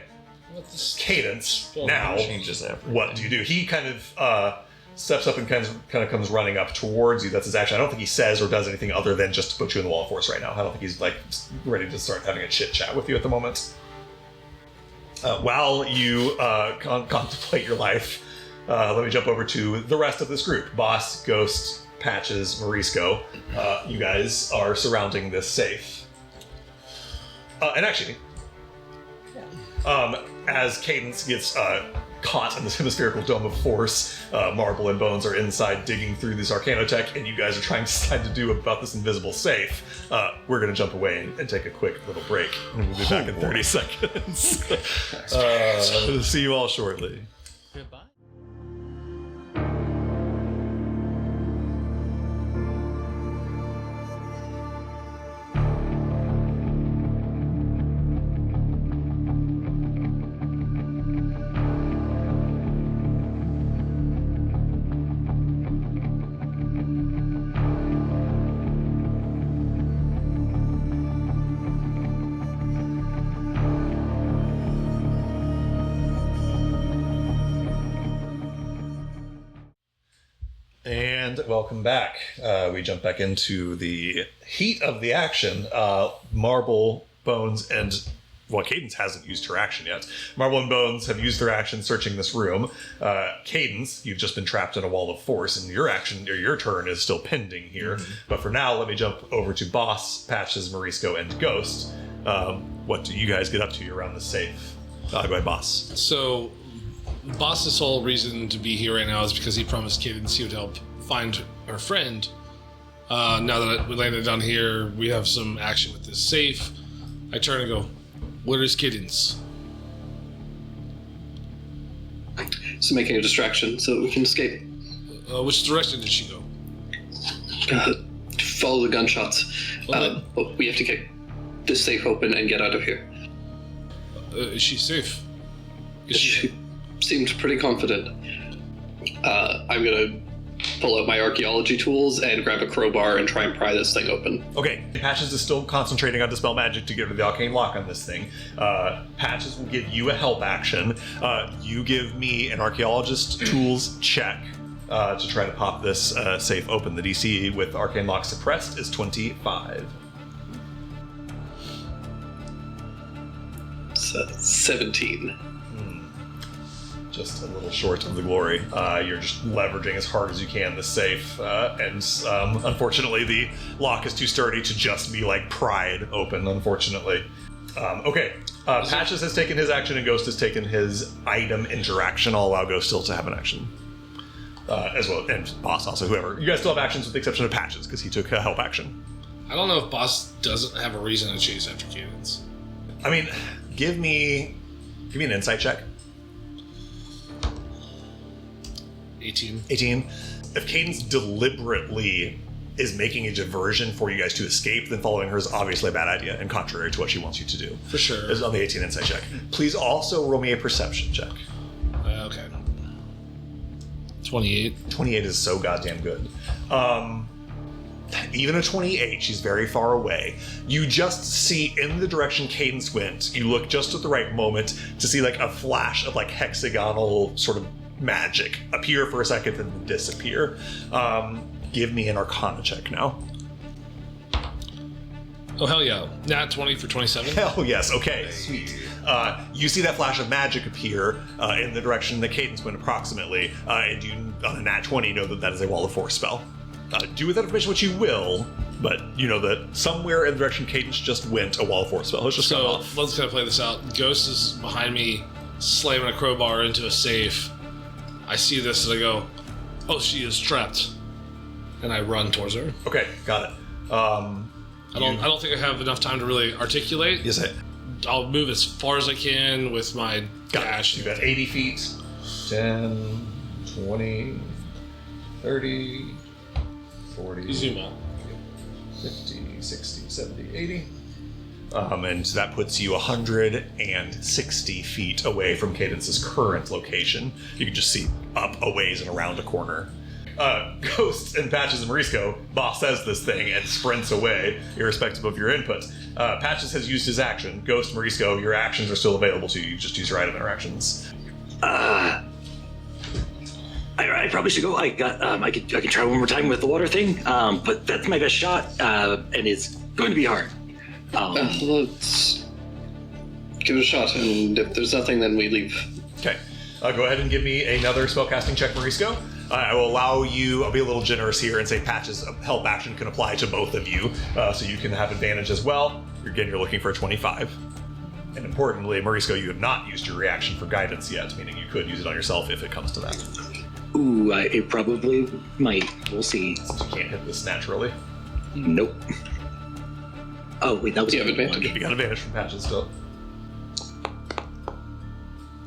Speaker 1: Cadence, now,
Speaker 6: Changes everything.
Speaker 1: what do you do? He kind of steps up and kind of comes running up towards you. That's his action. I don't think he says or does anything other than just to put you in the Wall of Force right now. I don't think he's ready to start having a chit chat with you at the moment. While you contemplate your life, let me jump over to the rest of this group. Boss, Ghost, Patches, Morisco. You guys are surrounding this safe. And actually, as Cadence gets caught in this hemispherical dome of force, Marble and Bones are inside digging through this Arcanotech, and you guys are trying to decide to do about this invisible safe. We're going to jump away and take a quick little break, and we'll be back in 30 seconds. See you all shortly.
Speaker 4: Goodbye.
Speaker 1: And welcome back. We jump back into the heat of the action. Marble, Bones, and Cadence hasn't used her action yet. Marble and Bones have used their action searching this room. Cadence, you've just been trapped in a Wall of Force, and your action or your turn is still pending here. Mm-hmm. But for now, let me jump over to Boss, Patches, Morisco, and Ghost. What do you guys get up to around the safe? Go ahead, Boss.
Speaker 2: So, Boss's whole reason to be here right now is because he promised Cadence he would help find her friend. Now that we landed down here, we have some action with this safe. I turn and go, where is Cadence?
Speaker 3: So making a distraction so that we can escape.
Speaker 2: Which direction did she go?
Speaker 3: Follow the gunshots. But we have to get this safe open and get out of here.
Speaker 2: Is she safe?
Speaker 3: She seemed pretty confident. I'm gonna pull out my archaeology tools and grab a crowbar and try and pry this thing open.
Speaker 1: Okay, Patches is still concentrating on Dispel Magic to get rid of the arcane lock on this thing. Patches will give you a help action. You give me an archaeologist tools check to try to pop this safe open. The DC with arcane lock suppressed is 25.
Speaker 3: 17.
Speaker 1: Just a little short of the glory. You're just leveraging as hard as you can the safe, and unfortunately the lock is too sturdy to just be pried open, unfortunately. Okay, Patches has taken his action and Ghost has taken his item interaction. I'll allow Ghost still to have an action. As well, and Boss also, whoever. You guys still have actions with the exception of Patches, because he took a help action.
Speaker 2: I don't know if Boss doesn't have a reason to chase after Cadence.
Speaker 1: I mean, give me an insight check.
Speaker 2: 18.
Speaker 1: If Cadence deliberately is making a diversion for you guys to escape, then following her is obviously a bad idea and contrary to what she wants you to do.
Speaker 2: For sure.
Speaker 1: Is on the 18 insight check. Please also roll me a perception check.
Speaker 2: Okay. 28.
Speaker 1: 28 is so goddamn good. Even a 28, she's very far away. You just see in the direction Cadence went, you look just at the right moment to see a flash of hexagonal sort of magic appear for a second and then disappear. Give me an Arcana check now.
Speaker 2: Oh, hell yeah. Nat 20 for 27.
Speaker 1: Hell yes. Okay, sweet. You see that flash of magic appear in the direction that Cadence went approximately, and you, on a nat 20, know that is a Wall of Force spell. Do with that information what you will, but you know that somewhere in the direction Cadence just went, a Wall of Force spell has just gone off.
Speaker 2: Let's kind of play this out. Ghost is behind me, slamming a crowbar into a safe. I see this and I go, oh, she is trapped. And I run towards her.
Speaker 1: Okay, got it.
Speaker 2: I don't think I have enough time to really articulate.
Speaker 1: Yes,
Speaker 2: I'll move as far as I can with my dash.
Speaker 1: You got 80 feet. 10, 20, 30, 40,
Speaker 2: You zoom out.
Speaker 1: 50, 60, 70, 80. And that puts you 160 feet away from Cadence's current location. You can just see up a ways and around a corner. Ghost and Patches and Morisco, Boss says this thing and sprints away, irrespective of your input. Patches has used his action. Ghost, Morisco, your actions are still available to you. You just use your item interactions.
Speaker 8: I probably should go. I can try one more time with the water thing, but that's my best shot, and it's going to be hard.
Speaker 3: Let's give it a shot, and if there's nothing, then we leave.
Speaker 1: Okay. Go ahead and give me another spellcasting check, Morisco. I will allow you, I'll be a little generous here and say Patches' help action can apply to both of you, so you can have advantage as well. Again, you're looking for a 25. And importantly, Morisco, you have not used your reaction for guidance yet, meaning you could use it on yourself if it comes to that.
Speaker 8: Ooh, it probably might. We'll see.
Speaker 1: Since you can't hit this naturally.
Speaker 8: Nope. Oh, wait, that was
Speaker 3: You have
Speaker 8: one.
Speaker 3: advantage.
Speaker 1: You got advantage from Patches still.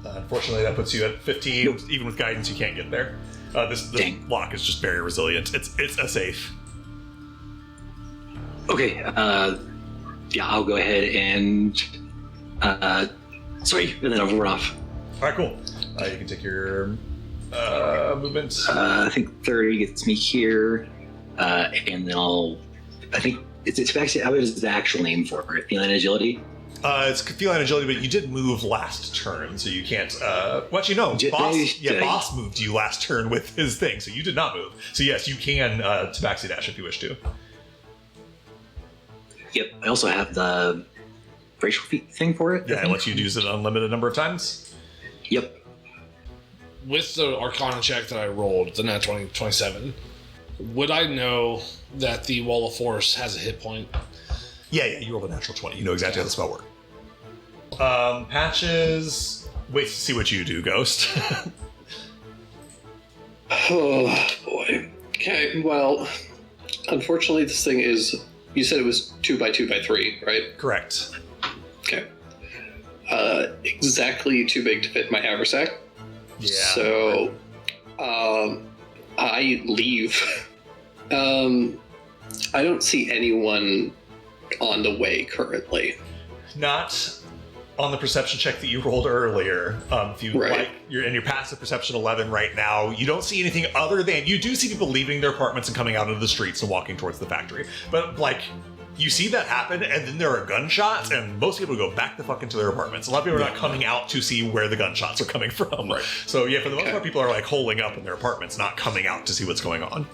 Speaker 1: Unfortunately, that puts you at 15.
Speaker 8: Nope.
Speaker 1: Even with guidance, you can't get there. This
Speaker 8: Dang.
Speaker 1: block is just very resilient. It's a safe.
Speaker 8: Okay, yeah, I'll go ahead and, sorry, and then I'll run off.
Speaker 1: All right, cool. You can take your movement.
Speaker 8: I think 30 gets me here, and then I think it's actually, how is the actual name for it? Feline Agility?
Speaker 1: It's feline agility, but you did move last turn, so you can't. What you know,
Speaker 8: Did
Speaker 1: boss.
Speaker 8: I?
Speaker 1: Boss moved you last turn with his thing, so you did not move. So yes, you can tabaxi dash if you wish to.
Speaker 8: Yep, I also have the racial feat thing for it.
Speaker 1: Yeah, it lets you use it an unlimited number of times.
Speaker 8: Yep.
Speaker 2: With the Arcana check that I rolled, the nat 20, 27, would I know that the Wall of Force has a hit point?
Speaker 1: Yeah, you rolled a natural 20. You know exactly how the spell works. Patches. Wait to see what you do, Ghost.
Speaker 3: Oh, boy. Okay, well, unfortunately, this thing is. You said it was 2 by 2 by 3, right?
Speaker 1: Correct.
Speaker 3: Okay. Exactly too big to fit my haversack.
Speaker 1: Yeah.
Speaker 3: So, I leave. I don't see anyone on the way currently.
Speaker 1: Not on the perception check that you rolled earlier. If you
Speaker 3: Right.
Speaker 1: you're in your passive perception 11 right now, you don't see anything other than you do see people leaving their apartments and coming out into the streets and walking towards the factory. But you see that happen, and then there are gunshots, and most people go back the fuck into their apartments. A lot of people are not coming out to see where the gunshots are coming from.
Speaker 3: Right.
Speaker 1: So yeah, for the most
Speaker 3: Okay.
Speaker 1: part, people are holing up in their apartments, not coming out to see what's going on.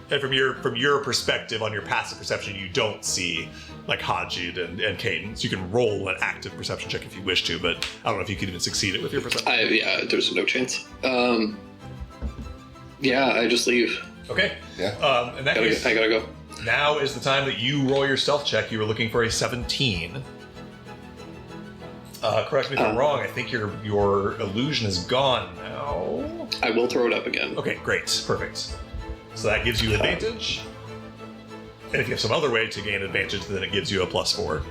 Speaker 1: And from your perspective on your passive perception, you don't see Hajid and Cadence. You can roll an active perception check if you wish to, but I don't know if you could even succeed it with your perception.
Speaker 3: Yeah, there's no chance. Yeah, I just leave.
Speaker 1: Okay.
Speaker 5: Yeah.
Speaker 1: In that case,
Speaker 3: I gotta go.
Speaker 1: now is the time that you roll your stealth check. You were looking for a 17. Correct me if I'm wrong. I think your illusion is gone now.
Speaker 3: I will throw it up again.
Speaker 1: Okay, great, perfect. So that gives you advantage. And if you have some other way to gain advantage, then it gives you a +4.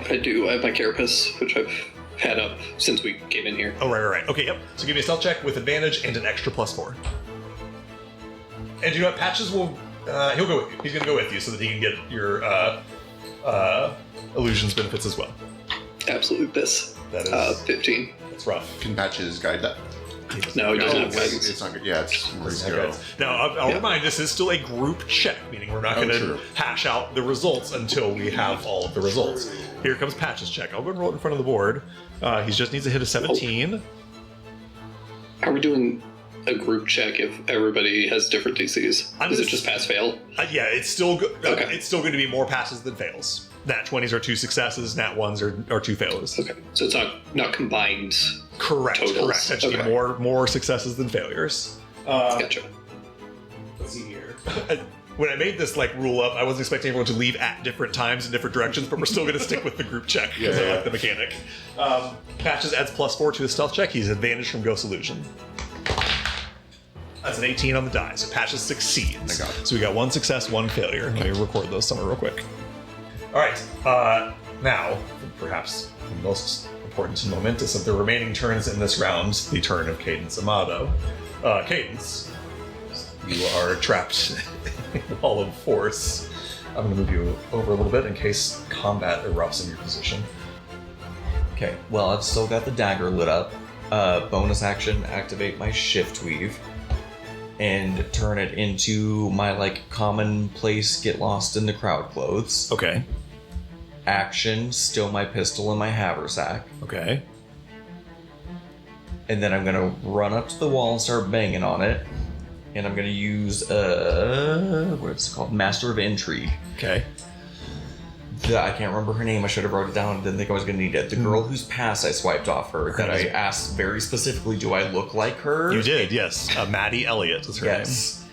Speaker 3: I do. I have my carapace, which I've had up since we came in here.
Speaker 1: Oh, right. Okay, yep. So give me a stealth check with advantage and an extra +4. And you know what? Patches will... he'll go with you. He's going to go with you so that he can get your illusions benefits as well.
Speaker 3: Absolute piss.
Speaker 1: That is...
Speaker 3: 15.
Speaker 1: That's rough.
Speaker 5: Can Patches guide that?
Speaker 3: No, he doesn't have
Speaker 5: it's,
Speaker 3: guidance.
Speaker 5: it's not good. Yeah, it's Morisco.
Speaker 1: Now, I'll remind, this is still a group check, meaning we're not going to
Speaker 5: true.
Speaker 1: hash out the results until we have all of the results. Here comes Patch's check. I'll go and roll it in front of the board. He just needs to hit a 17.
Speaker 3: Are we doing a group check if everybody has different DCs? Is it just pass-fail?
Speaker 1: Yeah, it's still
Speaker 3: Okay.
Speaker 1: it's still going to be more passes than fails. Nat 20s are 2 successes, Nat 1s are 2 failures.
Speaker 3: Okay, so it's not combined.
Speaker 1: Correct.
Speaker 3: Totals.
Speaker 1: Correct. That should be
Speaker 3: Okay.
Speaker 1: more successes than failures.
Speaker 3: Gotcha.
Speaker 1: Let's see here. When I made this rule up, I wasn't expecting everyone to leave at different times in different directions, but we're still going to stick with the group check because I like the mechanic. Patches adds +4 to his stealth check. He's advantage from Ghost Illusion. That's an 18 on the die, so Patches succeeds.
Speaker 5: I got it.
Speaker 1: So we got 1 success, 1 failure. Let me record those somewhere real quick. All right. Now, perhaps the most important and momentous of the remaining turns in this round, the turn of Cadence Amado. Cadence, you are trapped in a wall of force. I'm going to move you over a little bit in case combat erupts in your position.
Speaker 6: Okay, well, I've still got the dagger lit up. Bonus action, activate my shift weave. And turn it into my, like, commonplace get lost in the crowd clothes.
Speaker 1: Okay.
Speaker 6: Action, still my pistol and my haversack.
Speaker 1: Okay.
Speaker 6: And then I'm gonna run up to the wall and start banging on it. And I'm gonna use, what's it called? Master of Intrigue.
Speaker 1: Okay.
Speaker 6: I can't remember her name. I should have wrote it down. Didn't think I was going to need it. The girl whose pass I swiped off her. That I asked very specifically, do I look like her?
Speaker 1: You did, yes. Maddie Elliott is her
Speaker 6: Yes.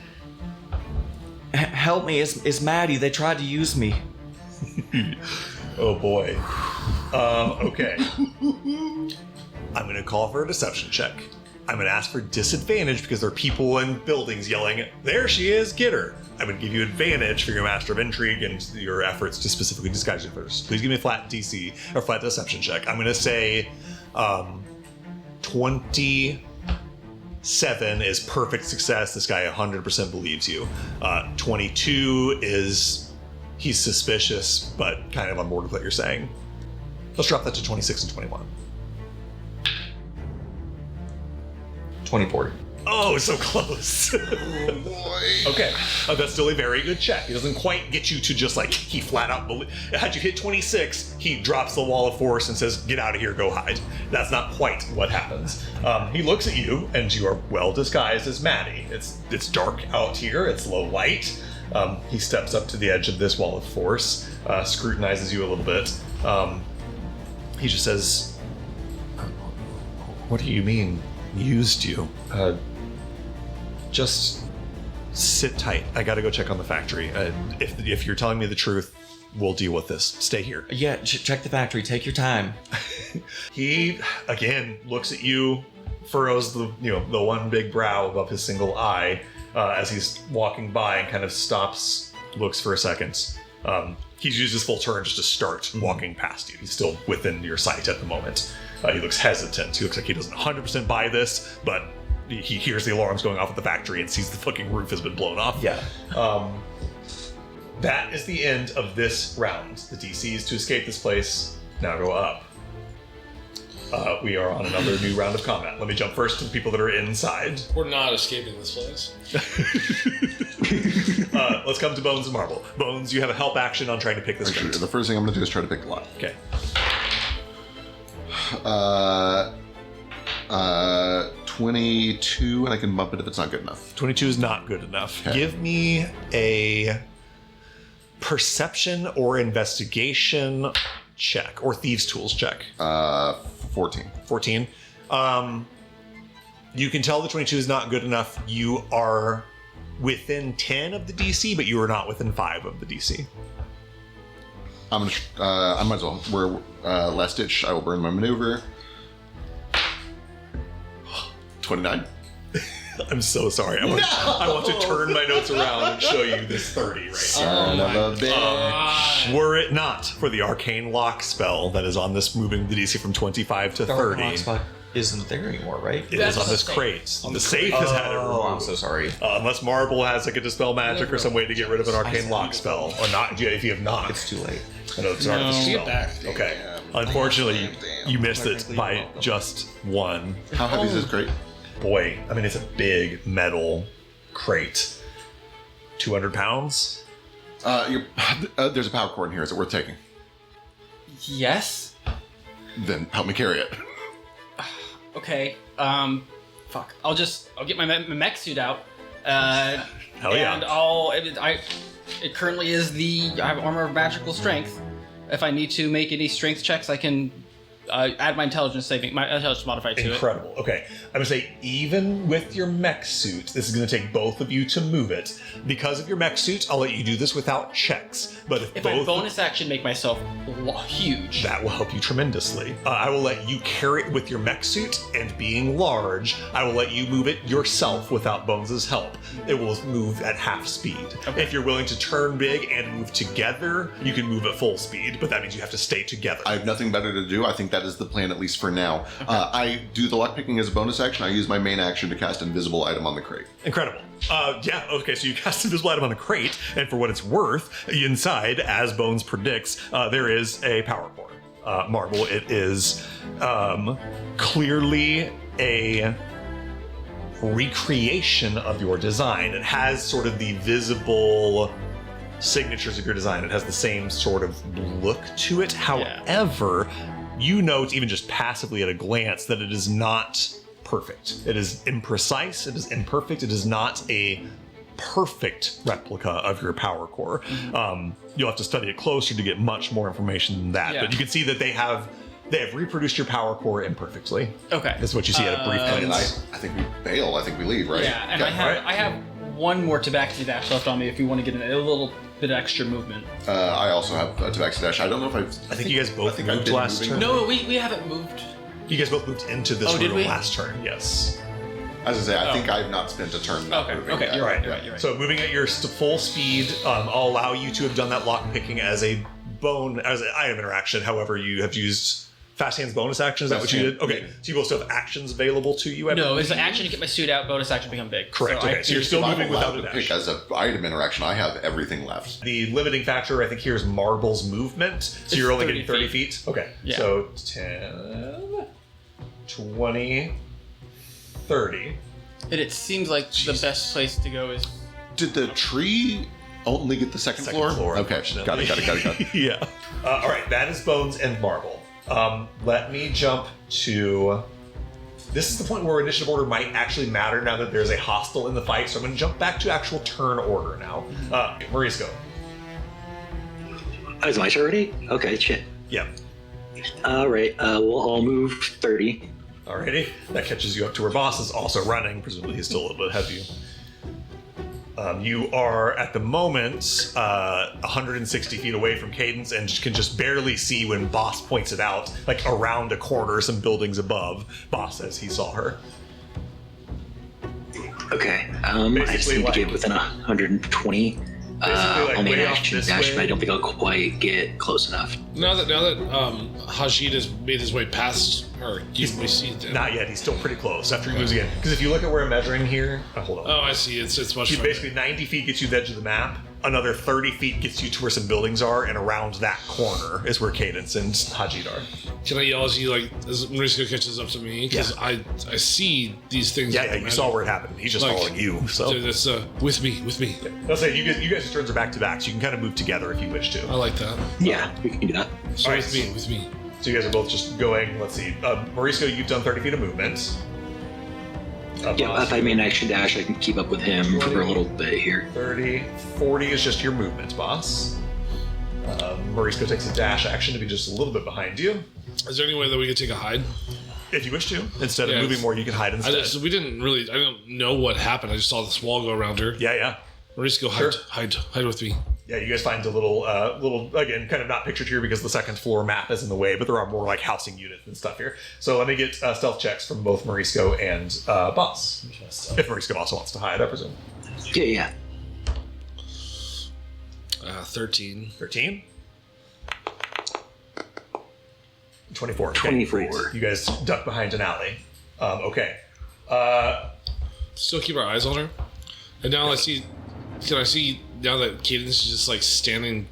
Speaker 6: Help me, it's Maddie. They tried to use me.
Speaker 1: name. Oh boy. Okay. I'm going to call for a deception check. I'm going to ask for disadvantage because there are people in buildings yelling, "There she is, get her." I'm going to give you advantage for your Master of Intrigue and your efforts to specifically disguise your first. Please give me a flat DC or flat deception check. I'm going to say 27 is perfect success. This guy 100% believes you. 22 is he's suspicious but kind of on board with what you're saying. Let's drop that to 26 and 21.
Speaker 6: 24.
Speaker 1: Oh, so close.
Speaker 5: Oh boy.
Speaker 1: Okay, that's still a very good check. It doesn't quite get you to just like he flat out. Had you hit 26, he drops the wall of force and says, "Get out of here, go hide." That's not quite what happens. He looks at you, and you are well disguised as Maddie. It's dark out here. It's low light. He steps up to the edge of this wall of force, scrutinizes you a little bit. He just says, "What do you mean, used you?" Just sit tight. I gotta go check on the factory. If you're telling me the truth, we'll deal with this. Stay here.
Speaker 6: Yeah, check the factory. Take your time.
Speaker 1: He again looks at you, furrows the one big brow above his single eye as he's walking by, and kind of stops, looks for a second. He's used his full turn just to start walking past you. He's still within your sight at the moment. He looks hesitant. He looks like he doesn't 100% buy this, but he hears the alarms going off at the factory and sees the fucking roof has been blown off.
Speaker 6: Yeah.
Speaker 1: That is the end of this round. The DCs to escape this place now go up. We are on another new round of combat. Let me jump first to the people that are inside.
Speaker 2: We're not escaping this place.
Speaker 1: Let's come to Bones and Marble. Bones, you have a help action on trying to pick this
Speaker 5: Actually,
Speaker 1: strength.
Speaker 5: the first thing I'm going to do is try to pick the lock.
Speaker 1: Okay.
Speaker 5: 22, and I can bump it if it's not good enough.
Speaker 1: 22 is not good enough.
Speaker 5: Okay.
Speaker 1: Give me a perception or investigation check, or thieves' tools check.
Speaker 5: 14.
Speaker 1: 14. You can tell the 22 is not good enough. You are within 10 of the DC, but you are not within 5 of the DC.
Speaker 5: I might as well. We're last ditch. I will burn my maneuver.
Speaker 1: 29. I'm so sorry. I want to turn my notes around and show you this 30 right here.
Speaker 5: Son of a bitch.
Speaker 1: Were it not for the arcane lock spell that is on this, moving the DC from 25 to 30,
Speaker 6: Hotspot isn't there anymore, right?
Speaker 1: it is on this crate. The safe has had it removed.
Speaker 6: Oh, I'm so sorry.
Speaker 1: Unless Marble has like a dispel magic or some way to get rid of an arcane lock spell, or not. If you have not,
Speaker 6: It's too late.
Speaker 1: I know it's an artificial
Speaker 2: Get
Speaker 1: spell.
Speaker 2: back.
Speaker 1: Okay.
Speaker 5: Damn.
Speaker 1: Unfortunately,
Speaker 5: Damn.
Speaker 1: you missed it
Speaker 6: Technically,
Speaker 1: by
Speaker 6: you're welcome.
Speaker 1: just 1.
Speaker 5: How heavy is this crate?
Speaker 1: Boy, I mean, it's a big metal crate. 200 pounds?
Speaker 5: There's a power cord in here. Is it worth taking?
Speaker 4: Yes.
Speaker 5: Then help me carry it.
Speaker 4: Okay. Fuck. I'll get my mech suit out.
Speaker 1: Hell yeah.
Speaker 4: And it currently is I have armor of magical strength. If I need to make any strength checks, I can add my intelligence modifier to it.
Speaker 1: Incredible. Okay. I'm going to say, even with your mech suit, this is going to take both of you to move it. Because of your mech suit, I'll let you do this without checks. But
Speaker 4: If I bonus action make myself huge.
Speaker 1: that will help you tremendously. I will let you carry it with your mech suit, and being large, I will let you move it yourself without Bones' help. It will move at half speed.
Speaker 4: Okay.
Speaker 1: If you're willing to turn big and move together, you can move at full speed, but that means you have to stay together.
Speaker 5: I have nothing better to do. I think that is the plan, at least for now. I do the lockpicking as a bonus action. I use my main action to cast invisible item on the crate.
Speaker 1: Incredible. Yeah, okay, so you cast invisible item on the crate, and for what it's worth, inside, as Bones predicts, there is a power core. Marble, it is clearly a recreation of your design. It has sort of the visible signatures of your design. It has the same sort of look to it. However, you note, even just passively at a glance, that it is not perfect. It is imprecise, it is imperfect, it is not a perfect replica of your power core. You'll have to study it closer to get much more information than that.
Speaker 4: Yeah.
Speaker 1: But you can see that they have reproduced your power core imperfectly.
Speaker 4: Okay.
Speaker 1: That's what you see at a brief
Speaker 5: And
Speaker 1: glance.
Speaker 5: I think we bail. I think we leave, right?
Speaker 4: Yeah, and
Speaker 5: Okay.
Speaker 4: I have one more Tabaxi dash left on me if you want to get a little bit extra movement.
Speaker 5: I also have a Tabaxi Dash. I don't know if
Speaker 1: I think you guys both
Speaker 5: I've
Speaker 1: moved
Speaker 5: been
Speaker 1: last
Speaker 5: moving.
Speaker 1: turn.
Speaker 4: No, we haven't moved.
Speaker 1: You guys both moved into this
Speaker 4: Oh, did
Speaker 1: room
Speaker 4: we?
Speaker 1: last turn, yes.
Speaker 5: As I say, I think I've not spent a turn not
Speaker 4: Okay,
Speaker 5: moving
Speaker 4: okay,
Speaker 5: yet.
Speaker 4: you're right.
Speaker 1: So moving at your full speed, I'll allow you to have done that lock picking as an item interaction. However, you have used Fast Hand's bonus action. Is that what you did? Okay, so you both still have actions available to you.
Speaker 4: No, it's an action to get my suit out, bonus action to become big.
Speaker 1: Correct.
Speaker 4: So
Speaker 1: Okay, so you're still
Speaker 5: If I'm
Speaker 1: moving without
Speaker 5: allowed
Speaker 1: a
Speaker 5: to pick
Speaker 1: dash.
Speaker 5: as an item interaction, I have everything left.
Speaker 1: The limiting factor, I think, here is Marble's movement. So you're only
Speaker 4: 30
Speaker 1: getting 30 feet. Okay.
Speaker 4: Yeah.
Speaker 1: So 10, 20, 30.
Speaker 4: And it seems like the best place to go is.
Speaker 5: Did the tree only get the second
Speaker 1: Second
Speaker 5: floor?
Speaker 1: floor,
Speaker 5: Okay, got it.
Speaker 1: Yeah. All right, that is Bones and Marble. Let me jump to. This is the point where initiative order might actually matter now that there's a hostile in the fight. So I'm going to jump back to actual turn order now. Maurice, go.
Speaker 8: Oh, is my turn already? Okay, shit.
Speaker 1: Yeah.
Speaker 8: All right, I'll move 30.
Speaker 1: Alrighty. That catches you up to where Boss is also running. Presumably he's still a little bit ahead of you. You are at the moment 160 feet away from Cadence and can just barely see when Boss points it out, like around a corner, some buildings above. Boss says he saw her.
Speaker 8: Okay, I just
Speaker 1: Basically,
Speaker 8: need
Speaker 1: like-
Speaker 8: to get within 120.
Speaker 1: Basically,
Speaker 8: I'll make
Speaker 1: way
Speaker 8: an
Speaker 1: off
Speaker 8: action
Speaker 1: this
Speaker 8: dash,
Speaker 1: way.
Speaker 8: but I don't think I'll quite get close enough.
Speaker 2: Now that Hajid has made his way past her, we see it.
Speaker 1: Not yet. He's still pretty close after he moves again. Because if you look at where I'm measuring here, hold on.
Speaker 2: Oh, I see. It's much
Speaker 1: You
Speaker 2: further.
Speaker 1: basically 90 feet gets you the edge of the map. Another 30 feet gets you to where some buildings are, and around that corner is where Cadence and Hajid are.
Speaker 2: Can I yell as you as Mauricio catches up to me? Because I see these things.
Speaker 1: Yeah, you saw where it happened. He's just
Speaker 2: Like-
Speaker 1: following you. So
Speaker 2: That's with me.
Speaker 1: I'll say you guys' turns are back to back, so you can kind of move together if you wish to.
Speaker 2: I like that.
Speaker 8: Yeah, we can do that.
Speaker 2: So
Speaker 1: Alright.
Speaker 2: with me.
Speaker 1: So you guys are both just going. Let's see, Mauricio, you've done 30 feet of movement.
Speaker 8: Yeah,
Speaker 1: Boss,
Speaker 8: if I made an action dash, I can keep up with him for a little bit here.
Speaker 1: 30, 40 is just your movement, boss. Mauricio takes a dash action to be just a little bit behind you.
Speaker 2: Is there any way that we could take a hide?
Speaker 1: If you wish to. Instead of
Speaker 2: Yeah,
Speaker 1: moving more, you can hide instead.
Speaker 2: I don't know what happened. I just saw this wall go around her.
Speaker 1: Yeah.
Speaker 2: Mauricio,
Speaker 1: Sure.
Speaker 2: hide with me.
Speaker 1: Yeah, you guys find a little, again, kind of not pictured here because the second floor map is in the way, but there are more like housing units and stuff here. So let me get stealth checks from both Mauricio and Boss. If Mauricio also wants to hide, I presume.
Speaker 8: Yeah.
Speaker 2: 13.
Speaker 1: 13? 24. Okay,
Speaker 8: 24.
Speaker 1: great. You guys duck behind an alley. Okay.
Speaker 2: Still keep our eyes on her. And now can I see now that Cadence is just like standing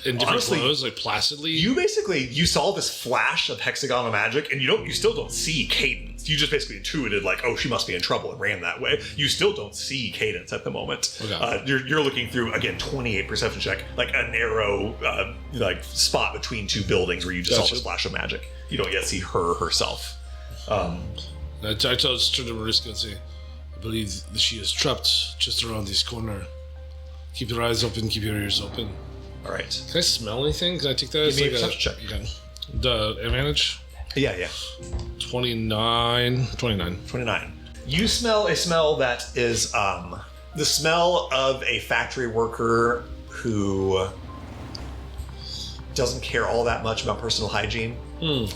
Speaker 2: in different
Speaker 1: Honestly,
Speaker 2: clothes, like placidly?
Speaker 1: You saw this flash of hexagonal magic, and you still don't see Cadence. You just basically intuited like, oh, she must be in trouble and ran that way. You still don't see Cadence at the moment.
Speaker 2: Okay.
Speaker 1: You're looking through again 28 perception check, like a narrow like spot between two buildings where you just saw
Speaker 2: Gotcha.
Speaker 1: this flash of magic. You don't yet see her herself.
Speaker 2: I turn to Mauricio and say, I believe that she is trapped just around this corner. Keep your eyes open, keep your ears open.
Speaker 1: All right.
Speaker 2: Can I smell anything? Can I take that
Speaker 1: Give
Speaker 2: as
Speaker 1: me
Speaker 2: like
Speaker 1: a perception check.
Speaker 2: Okay. The advantage?
Speaker 1: Yeah.
Speaker 2: 29.
Speaker 1: 29. You smell a smell that is the smell of a factory worker who doesn't care all that much about personal hygiene.
Speaker 2: Gross.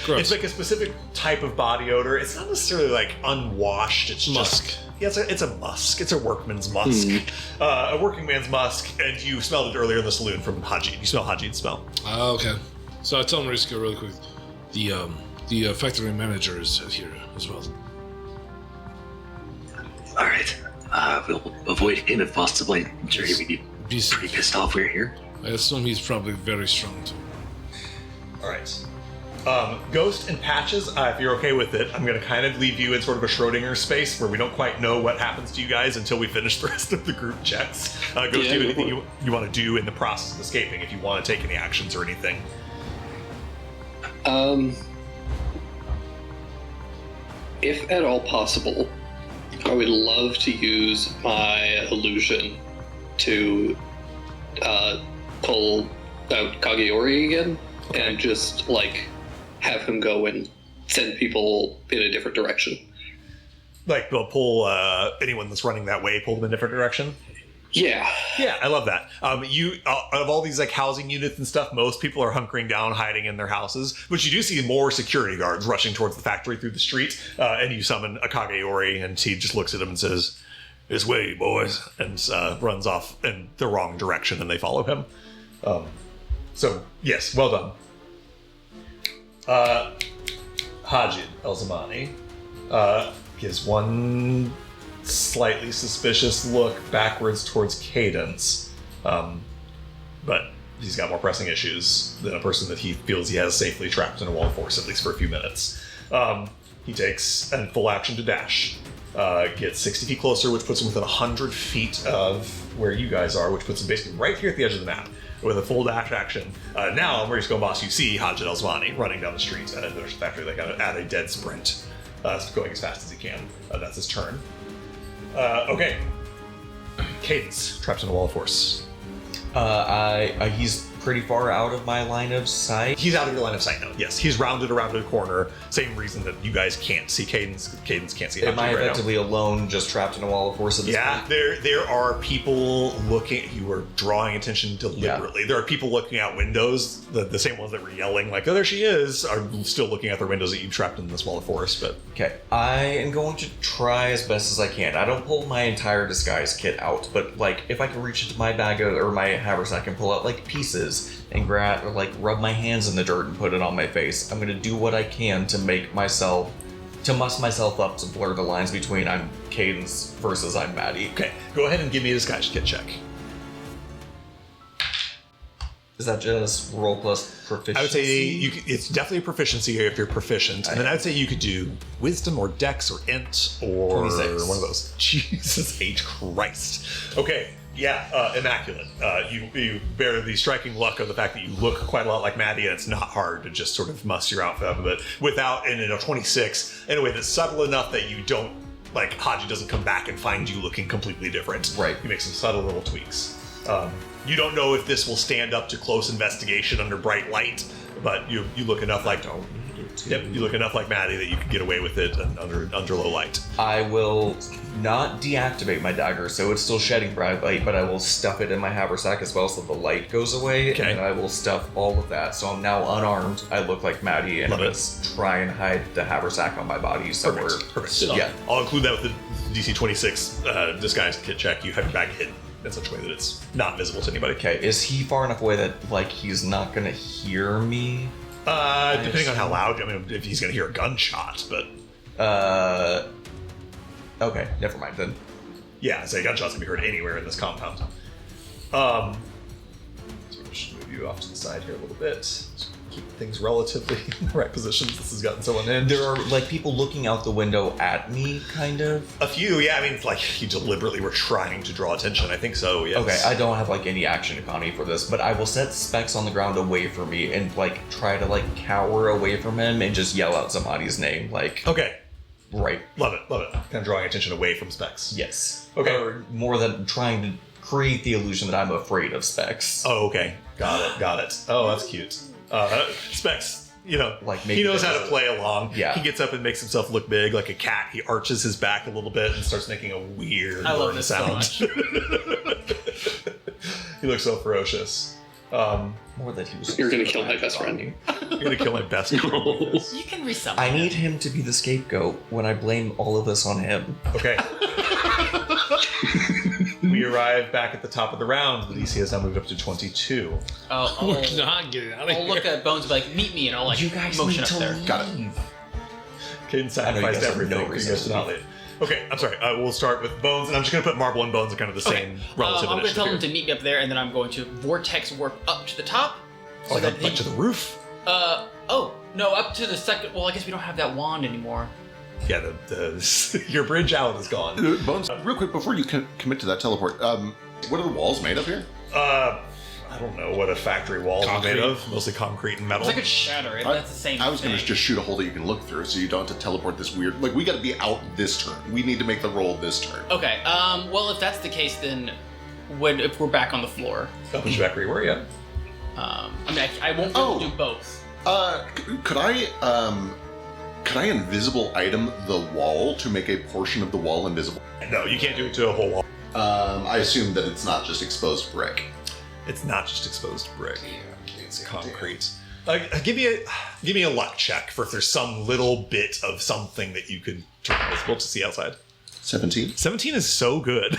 Speaker 1: It's like a specific type of body odor. It's not necessarily like unwashed. It's
Speaker 2: Musk.
Speaker 1: Just, yeah, it's a musk. It's a workman's musk. A working man's musk, and you smelled it earlier in the saloon from Hajid. You smell Hajid's smell.
Speaker 2: Okay. So I tell Mariska really quick. The factory manager is here as well.
Speaker 8: All right. We'll avoid him if possible. I'm sure he would be pretty pissed off we're here.
Speaker 2: I assume he's probably very strong too.
Speaker 1: All right. Ghost and Patches, if you're okay with it, I'm going to kind of leave you in sort of a Schrodinger space where we don't quite know what happens to you guys until we finish the rest of the group checks. Ghost, do you have anything you want to do in the process of escaping, if you want to take any actions or anything?
Speaker 3: If at all possible, I would love to use my illusion to pull out Kageori again and just like have him go and send people in a different direction.
Speaker 1: Like, they'll pull anyone that's running that way, pull them in a different direction?
Speaker 3: Yeah.
Speaker 1: Yeah, I love that. You of all these like housing units and stuff, most people are hunkering down, hiding in their houses. But you do see more security guards rushing towards the factory through the street, and you summon a Kageori, and he just looks at them and says, "This way, boys," and runs off in the wrong direction, and they follow him. So yes, well done. Hajid El-Zamani gives one slightly suspicious look backwards towards Cadence, but he's got more pressing issues than a person that he feels he has safely trapped in a wall of force, at least for a few minutes. He takes a full action to dash, gets 60 feet closer, which puts him within 100 feet of where you guys are, which puts him basically right here at the edge of the map with a full dash action. Now, Maurice Boss, you see Hajid El-Zamani running down the street, and there's a factory like at a dead sprint, going as fast as he can. That's his turn. Okay. Cadence, trapped in a wall of force.
Speaker 6: He's pretty far out of my line of sight.
Speaker 1: He's out of your line of sight now. Yes, he's rounded around a corner. Same reason that you guys can't see Cadence. Cadence can't see.
Speaker 6: Am I
Speaker 1: right
Speaker 6: effectively alone, just trapped in a wall of force at this point?
Speaker 1: there are people looking. You are drawing attention deliberately.
Speaker 6: Yeah.
Speaker 1: There are people looking out windows. The same ones that were yelling like, "Oh, there she is," are still looking out their windows at you trapped in this wall of force. But
Speaker 6: Okay, I am going to try as best as I can. I don't pull my entire disguise kit out, but like if I can reach into my bag or my haversack and pull out like pieces and grab or like rub my hands in the dirt and put it on my face, I'm gonna do what I can to muss myself up to blur the lines between I'm Cadence versus I'm Maddie.
Speaker 1: okay, go ahead and give me a disguise kit check.
Speaker 6: Is that just roll plus proficiency?
Speaker 1: I would say it's definitely a proficiency here if you're proficient. And then I would say you could do wisdom or dex or int or
Speaker 6: 26.
Speaker 1: one of those. Jesus H. Christ. Okay, yeah, immaculate. You bear the striking luck of the fact that you look quite a lot like Maddie, and it's not hard to just sort of muss your outfit up a bit without, and 26, in a way that's subtle enough that you don't, like, Haji doesn't come back and find you looking completely different.
Speaker 6: Right.
Speaker 1: You make some subtle little tweaks. You don't know if this will stand up to close investigation under bright light, but you look enough like you look enough like Maddie that you can get away with it under low light.
Speaker 6: I will not deactivate my dagger, so it's still shedding bright light, but I will stuff it in my haversack as well so the light goes away,
Speaker 1: Okay.
Speaker 6: and I will stuff all of that. So I'm now unarmed. I look like Maddie, and
Speaker 1: Love it.
Speaker 6: let's try and hide the haversack on my body. So
Speaker 1: Perfect.
Speaker 6: Yeah.
Speaker 1: I'll include that with the DC 26 disguise kit check. You have your bag hidden in such a way that it's not visible to anybody.
Speaker 6: Okay, is he far enough away that like he's not gonna hear me?
Speaker 1: Depending on how loud, I mean, if he's gonna hear a gunshot, but
Speaker 6: Okay, never mind then.
Speaker 1: yeah, so a gunshot's gonna be heard anywhere in this compound. So we'll just move you off to the side here a little bit. Just keep things relatively in the right positions. This has gotten someone in.
Speaker 6: There are like people looking out the window at me, kind of.
Speaker 1: A few, yeah. I mean, it's like you deliberately were trying to draw attention. I think so. Yes.
Speaker 6: Okay, I don't have like any action economy for this, but I will set specs on the ground away from me and like try to like cower away from him and just yell out somebody's name, like
Speaker 1: Okay.
Speaker 6: right.
Speaker 1: Love it. Kind of drawing attention away from specs.
Speaker 6: Yes.
Speaker 1: Okay.
Speaker 6: Or more than trying to create the illusion that I'm afraid of specs.
Speaker 1: Oh, okay. Got it. Oh, that's cute. Specs,
Speaker 6: Like,
Speaker 1: he
Speaker 6: maybe
Speaker 1: knows
Speaker 6: there
Speaker 1: how
Speaker 6: was
Speaker 1: to
Speaker 6: a-
Speaker 1: play along.
Speaker 6: Yeah.
Speaker 1: He gets up and makes himself look big like a cat. He arches his back a little bit and starts making a weird
Speaker 4: I love
Speaker 1: burn
Speaker 4: this so
Speaker 1: sound.
Speaker 4: much.
Speaker 1: He looks so ferocious.
Speaker 6: More that he was.
Speaker 3: You're gonna kill my best friend.
Speaker 1: You're gonna kill my best friend.
Speaker 4: You can resummon.
Speaker 6: I need him to be the scapegoat when I blame all of this on him.
Speaker 1: Okay. We arrive back at the top of the round. The DC has now moved up to 22.
Speaker 2: We're not getting out of
Speaker 4: I'll
Speaker 2: here.
Speaker 4: look at Bones and be like, meet me, and I'll like
Speaker 6: You guys
Speaker 4: motion
Speaker 6: need
Speaker 4: up
Speaker 6: to
Speaker 4: there.
Speaker 6: leave.
Speaker 5: Got it.
Speaker 1: Caden
Speaker 6: I know
Speaker 1: sacrificed
Speaker 6: you guys have
Speaker 1: everything.
Speaker 6: no
Speaker 1: for you
Speaker 6: reason
Speaker 1: guys
Speaker 6: to
Speaker 1: to not
Speaker 6: leave.
Speaker 1: leave. Okay, I'm sorry. We'll start with Bones, and I'm just going to put Marble and Bones are kind of the same relative
Speaker 4: I'm going to tell him
Speaker 1: initiative
Speaker 4: to meet me up there, and then I'm going to vortex warp up to the top.
Speaker 1: here. Like, up to the roof?
Speaker 4: Up to the second. Well, I guess we don't have that wand anymore.
Speaker 1: Yeah, your bridge out is gone.
Speaker 5: Bones, real quick, before you commit to that teleport, what are the walls made of here?
Speaker 1: I don't know what a factory walls are made
Speaker 2: Concrete.
Speaker 1: of. Mostly concrete and metal.
Speaker 4: If I could shatter it, that's the same
Speaker 5: I was going to
Speaker 4: thing.
Speaker 5: just shoot a hole that you can look through, so you don't have to teleport this weird. Like, we got to be out this turn. We need to make the roll this turn.
Speaker 4: Okay, well, if that's the case, then if we're back on the floor,
Speaker 1: I'll put you back where you were, yeah.
Speaker 4: I mean, I won't be able to do both.
Speaker 5: Could I invisible item the wall to make a portion of the wall invisible?
Speaker 1: No, you can't do it to a whole wall.
Speaker 5: I assume that it's not just exposed brick.
Speaker 1: It's not just exposed brick. It's concrete. Give me a luck check for if there's some little bit of something that you could turn invisible to see outside.
Speaker 5: 17.
Speaker 1: 17 is so good.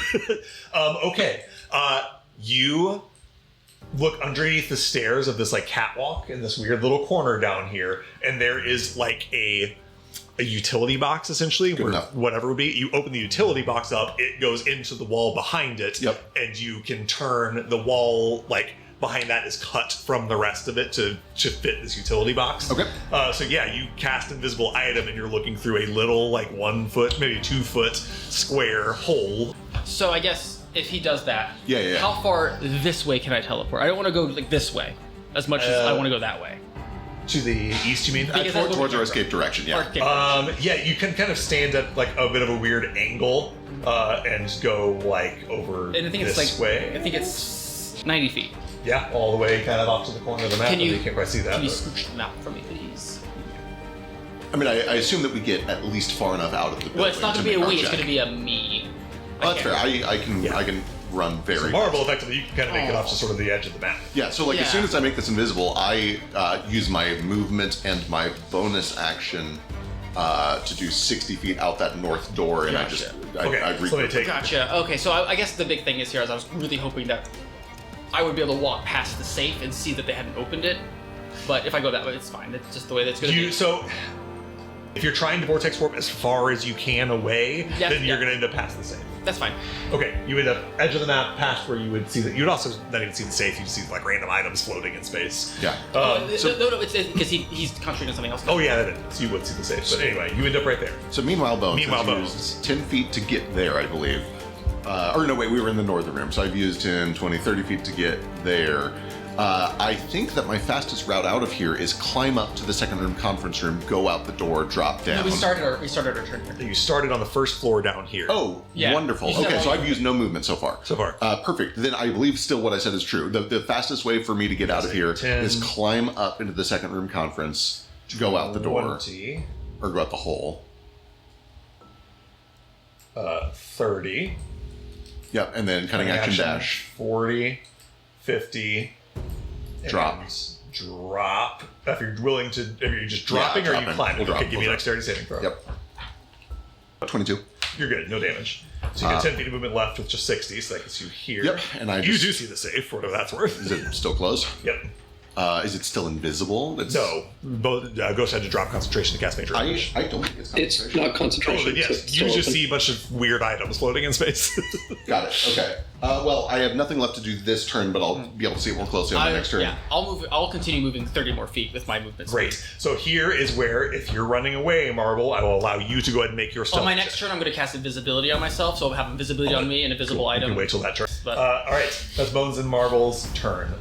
Speaker 1: Okay. You look underneath the stairs of this like catwalk in this weird little corner down here, and there is like a utility box essentially where
Speaker 5: enough.
Speaker 1: whatever would be. You open the utility box up, it goes into the wall behind it,
Speaker 5: Yep.
Speaker 1: and you can turn the wall like behind that is cut from the rest of it to fit this utility box.
Speaker 5: Okay.
Speaker 1: So yeah, you cast invisible item and you're looking through a little like 1 foot, maybe 2 foot square hole.
Speaker 4: So I guess if he does that,
Speaker 5: Yeah.
Speaker 4: how far this way can I teleport? I don't want to go like this way as much as I want to go that way.
Speaker 1: To the east, you mean?
Speaker 4: Because that's what
Speaker 5: Towards
Speaker 4: we
Speaker 5: our
Speaker 4: can
Speaker 5: escape direction, yeah.
Speaker 4: Arc-
Speaker 1: Yeah, you can kind of stand at like a bit of a weird angle and go like over
Speaker 4: and I think
Speaker 1: this
Speaker 4: it's like
Speaker 1: way.
Speaker 4: I think it's 90 feet.
Speaker 1: Yeah, all the way kind of off to the corner of the map.
Speaker 4: Can you-
Speaker 1: You can't quite see that.
Speaker 4: Can you
Speaker 1: but-
Speaker 4: scooch the map for me, please?
Speaker 5: I mean, I assume that we get at least far enough out of the building.
Speaker 4: Well, it's not going to be a
Speaker 5: make our
Speaker 4: we. It's
Speaker 5: check.
Speaker 4: going to be a me.
Speaker 5: Oh, that's fair.
Speaker 4: can't-
Speaker 5: I can run very
Speaker 1: So Marble, effectively, you can kind of make it off to sort of the edge of the map.
Speaker 5: Yeah, so like as
Speaker 4: Yeah.
Speaker 5: soon as I make this invisible, I use my movement and my bonus action to do 60 feet out that north door, and
Speaker 4: Gotcha.
Speaker 1: Okay,
Speaker 5: I
Speaker 1: so let me take
Speaker 4: Gotcha. Okay, so I guess the big thing is here is I was really hoping that I would be able to walk past the safe and see that they hadn't opened it. But if I go that way, it's fine. It's just the way that's going to be.
Speaker 1: So if you're trying to vortex warp as far as you can away,
Speaker 4: Yeah,
Speaker 1: then you're
Speaker 4: yeah.
Speaker 1: going to end up past the safe.
Speaker 4: That's fine.
Speaker 1: Okay, you end up edge of the map, past where you would see that. You'd also not even see the safe. You'd see like random items floating in space.
Speaker 5: Yeah.
Speaker 4: No, it's because he's concentrating on something else.
Speaker 1: Oh yeah, that is. So you would see the safe. But anyway, you end up right there.
Speaker 5: So meanwhile, Bones
Speaker 1: Meanwhile,
Speaker 5: has
Speaker 1: Bones.
Speaker 5: used 10 feet to get there, I believe. Or no, wait, we were in the northern room, so I've used 10, 20, 30 feet to get there. I think that my fastest route out of here is climb up to the second room conference room, go out the door, drop down.
Speaker 4: We started our turn here.
Speaker 1: You started on the first floor down here.
Speaker 5: Oh,
Speaker 4: Yeah.
Speaker 5: wonderful.
Speaker 4: You said
Speaker 5: Okay, so
Speaker 4: like-
Speaker 5: I've used no movement so far.
Speaker 1: So far.
Speaker 5: Perfect. Then I believe still what I said is true. The fastest way for me to get out of here
Speaker 1: 10.
Speaker 5: is climb up into the second room conference, go out the door,
Speaker 1: 20,
Speaker 5: or go out the hole.
Speaker 1: 30.
Speaker 5: Yep, and then cutting action dash.
Speaker 1: 40, 50.
Speaker 5: Drop.
Speaker 1: and Drop. If you're willing to, if you're just dropping or are you
Speaker 5: dropping.
Speaker 1: climbing?
Speaker 5: We'll drop,
Speaker 1: Okay, give me
Speaker 5: we'll
Speaker 1: an
Speaker 5: drop.
Speaker 1: dexterity saving throw.
Speaker 5: Yep. 22.
Speaker 1: You're good, no damage. So you get 10 feet of movement left with just 60, so that gets you here.
Speaker 5: Yep, and I
Speaker 1: You
Speaker 5: just-
Speaker 1: do see the safe, for whatever that's worth.
Speaker 5: Is it still closed?
Speaker 1: Yep.
Speaker 5: Is it still invisible? It's,
Speaker 1: No. Both Ghost had to drop concentration to cast Major
Speaker 5: I
Speaker 1: Illusion.
Speaker 5: don't think it's
Speaker 3: It's
Speaker 5: concentration.
Speaker 3: not
Speaker 1: Oh,
Speaker 3: concentration.
Speaker 1: then yes.
Speaker 3: so it's
Speaker 1: You
Speaker 3: still
Speaker 1: just
Speaker 3: open.
Speaker 1: see a bunch of weird items floating in space.
Speaker 5: Got it. Okay. Well, I have nothing left to do this turn, but I'll be able to see it more closely on the next turn.
Speaker 4: Yeah, I'll continue moving 30 more feet with my movement. speed.
Speaker 1: Great. So here is where, if you're running away, Marble, I will allow you to go ahead and make your stealth
Speaker 4: On my next
Speaker 1: check.
Speaker 4: turn, I'm going to cast invisibility on myself, so I'll have invisibility on me and a visible
Speaker 1: You
Speaker 4: item.
Speaker 1: can wait till that turn.
Speaker 4: But-
Speaker 1: All right, that's Bones and Marble's turn.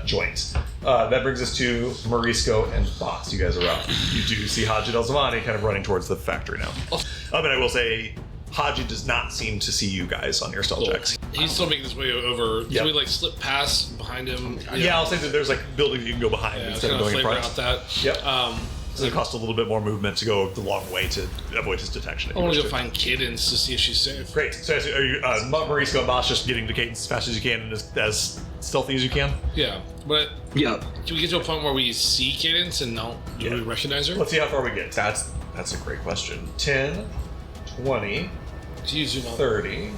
Speaker 1: Joint. That brings us to Morisco and Boss. You guys are up. You do see Haji Del Zamani kind of running towards the factory now. And I will say, Haji does not seem to see you guys on your stealth
Speaker 2: Cool.
Speaker 1: checks.
Speaker 2: He's still making his way over.
Speaker 1: Yep.
Speaker 2: Can we like slip past behind him?
Speaker 1: Yeah, I'll say that there's like buildings you can go behind
Speaker 2: Yeah,
Speaker 1: instead
Speaker 2: kind
Speaker 1: of
Speaker 2: of
Speaker 1: going in
Speaker 2: flavor
Speaker 1: front.
Speaker 2: out that.
Speaker 1: Yep. So it costs a little bit more movement to go the long way to avoid his detection. if
Speaker 2: I
Speaker 1: you
Speaker 2: want to
Speaker 1: wish
Speaker 2: go find Cadence to see if she's safe.
Speaker 1: Great. So are you, Mauricio and Boss, just getting to Cadence as fast as you can and as stealthy as you can?
Speaker 2: Yeah, but
Speaker 8: Yeah.
Speaker 2: can we get to a point where we see Cadence and do we recognize her?
Speaker 1: Let's see how far we get.
Speaker 6: That's a great question.
Speaker 1: 10, 20,
Speaker 2: Can you zoom out?
Speaker 1: 30,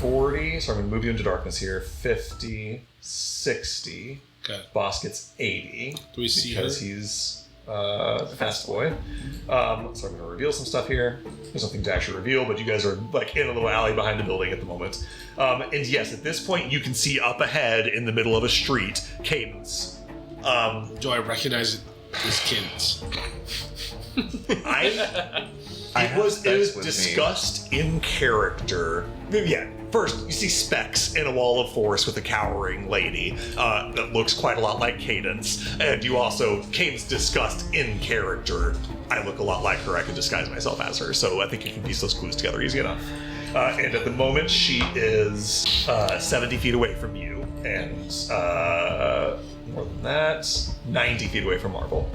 Speaker 1: 40. So I'm going to move you into darkness here. 50, 60.
Speaker 2: Okay.
Speaker 1: Boss gets 80.
Speaker 2: Do we see
Speaker 1: because
Speaker 2: her?
Speaker 1: he's fast boy. So I'm going to reveal some stuff here. There's nothing to actually reveal, but you guys are like in a little alley behind a building at the moment. And yes, at this point, you can see up ahead in the middle of a street, Cadence.
Speaker 2: Do I recognize it as Cadence?
Speaker 1: It was discussed in character. Yeah, first, you see Specs in a wall of force with a cowering lady that looks quite a lot like Cadence. And you also, Cadence discussed in character. I look a lot like her, I could disguise myself as her. So I think you can piece those clues together easy enough. And at the moment, she is 70 feet away from you. And more than that, 90 feet away from Marvel.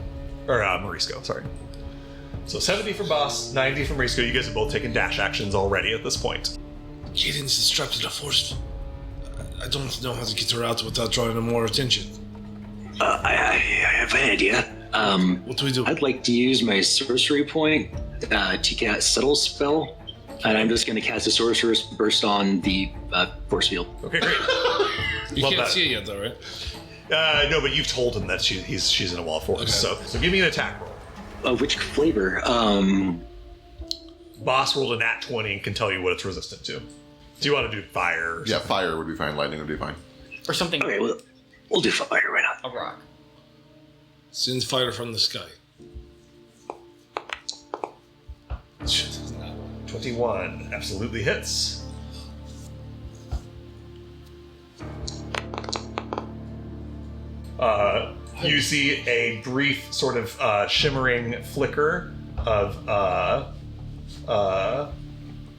Speaker 1: Or Morisco, sorry. So 70 from Boss, 90 from Morisco. You guys have both taken dash actions already at this point.
Speaker 2: Cadence is trapped in a force. I don't know how to get her out without drawing more attention.
Speaker 8: I have an idea.
Speaker 2: What do we do?
Speaker 8: I'd like to use my sorcery point to cast Subtle Spell, and I'm just going to cast a Sorcerer's Burst on the force field.
Speaker 1: Okay, great.
Speaker 2: You
Speaker 1: Love
Speaker 2: can't
Speaker 1: that.
Speaker 2: see it yet, though, right?
Speaker 1: No, but you've told him that she's in a wall of force.
Speaker 2: Okay.
Speaker 1: So give me an attack roll.
Speaker 8: Which flavor?
Speaker 1: Boss rolled a nat 20 and can tell you what it's resistant to. Do you want to do fire? Or
Speaker 5: Yeah, fire would be fine. Lightning would be fine.
Speaker 4: Or something.
Speaker 8: Okay, we'll do fire right now.
Speaker 4: A rock.
Speaker 2: Sends fire from the sky. Shit, it's not one.
Speaker 1: 21 absolutely hits. You see a brief sort of shimmering flicker of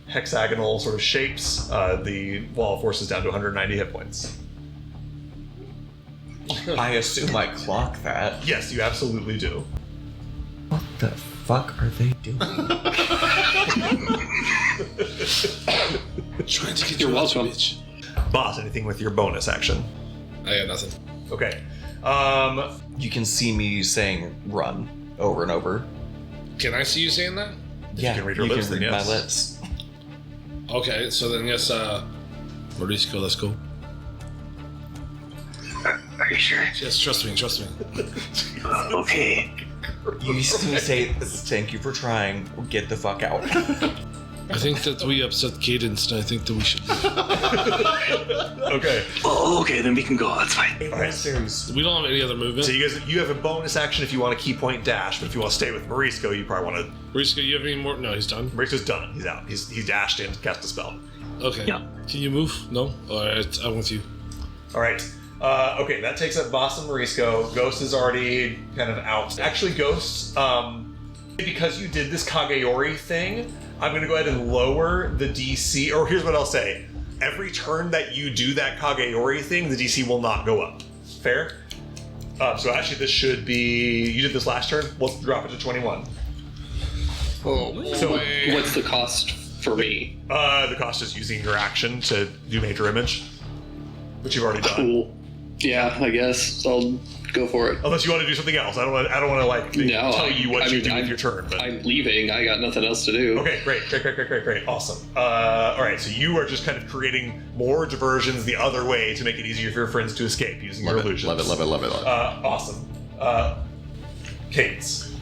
Speaker 1: hexagonal sort of shapes. The wall of force is down to 190 hit points.
Speaker 6: I assume I clock that.
Speaker 1: Yes, you absolutely do.
Speaker 6: What the fuck are they doing?
Speaker 2: Trying to get
Speaker 3: You're
Speaker 2: you out,
Speaker 3: welcome.
Speaker 2: bitch.
Speaker 1: Boss, anything with your bonus action?
Speaker 2: I got nothing.
Speaker 1: Okay.
Speaker 6: You can see me saying "run" over and over.
Speaker 2: Can I see you saying that?
Speaker 6: Yeah,
Speaker 1: can read your lips, then
Speaker 6: read
Speaker 1: yes.
Speaker 6: my lips.
Speaker 2: Okay, so then yes, Mauricio, let's go.
Speaker 8: Are you sure?
Speaker 2: Yes, trust me, trust me.
Speaker 8: Okay.
Speaker 6: You see me say, "Thank you for trying. Get the fuck out."
Speaker 2: I think that we upset Cadence, and I think that we should leave.
Speaker 1: Okay.
Speaker 8: Oh, okay, then we can go. That's fine.
Speaker 1: All right.
Speaker 2: We don't have any other movement.
Speaker 1: So you have a bonus action if you want to key point dash, but if you want to stay with Morisco, you probably want to.
Speaker 2: Mauricio, you have any more? No, he's done.
Speaker 1: Morisco's done. He's out. He dashed in, cast a spell.
Speaker 2: Okay.
Speaker 8: Yeah.
Speaker 2: Can you move? No? Alright, I'm with you.
Speaker 1: All right. Okay, that takes up Boss and Morisco. Ghost is already kind of out. Actually, Ghost, because you did this Kageyori thing, I'm going to go ahead and lower the DC. Or here's what I'll say. Every turn that you do that Kageyori thing, the DC will not go up. Fair? So actually, this should be... You did this last turn. We'll drop it to 21.
Speaker 3: Oh,
Speaker 1: So-
Speaker 3: what's the cost for me?
Speaker 1: The cost is using your action to do Major Image, which you've already done.
Speaker 3: Cool. Yeah, I guess I'll go for it.
Speaker 1: Unless you want to do something else. I don't want to like
Speaker 3: No,
Speaker 1: tell you what
Speaker 3: I
Speaker 1: you
Speaker 3: mean,
Speaker 1: do with
Speaker 3: I'm-
Speaker 1: your turn. But
Speaker 3: I'm leaving. I got nothing else to do.
Speaker 1: okay, great, awesome. All right, so you are just kind of creating more diversions the other way to make it easier for your friends to escape using your
Speaker 5: Love it,
Speaker 1: illusions.
Speaker 5: love it, love it, love it, love it.
Speaker 1: Awesome. Cadence.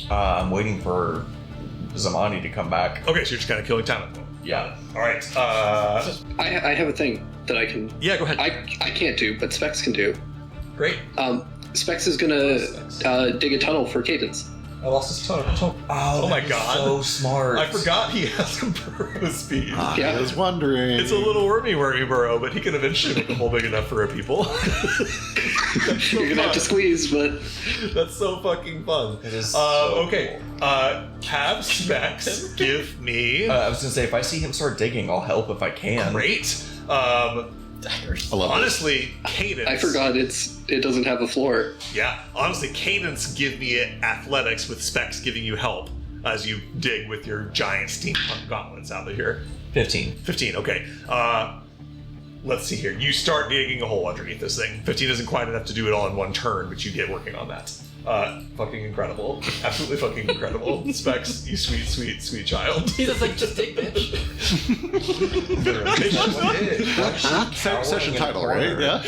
Speaker 6: I'm waiting for Zamani to come back.
Speaker 1: Okay, so you're just kind of killing time at the moment.
Speaker 6: Yeah.
Speaker 1: All right.
Speaker 3: I have a thing that I can.
Speaker 1: Yeah, go ahead.
Speaker 3: I can't do, but Specs can do.
Speaker 1: Great.
Speaker 3: Specs is gonna dig a tunnel for Cadence.
Speaker 1: I lost his tunnel.
Speaker 6: Oh
Speaker 1: my
Speaker 6: that was
Speaker 1: God.
Speaker 6: So smart.
Speaker 1: I forgot he has some burrow speed.
Speaker 3: Yeah.
Speaker 5: I was wondering.
Speaker 1: It's a little wormy burrow, but he can eventually make a hole big enough for a people.
Speaker 3: You're gonna have to squeeze, but
Speaker 1: That's so fucking fun.
Speaker 6: It is
Speaker 1: Okay. Cav Specs, give me.
Speaker 6: I was gonna say, if I see him start digging, I'll help if I can.
Speaker 1: Great.
Speaker 5: I love
Speaker 1: Honestly, Cadence.
Speaker 3: I forgot it doesn't have a floor.
Speaker 1: Yeah, honestly, Cadence give me athletics with Specs giving you help as you dig with your giant steampunk gauntlets out of here.
Speaker 6: 15.
Speaker 1: 15, okay. Let's see here. You start digging a hole underneath this thing. 15 isn't quite enough to do it all in one turn, but you get working on that. Fucking incredible. Absolutely fucking incredible. Specs, you sweet, sweet, sweet child.
Speaker 4: He's just like, just dig, bitch.
Speaker 5: Session title, right? Yeah.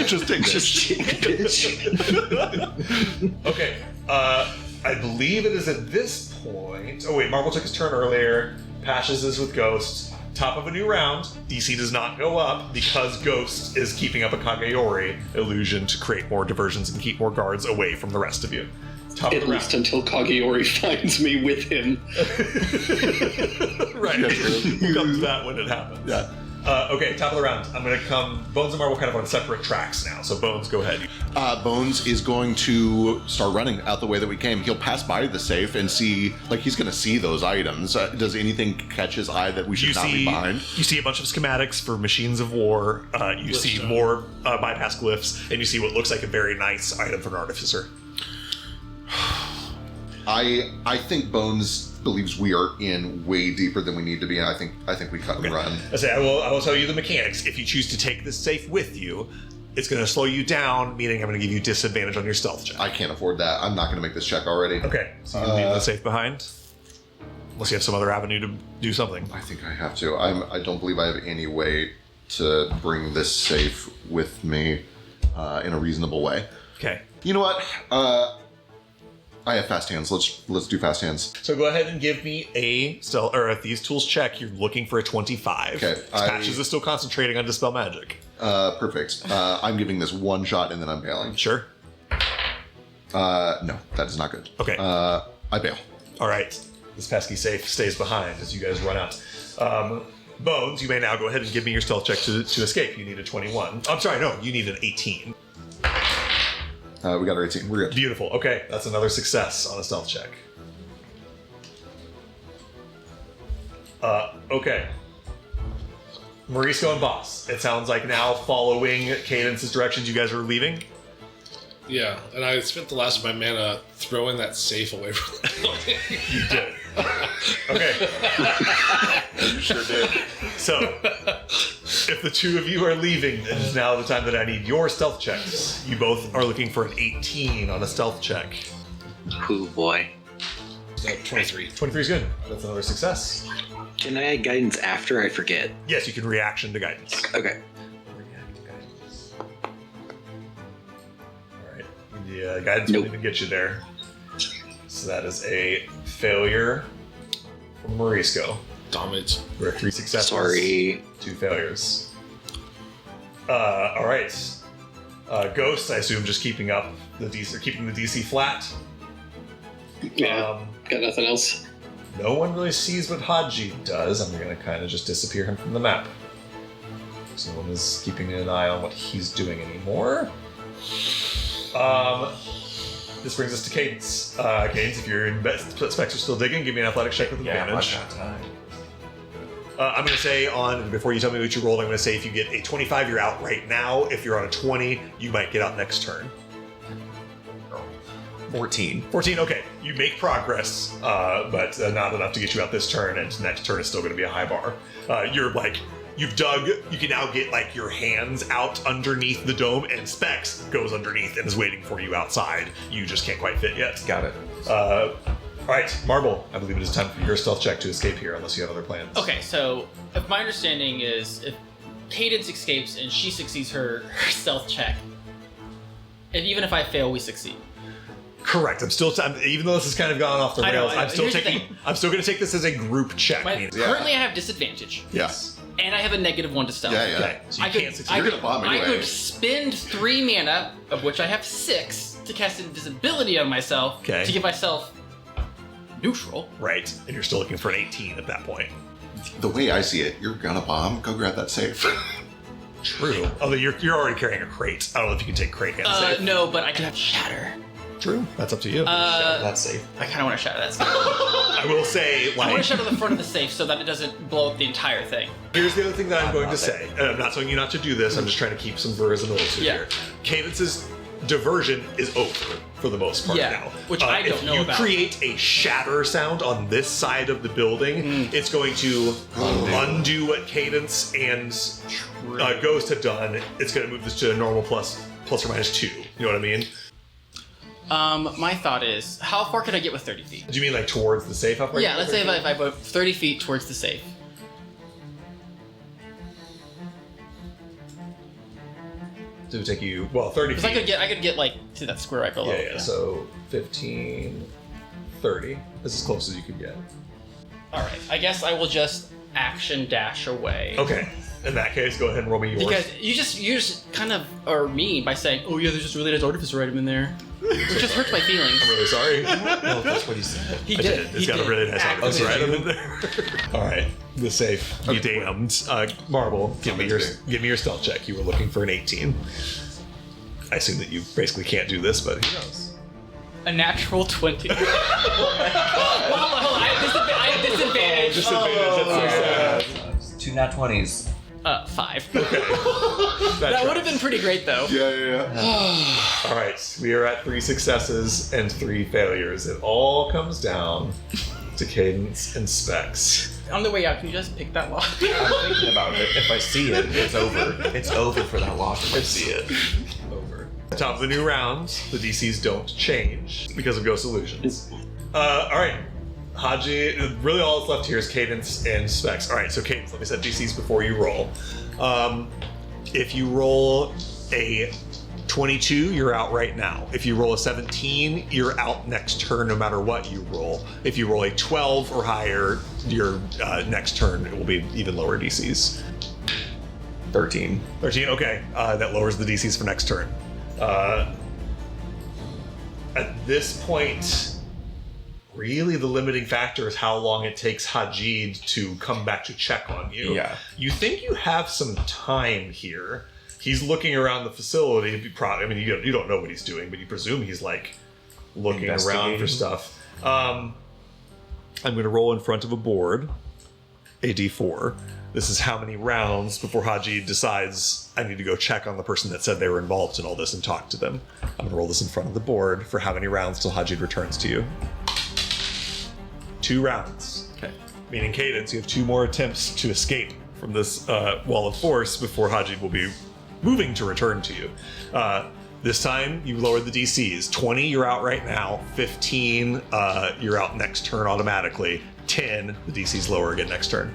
Speaker 5: Just take this.
Speaker 1: Okay, I believe it is at this point. Oh wait, Marvel took his turn earlier. Pashes is with Ghost. Top of a new round. DC does not go up because Ghost is keeping up a Kageyori illusion to create more diversions and keep more guards away from the rest of you. Top of
Speaker 3: At
Speaker 1: the
Speaker 3: least
Speaker 1: round.
Speaker 3: until Kageyori finds me with him.
Speaker 1: Right. We'll come to that when it happens.
Speaker 5: Yeah.
Speaker 1: Okay, top of the round. I'm going to come. Bones and Marvel kind of on separate tracks now. So Bones, go ahead.
Speaker 5: Bones is going to start running out the way that we came. He'll pass by the safe and see, like, he's going to see those items. Does anything catch his eye that we should not be behind?
Speaker 1: You see a bunch of schematics for machines of war. You see
Speaker 2: Glyphstone.
Speaker 1: more bypass glyphs, and you see what looks like a very nice item for an artificer.
Speaker 5: I think Bones believes we are in way deeper than we need to be, and I think we cut and run.
Speaker 1: I will tell you the mechanics. If you choose to take this safe with you, it's going to slow you down, meaning I'm going to give you disadvantage on your stealth check.
Speaker 5: I can't afford that. I'm not going to make this check already.
Speaker 1: Okay, so you leave the safe behind? Unless you have some other avenue to do something.
Speaker 5: I think I have to. I don't believe I have any way to bring this safe with me in a reasonable way.
Speaker 1: Okay.
Speaker 5: You know what? I have fast hands. Let's do fast hands.
Speaker 1: So go ahead and give me a stealth or a Thieves Tools check. You're looking for a 25.
Speaker 5: Okay,
Speaker 1: Patches is still concentrating on Dispel Magic.
Speaker 5: Perfect. I'm giving this one shot and then I'm bailing.
Speaker 1: Sure.
Speaker 5: No, that is not good.
Speaker 1: Okay.
Speaker 5: I bail.
Speaker 1: All right. This pesky safe stays behind as you guys run out. Bones, you may now go ahead and give me your stealth check to escape. You need a 21. I'm sorry, no, you need an 18.
Speaker 5: We got our 18. We're good.
Speaker 1: Beautiful. Okay, that's another success on a stealth check. Okay. Mauricio and Boss, it sounds like now following Cadence's directions, you guys are leaving.
Speaker 2: Yeah, and I spent the last of my mana throwing that safe away from the building.
Speaker 1: You did. Okay.
Speaker 5: You sure did.
Speaker 1: So, if the two of you are leaving, it is now the time that I need your stealth checks. You both are looking for an 18 on a stealth check.
Speaker 8: Oh boy.
Speaker 2: 23.
Speaker 1: 23 is good. That's another success.
Speaker 8: Can I add guidance after I forget?
Speaker 1: Yes, you can reaction to guidance.
Speaker 8: Okay.
Speaker 1: Alright. Yeah, guidance
Speaker 8: Nope.
Speaker 1: won't even get you there. So that is a failure from Morisco.
Speaker 2: Damn it.
Speaker 1: We're at 3 successes.
Speaker 8: Sorry.
Speaker 1: 2 failures. Alright. Ghost, I assume, just keeping up the DC, keeping the DC flat.
Speaker 3: Yeah. Got nothing else.
Speaker 1: No one really sees what Haji does. I'm going to kind of just disappear him from the map. So no one is keeping an eye on what he's doing anymore. This brings us to Cadence. Cadence, if you're in specs are still digging, give me an athletics check with advantage. I'm going to say before you tell me what you rolled, I'm going to say if you get a 25, you're out right now. If you're on a 20, you might get out next turn.
Speaker 6: 14.
Speaker 1: 14, okay. You make progress, but not enough to get you out this turn, and next turn is still going to be a high bar. You've dug, you can now get like your hands out underneath the dome, and Specs goes underneath and is waiting for you outside. You just can't quite fit yet.
Speaker 6: Got it.
Speaker 1: All right, Marble, I believe it is time for your stealth check to escape here, unless you have other plans.
Speaker 4: Okay, so if my understanding is if Cadence escapes and she succeeds her stealth check, even if I fail, we succeed.
Speaker 1: Correct. Even though this has kind of gone off the
Speaker 4: I know,
Speaker 1: rails,
Speaker 4: I know.
Speaker 1: I'm still
Speaker 4: Here's the
Speaker 1: taking.
Speaker 4: thing.
Speaker 1: I'm still going to take this as a group check.
Speaker 4: Currently, I have disadvantage,
Speaker 5: Yes.
Speaker 4: and I have a -1 to stealth.
Speaker 5: Yeah, yeah.
Speaker 1: Okay, so you can't succeed.
Speaker 5: You're gonna bomb
Speaker 4: I
Speaker 5: anyway.
Speaker 4: could spend 3 mana, of which I have 6, to cast invisibility on myself
Speaker 1: Okay.
Speaker 4: to give myself neutral.
Speaker 1: Right, and you're still looking for an 18 at that point.
Speaker 5: The way I see it, you're gonna bomb. Go grab that safe.
Speaker 1: True. Although you're already carrying a crate. I don't know if you can take crate and safe.
Speaker 4: No, but I can have shatter.
Speaker 1: True. That's up to you.
Speaker 6: That's safe.
Speaker 4: I kind of want to shatter that safe.
Speaker 1: I will say,
Speaker 4: I want
Speaker 1: like,
Speaker 4: to shatter the front of the safe so that it doesn't blow up the entire thing.
Speaker 1: here's the other thing that I'm going to
Speaker 6: not
Speaker 1: say. And I'm not telling you not to do this. I'm just trying to keep some verisimilitude
Speaker 4: Yeah.
Speaker 1: here. Cadence's diversion is over for the most part
Speaker 4: Yeah,
Speaker 1: now.
Speaker 4: which I don't know about.
Speaker 1: If you create a shatter sound on this side of the building, it's going to undo what Cadence and Ghost have done. It's going to move this to a normal plus or minus 2. You know what I mean?
Speaker 4: My thought is, how far could I get with 30 feet?
Speaker 1: Do you mean like towards the safe? How far
Speaker 4: Yeah,
Speaker 1: you
Speaker 4: let's
Speaker 1: can
Speaker 4: say
Speaker 1: go?
Speaker 4: if I put 30 feet towards the safe.
Speaker 1: To take you, well, 30
Speaker 4: Because
Speaker 1: feet.
Speaker 4: I could get like to that square right below.
Speaker 1: Yeah. So 15, 30. That's as close as you could get.
Speaker 4: All right. I guess I will just action dash away.
Speaker 1: Okay. In that case, go ahead and roll me yours.
Speaker 4: Because you just kind of are mean by saying, "Oh yeah, there's just a really nice artificer item in there," which just hurts my feelings.
Speaker 1: I'm really sorry.
Speaker 6: No, that's what he said.
Speaker 4: He
Speaker 1: I did. It's
Speaker 4: He
Speaker 1: got
Speaker 4: did.
Speaker 1: a really nice artificer
Speaker 6: Okay.
Speaker 1: item in there. All right, the safe. You damned. Marble, give me your stealth check. You were looking for an 18. I assume that you basically can't do this, but who knows?
Speaker 4: A natural 20. Hold on. I have disadvantage.
Speaker 1: Disadvantage. That's so sad.
Speaker 6: 2 nat 20s.
Speaker 4: 5.
Speaker 1: That
Speaker 4: That would have been pretty great though.
Speaker 5: Yeah.
Speaker 1: All right, we are at 3 successes and 3 failures. It all comes down to Cadence and Specs.
Speaker 4: On the way out, can you just pick that lock?
Speaker 6: I'm thinking about it. If I see it, it's over. It's over for that lock. If I see it.
Speaker 1: Over. Top of the new round, the DCs don't change because of Ghost Illusions. All right, Haji, really all that's left here is Cadence and Specs. All right, so Cadence, let me set DCs before you roll. If you roll a 22, you're out right now. If you roll a 17, you're out next turn no matter what you roll. If you roll a 12 or higher, your next turn it will be even lower DCs.
Speaker 6: 13.
Speaker 1: 13, okay. That lowers the DCs for next turn. At this point, really the limiting factor is how long it takes Hajid to come back to check on you.
Speaker 6: Yeah.
Speaker 1: You think you have some time here. He's looking around the facility. I mean, you don't know what he's doing, but you presume he's like looking around for
Speaker 6: Investigating.
Speaker 1: stuff. I'm going to roll in front of a board, a D4. This is how many rounds before Haji decides I need to go check on the person that said they were involved in all this and talk to them. I'm going to roll this in front of the board for how many rounds till Haji returns to you. 2 rounds.
Speaker 6: Okay.
Speaker 1: Meaning Cadence, you have 2 more attempts to escape from this wall of force before Haji will be moving to return to you. This time, you lowered the DCs. 20, you're out right now. 15, you're out next turn automatically. 10, the DC's lower again next turn.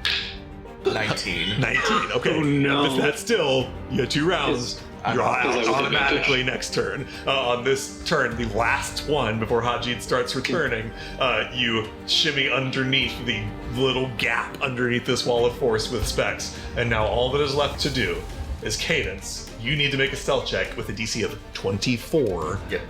Speaker 6: 19.
Speaker 1: 19, okay.
Speaker 3: Oh, no.
Speaker 1: If that's still, you have 2 rounds. You're out
Speaker 3: Because I was
Speaker 1: automatically next turn. On this turn, the last one before Hajid starts returning, you shimmy underneath the little gap underneath this wall of force with Specs. And now all that is left to do is Cadence. You need to make a stealth check with a DC of 24
Speaker 6: Yep.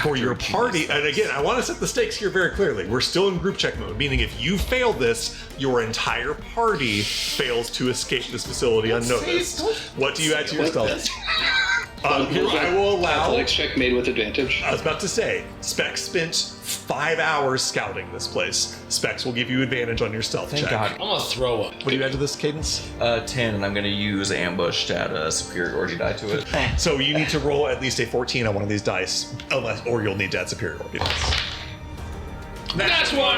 Speaker 1: for your party. And again, I want to set the stakes here very clearly. We're still in group check mode, meaning if you fail this, your entire party fails to escape this facility unnoticed. What do you add to your stealth? I will allow.
Speaker 3: Athletics check made with advantage.
Speaker 1: I was about to say, Specs spent 5 hours scouting this place. Specs will give you advantage on your stealth
Speaker 6: Thank
Speaker 1: check.
Speaker 6: God.
Speaker 2: I'm gonna throw up.
Speaker 1: What do you add to this, Cadence?
Speaker 6: 10, and I'm going to use ambush to add a superiority die to it.
Speaker 1: So you need to roll at least a 14 on one of these dice, or you'll need to add superiority dice.
Speaker 2: That's one.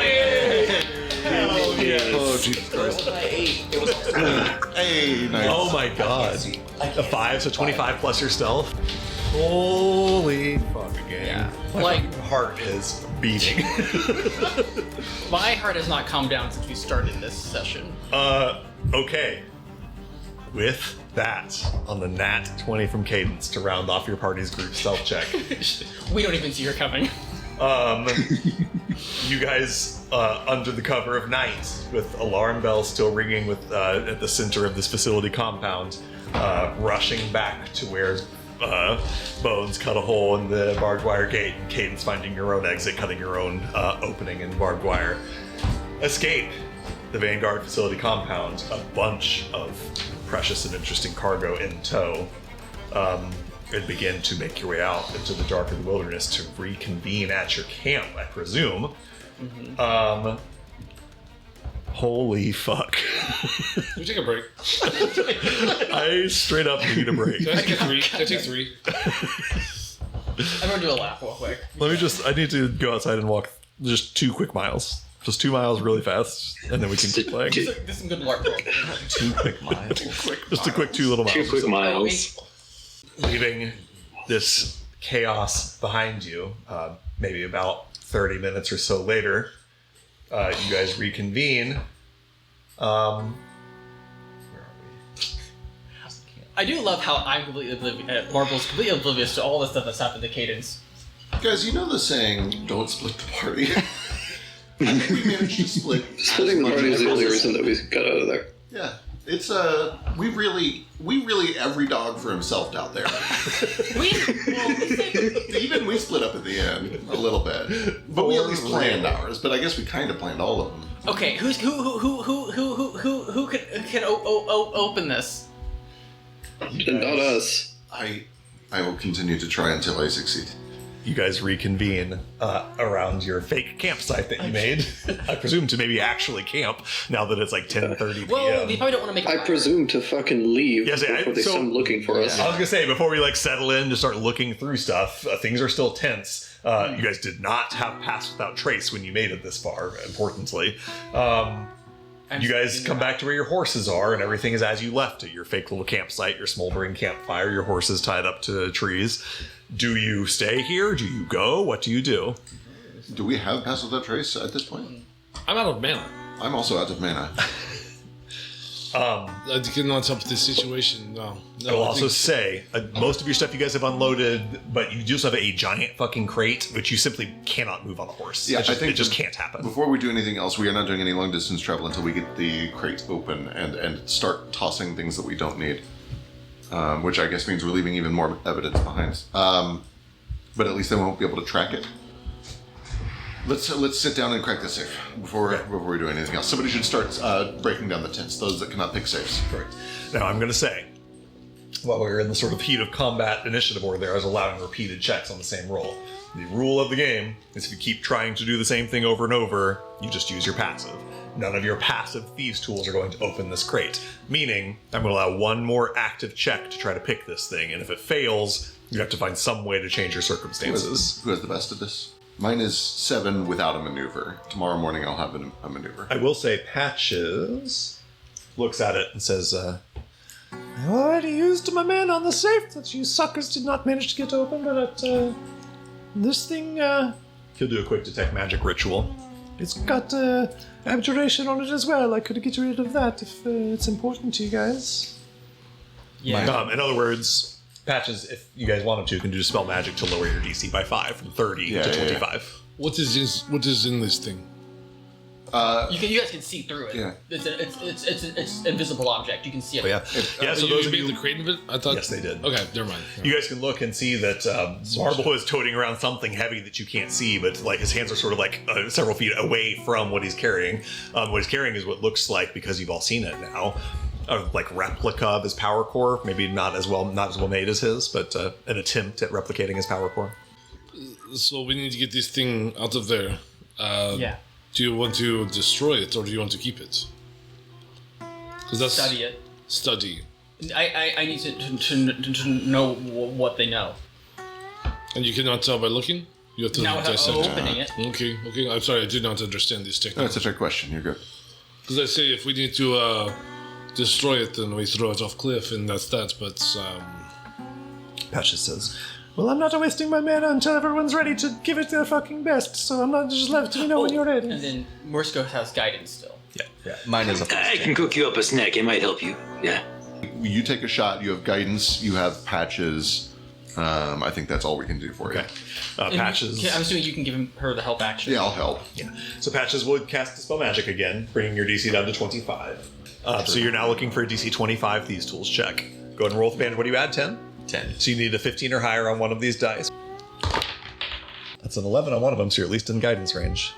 Speaker 1: Hell yes.
Speaker 5: Oh, Jesus Christ. Hey, nice.
Speaker 1: Oh my god. A 5, so 25 plus your stealth. Holy fuck again.
Speaker 4: Yeah.
Speaker 1: My
Speaker 4: Like-
Speaker 1: fucking heart is beating.
Speaker 4: My heart has not calmed down since we started this session.
Speaker 1: Okay. With that, on the nat 20 from Cadence to round off your party's group stealth check.
Speaker 4: We don't even see her coming.
Speaker 1: You guys, under the cover of night, with alarm bells still ringing at the center of this facility compound, rushing back to where Bones cut a hole in the barbed wire gate, and Cadence finding your own exit, cutting your own opening in barbed wire. Escape the Vanguard facility compound. A bunch of precious and interesting cargo in tow, and begin to make your way out into the dark of the wilderness to reconvene at your camp, I presume. Holy fuck.
Speaker 2: Can we take a break?
Speaker 1: I straight up need a break.
Speaker 2: Can I take three? Can I take three?
Speaker 4: I'm gonna do a lap real quick.
Speaker 1: I need to go outside and walk just 2 quick miles. Just 2 miles really fast, and then we can keep playing.
Speaker 4: This is some good LARP.
Speaker 6: 2 quick miles.
Speaker 1: Just a quick 2 little miles.
Speaker 3: 2 quick miles.
Speaker 1: Leaving this chaos behind you, maybe about 30 minutes or so later, you guys reconvene. Where are we?
Speaker 4: I do love how I'm completely oblivious. Marvel's completely oblivious to all the stuff that's happened to Cadence.
Speaker 5: Guys, you know the saying, don't split the party. I think we managed to split.
Speaker 3: Splitting the
Speaker 5: as much
Speaker 3: party is
Speaker 5: as
Speaker 3: the only
Speaker 5: possible.
Speaker 3: reason that we got out of there.
Speaker 5: Yeah. It's we really every dog for himself out there. Even we split up at the end a little bit, but we at least planned ours. But I guess we kind of planned all of them.
Speaker 4: Okay, who can open this?
Speaker 3: And not us.
Speaker 5: I will continue to try until I succeed.
Speaker 1: You guys reconvene around your fake campsite that you made. I presume to maybe actually camp now that it's like 10:30 p.m.
Speaker 4: Well, they probably don't want to make.
Speaker 3: I presume to fucking leave
Speaker 1: Yes,
Speaker 3: before they come looking for us.
Speaker 1: I was gonna say before we like settle in to start looking through stuff, things are still tense. You guys did not have Pass Without Trace when you made it this far. Importantly, you guys come back to where your horses are, and everything is as you left it. Your fake little campsite, your smoldering campfire, your horses tied up to trees. Do you stay here? Do you go? What do you do?
Speaker 5: Do we have Pass Without Trace at this point?
Speaker 2: I'm out of mana.
Speaker 5: I'm also out of mana.
Speaker 2: I cannot help this situation. No.
Speaker 1: I will also say, most of your stuff you guys have unloaded, but you just have a giant fucking crate, which you simply cannot move on a horse.
Speaker 5: Yeah,
Speaker 1: I think it just can't happen.
Speaker 5: Before we do anything else, we are not doing any long distance travel until we get the crate open and start tossing things that we don't need. Which I guess means we're leaving even more evidence behind. But at least they won't be able to track it. Let's sit down and crack this safe before we do anything else. Somebody should start breaking down the tents. Those that cannot pick safes.
Speaker 1: Correct. Now, I'm going to say, while we're in the sort of heat of combat initiative order there, I was allowing repeated checks on the same roll. The rule of the game is if you keep trying to do the same thing over and over, you just use your passive. None of your passive thieves tools are going to open this crate. Meaning, I'm going to allow one more active check to try to pick this thing, and if it fails, you have to find some way to change your circumstances.
Speaker 5: Who has the best of this? Mine is 7 without a maneuver. Tomorrow morning I'll have a maneuver.
Speaker 1: I will say Patches looks at it and says,
Speaker 7: I already used my mana on the safe that you suckers did not manage to get open, but this thing,
Speaker 1: he'll do a quick detect magic ritual.
Speaker 7: it's got abjuration on it as well. I could get rid of that if it's important to you guys.
Speaker 4: Yeah.
Speaker 1: In other words, Patches, if you guys wanted to, can do spell magic to lower your DC by 5 from 30 to 25.
Speaker 2: What is in this thing?
Speaker 4: You guys can see through it.
Speaker 5: Yeah.
Speaker 4: It's an invisible object. You can see it.
Speaker 1: Oh, yeah. So
Speaker 2: you
Speaker 1: those of
Speaker 2: made
Speaker 1: you...
Speaker 2: the crate of it? I thought.
Speaker 1: Yes, they did.
Speaker 2: Okay, never mind.
Speaker 1: You guys can look and see that Marble is toting around something heavy that you can't see, but like his hands are sort of like several feet away from what he's carrying. What he's carrying is what looks like, because you've all seen it now, a like replica of his power core. Maybe not as well made as his, but an attempt at replicating his power core.
Speaker 2: So we need to get this thing out of there.
Speaker 4: Yeah.
Speaker 2: Do you want to destroy it, or do you want to keep it? Because that's
Speaker 4: Study it.
Speaker 2: Study.
Speaker 4: I need to know what they know.
Speaker 2: And you cannot tell by looking? You have to
Speaker 4: Now without
Speaker 2: dissect
Speaker 4: opening it.
Speaker 2: Okay. I'm sorry, I did not understand this
Speaker 5: No,
Speaker 2: technique.
Speaker 5: it's a trick question. You're good.
Speaker 2: Because I say if we need to destroy it, then we throw it off cliff, and that's that. But
Speaker 1: Patches says,
Speaker 7: Well, I'm not wasting my mana until everyone's ready to give it their fucking best, so I'm not just let me know when you're ready.
Speaker 4: And then Morsko has guidance still.
Speaker 6: Yeah, mine is a first
Speaker 8: I can cook you up a snack. It might help you. Yeah.
Speaker 5: You take a shot. You have guidance. You have Patches. I think that's all we can do for you.
Speaker 1: okay.
Speaker 4: And
Speaker 1: Patches...
Speaker 4: I'm assuming you can give her the help action.
Speaker 5: Yeah, I'll help.
Speaker 1: Yeah. So Patches would cast Dispel Magic again, bringing your DC down to 25. So you're now looking for a DC 25 Thieves Tools check. Go ahead and roll with advantage. What do you add, 10?
Speaker 6: 10.
Speaker 1: So you need a 15 or higher on one of these dice. That's an 11 on one of them, so you're at least in guidance range.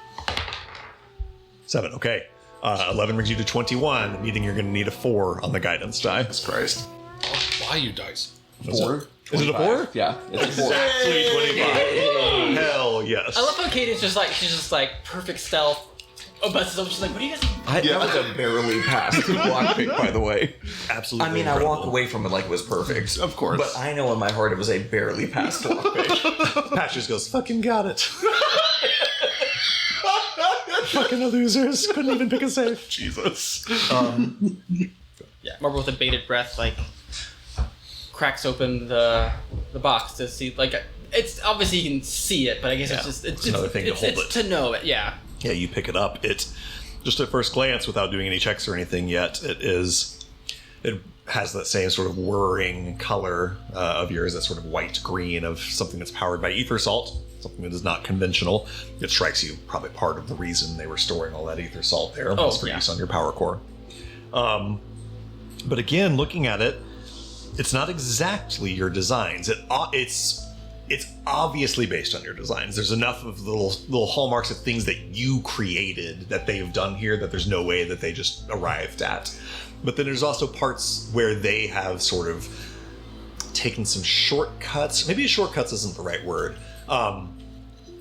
Speaker 1: 7, okay. 11 brings you to 21, meaning you're going to need a 4 on the guidance die.
Speaker 5: Jesus Christ.
Speaker 2: I'll buy you dice.
Speaker 5: 4?
Speaker 1: Is it a 4?
Speaker 6: Yeah, it's a 4.
Speaker 1: Exactly 25. Hell yes.
Speaker 4: I love how Katie's just like, she's just like perfect stealth. Oh, but she's like, what do you guys think?
Speaker 6: That was a barely passed lockpick, by the way.
Speaker 1: Absolutely
Speaker 6: I mean,
Speaker 1: incredible.
Speaker 6: I walk away from it like it was perfect.
Speaker 5: Of course.
Speaker 6: But I know in my heart it was a barely passed lockpick.
Speaker 1: Patch just goes, fucking got it.
Speaker 7: Fucking losers. Couldn't even pick a safe.
Speaker 1: Jesus.
Speaker 4: Yeah, Marble with a bated breath, like, cracks open the box to see, like, it's obviously you can see it, but I guess
Speaker 1: Yeah,
Speaker 4: it's just,
Speaker 1: it's another thing to hold
Speaker 4: it's
Speaker 1: it.
Speaker 4: to know it, yeah.
Speaker 1: Yeah, you pick it up. It just at first glance, without doing any checks or anything yet, it has that same sort of whirring color of yours, that sort of white green of something that's powered by ether salt, something that is not conventional. It strikes you probably part of the reason they were storing all that ether salt there was for use on your power core. But again, looking at it, it's not exactly your designs. It's obviously based on your designs. There's enough of little hallmarks of things that you created that they've done here that there's no way that they just arrived at. But then there's also parts where they have sort of taken some shortcuts. Maybe shortcuts isn't the right word.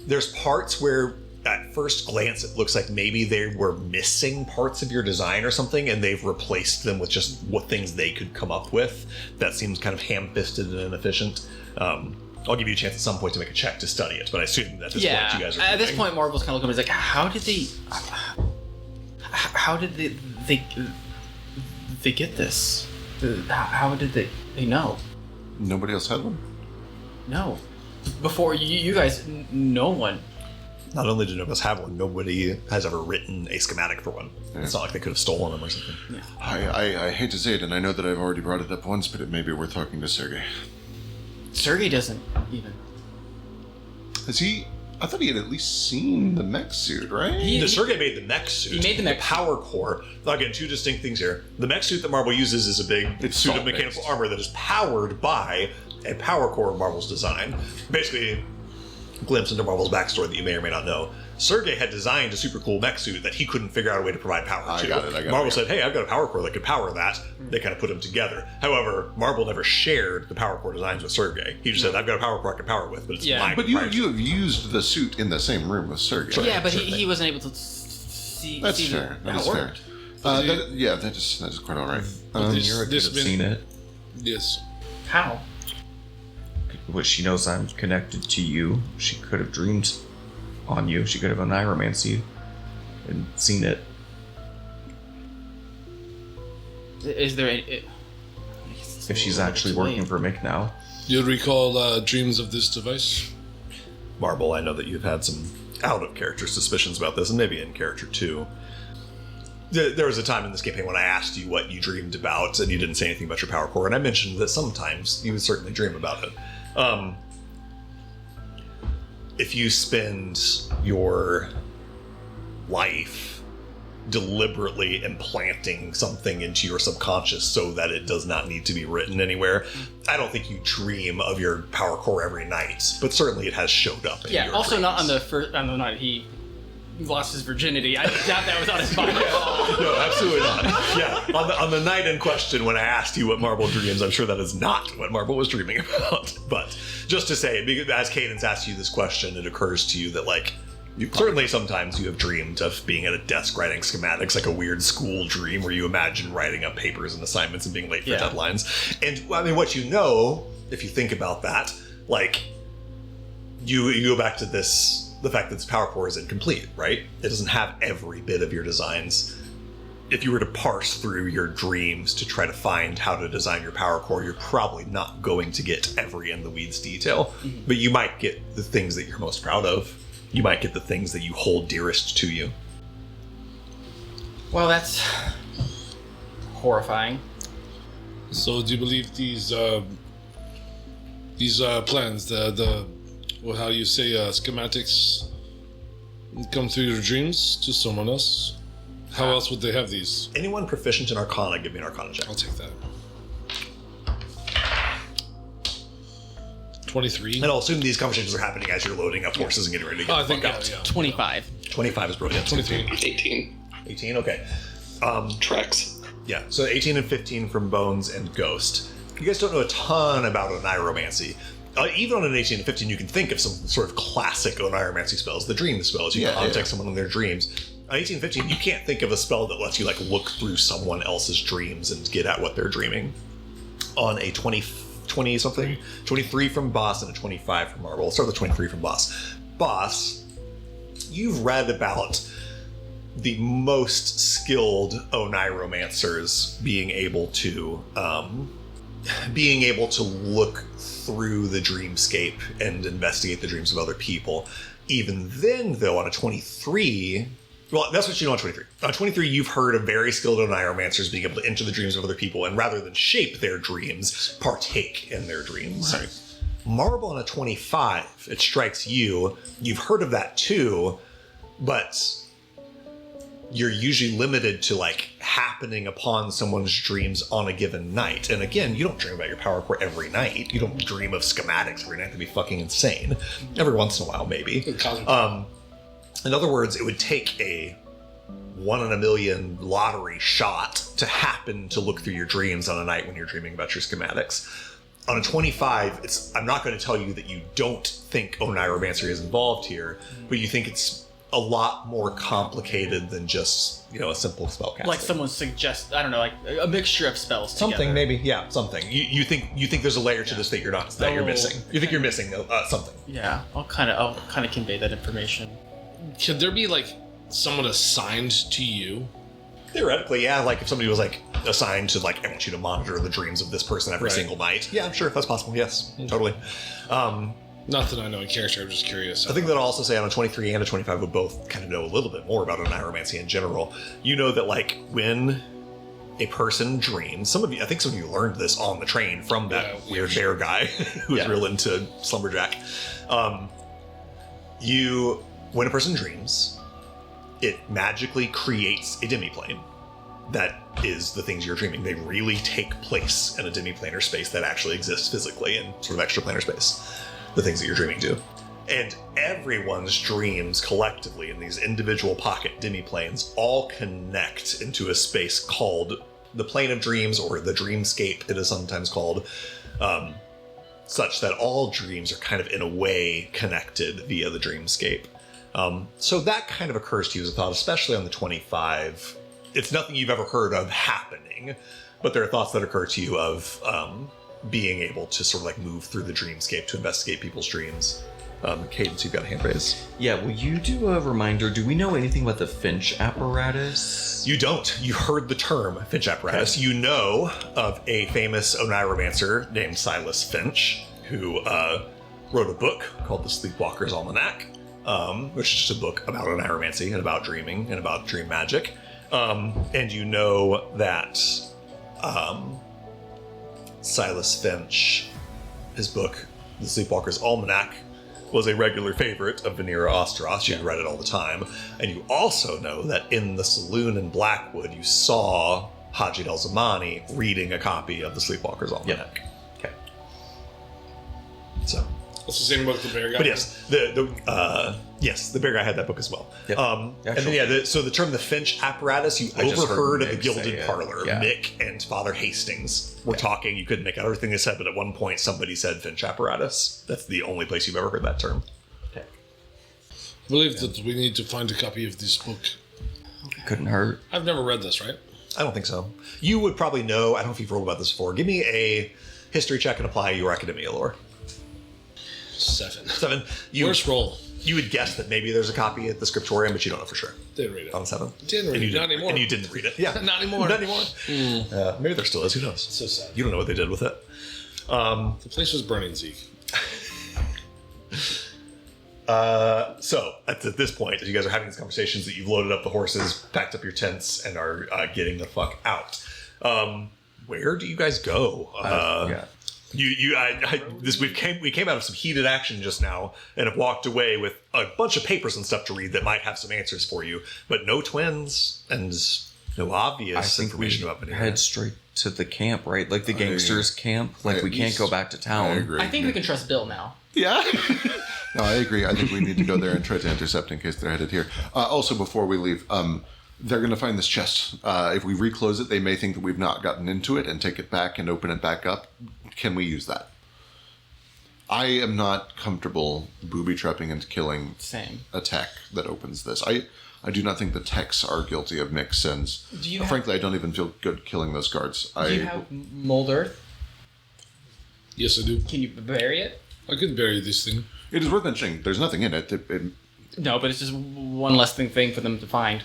Speaker 1: There's parts where at first glance it looks like maybe they were missing parts of your design or something, and they've replaced them with just what things they could come up with. That seems kind of ham-fisted and inefficient. I'll give you a chance at some point to make a check to study it, but I assume that at this point you guys are
Speaker 4: at this
Speaker 1: moving.
Speaker 4: point Marble's kind of looking at me, like, how did they get this? How did they know?
Speaker 5: Nobody else had one?
Speaker 4: No. Before you guys, no one.
Speaker 1: Not only did none of us have one, nobody has ever written a schematic for one. It's not like they could have stolen them or something.
Speaker 5: I hate to say it, and I know that I've already brought it up once, but it may be worth talking to Sergey.
Speaker 4: Sergey doesn't even.
Speaker 5: Has he? I thought he had at least seen the mech suit, right?
Speaker 1: The Sergey made the mech suit.
Speaker 4: He made the mech
Speaker 1: power core. Again, two distinct things here. The mech suit that Marble uses is a big
Speaker 5: It's
Speaker 1: suit of
Speaker 5: salt-based.
Speaker 1: mechanical armor that is powered by a power core of Marble's design. Basically, a glimpse into Marble's backstory that you may or may not know. Sergey had designed a super cool mech suit that he couldn't figure out a way to provide power
Speaker 5: I
Speaker 1: to.
Speaker 5: got it.
Speaker 1: Marble said, hey, I've got a power core that could power that. They kind of put them together. However, Marble never shared the power core designs with Sergey. He just said, I've got a power core I can power with, but it's
Speaker 4: Yeah.
Speaker 1: mine.
Speaker 5: But you have used the suit in the same room with Sergey.
Speaker 4: Yeah, but he wasn't able to see.
Speaker 5: That's
Speaker 4: see
Speaker 5: fair. That
Speaker 4: how
Speaker 5: is
Speaker 4: it
Speaker 5: fair.
Speaker 4: worked.
Speaker 5: That is quite all right.
Speaker 6: Mira could have seen it.
Speaker 2: Yes.
Speaker 4: How?
Speaker 6: What she knows I'm connected to you. She could have dreamed on you. She could have oneiromanced you and seen it.
Speaker 4: Is there any?
Speaker 6: If she's actually working for Mick now.
Speaker 2: You recall dreams of this device?
Speaker 1: Marble, I know that you've had some out-of-character suspicions about this, and maybe in character too. There was a time in this campaign when I asked you what you dreamed about, and you didn't say anything about your power core, and I mentioned that sometimes you would certainly dream about it. If you spend your life deliberately implanting something into your subconscious so that it does not need to be written anywhere, I don't think you dream of your power core every night, but certainly it has showed up in
Speaker 4: Yeah.
Speaker 1: your
Speaker 4: Also, not
Speaker 1: dreams.
Speaker 4: on the night he lost his virginity. I doubt that was on his mind at all.
Speaker 1: No, absolutely not. Yeah, on the night in question, when I asked you what Marble dreams, I'm sure that is not what Marble was dreaming about. But just to say, because as Cadence asked you this question, it occurs to you that, like, certainly sometimes you have dreamed of being at a desk writing schematics, like a weird school dream where you imagine writing up papers and assignments and being late for
Speaker 4: Yeah.
Speaker 1: deadlines. And, I mean, what you know, if you think about that, like, you go back to this, the fact that this power core is incomplete, right? It doesn't have every bit of your designs. If you were to parse through your dreams to try to find how to design your power core, you're probably not going to get every in the weeds detail, but you might get the things that you're most proud of. You might get the things that you hold dearest to you.
Speaker 4: Well, that's horrifying.
Speaker 2: So, do you believe these plans, well, how you say schematics, come through your dreams to someone else? How else would they have these?
Speaker 1: Anyone proficient in Arcana, give me an Arcana check.
Speaker 2: I'll take that. 23.
Speaker 1: And I'll assume these conversations are happening as you're loading up horses and getting ready to get
Speaker 2: I
Speaker 1: the
Speaker 2: think,
Speaker 1: fuck out.
Speaker 2: yeah.
Speaker 4: 25.
Speaker 1: 25 is brilliant.
Speaker 2: 23.
Speaker 3: 18.
Speaker 1: 18? Okay.
Speaker 3: Tracks.
Speaker 1: Yeah, so 18 and 15 from Bones and Ghost. You guys don't know a ton about Oniromancy. Even on an 18 and 15, you can think of some sort of classic Oniromancy spells, the dream spells. You can contact someone in their dreams. On 18 and 15, you can't think of a spell that lets you like look through someone else's dreams and get at what they're dreaming. On a 20-something, 23 from Boss and a 25 from Marble. We'll start with 23 from Boss. Boss, you've read about the most skilled Oniromancers being able to look through the dreamscape and investigate the dreams of other people. Even then, though, on a 23, well, that's what you know on 23. On 23, you've heard of very skilled Oniromancers being able to enter the dreams of other people and rather than shape their dreams, partake in their dreams. Right. Marble on a 25, it strikes you. You've heard of that too, but you're usually limited to like happening upon someone's dreams on a given night. And again, you don't dream about your power core every night. You don't dream of schematics every night. That'd be fucking insane. Every once in a while, maybe. In other words, it would take a 1 in a million lottery shot to happen to look through your dreams on a night when you're dreaming about your schematics. On a 25, I'm not going to tell you that you don't think Oniromancy is involved here, but you think it's a lot more complicated than just, a simple spell casting.
Speaker 4: Like someone suggests, I don't know, like a mixture of spells together.
Speaker 1: Something, maybe, yeah, something. You think there's a layer to this that you're missing. You think you're missing something.
Speaker 4: Yeah, I'll kind of convey that information.
Speaker 2: Could there be like someone assigned to you?
Speaker 1: Theoretically, yeah. Like if somebody was like assigned to like, I want you to monitor the dreams of this person every single night. Yeah, I'm sure that's possible. Yes, totally.
Speaker 2: Not that I know in character. I'm just curious.
Speaker 1: I think that I'll also say on a 23 and a 25 would both kind of know a little bit more about Oniromancy in general. You know that like when a person dreams, I think some of you learned this on the train from that weird bear guy who's real into Slumberjack. When a person dreams, it magically creates a demiplane. That is the things you're dreaming. They really take place in a demiplanar space that actually exists physically in sort of extraplanar space. The things that you're dreaming do. And everyone's dreams collectively in these individual pocket demiplanes all connect into a space called the plane of dreams, or the dreamscape, it is sometimes called, such that all dreams are kind of in a way connected via the dreamscape. So that kind of occurs to you as a thought, especially on the 25. It's nothing you've ever heard of happening, but there are thoughts that occur to you of being able to sort of like move through the dreamscape to investigate people's dreams. Cadence, you've got a hand raised.
Speaker 6: Yeah, will you do a reminder? Do we know anything about the Finch apparatus?
Speaker 1: You don't. You heard the term Finch apparatus. Okay. You know of a famous Oniromancer named Silas Finch, who wrote a book called The Sleepwalker's Almanac, which is just a book about Oniromancy and about dreaming and about dream magic. And you know that Silas Finch, his book, The Sleepwalker's Almanac, was a regular favorite of Vanera Ostros. You read it all the time. And you also know that in the saloon in Blackwood, you saw Haji Del Zamani reading a copy of The Sleepwalker's Almanac.
Speaker 6: Yep. Okay.
Speaker 1: So...
Speaker 2: That's the same book the bear guy.
Speaker 1: But yes, the bear guy had that book as well.
Speaker 6: Yep.
Speaker 1: And then so the term the Finch apparatus, you overheard at the Gilded Parlor.
Speaker 6: Yeah.
Speaker 1: Mick and Father Hastings were talking. You couldn't make out everything they said, but at one point somebody said Finch apparatus. That's the only place you've ever heard that term.
Speaker 6: Okay.
Speaker 2: I believe that we need to find a copy of this book.
Speaker 6: Couldn't hurt.
Speaker 2: I've never read this, right?
Speaker 1: I don't think so. You would probably know. I don't know if you've rolled about this before. Give me a history check and apply your academia lore.
Speaker 2: 7.
Speaker 1: Worst
Speaker 2: roll.
Speaker 1: You would guess that maybe there's a copy at the scriptorium, but you don't know for sure.
Speaker 2: Didn't read it.
Speaker 1: On 7.
Speaker 2: Didn't read it. Not anymore.
Speaker 1: And you didn't read it. Yeah.
Speaker 2: Not anymore.
Speaker 1: Not anymore. Maybe there still is. Who knows?
Speaker 2: So sad.
Speaker 1: You don't know what they did with it.
Speaker 2: The place was burning, Zeke.
Speaker 1: So, at this point, as you guys are having these conversations, that you've loaded up the horses, packed up your tents, and are getting the fuck out. Where do you guys go? We came out of some heated action just now and have walked away with a bunch of papers and stuff to read that might have some answers for you, but no twins and no obvious information about Vanera.
Speaker 6: Head straight to the camp, right? Like the gangsters' camp. Like we can't go back to town.
Speaker 5: I agree.
Speaker 4: I think we can trust Bill now.
Speaker 1: Yeah.
Speaker 5: No, I agree. I think we need to go there and try to intercept in case they're headed here. Also, before we leave, they're going to find this chest. If we reclose it, they may think that we've not gotten into it and take it back and open it back up. Can we use that? I am not comfortable booby-trapping and killing
Speaker 4: Same.
Speaker 5: a tech that opens this. I do not think the techs are guilty of mixed sins. Frankly, I don't even feel good killing those guards.
Speaker 4: Do you have mold earth?
Speaker 2: Yes, I do.
Speaker 4: Can you bury it?
Speaker 2: I could bury this thing.
Speaker 5: It is worth mentioning. There's nothing in it.
Speaker 4: No, but it's just one less thing for them to find.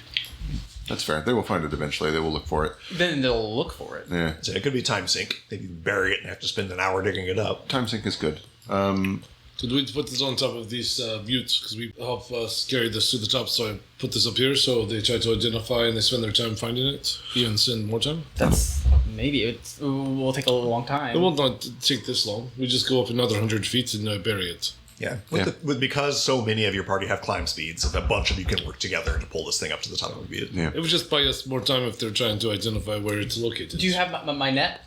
Speaker 5: That's fair. They will find it eventually. They will look for it.
Speaker 4: Then they'll look for it.
Speaker 5: Yeah.
Speaker 1: So it could be time sink. They can bury it and have to spend an hour digging it up.
Speaker 5: Time sink is good.
Speaker 2: Could we put this on top of these buttes? Because we help us carry this to the top, so I put this up here so they try to identify and they spend their time finding it, even spend more time?
Speaker 4: That's maybe it will take a long time.
Speaker 2: It will not take this long. We just go up another 100 feet and bury it.
Speaker 1: Yeah. Because so many of your party have climb speeds, if a bunch of you can work together to pull this thing up to the top, it would be it.
Speaker 5: Yeah.
Speaker 2: It would just buy us more time if they're trying to identify where it's located.
Speaker 4: Do you have my net?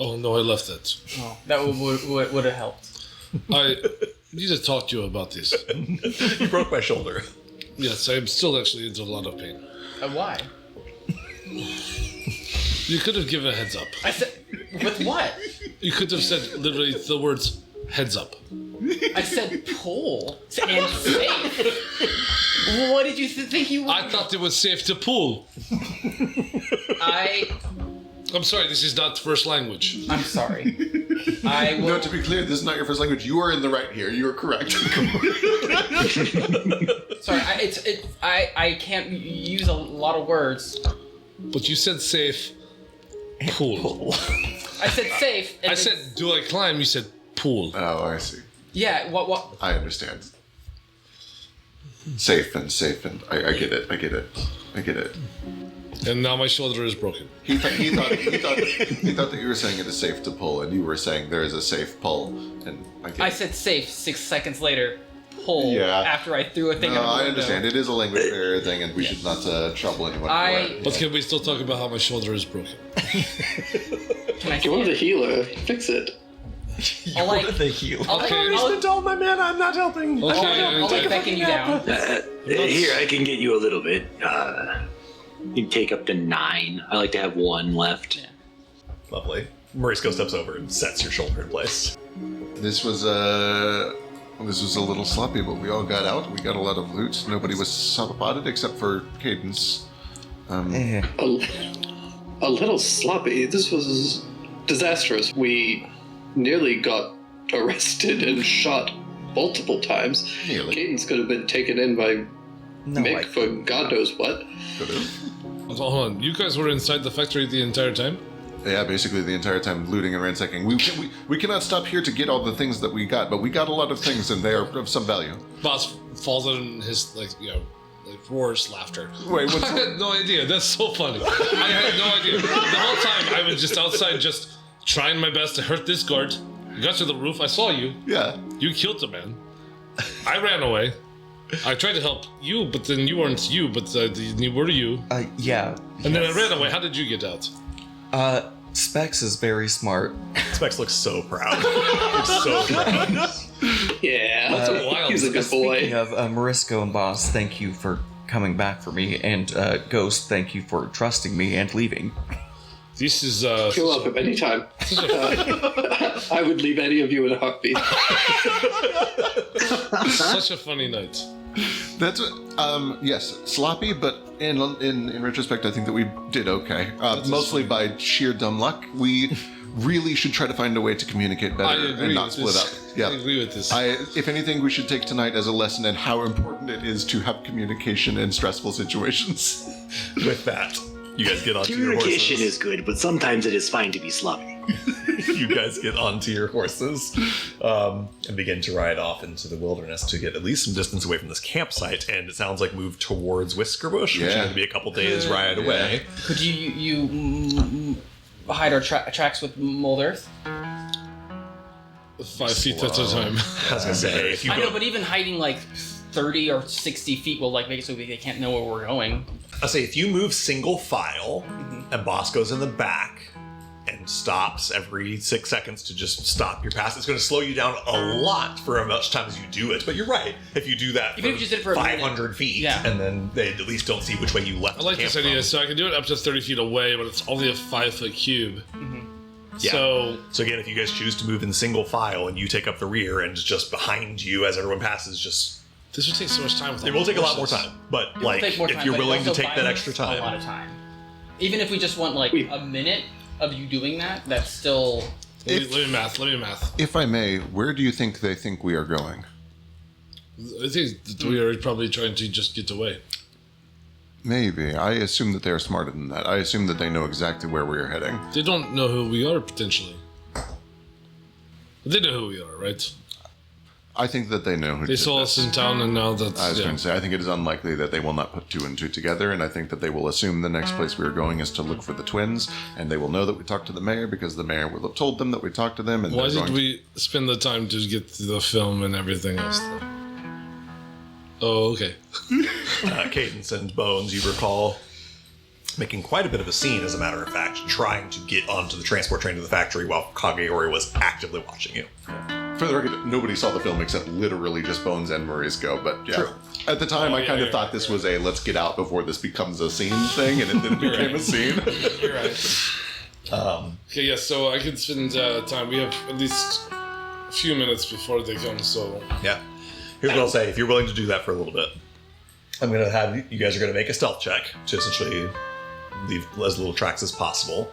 Speaker 2: Oh, no, I left that.
Speaker 4: Oh, that would have helped.
Speaker 2: I need to talk to you about this.
Speaker 1: You broke my shoulder.
Speaker 2: Yes, I am still actually in a lot of pain.
Speaker 4: Why?
Speaker 2: You could have given a heads up.
Speaker 4: I said, with what?
Speaker 2: You could have said literally the words heads up.
Speaker 4: I said pull and safe. What did you think you wanted?
Speaker 2: I thought it was safe to pull. I'm sorry, this is not first language.
Speaker 4: I'm sorry. I will...
Speaker 5: No, to be clear, this is not your first language. You are in the right here. You are correct.
Speaker 4: Sorry, I can't use a lot of words.
Speaker 2: But you said safe, pull.
Speaker 4: I said safe. And
Speaker 2: I said, do I climb? You said pull.
Speaker 5: Oh, I see.
Speaker 4: Yeah, what?
Speaker 5: I understand. Safe and I get it. I get it.
Speaker 2: And now my shoulder is broken.
Speaker 5: He thought that you were saying it is safe to pull, and you were saying there is a safe pull. And
Speaker 4: I said safe 6 seconds later. Pull.
Speaker 5: Yeah.
Speaker 4: After I threw a thing.
Speaker 5: No,
Speaker 4: out the
Speaker 5: I
Speaker 4: window.
Speaker 5: understand. It is a language barrier thing, and we should not trouble anyone.
Speaker 2: But can we still talk about how my shoulder is broken?
Speaker 4: Can I?
Speaker 3: You're the healer. Fix it.
Speaker 4: I'll like
Speaker 6: the heal.
Speaker 4: I'll
Speaker 7: Spent all my mana. I'm not helping.
Speaker 2: Okay,
Speaker 4: I'll like beckon you down.
Speaker 8: Here, I can get you a little bit. You can take up to 9. I like to have 1 left.
Speaker 1: Lovely. Mauricio steps over and sets your shoulder in place.
Speaker 5: This was a little sloppy, but we all got out. We got a lot of loot. Nobody was subpotted except for Cadence.
Speaker 3: A little sloppy. This was disastrous. We nearly got arrested and shot multiple times.
Speaker 5: Nearly.
Speaker 3: Cadence could have been taken in by Mick for God knows what.
Speaker 2: Hold on, you guys were inside the factory the entire time?
Speaker 5: Yeah, basically the entire time looting and ransacking. We cannot stop here to get all the things that we got, but we got a lot of things and they are of some value.
Speaker 2: Boss falls in his, roars laughter.
Speaker 5: Wait, what's
Speaker 2: I had no idea. That's so funny. I had no idea. The whole time I was just outside just trying my best to hurt this guard. I got to the roof. I saw you.
Speaker 5: Yeah.
Speaker 2: You killed the man. I ran away. I tried to help you, but then you weren't you, but you were you.
Speaker 6: Yeah.
Speaker 2: And then I ran away. How did you get out?
Speaker 6: Specs is very smart.
Speaker 1: Specs looks so proud. Looks so proud.
Speaker 3: Yeah,
Speaker 2: That's a wild.
Speaker 3: he's a good
Speaker 6: Speaking
Speaker 3: boy.
Speaker 6: of Marisco and Boss, thank you for coming back for me, and Ghost, thank you for trusting me and leaving.
Speaker 2: This is
Speaker 3: You're welcome anytime. I would leave any of you in a heartbeat.
Speaker 2: such a funny night.
Speaker 5: That's yes, sloppy, but in retrospect, I think that we did okay. Mostly by sheer dumb luck. We really should try to find a way to communicate better
Speaker 2: I agree
Speaker 5: and not
Speaker 2: with
Speaker 5: split
Speaker 2: this.
Speaker 5: up. Yeah,
Speaker 2: I agree with this.
Speaker 5: If anything, we should take tonight as a lesson in how important it is to have communication in stressful situations.
Speaker 1: With that, you guys get onto your
Speaker 8: Communication
Speaker 1: horses.
Speaker 8: is good, but sometimes it is fine to be sloppy.
Speaker 1: You guys get onto your horses and begin to ride off into the wilderness to get at least some distance away from this campsite, and it sounds like move towards Whiskerbush, which is
Speaker 5: Yeah.
Speaker 1: going to be a couple days ride away.
Speaker 4: Could you hide our tracks with mold earth?
Speaker 2: 5 feet at a time.
Speaker 1: I was going to say, if you
Speaker 4: I know,
Speaker 1: go,
Speaker 4: but even hiding 30 or 60 feet will make it so they can't know where we're going.
Speaker 1: I'll say if you move single file and Boss goes in the back and stops every 6 seconds to just stop your pass. It's going to slow you down a lot for as much time as you do it. But you're right. If you do that
Speaker 4: Even if you just did it for a
Speaker 1: 500 feet,
Speaker 4: Yeah.
Speaker 1: and then they at least don't see which way you left
Speaker 2: I like
Speaker 1: the camp
Speaker 2: this idea.
Speaker 1: from.
Speaker 2: So I can do it up to 30 feet away, but it's only a 5-foot cube.
Speaker 1: Yeah.
Speaker 2: So
Speaker 1: So again, if you guys choose to move in single file and you take up the rear and just behind you as everyone passes, just
Speaker 2: this would take so much time. With
Speaker 1: it
Speaker 2: all
Speaker 1: will
Speaker 2: the
Speaker 1: take a lot more
Speaker 2: horses.
Speaker 1: time. But
Speaker 4: It will
Speaker 1: like,
Speaker 4: take more
Speaker 1: if
Speaker 4: time,
Speaker 1: you're
Speaker 4: but it
Speaker 1: willing to
Speaker 4: also
Speaker 1: take that
Speaker 4: buys
Speaker 1: extra
Speaker 4: a lot
Speaker 1: time,
Speaker 4: of time. Even if we just want like a minute of you doing that, that's still.
Speaker 2: Let me math.
Speaker 5: If I may, where do you think they think we are going?
Speaker 2: I think that we are probably trying to just get away.
Speaker 5: Maybe. I assume that they are smarter than that. I assume that they know exactly where we are heading.
Speaker 2: They don't know who we are, potentially. But they know who we are, right?
Speaker 5: I think that they know who
Speaker 2: They
Speaker 5: did
Speaker 2: saw
Speaker 5: this.
Speaker 2: us in town, and now that's...
Speaker 5: I was
Speaker 2: yeah.
Speaker 5: going to say, I think it is unlikely that they will not put 2 and 2 together, and I think that they will assume the next place we are going is to look for the twins, and they will know that we talked to the mayor because the mayor will have told them that we talked to them. And
Speaker 2: Why
Speaker 5: they're
Speaker 2: did
Speaker 5: going
Speaker 2: we spend the time to get to the film and everything else? Then? Oh, okay.
Speaker 1: Cadence and Bones, you recall making quite a bit of a scene, as a matter of fact, trying to get onto the transport train to the factory while Kageori was actively watching you.
Speaker 5: For the record, nobody saw the film except literally just Bones and Morisco, but yeah.
Speaker 1: True.
Speaker 5: At the time, I kind of thought this was a let's get out before this becomes a scene thing, and it then became a scene.
Speaker 2: You're right. Okay, yeah, so I can spend time. We have at least a few minutes before they come, so...
Speaker 1: Yeah. Here's what I'll say. If you're willing to do that for a little bit, I'm going to have you guys are going to make a stealth check to essentially leave as little tracks as possible.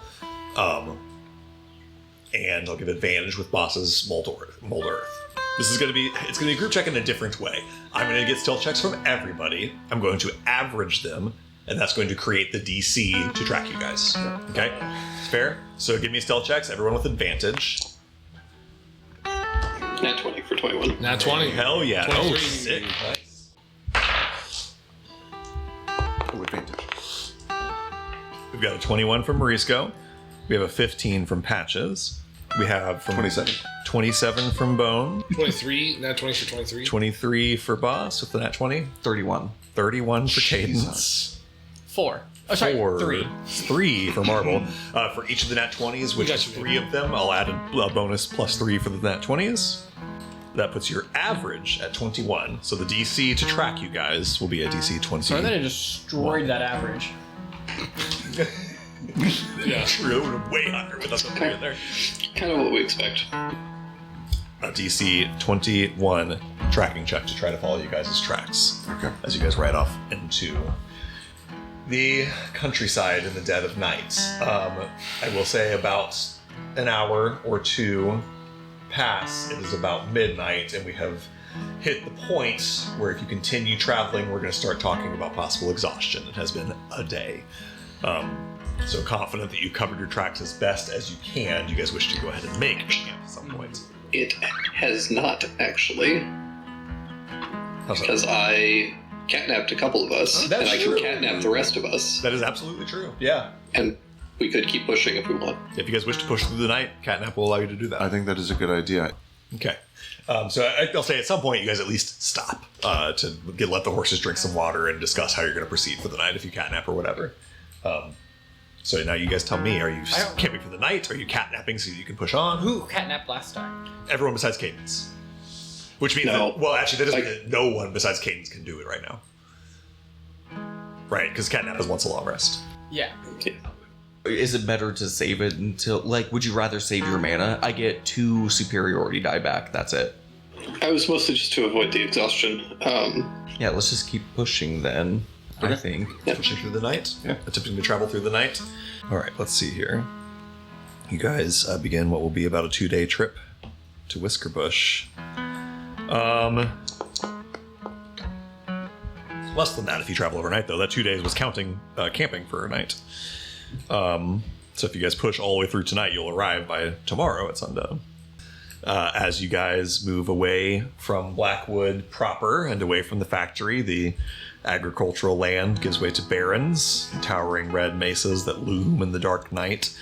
Speaker 1: And I'll give advantage with bosses Mold Earth. This is going to be, it's going to be a group check in a different way. I'm going to get stealth checks from everybody. I'm going to average them, and that's going to create the DC to track you guys. Okay? It's fair? So give me stealth checks, everyone with advantage.
Speaker 3: Nat 20 for 21.
Speaker 2: Nat 20.
Speaker 1: Hell yeah.
Speaker 2: 23.
Speaker 1: Oh, sick. Nice.
Speaker 5: Oh, advantage.
Speaker 1: We've got a 21 from Morisco. We have a 15 from Patches. We have from 27 from Bone.
Speaker 2: 23. Nat 20 for 23.
Speaker 1: 23 for Boss with the nat 20.
Speaker 6: 31.
Speaker 1: 31 for Cadence.
Speaker 5: Jesus.
Speaker 4: 4. Oh, sorry,
Speaker 1: 4.
Speaker 4: 3.
Speaker 1: 3 for Marble. For each of the nat 20s, which is 3 of them, I'll add a bonus plus 3 for the nat 20s. That puts your average at 21. So the DC to track you guys will be a DC 20.
Speaker 4: So then it destroyed that average.
Speaker 2: Yeah.
Speaker 1: True, we're way higher without the 3 in there.
Speaker 3: Kind of what we expect.
Speaker 1: A DC 21 tracking check to try to follow you guys' tracks.
Speaker 5: Okay.
Speaker 1: As you guys ride off into the countryside in the dead of night. I will say about an hour or two pass. It is about midnight, and we have hit the point where if you continue traveling, we're going to start talking about possible exhaustion. It has been a day. So confident that you covered your tracks as best as you can. Do you guys wish to go ahead and make camp at some point?
Speaker 3: It has not, actually,
Speaker 1: How's that?
Speaker 3: because I catnapped a couple of us,
Speaker 1: Oh, that's
Speaker 3: and I can
Speaker 1: true.
Speaker 3: catnap the rest of us,
Speaker 1: That is absolutely true. Yeah.
Speaker 3: and we could keep pushing if we want.
Speaker 1: If you guys wish to push through the night, Catnap will allow you to do that.
Speaker 5: I think that is a good idea.
Speaker 1: Okay. So I'll say at some point you guys at least stop to let the horses drink some water and discuss how you're going to proceed for the night if you catnap or whatever. So now you guys tell me, are you camping for the night? Are you catnapping so you can push on?
Speaker 4: Who catnapped last time?
Speaker 1: Everyone besides Cadence. Which means
Speaker 3: No.
Speaker 1: that, well, actually, that doesn't mean that no one besides Cadence can do it right now. Right, because catnap is once a long rest.
Speaker 4: Yeah.
Speaker 6: Is it better to save it until, like, would you rather save your mana? I get 2 superiority die back, that's it.
Speaker 3: I was mostly just to avoid the exhaustion.
Speaker 6: Yeah, let's just keep pushing then, I think.
Speaker 1: Pushing through the night.
Speaker 5: Yeah.
Speaker 1: Attempting to travel through the night. All right, let's see here. You guys begin what will be about a 2-day trip to Whiskerbush. Less than that if you travel overnight, though. That 2 days was counting camping for a night. So if you guys push all the way through tonight, you'll arrive by tomorrow at sundown. As you guys move away from Blackwood proper and away from the factory, the agricultural land gives way to barrens, towering red mesas that loom in the dark night,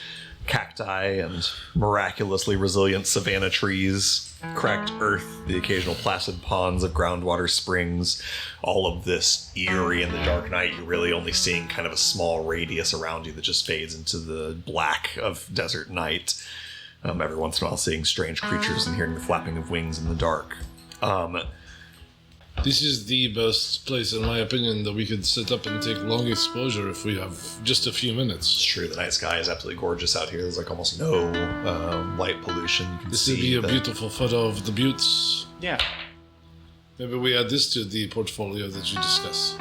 Speaker 1: cacti and miraculously resilient savanna trees cracked earth, the occasional placid ponds of groundwater springs, all of this eerie in the dark night. You're really only seeing kind of a small radius around you that just fades into the black of desert night. Every once in a while seeing strange creatures and hearing the flapping of wings in the dark.
Speaker 2: This is the best place, in my opinion, that we could set up and take long exposure if we have just a few minutes.
Speaker 1: It's true, the night sky is absolutely gorgeous out here. There's like almost no light pollution. You can
Speaker 2: This would be a beautiful photo of the buttes.
Speaker 4: Yeah.
Speaker 2: Maybe we add this to the portfolio that you discuss.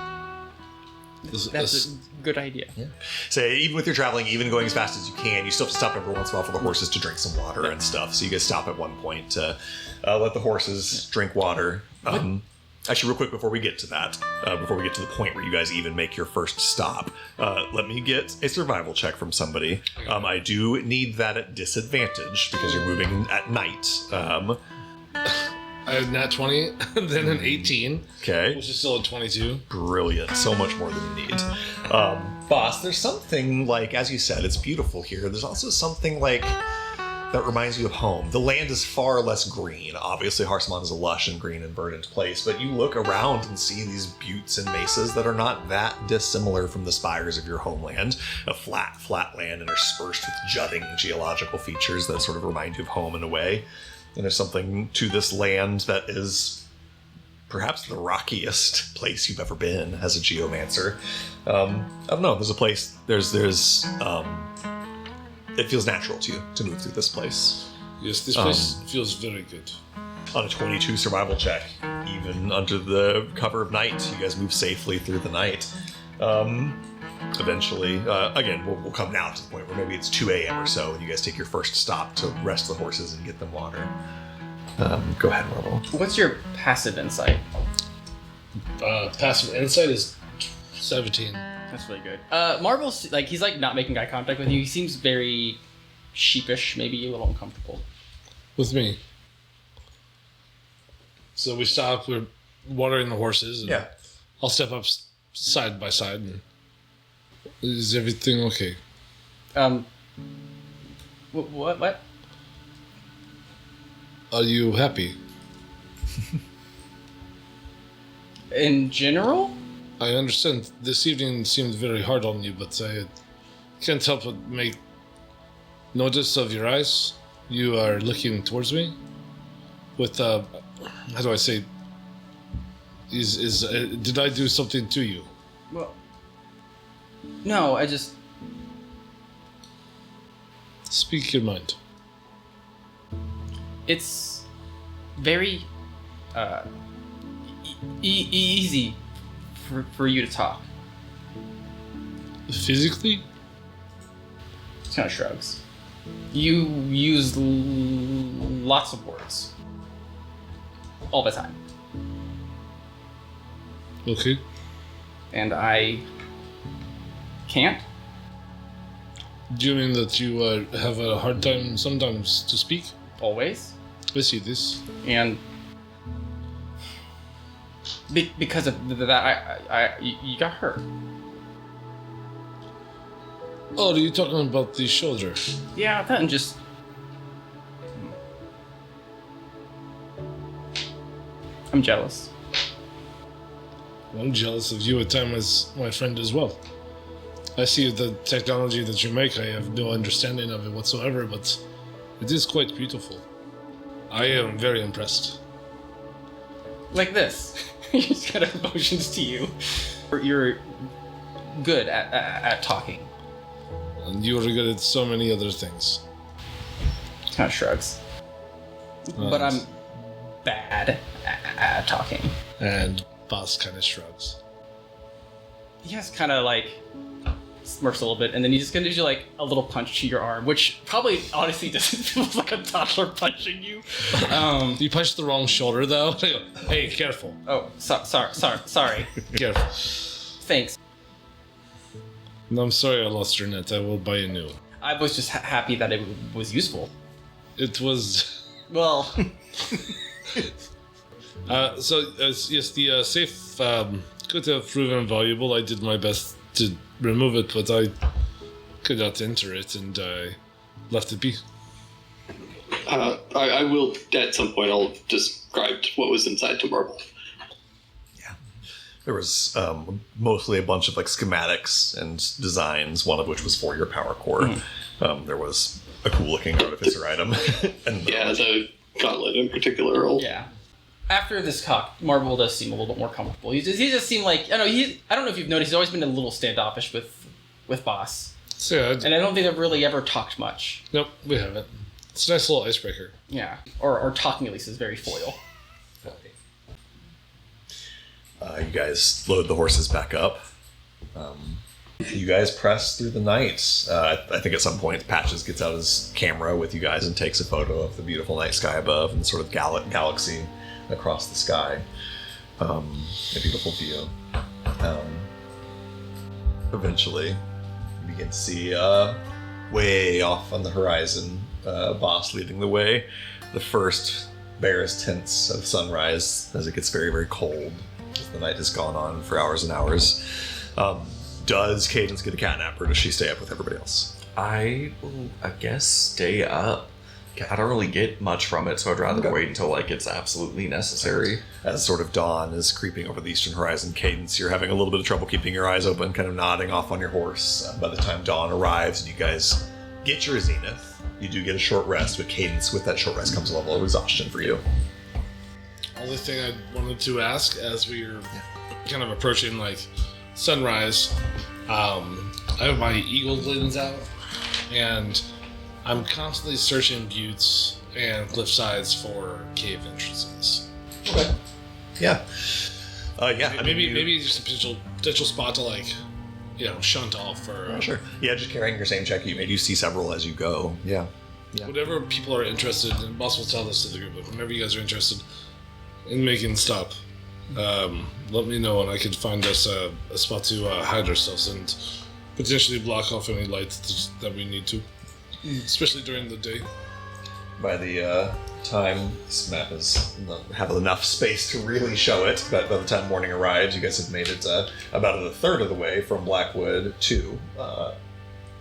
Speaker 4: That's a good idea.
Speaker 1: So even with your traveling, even going as fast as you can, you still have to stop every once in a while for the horses to drink some water and stuff. So you guys stop at one point to let the horses drink water. Actually, real quick before we get to that, before we get to the point where you guys even make your first stop, let me get a survival check from somebody. I do need that at disadvantage because you're moving at night.
Speaker 2: I had nat 20, and then an 18,
Speaker 1: Okay.
Speaker 2: which is still a 22.
Speaker 1: Brilliant. So much more than you need. Boss, there's something like, as you said, it's beautiful here. There's also something like that reminds you of home. The land is far less green. Obviously, Harsamon is a lush and green and verdant place, but you look around and see these buttes and mesas that are not that dissimilar from the spires of your homeland. A flat land interspersed with jutting geological features that sort of remind you of home in a way. And there's something to this land that is perhaps the rockiest place you've ever been as a geomancer. I don't know. There's a place. It feels natural to you to move through this place.
Speaker 2: Yes, this place feels very good.
Speaker 1: On a 22 survival check, even under the cover of night, you guys move safely through the night. Eventually, again, we'll come now to the point where maybe it's 2 a.m. or so, and you guys take your first stop to rest the horses and get them water. Go ahead, Marvel.
Speaker 4: What's your passive insight?
Speaker 2: Passive insight is 17.
Speaker 4: That's really good. Marvel's like he's like not making eye contact with you. He seems very sheepish, maybe a little uncomfortable.
Speaker 2: With me. So we stop, we're watering the horses. And
Speaker 1: Yeah.
Speaker 2: I'll step up side by side. And is everything okay?
Speaker 4: What?
Speaker 2: Are you happy?
Speaker 4: In general?
Speaker 2: I understand this evening seemed very hard on you, but I can't help but make notice of your eyes. You are looking towards me with, how do I say, did I do something to you?
Speaker 4: Well, no, I just...
Speaker 2: Speak your mind.
Speaker 4: It's very, easy for you to talk.
Speaker 2: Physically?
Speaker 4: He kind of shrugs. You use lots of words. All the time.
Speaker 2: Okay.
Speaker 4: And I can't.
Speaker 2: Do you mean that you have a hard time sometimes to speak?
Speaker 4: Always.
Speaker 2: I see this.
Speaker 4: And because of that, you got hurt.
Speaker 2: Oh, are you talking about the shoulder?
Speaker 4: Yeah, that and just... I'm jealous.
Speaker 2: I'm jealous of you at times, my friend, as well. I see the technology that you make. I have no understanding of it whatsoever, but it is quite beautiful. I am very impressed.
Speaker 4: Like this. He just kind of motions to you. You're good at talking.
Speaker 2: And you are good at so many other things.
Speaker 4: Kind of shrugs. But I'm bad at talking.
Speaker 2: And Boss kind of shrugs.
Speaker 4: He just kind of like smirks a little bit, and then he's just gonna do like a little punch to your arm, which probably honestly doesn't feel like a toddler punching you.
Speaker 2: You punched the wrong shoulder, though. Hey, careful.
Speaker 4: Oh, sorry.
Speaker 2: Careful.
Speaker 4: Thanks.
Speaker 2: No, I'm sorry I lost your net. I will buy a new one.
Speaker 4: I was just happy that it was useful.
Speaker 2: It was...
Speaker 4: Well,
Speaker 2: yes, the safe could have proven valuable. I did my best to remove it, but I could not enter it, and I left it be.
Speaker 3: I I will, at some point, I'll describe what was inside to Marble.
Speaker 1: There was mostly a bunch of like schematics and designs, one of which was for your power core. There was a cool looking artificer item. And
Speaker 3: the gauntlet in particular.
Speaker 4: Yeah. After this talk, Marble does seem a little bit more comfortable. He just seemed like, I don't know if you've noticed, he's always been a little standoffish with Boss.
Speaker 2: So, yeah,
Speaker 4: And I don't think they've really ever talked much.
Speaker 2: nope, we haven't. It's a nice little icebreaker.
Speaker 4: Yeah. Or talking at least is very foil.
Speaker 1: you guys load the horses back up. You guys press through the night. I think at some point Patches gets out his camera with you guys and takes a photo of the beautiful night sky above and sort of galaxy across the sky. A beautiful view. Eventually, you begin to see way off on the horizon, Boss leading the way. The first barest tints of sunrise as it gets very, very cold. As the night has gone on for hours and hours. Does Cadence get a catnap, or does she stay up with everybody else?
Speaker 6: I will, I guess, stay up. I don't really get much from it, so I'd rather wait until like it's absolutely necessary.
Speaker 1: As sort of dawn is creeping over the eastern horizon, Cadence, you're having a little bit of trouble keeping your eyes open, kind of nodding off on your horse. By the time dawn arrives and you guys get your zenith, you do get a short rest, but Cadence, with that short rest comes a level of exhaustion for you.
Speaker 2: Only thing I wanted to ask as we are kind of approaching like sunrise, I have my eagle lens out and I'm constantly searching buttes and cliff sides for cave entrances.
Speaker 1: Okay. Yeah. Yeah.
Speaker 2: Maybe just a potential spot to like, shunt off or
Speaker 1: Sure. Yeah, just carrying your same check you made. You see several as you go. Yeah.
Speaker 2: whatever people are interested in. Boss will tell this to the group, but whenever you guys are interested in making stop, let me know and I can find us a spot to hide ourselves and potentially block off any lights that we need to, especially during the day.
Speaker 1: By the time this map is have enough space to really show it, but by the time morning arrives, you guys have made it about a third of the way from Blackwood to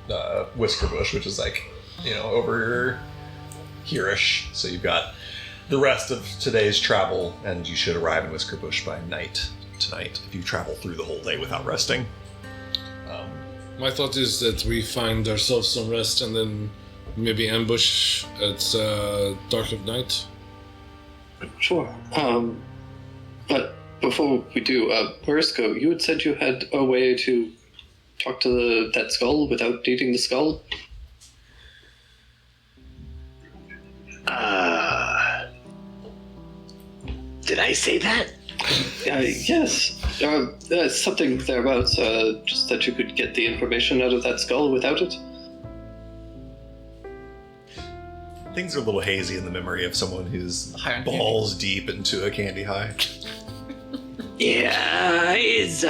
Speaker 1: Whiskerbush, which is like, over here-ish. So you've got the rest of today's travel, and you should arrive in Whiskerbush by night tonight if you travel through the whole day without resting.
Speaker 2: My thought is that we find ourselves some rest and then maybe ambush at dark of night.
Speaker 3: Sure. But before we do, Marisko, you had said you had a way to talk to that skull without eating the skull?
Speaker 8: Did I say that?
Speaker 3: Yes. Something thereabouts, just that you could get the information out of that skull without it?
Speaker 1: Things are a little hazy in the memory of someone who's
Speaker 4: High on
Speaker 1: balls deep into a candy high.
Speaker 8: Yeah, it's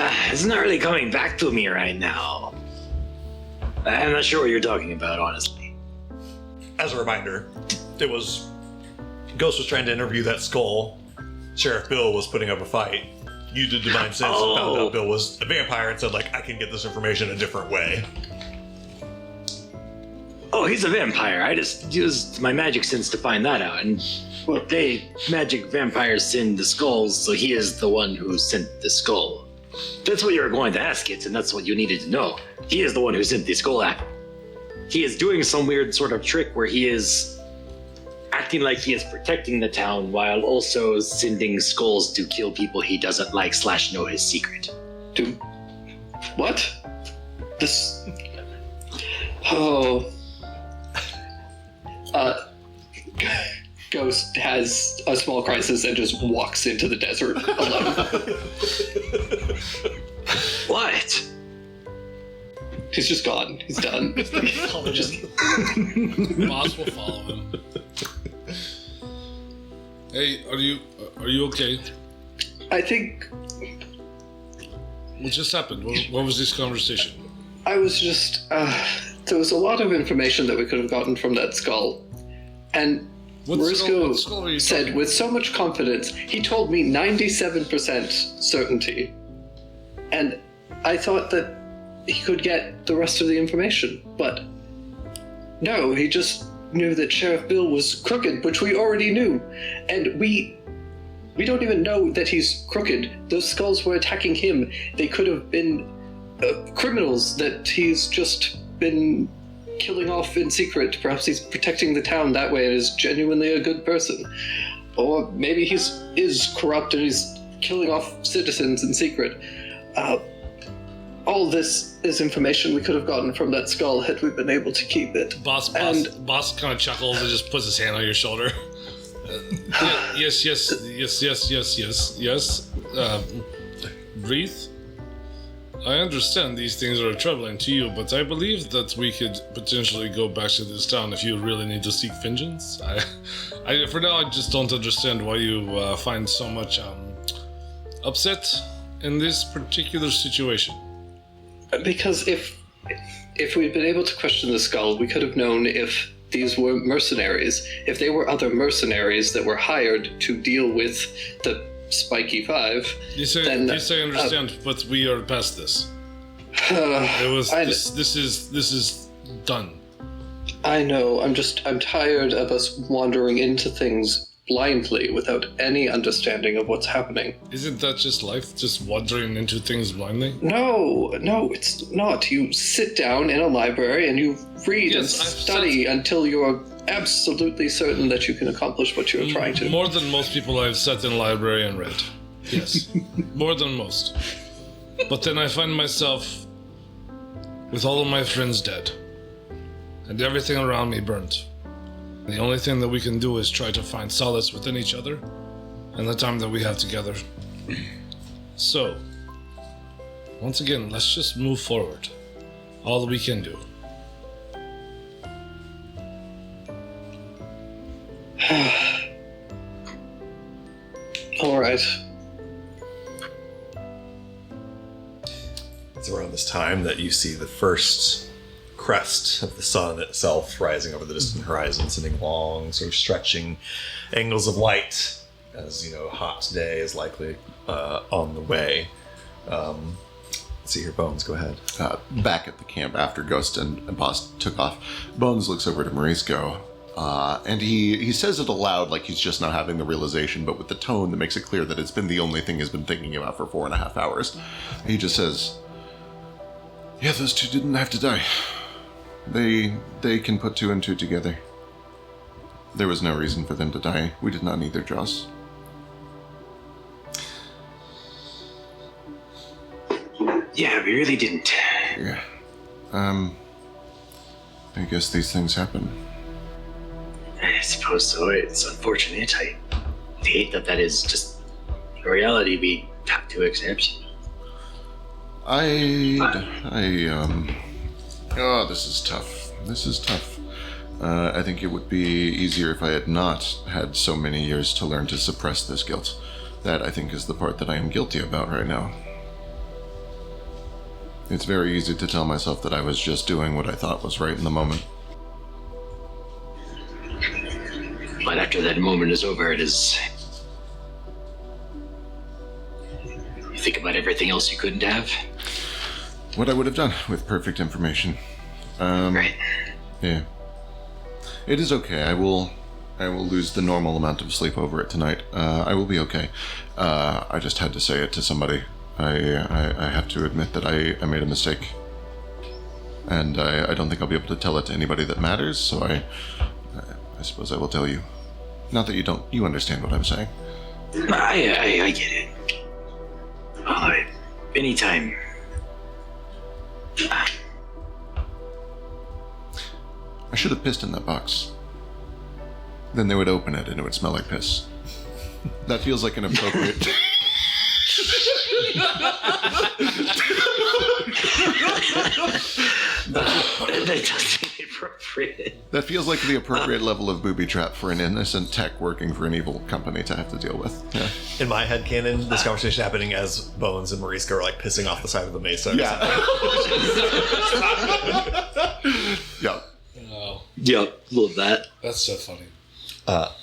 Speaker 8: not really coming back to me right now. I'm not sure what you're talking about, honestly.
Speaker 1: As a reminder, Ghost was trying to interview that skull. Sheriff Bill was putting up a fight. You did divine sense and found out Bill was a vampire and said, I can get this information a different way.
Speaker 8: Oh, he's a vampire. I just used my magic sense to find that out. And magic vampires send the skulls, so he is the one who sent the skull. That's what you were going to ask it, and that's what you needed to know. He is the one who sent the skull out. He is doing some weird sort of trick where he is acting like he is protecting the town while also sending skulls to kill people he doesn't like / know his secret.
Speaker 3: What? This... Oh... Ghost has a small crisis and just walks into the desert alone.
Speaker 8: What?
Speaker 3: He's just gone. He's done.
Speaker 2: Boss will follow him. Hey, are you okay?
Speaker 3: I think
Speaker 2: What just happened? What was this conversation?
Speaker 3: I was just... there was a lot of information that we could have gotten from that skull. And
Speaker 2: What skull are you
Speaker 3: said
Speaker 2: talking
Speaker 3: with so much confidence, he told me 97% certainty. And I thought that he could get the rest of the information. But no, he just knew that Sheriff Bill was crooked, which we already knew. And we don't even know that he's crooked. Those skulls were attacking him. They could have been criminals that he's just been killing off in secret. Perhaps he's protecting the town that way and is genuinely a good person. Or maybe he is corrupt and he's killing off citizens in secret. All this is information we could have gotten from that skull had we been able to keep it.
Speaker 2: Boss kind of chuckles and just puts his hand on your shoulder. Yes. Wreath, I understand these things are troubling to you, but I believe that we could potentially go back to this town if you really need to seek vengeance. For now, I just don't understand why you find so much upset in this particular situation.
Speaker 3: Because if we'd been able to question the skull, we could have known if these were mercenaries. If they were other mercenaries that were hired to deal with the Spiky Five,
Speaker 2: Yes, I understand, but we are past this. This is done.
Speaker 3: I know. I'm tired of us wandering into things blindly without any understanding of what's happening.
Speaker 2: Isn't that just life? Just wandering into things blindly?
Speaker 3: No, it's not. You sit down in a library and you read and study until you're absolutely certain that you can accomplish what you're trying to.
Speaker 2: More than most people I've sat in a library and read. Yes. More than most. But then I find myself with all of my friends dead. And everything around me burnt. The only thing that we can do is try to find solace within each other and the time that we have together. So, once again, let's just move forward. All that we can do.
Speaker 3: All right.
Speaker 1: It's around this time that you see the first crest of the sun itself rising over the distant horizon, sending long, sort of stretching angles of light as, a hot day is likely on the way. Let's see here, Bones, go ahead.
Speaker 5: Back at the camp after Ghost and Boss took off, Bones looks over to Mauricio, and he says it aloud like he's just now having the realization, but with the tone that makes it clear that it's been the only thing he's been thinking about for 4.5 hours. He just says, "Yeah, those two didn't have to die. They can put 2 and 2 together. There was no reason for them to die. We did not need their jaws."
Speaker 8: Yeah, we really didn't.
Speaker 5: Yeah. I guess these things happen.
Speaker 8: I suppose so. It's unfortunate. I hate that is just a reality we have to accept.
Speaker 5: Oh, this is tough. I think it would be easier if I had not had so many years to learn to suppress this guilt. That, I think, is the part that I am guilty about right now. It's very easy to tell myself that I was just doing what I thought was right in the moment.
Speaker 8: But after that moment is over, you think about everything else you couldn't have?
Speaker 5: What I would have done with perfect information.
Speaker 8: Right.
Speaker 5: Yeah. It is okay. I will lose the normal amount of sleep over it tonight. I will be okay. I just had to say it to somebody. I have to admit that I made a mistake. And I don't think I'll be able to tell it to anybody that matters, so I suppose I will tell you. Not that you understand what I'm saying.
Speaker 8: I get it. Anytime.
Speaker 5: I should have pissed in that box. Then they would open it and it would smell like piss. That feels like an appropriate...
Speaker 8: That doesn't seem appropriate.
Speaker 5: That feels like the appropriate level of booby trap for an innocent tech working for an evil company to have to deal with. Yeah.
Speaker 1: In my headcanon, this conversation happening as Bones and Mauricio are like pissing off the side of the mesa.
Speaker 5: Yeah. Yeah.
Speaker 2: Oh,
Speaker 8: Yep, love that.
Speaker 2: that's so funny.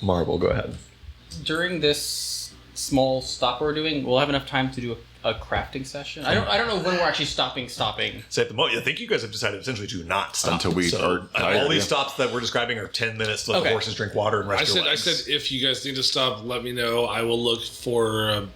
Speaker 1: Marble, go ahead.
Speaker 4: During this small stop we're doing, we'll have enough time to do a crafting session? I don't know when we're actually stopping.
Speaker 1: So at the moment, I think you guys have decided essentially to not stop
Speaker 5: Until we are tired,
Speaker 1: all these
Speaker 5: yeah.
Speaker 1: stops that we're describing are 10 minutes to let the
Speaker 4: Okay.
Speaker 1: horses drink water and rest their
Speaker 2: I
Speaker 1: legs.
Speaker 2: said, if you guys need to stop, let me know. I will look for a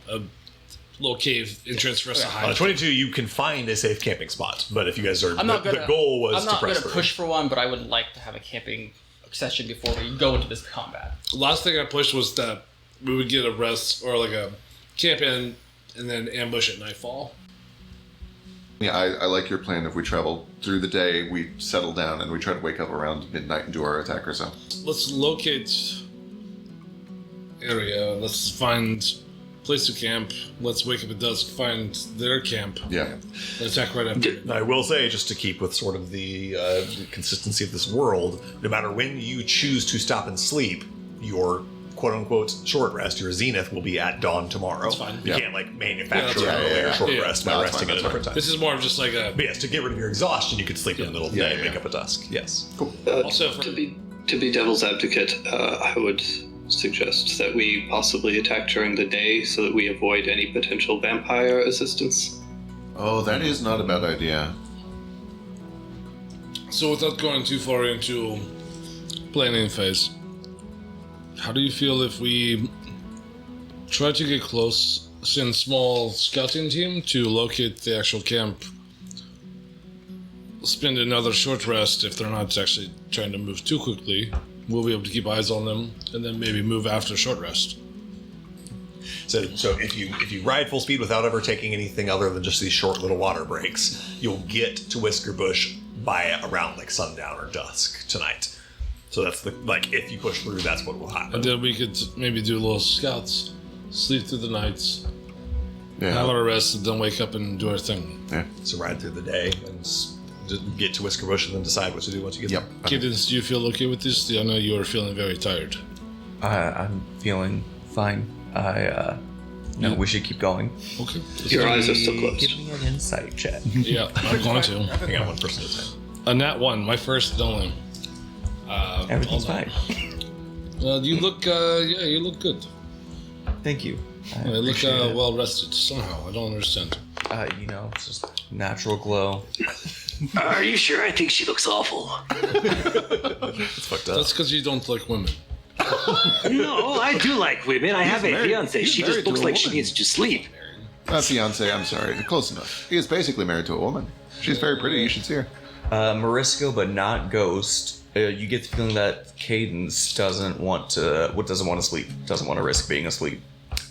Speaker 2: little cave entrance for us to
Speaker 1: On
Speaker 2: hide.
Speaker 1: 22, you can find a safe camping spot, but if you guys are,
Speaker 4: I'm not gonna.
Speaker 1: the goal was
Speaker 4: I'm not
Speaker 1: to press
Speaker 4: gonna
Speaker 1: through.
Speaker 4: push for one, but I would like to have a camping session before we go into this combat.
Speaker 2: Last thing I pushed was that we would get a rest or like a camp in and then ambush at nightfall.
Speaker 5: Yeah, I like your plan. If we travel through the day, we settle down and we try to wake up around midnight and do our attack or so.
Speaker 2: Let's locate area. Let's find place to camp. Let's wake up at dusk, find their camp,
Speaker 5: Yeah.
Speaker 2: and attack right after.
Speaker 1: I will say, just to keep with sort of the consistency of this world, no matter when you choose to stop and sleep, your quote-unquote short rest, your zenith, will be at dawn tomorrow.
Speaker 2: That's fine.
Speaker 1: You
Speaker 5: Yeah.
Speaker 1: can't like manufacture
Speaker 2: Yeah,
Speaker 1: an
Speaker 2: that's
Speaker 1: earlier
Speaker 5: right.
Speaker 1: short
Speaker 2: Yeah.
Speaker 1: rest by
Speaker 5: No, that's
Speaker 1: resting
Speaker 5: fine,
Speaker 1: at a
Speaker 5: that's
Speaker 1: different time.
Speaker 2: This is more of just like a.
Speaker 1: But yes, to get rid of your exhaustion, you could sleep in the middle of the
Speaker 5: Yeah,
Speaker 1: day and
Speaker 5: yeah.
Speaker 1: wake up at dusk. Yes.
Speaker 2: Also for-
Speaker 3: To be devil's advocate, I would suggest that we possibly attack during the day so that we avoid any potential vampire assistance.
Speaker 5: Oh, that is not a bad idea.
Speaker 2: So without going too far into planning phase, how do you feel if we try to get close, send small scouting team to locate the actual camp, spend another short rest if they're not actually trying to move too quickly, we'll be able to keep eyes on them, and then maybe move after short rest.
Speaker 1: So if you ride full speed without ever taking anything other than just these short little water breaks, you'll get to Whisker Bush by around like sundown or dusk tonight. So that's the if you push through, that's what will happen.
Speaker 2: And then we could maybe do little scouts, sleep through the nights, have
Speaker 5: Yeah.
Speaker 2: our rest, and then wake up and do our thing.
Speaker 5: Yeah.
Speaker 1: So ride through the day and get to Whisker Bush and then decide what to do once you get
Speaker 5: Yep.
Speaker 1: there.
Speaker 2: Kittens, do you feel okay with this? I know you are feeling very tired.
Speaker 6: I'm feeling fine. No, we should keep going.
Speaker 2: Okay.
Speaker 3: Your eyes are still closed.
Speaker 6: Give me an insight check.
Speaker 2: Yeah, I'm going to.
Speaker 1: Hang on, one person at a time.
Speaker 2: A nat 1, my first and only.
Speaker 6: Everything's
Speaker 2: hold on.
Speaker 6: fine.
Speaker 2: You look, you look good.
Speaker 6: Thank you. I
Speaker 2: You look
Speaker 6: appreciate it.
Speaker 2: well rested somehow. I don't understand.
Speaker 6: It's just natural glow.
Speaker 8: Are you sure? I think she looks awful.
Speaker 1: It's fucked up.
Speaker 2: That's because you don't like women.
Speaker 8: No, I do like women. I have a
Speaker 5: married-
Speaker 8: fiance.
Speaker 5: he's
Speaker 8: She
Speaker 5: married
Speaker 8: just
Speaker 5: to
Speaker 8: looks
Speaker 5: a
Speaker 8: like she
Speaker 5: woman.
Speaker 8: needs to sleep.
Speaker 5: Fiance, I'm sorry. Close enough. He is basically married to a woman. She's very pretty. You should see her.
Speaker 6: Morisco, but not Ghost. You get the feeling that Cadence doesn't want to sleep. Doesn't want to risk being asleep.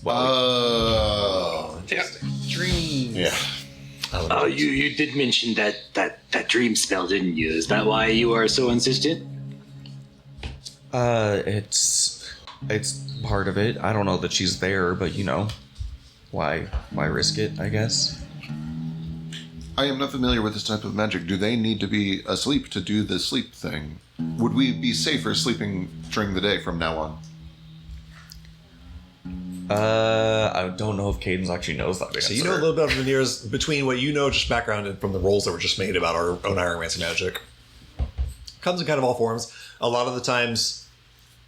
Speaker 3: Yeah.
Speaker 4: Dreams.
Speaker 5: Yeah.
Speaker 8: Oh, you did mention that dream spell, didn't you? Is that why you are so insistent?
Speaker 6: It's part of it. I don't know that she's there, but why risk it? I guess.
Speaker 5: I am not familiar with this type of magic. Do they need to be asleep to do the sleep thing? Would we be safer sleeping during the day from now on?
Speaker 6: I don't know if Cadence actually knows that.
Speaker 1: So you know a little bit of the nears between what you know, just background and from the rolls that were just made about our own Ironmancy magic. Comes in kind of all forms. A lot of the times,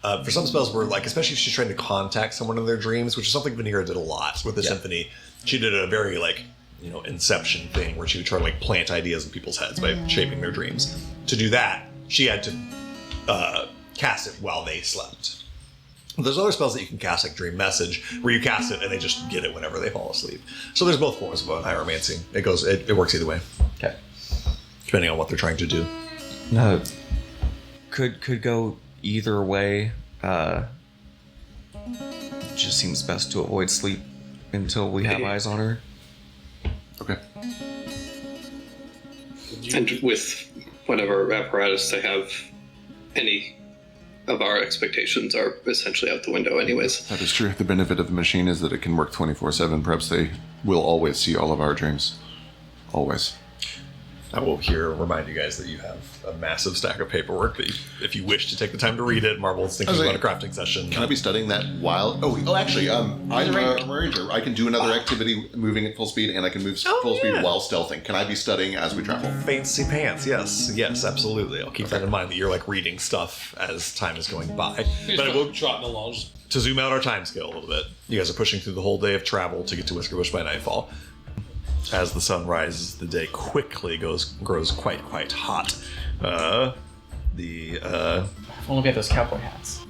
Speaker 1: for some spells, where especially if she's trying to contact someone in their dreams, which is something Vanira did a lot with the Symphony. She did a very Inception thing where she would try to plant ideas in people's heads by shaping their dreams. To do that, she had to cast it while they slept. There's other spells that you can cast, like Dream Message, where you cast it and they just get it whenever they fall asleep. So there's both forms of Pyromancy. It works either way,
Speaker 6: Okay.
Speaker 1: depending on what they're trying to do.
Speaker 6: No. Could go either way. Just seems best to avoid sleep until we have eyes on her.
Speaker 5: Okay.
Speaker 3: And with whatever apparatus they have, any of our expectations are essentially out the window anyways.
Speaker 5: That is true. The benefit of the machine is that it can work 24/7. Perhaps they will always see all of our dreams. Always.
Speaker 1: I will here remind you guys that you have a massive stack of paperwork that if you wish to take the time to read it, Marvel's thinking about a crafting session.
Speaker 5: Can I be studying that while? Actually, I'm a ranger. I can do another activity moving at full speed, and I can move full speed while stealthing. Can I be studying as we travel?
Speaker 1: Fancy pants, yes, absolutely. I'll keep that in mind that you're reading stuff as time is going by. But I will
Speaker 2: trotting along.
Speaker 1: to zoom out our time scale a little bit. You guys are pushing through the whole day of travel to get to Whisker Bush by nightfall. as the sun rises, the day quickly grows quite hot.
Speaker 4: If only we had those cowboy hats.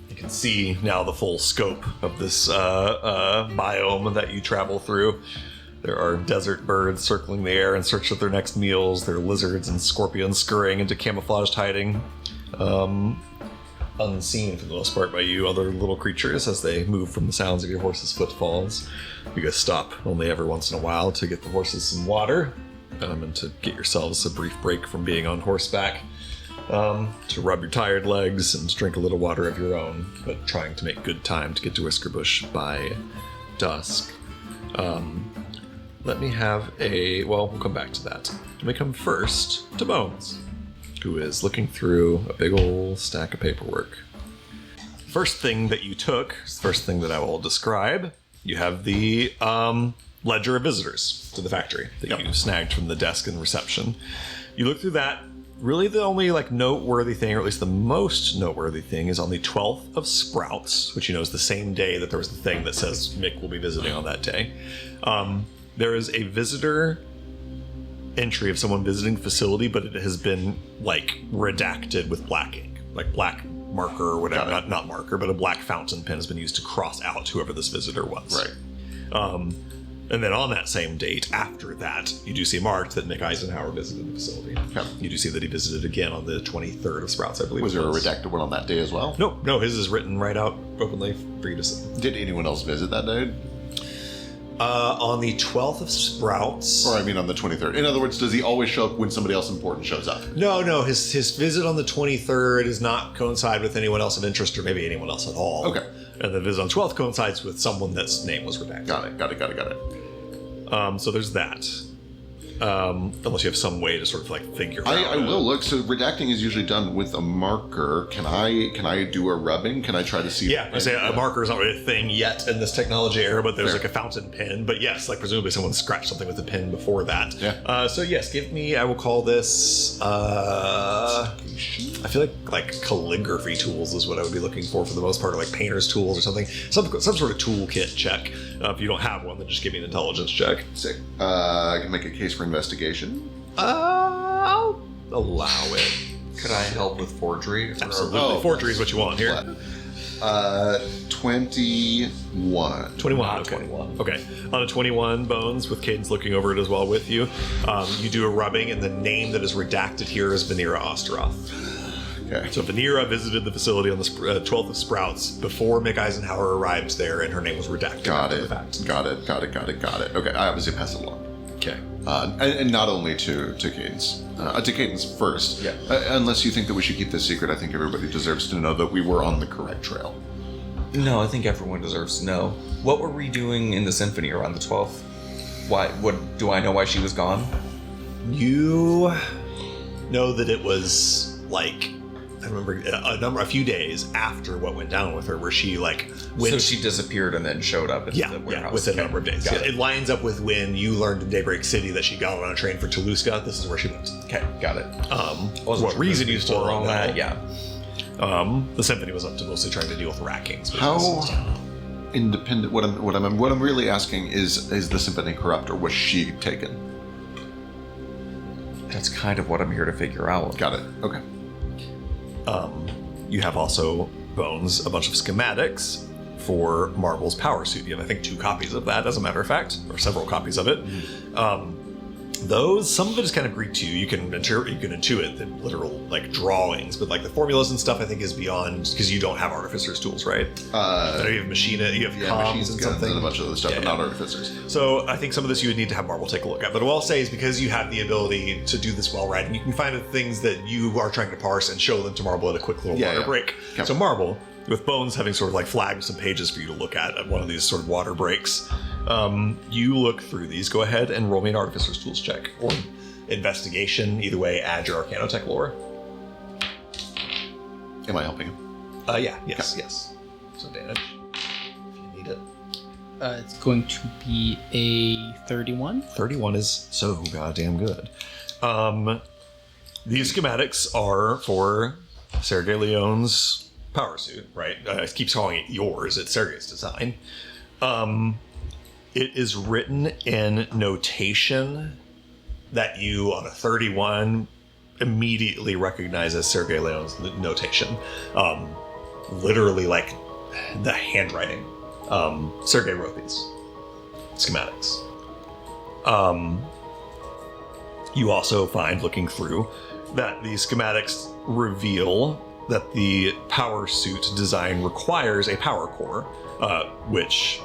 Speaker 1: You can see now the full scope of this biome that you travel through. There are desert birds circling the air in search of their next meals. There are lizards and scorpions scurrying into camouflaged hiding. Unseen for the most part by you, other little creatures, as they move from the sounds of your horse's footfalls. You guys stop only every once in a while to get the horses some water, and to get yourselves a brief break from being on horseback, to rub your tired legs and to drink a little water of your own, but trying to make good time to get to Whiskerbush by dusk. Let me have we'll come back to that. Let me come first to Bones, who is looking through a big old stack of paperwork. First thing that you took, first thing that I will describe, you have the ledger of visitors to the factory that you snagged from the desk in reception. You look through that. Really the only noteworthy thing, or at least the most noteworthy thing, is on the 12th of Sprouts, which is the same day that there was the thing that says Mick will be visiting on that day. There is a visitor entry of someone visiting the facility, but it has been redacted with black ink, black marker or whatever. Not marker, but a black fountain pen has been used to cross out whoever this visitor was.
Speaker 5: Right.
Speaker 1: And then on that same date, after that, you do see marked that Mick Eisenhower visited the facility.
Speaker 5: Okay.
Speaker 1: You do see that he visited again on the 23rd of Sprouts, I believe.
Speaker 5: Was there a redacted one on that day as well?
Speaker 1: No, his is written right out openly for you to see.
Speaker 5: Did anyone else visit that day?
Speaker 1: On the 12th of Sprouts.
Speaker 5: Or, on the 23rd. In other words, does he always show up when somebody else important shows up?
Speaker 1: No, his visit on the 23rd does not coincide with anyone else of interest, or maybe anyone else at all.
Speaker 5: Okay.
Speaker 1: And the visit on 12th coincides with someone that's name was redacted.
Speaker 5: Got it.
Speaker 1: So there's that. Unless you have some way to sort of figure out.
Speaker 5: I will look. So redacting is usually done with a marker. Can I do a rubbing? Can I try to see?
Speaker 1: Yeah, I say a marker is not really a thing yet in this technology era, but there's
Speaker 5: Fair.
Speaker 1: a fountain pen. But yes, presumably someone scratched something with a pen before that.
Speaker 5: Yeah.
Speaker 1: So yes, give me. I will call this. I feel like calligraphy tools is what I would be looking for the most part, or painter's tools or something. Some sort of toolkit check. If you don't have one, then just give me an intelligence check.
Speaker 5: Sick. I can make a case for investigation.
Speaker 1: I'll allow it.
Speaker 6: Could I help with forgery?
Speaker 1: Absolutely. Forgery is what you want here.
Speaker 5: 21.
Speaker 1: 21.
Speaker 6: Not
Speaker 1: Okay.
Speaker 6: 21.
Speaker 1: Okay. On a 21, Bones, with Cadence looking over it as well with you, you do a rubbing, and the name that is redacted here is Vanira Osteroth.
Speaker 5: Okay.
Speaker 1: So Vanira visited the facility on the 12th of Sprouts before Mick Eisenhower arrived there, and her name was redacted.
Speaker 5: Got
Speaker 1: after
Speaker 5: it.
Speaker 1: the fact.
Speaker 5: Got it. Okay. I obviously pass it along.
Speaker 1: Okay.
Speaker 5: And not only to Cadence. To Cadence first.
Speaker 6: Yeah.
Speaker 5: Unless you think that we should keep this secret, I think everybody deserves to know that we were on the correct trail.
Speaker 6: No, I think everyone deserves to know. What were we doing in the symphony around the 12th? What do I know why she was gone?
Speaker 1: You know that it was I remember a few days after what went down with her, where she went.
Speaker 6: So she disappeared and then showed up at the warehouse.
Speaker 1: Within a number of days.
Speaker 6: Got
Speaker 1: It lines up with when you learned in Daybreak City that she got on a train for Toulouse. This is where she went.
Speaker 6: Okay, got it.
Speaker 1: What reason you still
Speaker 6: for
Speaker 1: don't
Speaker 6: all
Speaker 1: know.
Speaker 6: that? Yeah.
Speaker 1: The symphony was up to mostly trying to deal with rackings.
Speaker 5: How independent? What I'm really asking is the symphony corrupt, or was she taken?
Speaker 6: That's kind of what I'm here to figure out.
Speaker 5: Got it. Okay.
Speaker 1: You have also, Bones, a bunch of schematics for Marble's power suit. You have, I think, 2 copies of that, as a matter of fact, or several copies of it. Some of it is kind of Greek to you. You can intuit the literal drawings, but the formulas and stuff I think is beyond, because you don't have artificer's tools, right? I know you have machina, you have comms
Speaker 5: machines
Speaker 1: and
Speaker 5: guns
Speaker 1: something,
Speaker 5: and a bunch of other stuff, but not artificers.
Speaker 1: So I think some of this you would need to have Marble take a look at. But what I'll say is, because you have the ability to do this well, right, and you can find the things that you are trying to parse and show them to Marble at a quick little water break.
Speaker 5: Okay.
Speaker 1: So Marble, with Bones having sort of flagged some pages for you to look at one of these sort of water breaks, you look through these. Go ahead and roll me an artificer's tools check, or investigation. Either way, add your Arcanotech lore.
Speaker 5: Am I helping him?
Speaker 1: Yes. So advantage, if you need it.
Speaker 9: It's going to be a 31.
Speaker 1: 31 is so goddamn good. These schematics are for Sergei Leone's power suit, right? I keep calling it yours. It's Sergei's design. It is written in notation that you, on a 31, immediately recognize as Sergei Leone's notation. Literally, like, the handwriting. Sergei wrote these schematics. You also find, looking through, that the schematics reveal that the power suit design requires a power core, which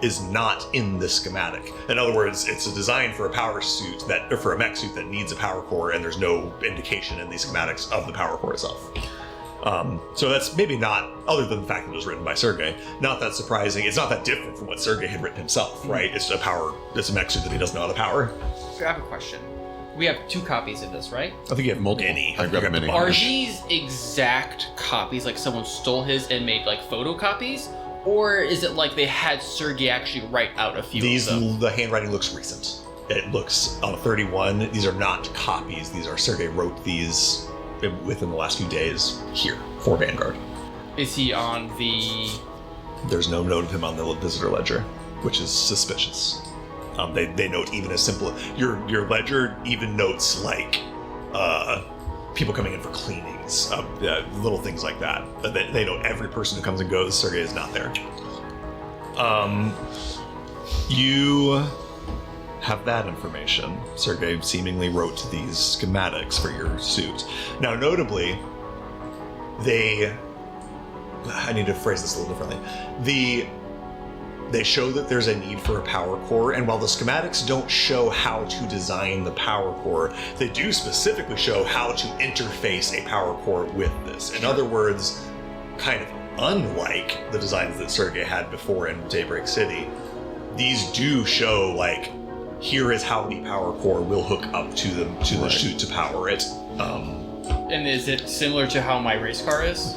Speaker 1: is not in the schematic. In other words, it's a design for a power suit or for a mech suit that needs a power core, and there's no indication in these schematics of the power core itself. So that's maybe not, other than the fact that it was written by Sergei, not that surprising. It's not that different from what Sergei had written himself, right? It's a mech suit that he doesn't know how to power.
Speaker 4: I have a question. We have 2 copies of this, right?
Speaker 1: I think you have many.
Speaker 5: I've got many.
Speaker 4: Are these exact copies, like someone stole his and made like photocopies? Or is it like they had Sergei actually write out a few of them?
Speaker 1: The handwriting looks recent. It looks, on a 31, these are not copies. These are, Sergei wrote these within the last few days here for Vanguard.
Speaker 4: Is he on the...
Speaker 1: There's no note of him on the visitor ledger, which is suspicious. They note even as simple, your ledger even notes like people coming in for cleanings, little things like that. They note every person who comes and goes. Sergei is not there. You have that information. Sergei seemingly wrote these schematics for your suit. Now, notably, I need to phrase this a little differently. They show that there's a need for a power core, and while the schematics don't show how to design the power core, they do specifically show how to interface a power core with this. In other words, kind of unlike the designs that Sergei had before in Daybreak City, these do show, like, here is how the power core will hook up to the suit to power it.
Speaker 4: And is it similar to how my race car is?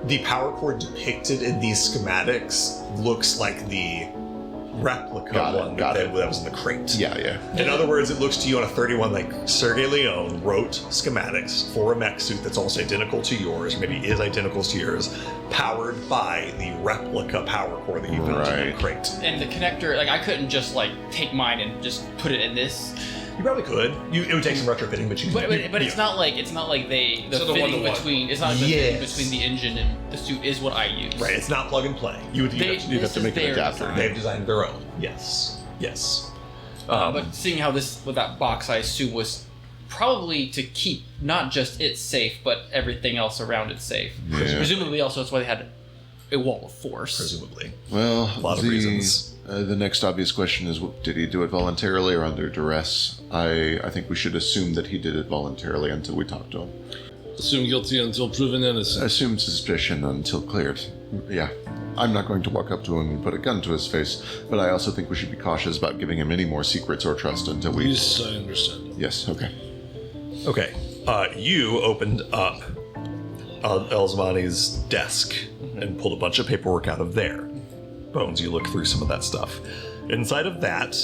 Speaker 1: The power core depicted in these schematics looks like the replica that was in the crate.
Speaker 5: Yeah.
Speaker 1: In other words, it looks to you on a 31 like Sergei Leone wrote schematics for a mech suit that's almost identical to yours, or maybe is identical to yours, powered by the replica power core that you found in the crate.
Speaker 4: And the connector, like, I couldn't just like take mine and just put it in this.
Speaker 1: You probably could. It would take some retrofitting, but you.
Speaker 4: But it's not like the fitting between. It's not like the fitting between the engine and the suit is what I use.
Speaker 1: Right. It's not plug and play. You'd have to make an adapter.
Speaker 4: Design.
Speaker 1: They've designed their own. Yes.
Speaker 4: But seeing how with that box, I assume was probably to keep not just it safe, but everything else around it safe.
Speaker 5: Yeah.
Speaker 4: Presumably, also that's why they had a wall of force.
Speaker 1: Presumably.
Speaker 5: Well,
Speaker 1: a lot of reasons.
Speaker 5: The next obvious question is, did he do it voluntarily or under duress? I think we should assume that he did it voluntarily until we talk to him.
Speaker 2: Assume guilty until proven innocent.
Speaker 5: Assume suspicion until cleared. Yeah. I'm not going to walk up to him and put a gun to his face, but I also think we should be cautious about giving him any more secrets or trust until we...
Speaker 2: Yes, I understand.
Speaker 5: Yes, okay.
Speaker 1: Okay. You opened up Elzmani's desk and pulled a bunch of paperwork out of there. Bones, you look through some of that stuff. Inside of that,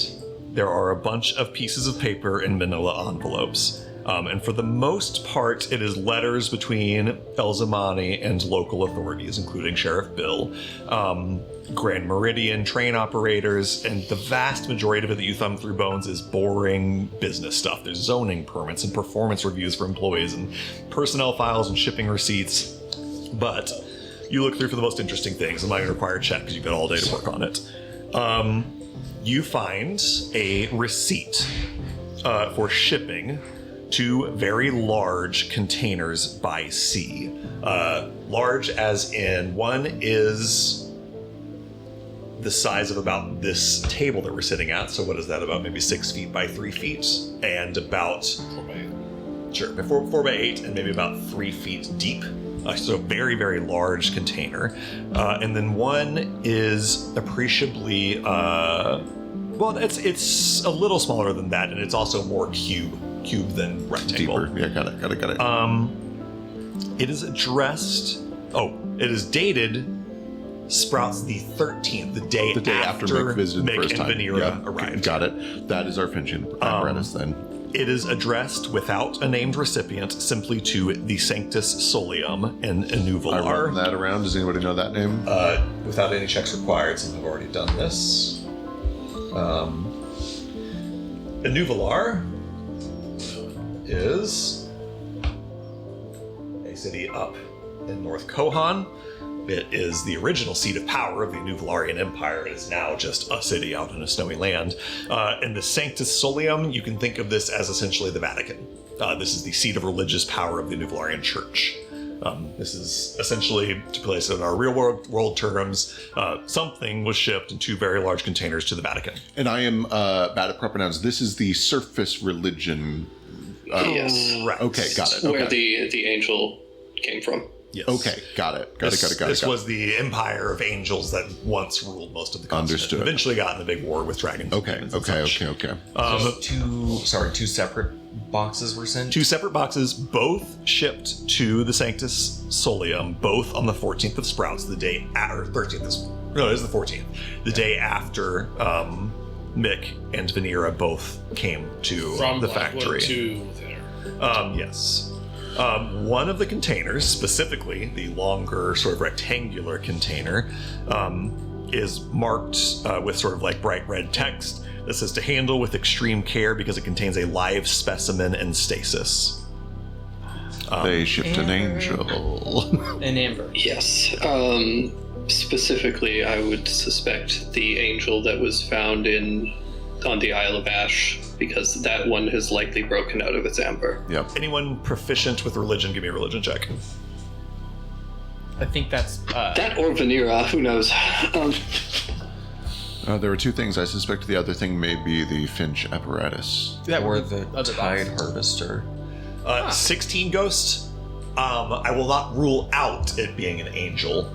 Speaker 1: there are a bunch of pieces of paper in manila envelopes. And for the most part, it is letters between Elzmani and local authorities, including Sheriff Bill, Grand Meridian train operators, and the vast majority of it that you thumb through, Bones, is boring business stuff. There's zoning permits and performance reviews for employees and personnel files and shipping receipts. But you look through for the most interesting things. I'm not going to require a check because you've got all day to work on it. You find a receipt for shipping 2 very large containers by sea. Large as in, one is the size of about this table that we're sitting at. So what is that, about maybe 6 feet by 3 feet? And about 4 by 8. Sure, 4 by 8 and maybe about 3 feet deep. So a very, very large container. And then one is appreciably, well, it's a little smaller than that, and it's also more cube than rectangle.
Speaker 5: Deeper. Yeah, got it.
Speaker 1: It is addressed. It is dated Sprouts the 13th, the day after
Speaker 5: Mick visited the first
Speaker 1: and
Speaker 5: time.
Speaker 1: Vanera arrived.
Speaker 5: Got it. That is our Finchian apparatus then.
Speaker 1: It is addressed without a named recipient, simply to the Sanctus Solium and Enuvalar.
Speaker 5: I run that around. Does anybody know that name?
Speaker 1: Without any checks required, since I've already done this. Nuvalar is a city up in North Kohan. It is the original seat of power of the Nuvalarian Empire. It is now just a city out in a snowy land. And the Sanctus Solium, you can think of this as essentially the Vatican. This is the seat of religious power of the Nuvalarian Church. This is essentially, to place it in our real world terms, something was shipped in 2 very large containers to the Vatican.
Speaker 5: And I am bad at proper nouns. This is the surface religion.
Speaker 3: Yes.
Speaker 1: Right.
Speaker 5: Okay, got it.
Speaker 3: Where
Speaker 5: Okay.
Speaker 3: the angel came from.
Speaker 1: Yes.
Speaker 5: Okay, got it. Got it.
Speaker 1: This was the empire of angels that once ruled most of the continent.
Speaker 5: Understood.
Speaker 1: Eventually got in the big war with dragons.
Speaker 5: Okay,
Speaker 1: demons and
Speaker 5: okay,
Speaker 1: such.
Speaker 5: okay.
Speaker 6: Two separate boxes were sent.
Speaker 1: 2 separate boxes, both shipped to the Sanctus Solium, both on the 14th of Sprouts, the day or 13th. No, it is the 14th. The day after Mick and Vanera both came to
Speaker 2: From
Speaker 1: the
Speaker 2: Blackwood
Speaker 1: factory.
Speaker 2: to there.
Speaker 1: Yes. One of the containers, specifically the longer, sort of rectangular container, is marked with sort of like bright red text that says to handle with extreme care because it contains a live specimen in stasis.
Speaker 5: They shipped an angel.
Speaker 4: An amber.
Speaker 3: Yes. Specifically, I would suspect the angel that was found on the Isle of Ash, because that one has likely broken out of its amber.
Speaker 5: Yep.
Speaker 1: Anyone proficient with religion, give me a religion check.
Speaker 4: I think that's
Speaker 3: That or Vanera, who knows?
Speaker 5: There were 2 things. I suspect the other thing may be the Finch apparatus.
Speaker 4: that
Speaker 6: Or
Speaker 4: were
Speaker 6: the
Speaker 4: other
Speaker 6: Tide
Speaker 4: boxes.
Speaker 6: Harvester.
Speaker 1: 16 ghost. I will not rule out it being an angel.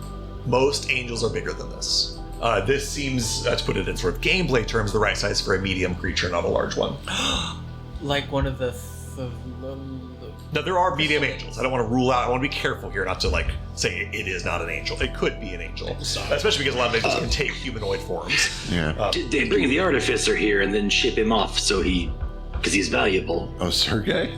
Speaker 1: Most angels are bigger than this. This seems, to put it in sort of gameplay terms, the right size for a medium creature, not a large one.
Speaker 4: Like one of the
Speaker 1: Now, there are medium angels. I don't want to rule out. I want to be careful here not to, like, say it is not an angel. It could be an angel. Especially because a lot of angels can take humanoid forms.
Speaker 5: Yeah.
Speaker 8: They bring the artificer here and then ship him off because he's valuable.
Speaker 5: Oh, Sergey?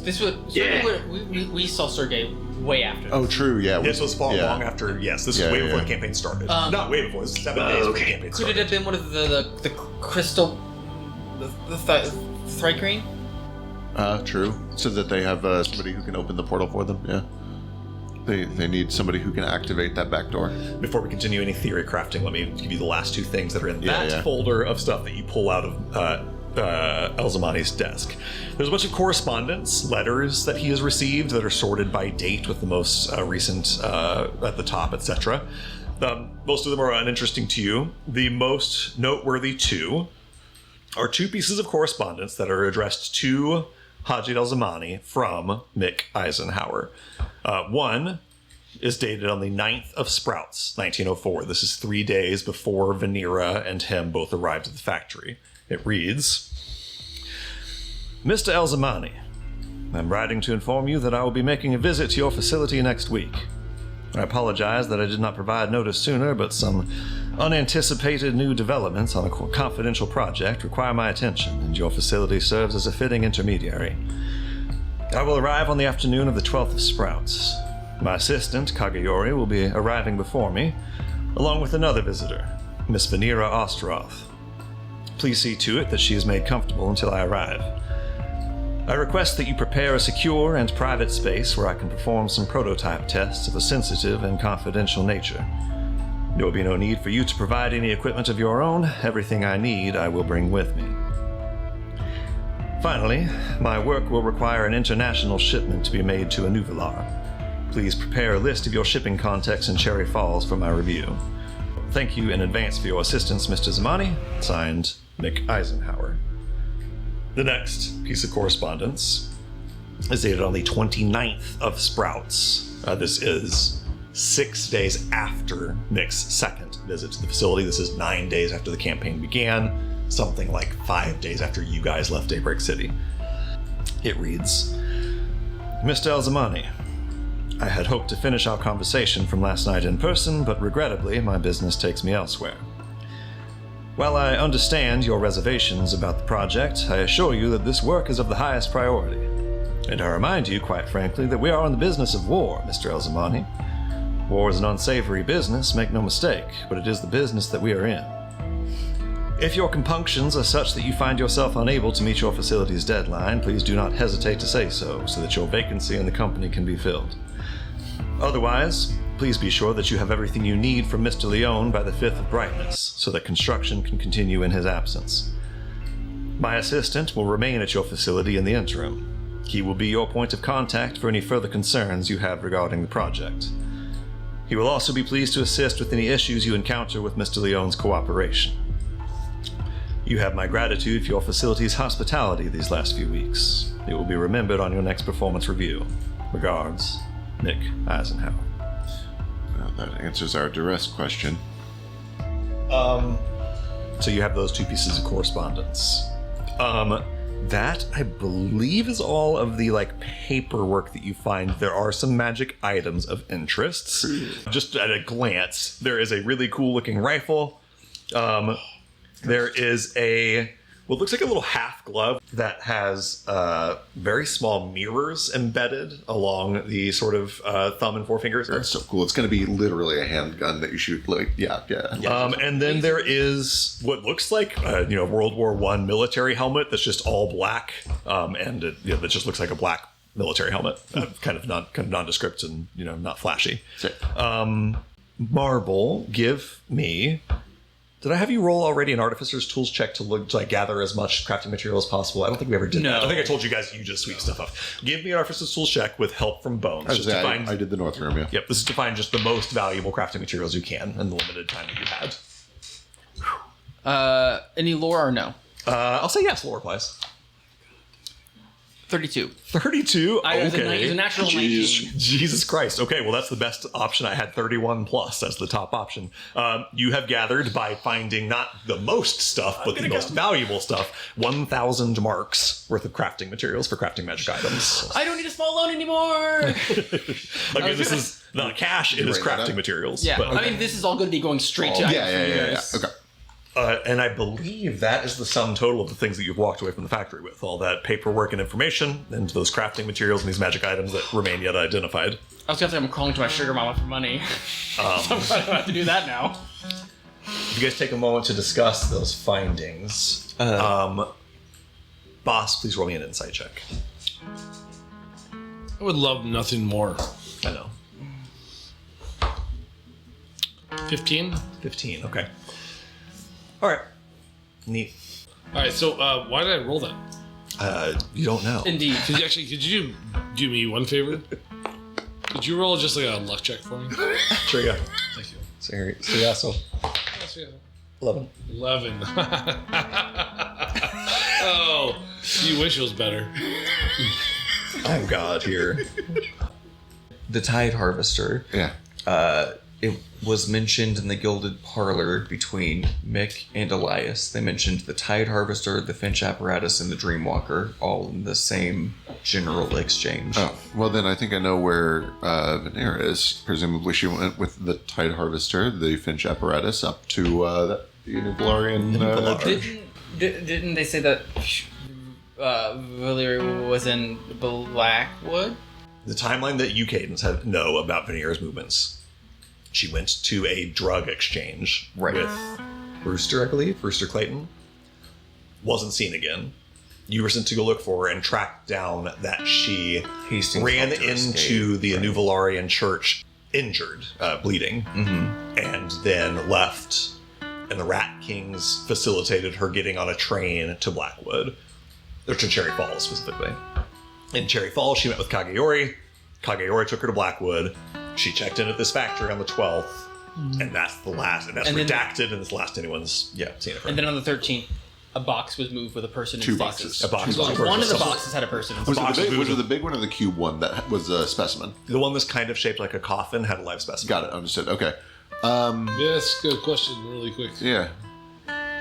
Speaker 4: This was
Speaker 8: Yeah.
Speaker 4: we saw Sergey way after.
Speaker 5: Oh, true. Yeah.
Speaker 1: This was far
Speaker 5: yeah.
Speaker 1: long after, yes, this
Speaker 5: Yeah,
Speaker 1: was way
Speaker 5: yeah,
Speaker 1: before
Speaker 5: yeah.
Speaker 1: the campaign started. Not way before, this was 7 days before the campaign
Speaker 4: Could
Speaker 1: started.
Speaker 4: it have been one of the crystal the Thrycreen?
Speaker 5: True. So that they have somebody who can open the portal for them. Yeah. They need somebody who can activate that back door.
Speaker 1: Before we continue any theory crafting, let me give you the last 2 things that are in
Speaker 5: Yeah,
Speaker 1: that
Speaker 5: yeah.
Speaker 1: folder of stuff that you pull out of Elzamani's desk. There's a bunch of correspondence, letters that he has received that are sorted by date with the most recent at the top, etc. Most of them are uninteresting to you. The most noteworthy 2 are 2 pieces of correspondence that are addressed to Hajid Elzamani from Mick Eisenhower. One is dated on the 9th of Sprouts, 1904. This is 3 days before Vanera and him both arrived at the factory. It reads, Mr. Elzamani, I'm writing to inform you that I will be making a visit to your facility next week. I apologize that I did not provide notice sooner, but some unanticipated new developments on a confidential project require my attention, and your facility serves as a fitting intermediary. I will arrive on the afternoon of the 12th of Sprouts. My assistant, Kagayori, will be arriving before me, along with another visitor, Miss Vanera Ostroth. Please see to it that she is made comfortable until I arrive. I request that you prepare a secure and private space where I can perform some prototype tests of a sensitive and confidential nature. There will be no need for you to provide any equipment of your own. Everything I need, I will bring with me. Finally, my work will require an international shipment to be made to Nuvalar. Please prepare a list of your shipping contacts in Cherry Falls for my review. Thank you in advance for your assistance, Mr. Zamani. Signed, Mick Eisenhower. The next piece of correspondence is dated on the 29th of Sprouts. This is 6 days after Mick's second visit to the facility. This is 9 days after the campaign began, something like 5 days after you guys left Daybreak City. It reads, Mr. Elzamani, I had hoped to finish our conversation from last night in person, but regrettably, my business takes me elsewhere. While I understand your reservations about the project, I assure you that this work is of the highest priority. And I remind you, quite frankly, that we are in the business of war, Mr. Elzamani. War is an unsavory business, make no mistake, but it is the business that we are in. If your compunctions are such that you find yourself unable to meet your facility's deadline, please do not hesitate to say so that your vacancy in the company can be filled. Otherwise, please be sure that you have everything you need from Mr. Leone by the 5th of brightness, so that construction can continue in his absence. My assistant will remain at your facility in the interim. He will be your point of contact for any further concerns you have regarding the project. He will also be pleased to assist with any issues you encounter with Mr. Leone's cooperation. You have my gratitude for your facility's hospitality these last few weeks. It will be remembered on your next performance review. Regards, Nick Eisenhower.
Speaker 5: Well, that answers our duress question.
Speaker 1: So you have those 2 pieces of correspondence. That, I believe, is all of the, paperwork that you find. There are some magic items of interests. Just at a glance, there is a really cool-looking rifle. There is what looks like a little half glove that has very small mirrors embedded along the sort of thumb and forefingers.
Speaker 5: That's so cool. It's going to be literally a handgun that you shoot. And
Speaker 1: then there is what looks like World War I military helmet that's just all black, and that just looks like a black military helmet, kind of nondescript and not flashy. Marble, give me. Did I have you roll already an Artificer's Tools check to gather as much crafting material as possible? I don't think we ever did that. I think I told you guys you just sweep stuff up. Give me an Artificer's Tools check with help from Bones.
Speaker 5: I did the North Room, yeah.
Speaker 1: Yep, this is to find just the most valuable crafting materials you can in the limited time that you had.
Speaker 4: Any lore or no?
Speaker 1: I'll say yes, lore applies.
Speaker 4: 32.
Speaker 1: 32?
Speaker 4: It was a natural 19.
Speaker 1: Jesus Christ. Okay, well, that's the best option. I had 31 plus as the top option. You have gathered by finding not the most stuff, but the most valuable stuff, 1,000 marks worth of crafting materials for crafting magic items.
Speaker 4: I don't need a small loan anymore!
Speaker 1: Again, this is not cash, it is crafting materials.
Speaker 4: Yeah,
Speaker 1: but, okay.
Speaker 4: this is all going to be going straight to
Speaker 5: Yeah. Okay.
Speaker 1: And I believe that is the sum total of the things that you've walked away from the factory with. All that paperwork and information, and those crafting materials and these magic items that remain yet identified.
Speaker 4: I was going to say I'm crawling to my sugar mama for money. So I'm glad I don't have to do that now.
Speaker 1: If you guys take a moment to discuss those findings. Boss, please roll me an insight check.
Speaker 2: I would love nothing more.
Speaker 1: I know.
Speaker 2: 15?
Speaker 1: 15, okay. All right. Neat.
Speaker 2: All right, so why did I roll that?
Speaker 1: You don't know.
Speaker 4: Indeed.
Speaker 2: Could you do me one favor? Could you roll just like a luck check for me?
Speaker 1: Sure, yeah.
Speaker 2: Thank you.
Speaker 1: So yeah, so
Speaker 2: Yes, yeah.
Speaker 1: 11.
Speaker 2: 11. Oh, you wish it was better.
Speaker 1: I'm God here.
Speaker 6: The Tide Harvester.
Speaker 5: Yeah.
Speaker 6: It was mentioned in the Gilded Parlor between Mick and Elias. They mentioned the Tide Harvester, the Finch Apparatus, and the Dreamwalker, all in the same general exchange.
Speaker 5: Oh, well then I think I know where Venera is. Presumably she went with the Tide Harvester, the Finch Apparatus, up to the Nuvolarian...
Speaker 4: Didn't they say that Valyria was in Blackwood?
Speaker 1: The timeline that you, Cadence, know about Venera's movements. She went to a drug exchange with Rooster, I believe. Rooster Clayton. Wasn't seen again. You were sent to go look for her and track down that she ran into the Nuvolarian church injured, bleeding, and then left. And the Rat Kings facilitated her getting on a train to Blackwood. Or to Cherry Falls, specifically. In Cherry Falls, she met with Kageori. Kageori took her to Blackwood. She checked in at this factory on the 12th, and that's the last, and that's redacted, and it's the last anyone's seen it from.
Speaker 4: And then on the 13th, a box was moved with a person in
Speaker 5: Two
Speaker 4: stasis.
Speaker 5: boxes.
Speaker 1: A box.
Speaker 4: One of the boxes had a person in
Speaker 5: Was
Speaker 4: stasis.
Speaker 5: it the big one or the cube one that was a specimen?
Speaker 1: The one that's kind of shaped like a coffin had a live specimen.
Speaker 5: Got it, understood. Okay.
Speaker 2: Yes, good question, really quick.
Speaker 5: Yeah.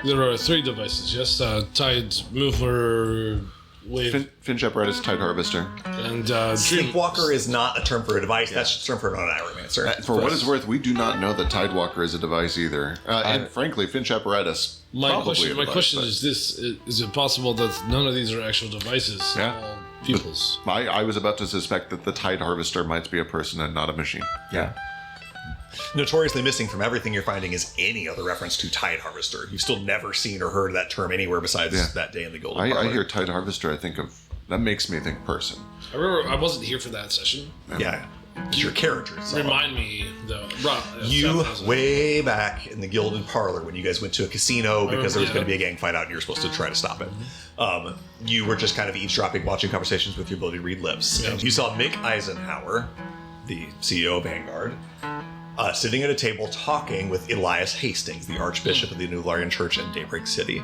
Speaker 2: There are 3 devices, yes? Tide Mover, Wave,
Speaker 5: Finch Apparatus, Tide Harvester.
Speaker 2: and Dream.
Speaker 1: Sleepwalker is not a term for a device. That's just a term for an Iromancer.
Speaker 5: For what it's worth, we do not know that Tidewalker is a device either. And frankly, Finch Apparatus.
Speaker 2: My question is this: is it possible that none of these are actual devices?
Speaker 5: Yeah.
Speaker 2: All people's.
Speaker 5: I was about to suspect that the Tide Harvester might be a person and not a machine.
Speaker 6: Yeah.
Speaker 1: Notoriously missing from everything you're finding is any other reference to Tide Harvester. You've still never seen or heard that term anywhere besides that day in the Golden Parlor.
Speaker 5: I hear Tide Harvester, I think of... That makes me think person.
Speaker 2: I remember I wasn't here for that session.
Speaker 1: Yeah. It's your character. So.
Speaker 2: Remind me, though.
Speaker 1: You, way back in the Gilded Parlor, when you guys went to a casino because there was going to be a gang fight out and you were supposed to try to stop it, you were just kind of eavesdropping, watching conversations with your ability to read lips. And you saw Mick Eisenhower, the CEO of Vanguard, sitting at a table talking with Elias Hastings, the Archbishop of the Nuvlarian Church in Daybreak City.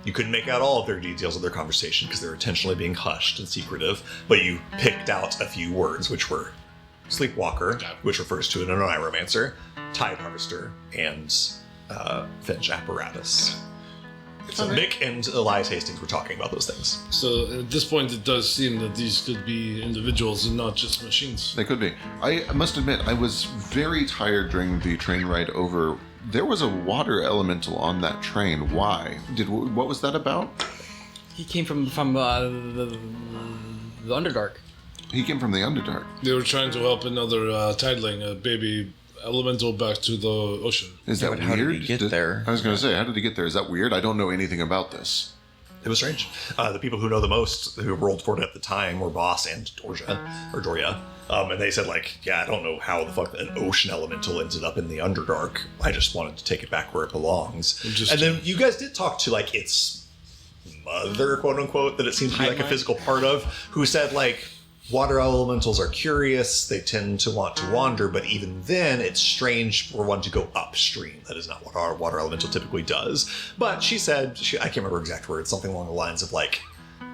Speaker 1: You couldn't make out all of their details of their conversation because they were intentionally being hushed and secretive, but you picked out a few words, which were Sleepwalker, which refers to an Oneiromancer, Tide Harvester, and Finch Apparatus. So Mick and Elias Hastings were talking about those things.
Speaker 2: So at this point, it does seem that these could be individuals and not just machines.
Speaker 5: They could be. I must admit, I was very tired during the train ride over. There was a water elemental on that train. Why? What was that about?
Speaker 9: He came from the Underdark.
Speaker 5: He came from the Underdark.
Speaker 2: They were trying to help another tideling, a baby elemental, back to the ocean.
Speaker 5: Is that
Speaker 6: but
Speaker 5: weird?
Speaker 6: how did he get there?
Speaker 5: I was going to say, how did he get there? Is that weird? I don't know anything about this.
Speaker 1: It was strange. The people who know the most, who rolled for it at the time, were Boss and Doria. And they said, I don't know how the fuck an ocean elemental ended up in the Underdark. I just wanted to take it back where it belongs. And then you guys did talk to, its mother, quote unquote, that it seemed to be a physical part of, who said, water elementals are curious, they tend to want to wander, but even then, it's strange for one to go upstream. That is not what our water elemental typically does. But she said, I can't remember exact words, something along the lines of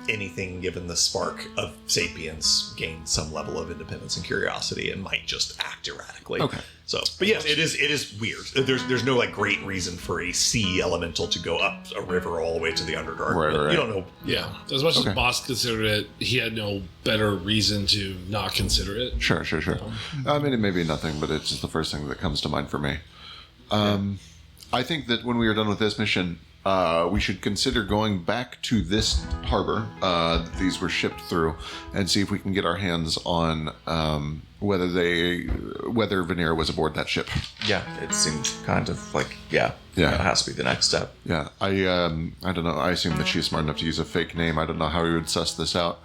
Speaker 1: anything given the spark of sapience gains some level of independence and curiosity and might just act erratically.
Speaker 5: Okay.
Speaker 1: So, but yes, it is weird. There's no great reason for a sea elemental to go up a river all the way to the Underdark.
Speaker 5: Right.
Speaker 1: You don't know.
Speaker 2: Yeah. As much as Boss considered it, he had no better reason to not consider it.
Speaker 5: Sure. I mean, it may be nothing, but it's just the first thing that comes to mind for me. I think that when we are done with this mission, we should consider going back to this harbor that these were shipped through and see if we can get our hands on whether Vanera was aboard that ship.
Speaker 6: Yeah, it seemed kind of that has to be the next step.
Speaker 5: Yeah, I don't know. I assume that she's smart enough to use a fake name. I don't know how we would suss this out.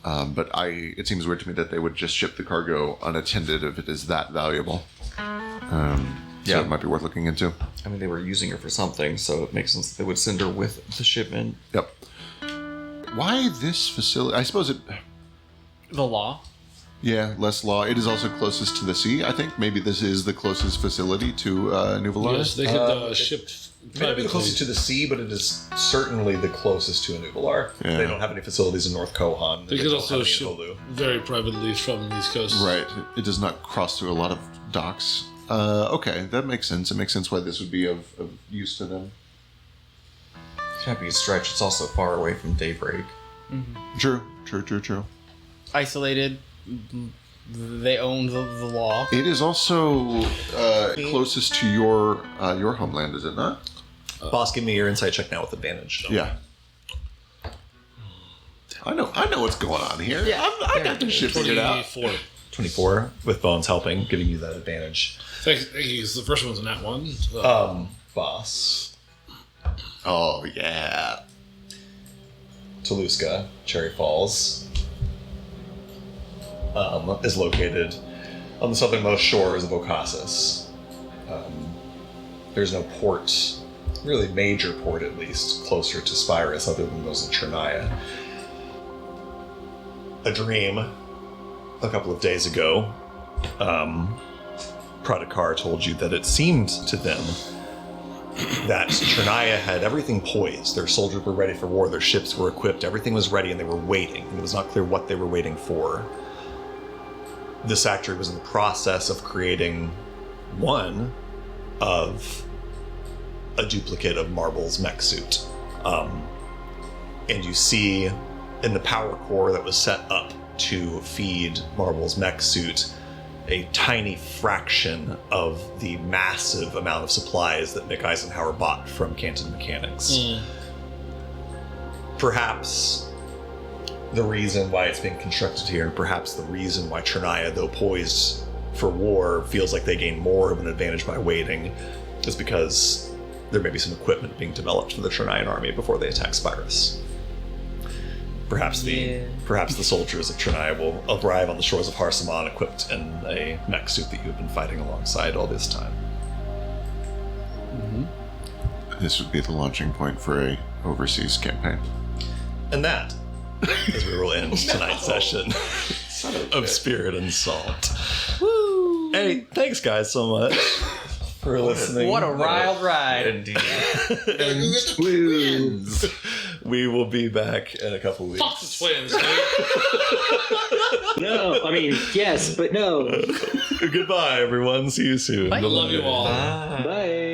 Speaker 5: But it seems weird to me that they would just ship the cargo unattended if it is that valuable. So it might be worth looking into.
Speaker 6: I mean, they were using her for something, so it makes sense that they would send her with the shipment.
Speaker 5: Yep. Why this facility? I suppose it...
Speaker 9: The law.
Speaker 5: Yeah, less law. It is also closest to the sea, I think. Maybe this is the closest facility to Nuvalar.
Speaker 2: Yes, they could ship...
Speaker 1: It may not be the closest to the sea, but it is certainly the closest to a Nuvalar.
Speaker 5: Yeah.
Speaker 1: They don't have any facilities in North Kohan.
Speaker 2: They could also ship
Speaker 1: Holu.
Speaker 2: very privately from the East Coast.
Speaker 5: Right. It does not cross through a lot of docks. Okay, that makes sense. It makes sense why this would be of use to them.
Speaker 6: It can't be a stretch. It's also far away from Daybreak.
Speaker 9: Mm-hmm.
Speaker 5: True.
Speaker 9: Isolated. They own the law.
Speaker 5: It is also closest to your homeland, is it not?
Speaker 1: Boss, give me your insight check now with advantage.
Speaker 5: Yeah. I know what's going on here.
Speaker 9: Yeah.
Speaker 5: I got this shit figured out.
Speaker 1: 24 with Bones helping, giving you that advantage.
Speaker 2: Thank you, 'cause the first one's a nat 1.
Speaker 1: Boss.
Speaker 5: Oh, yeah.
Speaker 1: Toluska, Cherry Falls, is located on the southernmost shores of Ocasas. There's no port, really major port at least, closer to Spyrus other than those in Chernaya. A dream a couple of days ago, Pradikar told you that it seemed to them that Chernaya had everything poised. Their soldiers were ready for war, their ships were equipped, everything was ready, and they were waiting. And it was not clear what they were waiting for. This factory was in the process of creating one of a duplicate of Marble's mech suit. And you see in the power core that was set up to feed Marble's mech suit a tiny fraction of the massive amount of supplies that Mick Eisenhower bought from Canton Mechanics. Perhaps the reason why it's being constructed here, and perhaps the reason why Chernaya, though poised for war feels like they gain more of an advantage by waiting is because there may be some equipment being developed for the Trinayan army before they attack Spyrus. Perhaps the soldiers of Trinai will arrive on the shores of Harsamon equipped in a mech suit that you've been fighting alongside all this time.
Speaker 5: This would be the launching point for a overseas campaign.
Speaker 1: And that is where we'll end tonight's session of Spirit and Salt. Woo! Hey, thanks guys so much for listening.
Speaker 4: What a wild ride.
Speaker 6: Indeed.
Speaker 1: We will be back in a couple weeks.
Speaker 2: Fuck the twins, dude.
Speaker 8: No, I mean, yes, but no.
Speaker 1: Goodbye, everyone. See you soon.
Speaker 4: Bye.
Speaker 2: Love you all.
Speaker 6: Bye.
Speaker 8: Bye.